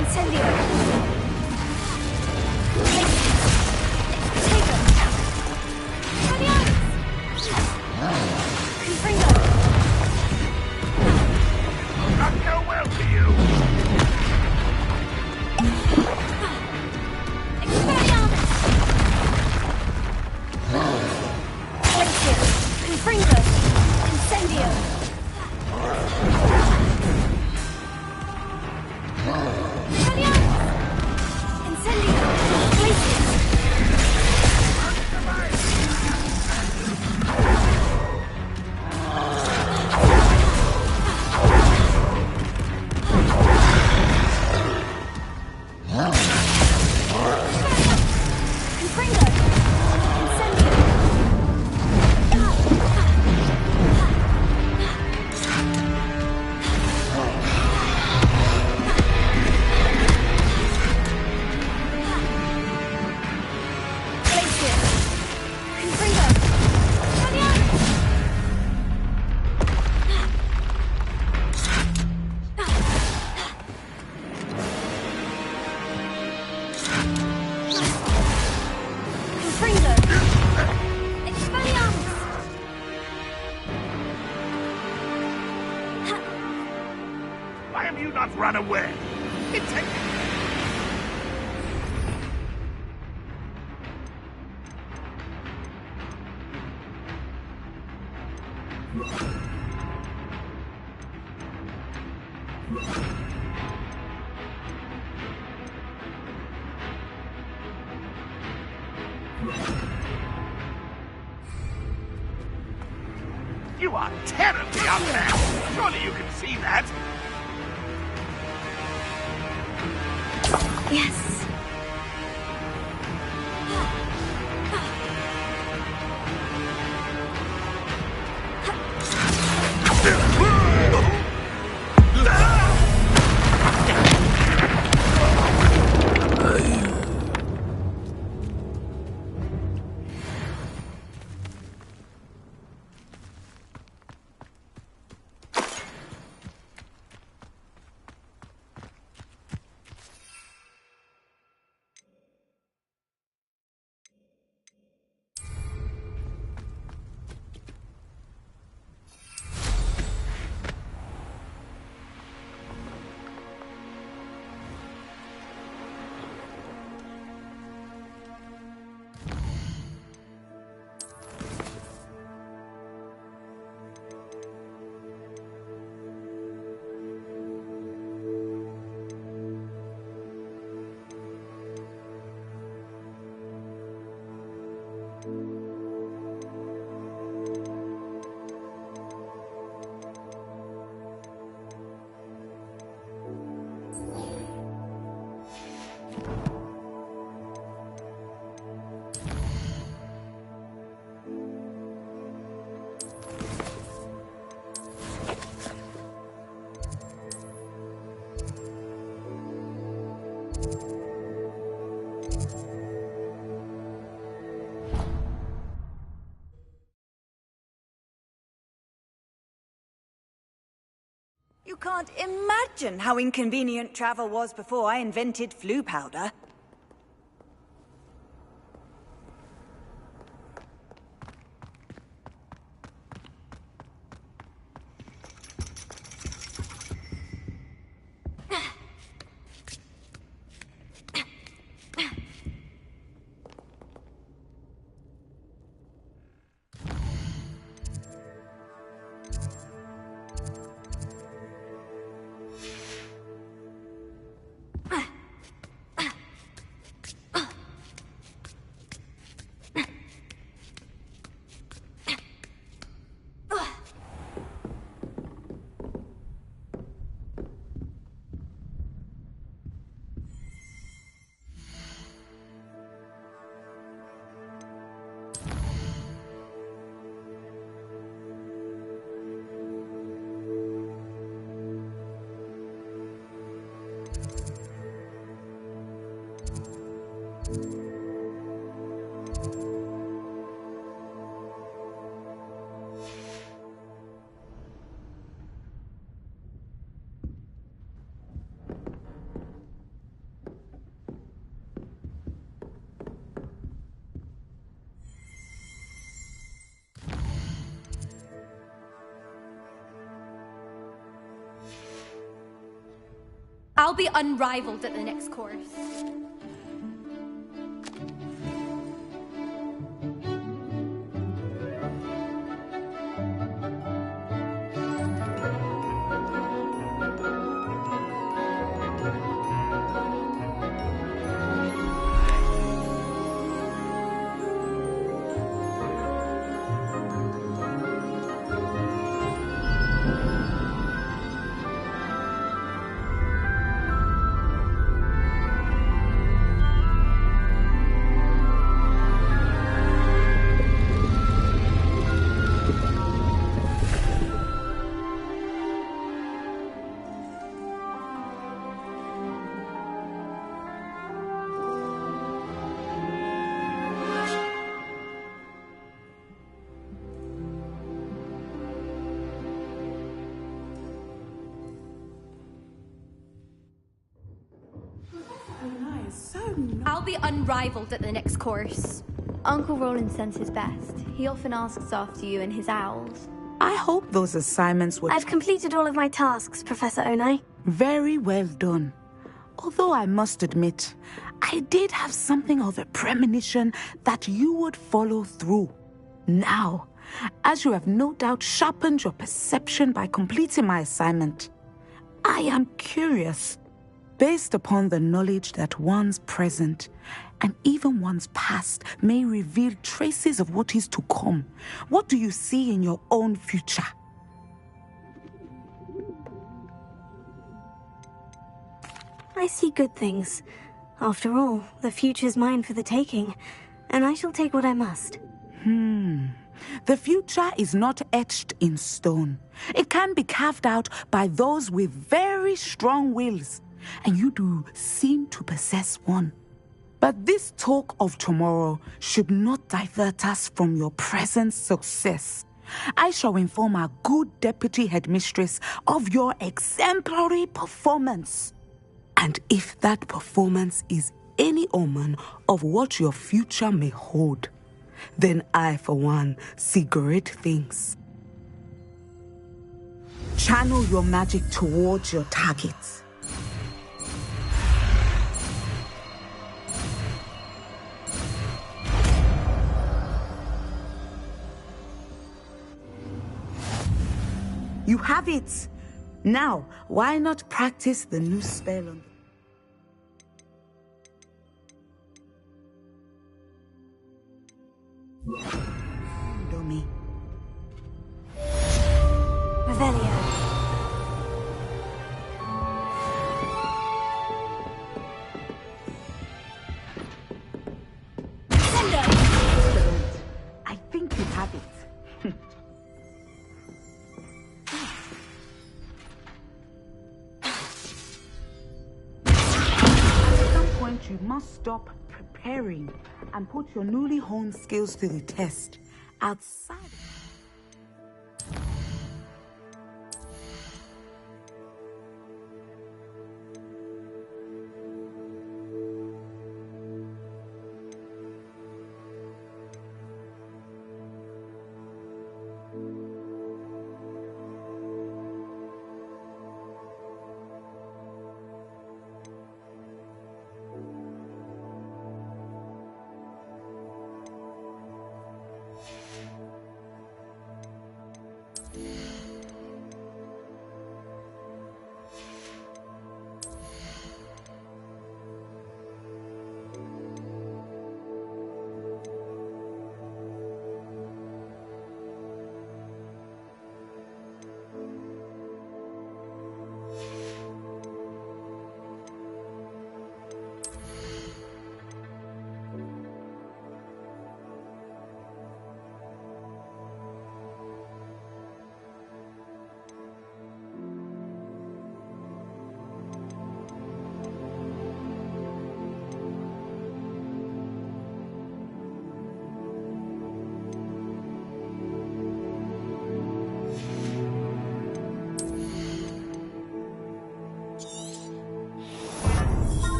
Incendio! Taker! Confringo! Not go well for you. Glacier! Confringo! Incendio! Incendio! Glacier! Confringo! Why have you not run away? You are terribly unfair. Surely you can see that. Yes. You can't imagine how inconvenient travel was before I invented flu powder. I'll be unrivaled at the next course. I'll be unrivaled at the next course. Uncle Roland sends his best. He often asks after you and his owls. I hope those assignments were... I've completed all of my tasks, Professor Onai. Very well done. Although I must admit, I did have something of a premonition that you would follow through. Now, as you have no doubt sharpened your perception by completing my assignment, I am curious, based upon the knowledge that one's present and even one's past may reveal traces of what is to come. What do you see in your own future? I see good things. After all, the future's mine for the taking, and I shall take what I must. The future is not etched in stone. It can be carved out by those with very strong wills, and you do seem to possess one. But this talk of tomorrow should not divert us from your present success. I shall inform our good deputy headmistress of your exemplary performance. And if that performance is any omen of what your future may hold, then I, for one, see great things. Channel your magic towards your targets. You have it! Now, why not practice the new spell on... Domi. Revelio. Excellent. I think you have it. At some point, you must stop preparing and put your newly honed skills to the test. Outside.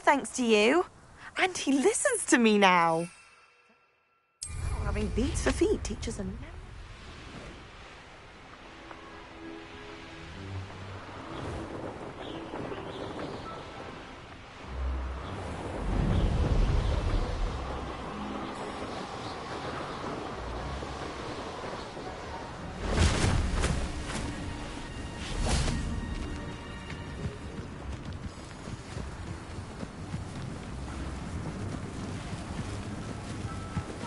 thanks to you. And he listens to me now. Having beats for feet teaches him.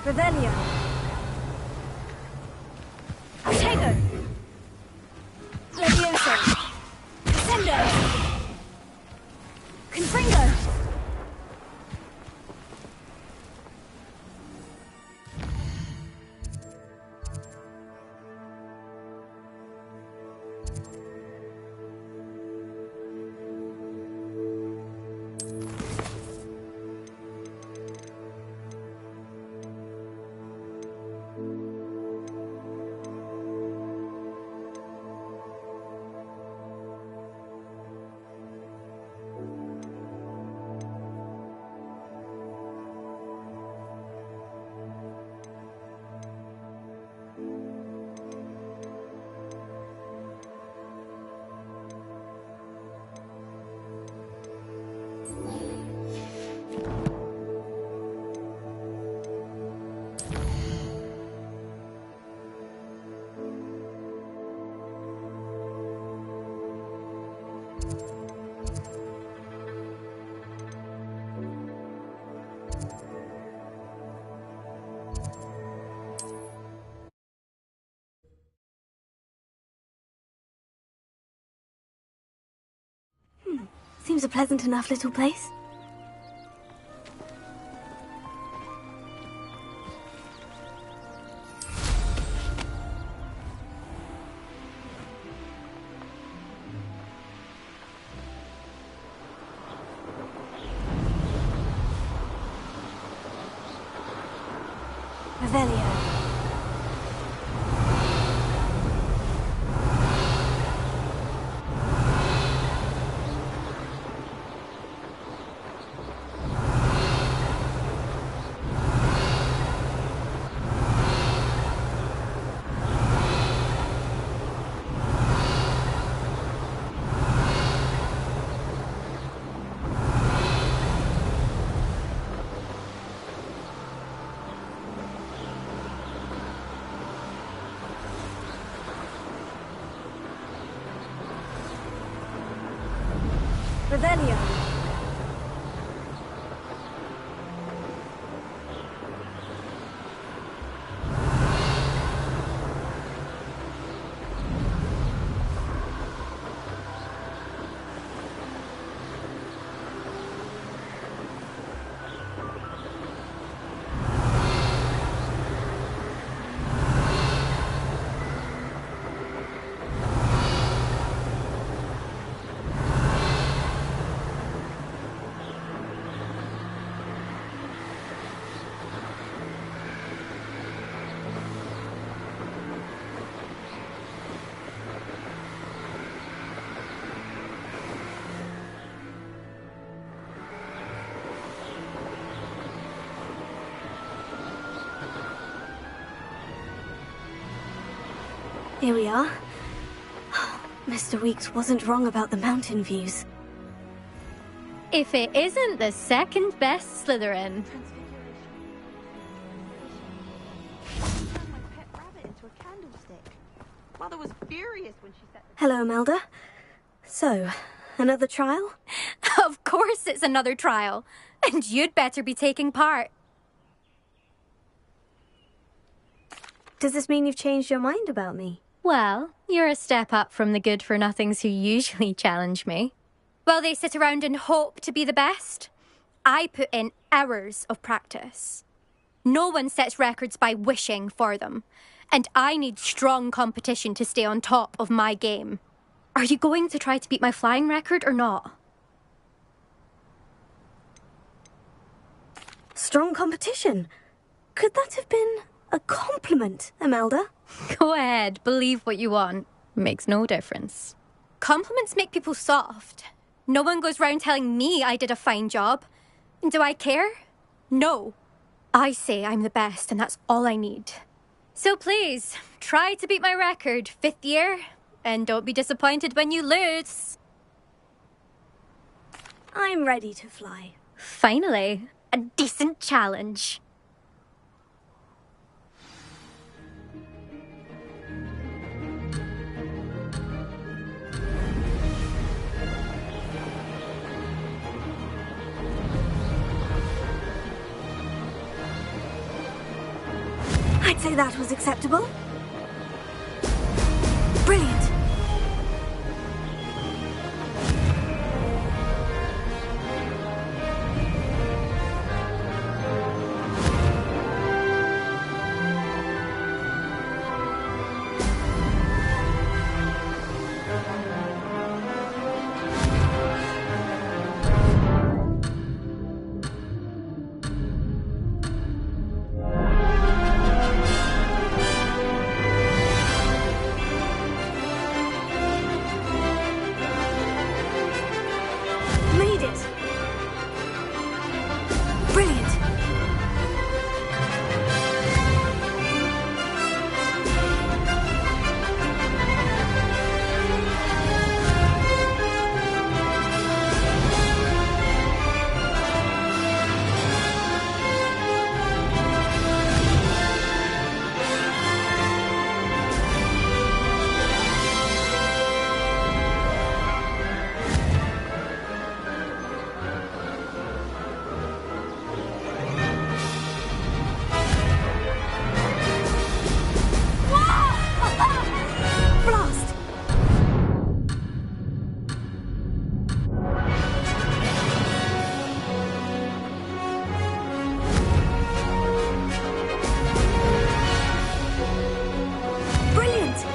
Revelio. Tego. Levioso. Descendo. Confringo. Seems a pleasant enough little place. Revelio. Revelio. Here we are. Mr. Weeks wasn't wrong about the mountain views. If it isn't the second best Slytherin. Mother was furious when she said. Hello, Imelda. So, another trial? Of course it's another trial. And you'd better be taking part. Does this mean you've changed your mind about me? Well, you're a step up from the good-for-nothings who usually challenge me. While they sit around and hope to be the best, I put in hours of practice. No one sets records by wishing for them, and I need strong competition to stay on top of my game. Are you going to try to beat my flying record or not? Strong competition? Could that have been a compliment, Imelda? Go ahead, believe what you want. Makes no difference. Compliments make people soft. No one goes round telling me I did a fine job. Do I care? No. I say I'm the best, and that's all I need. So please, try to beat my record, 5th year, and don't be disappointed when you lose. I'm ready to fly. Finally, a decent challenge. I'd say that was acceptable. Brilliant. Made it. Brilliant. Blast! Brilliant!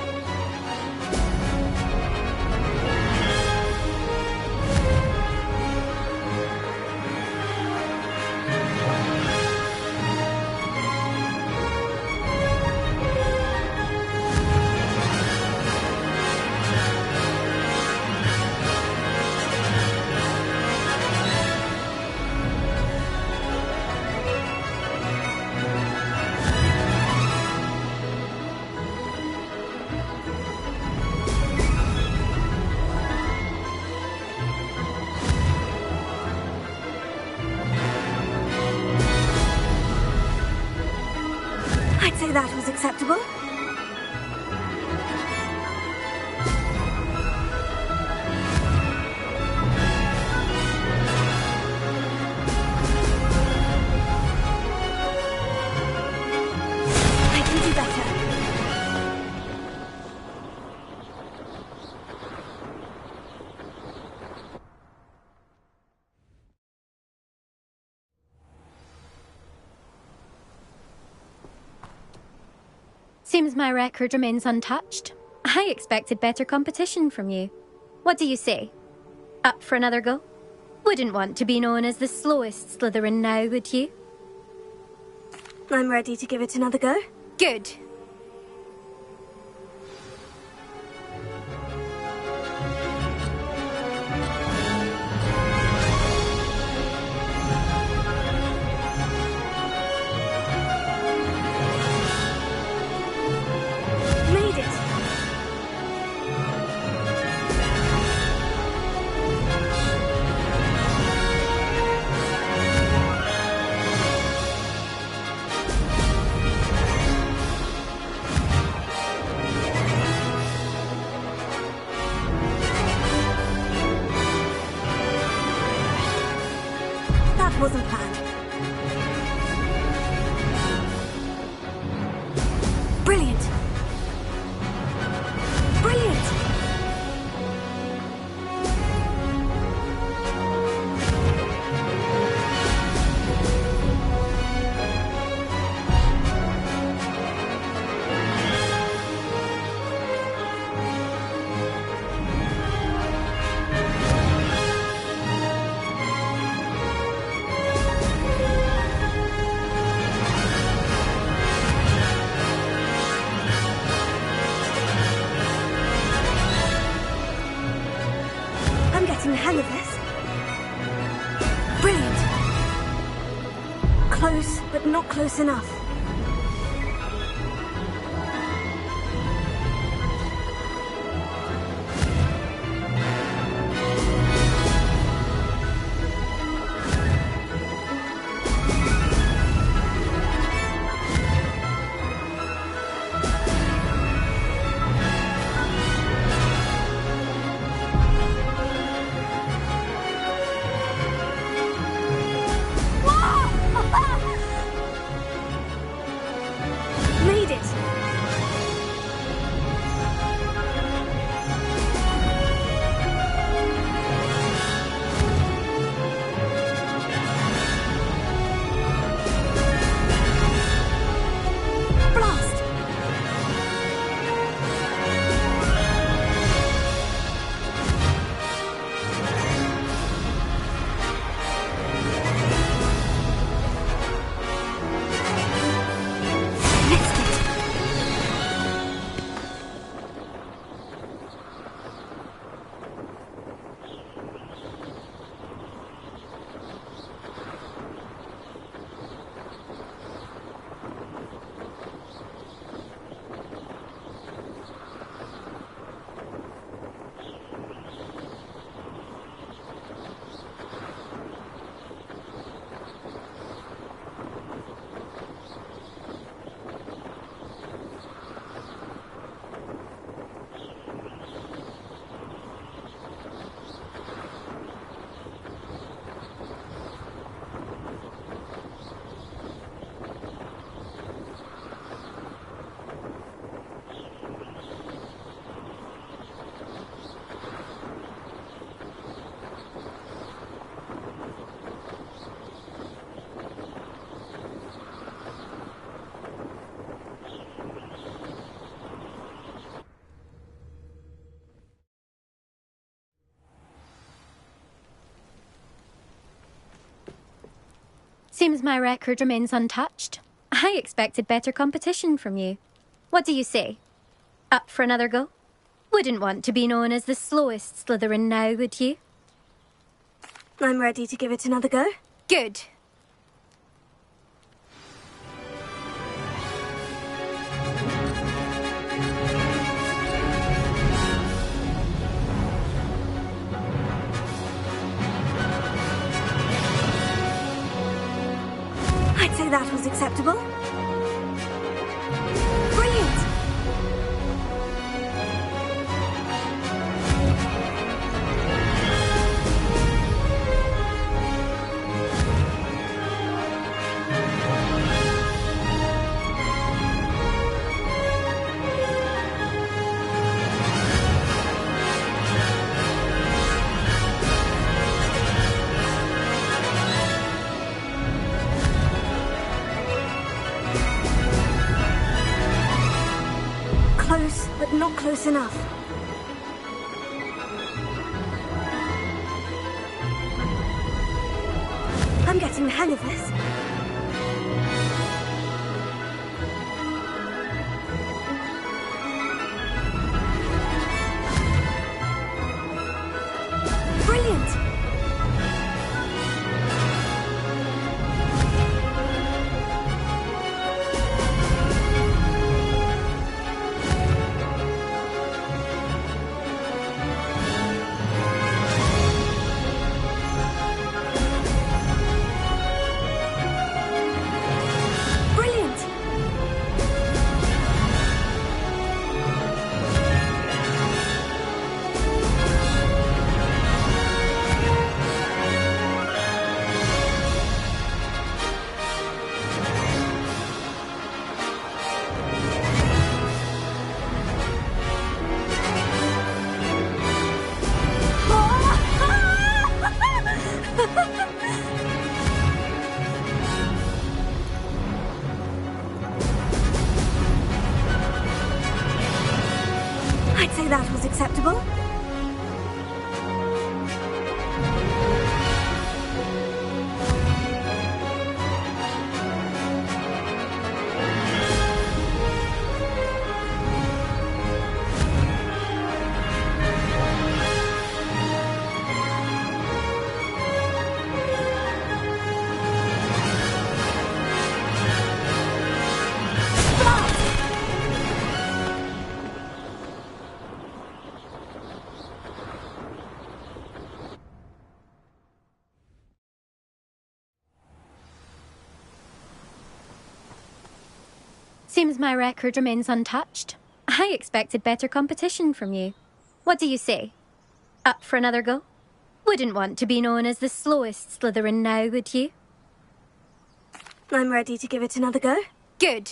I'd say that was acceptable. I can do better. Seems my record remains untouched. I expected better competition from you. What do you say? Up for another go? Wouldn't want to be known as the slowest Slytherin now, would you? I'm ready to give it another go. Good. Made it. close enough. Made it! Blast! Seems my record remains untouched. I expected better competition from you. What do you say? Up for another go? Wouldn't want to be known as the slowest Slytherin now, would you? I'm ready to give it another go. Good. I'd say that was acceptable. Brilliant! Close, but not close enough. I'm getting the hang of this. Brilliant! I'd say that was acceptable. Seems my record remains untouched. I expected better competition from you. What do you say? Up for another go? Wouldn't want to be known as the slowest Slytherin now, would you? I'm ready to give it another go. Good.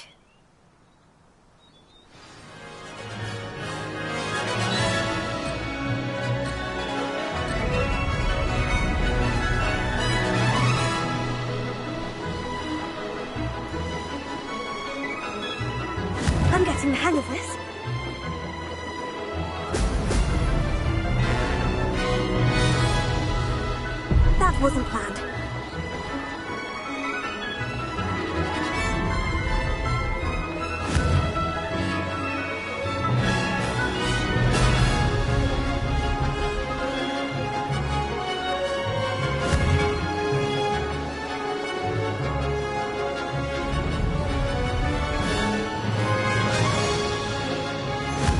I'm getting the hang of this. That wasn't planned.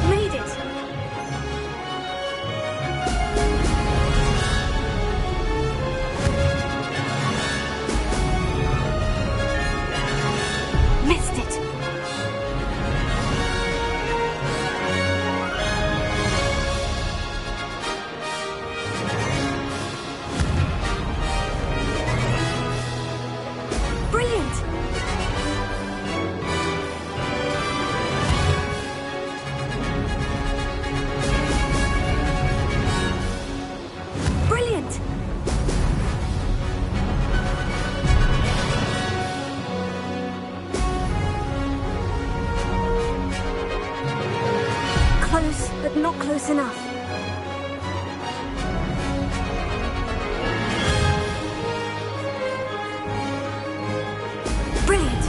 Made it. Missed it. Brilliant. Brilliant. Close, but not close enough. Brilliant.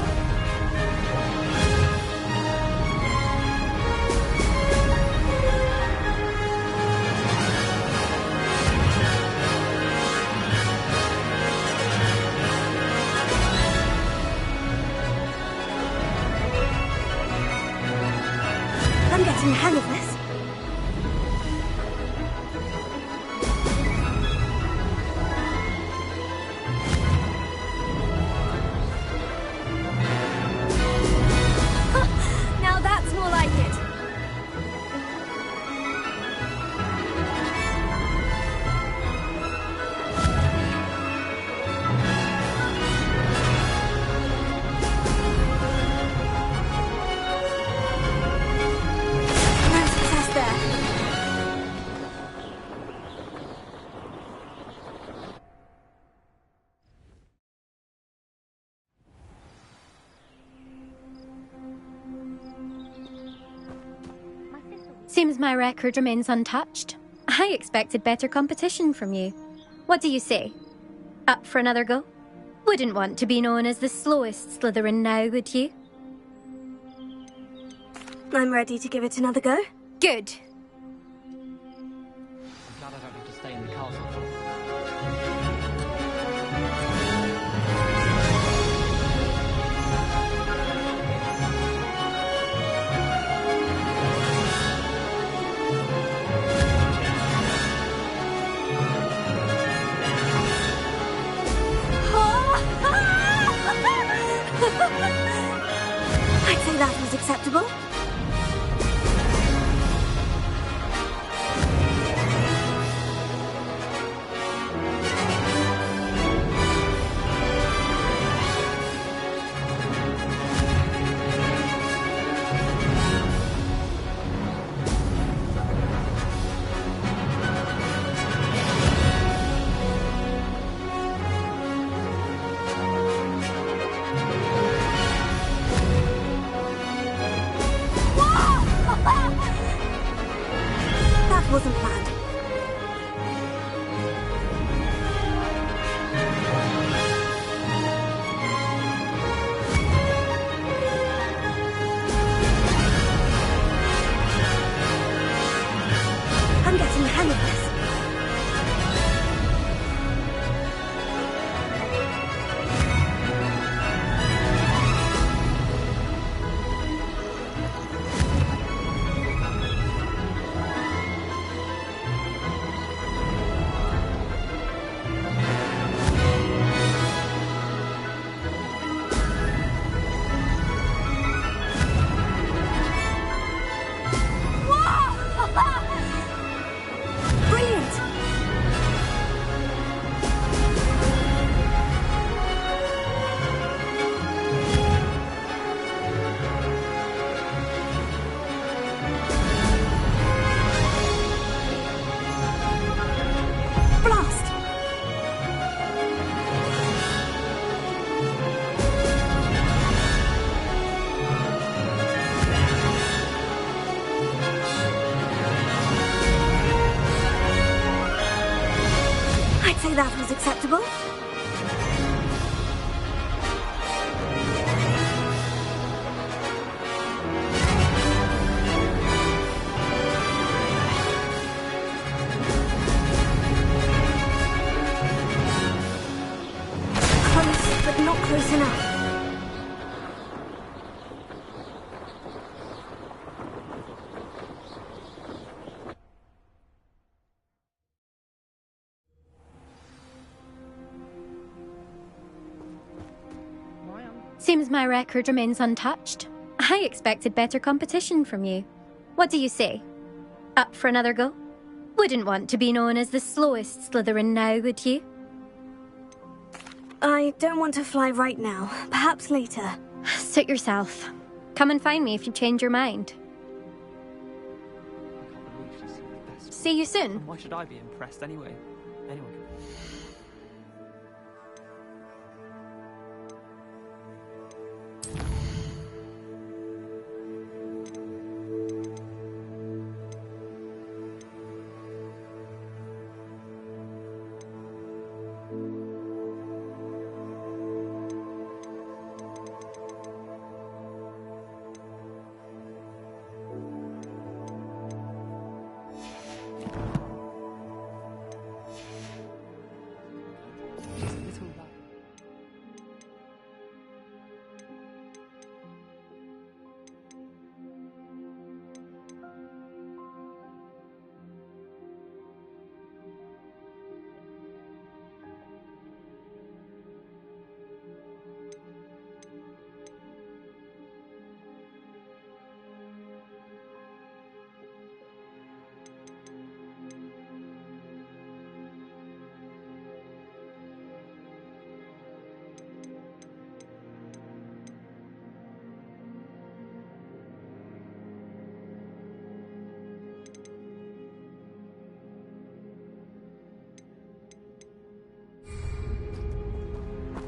I'm getting the hang of this. Now that's more like it. No success there. Seems my record remains untouched. I expected better competition from you. What do you say? Up for another go? Wouldn't want to be known as the slowest Slytherin now, would you? I'm ready to give it another go. Good. I'm glad I don't have to stay in the castle for I'd say that was acceptable. That wasn't planned. I'm getting the hang of this. that was acceptable. Close, but not close enough. Seems my record remains untouched. I expected better competition from you. What do you say? Up for another go? Wouldn't want to be known as the slowest Slytherin now, would you? I don't want to fly right now. Perhaps later. Suit yourself. Come and find me if you change your mind. See you soon. Why should I be impressed anyway? Anyone can.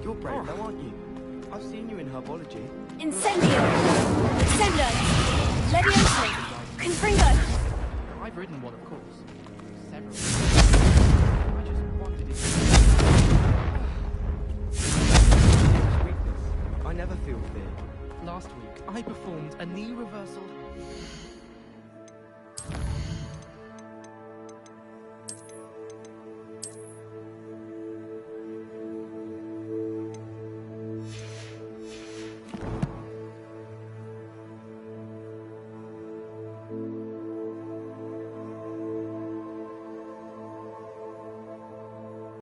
You're brave, though, aren't you? I've seen you in herbology. Incendio! Sendo! Levioso! Confringo! I've ridden one, of course. Several. I just wondered if... Weakness. I never feel fear. Last week, I performed a knee reversal.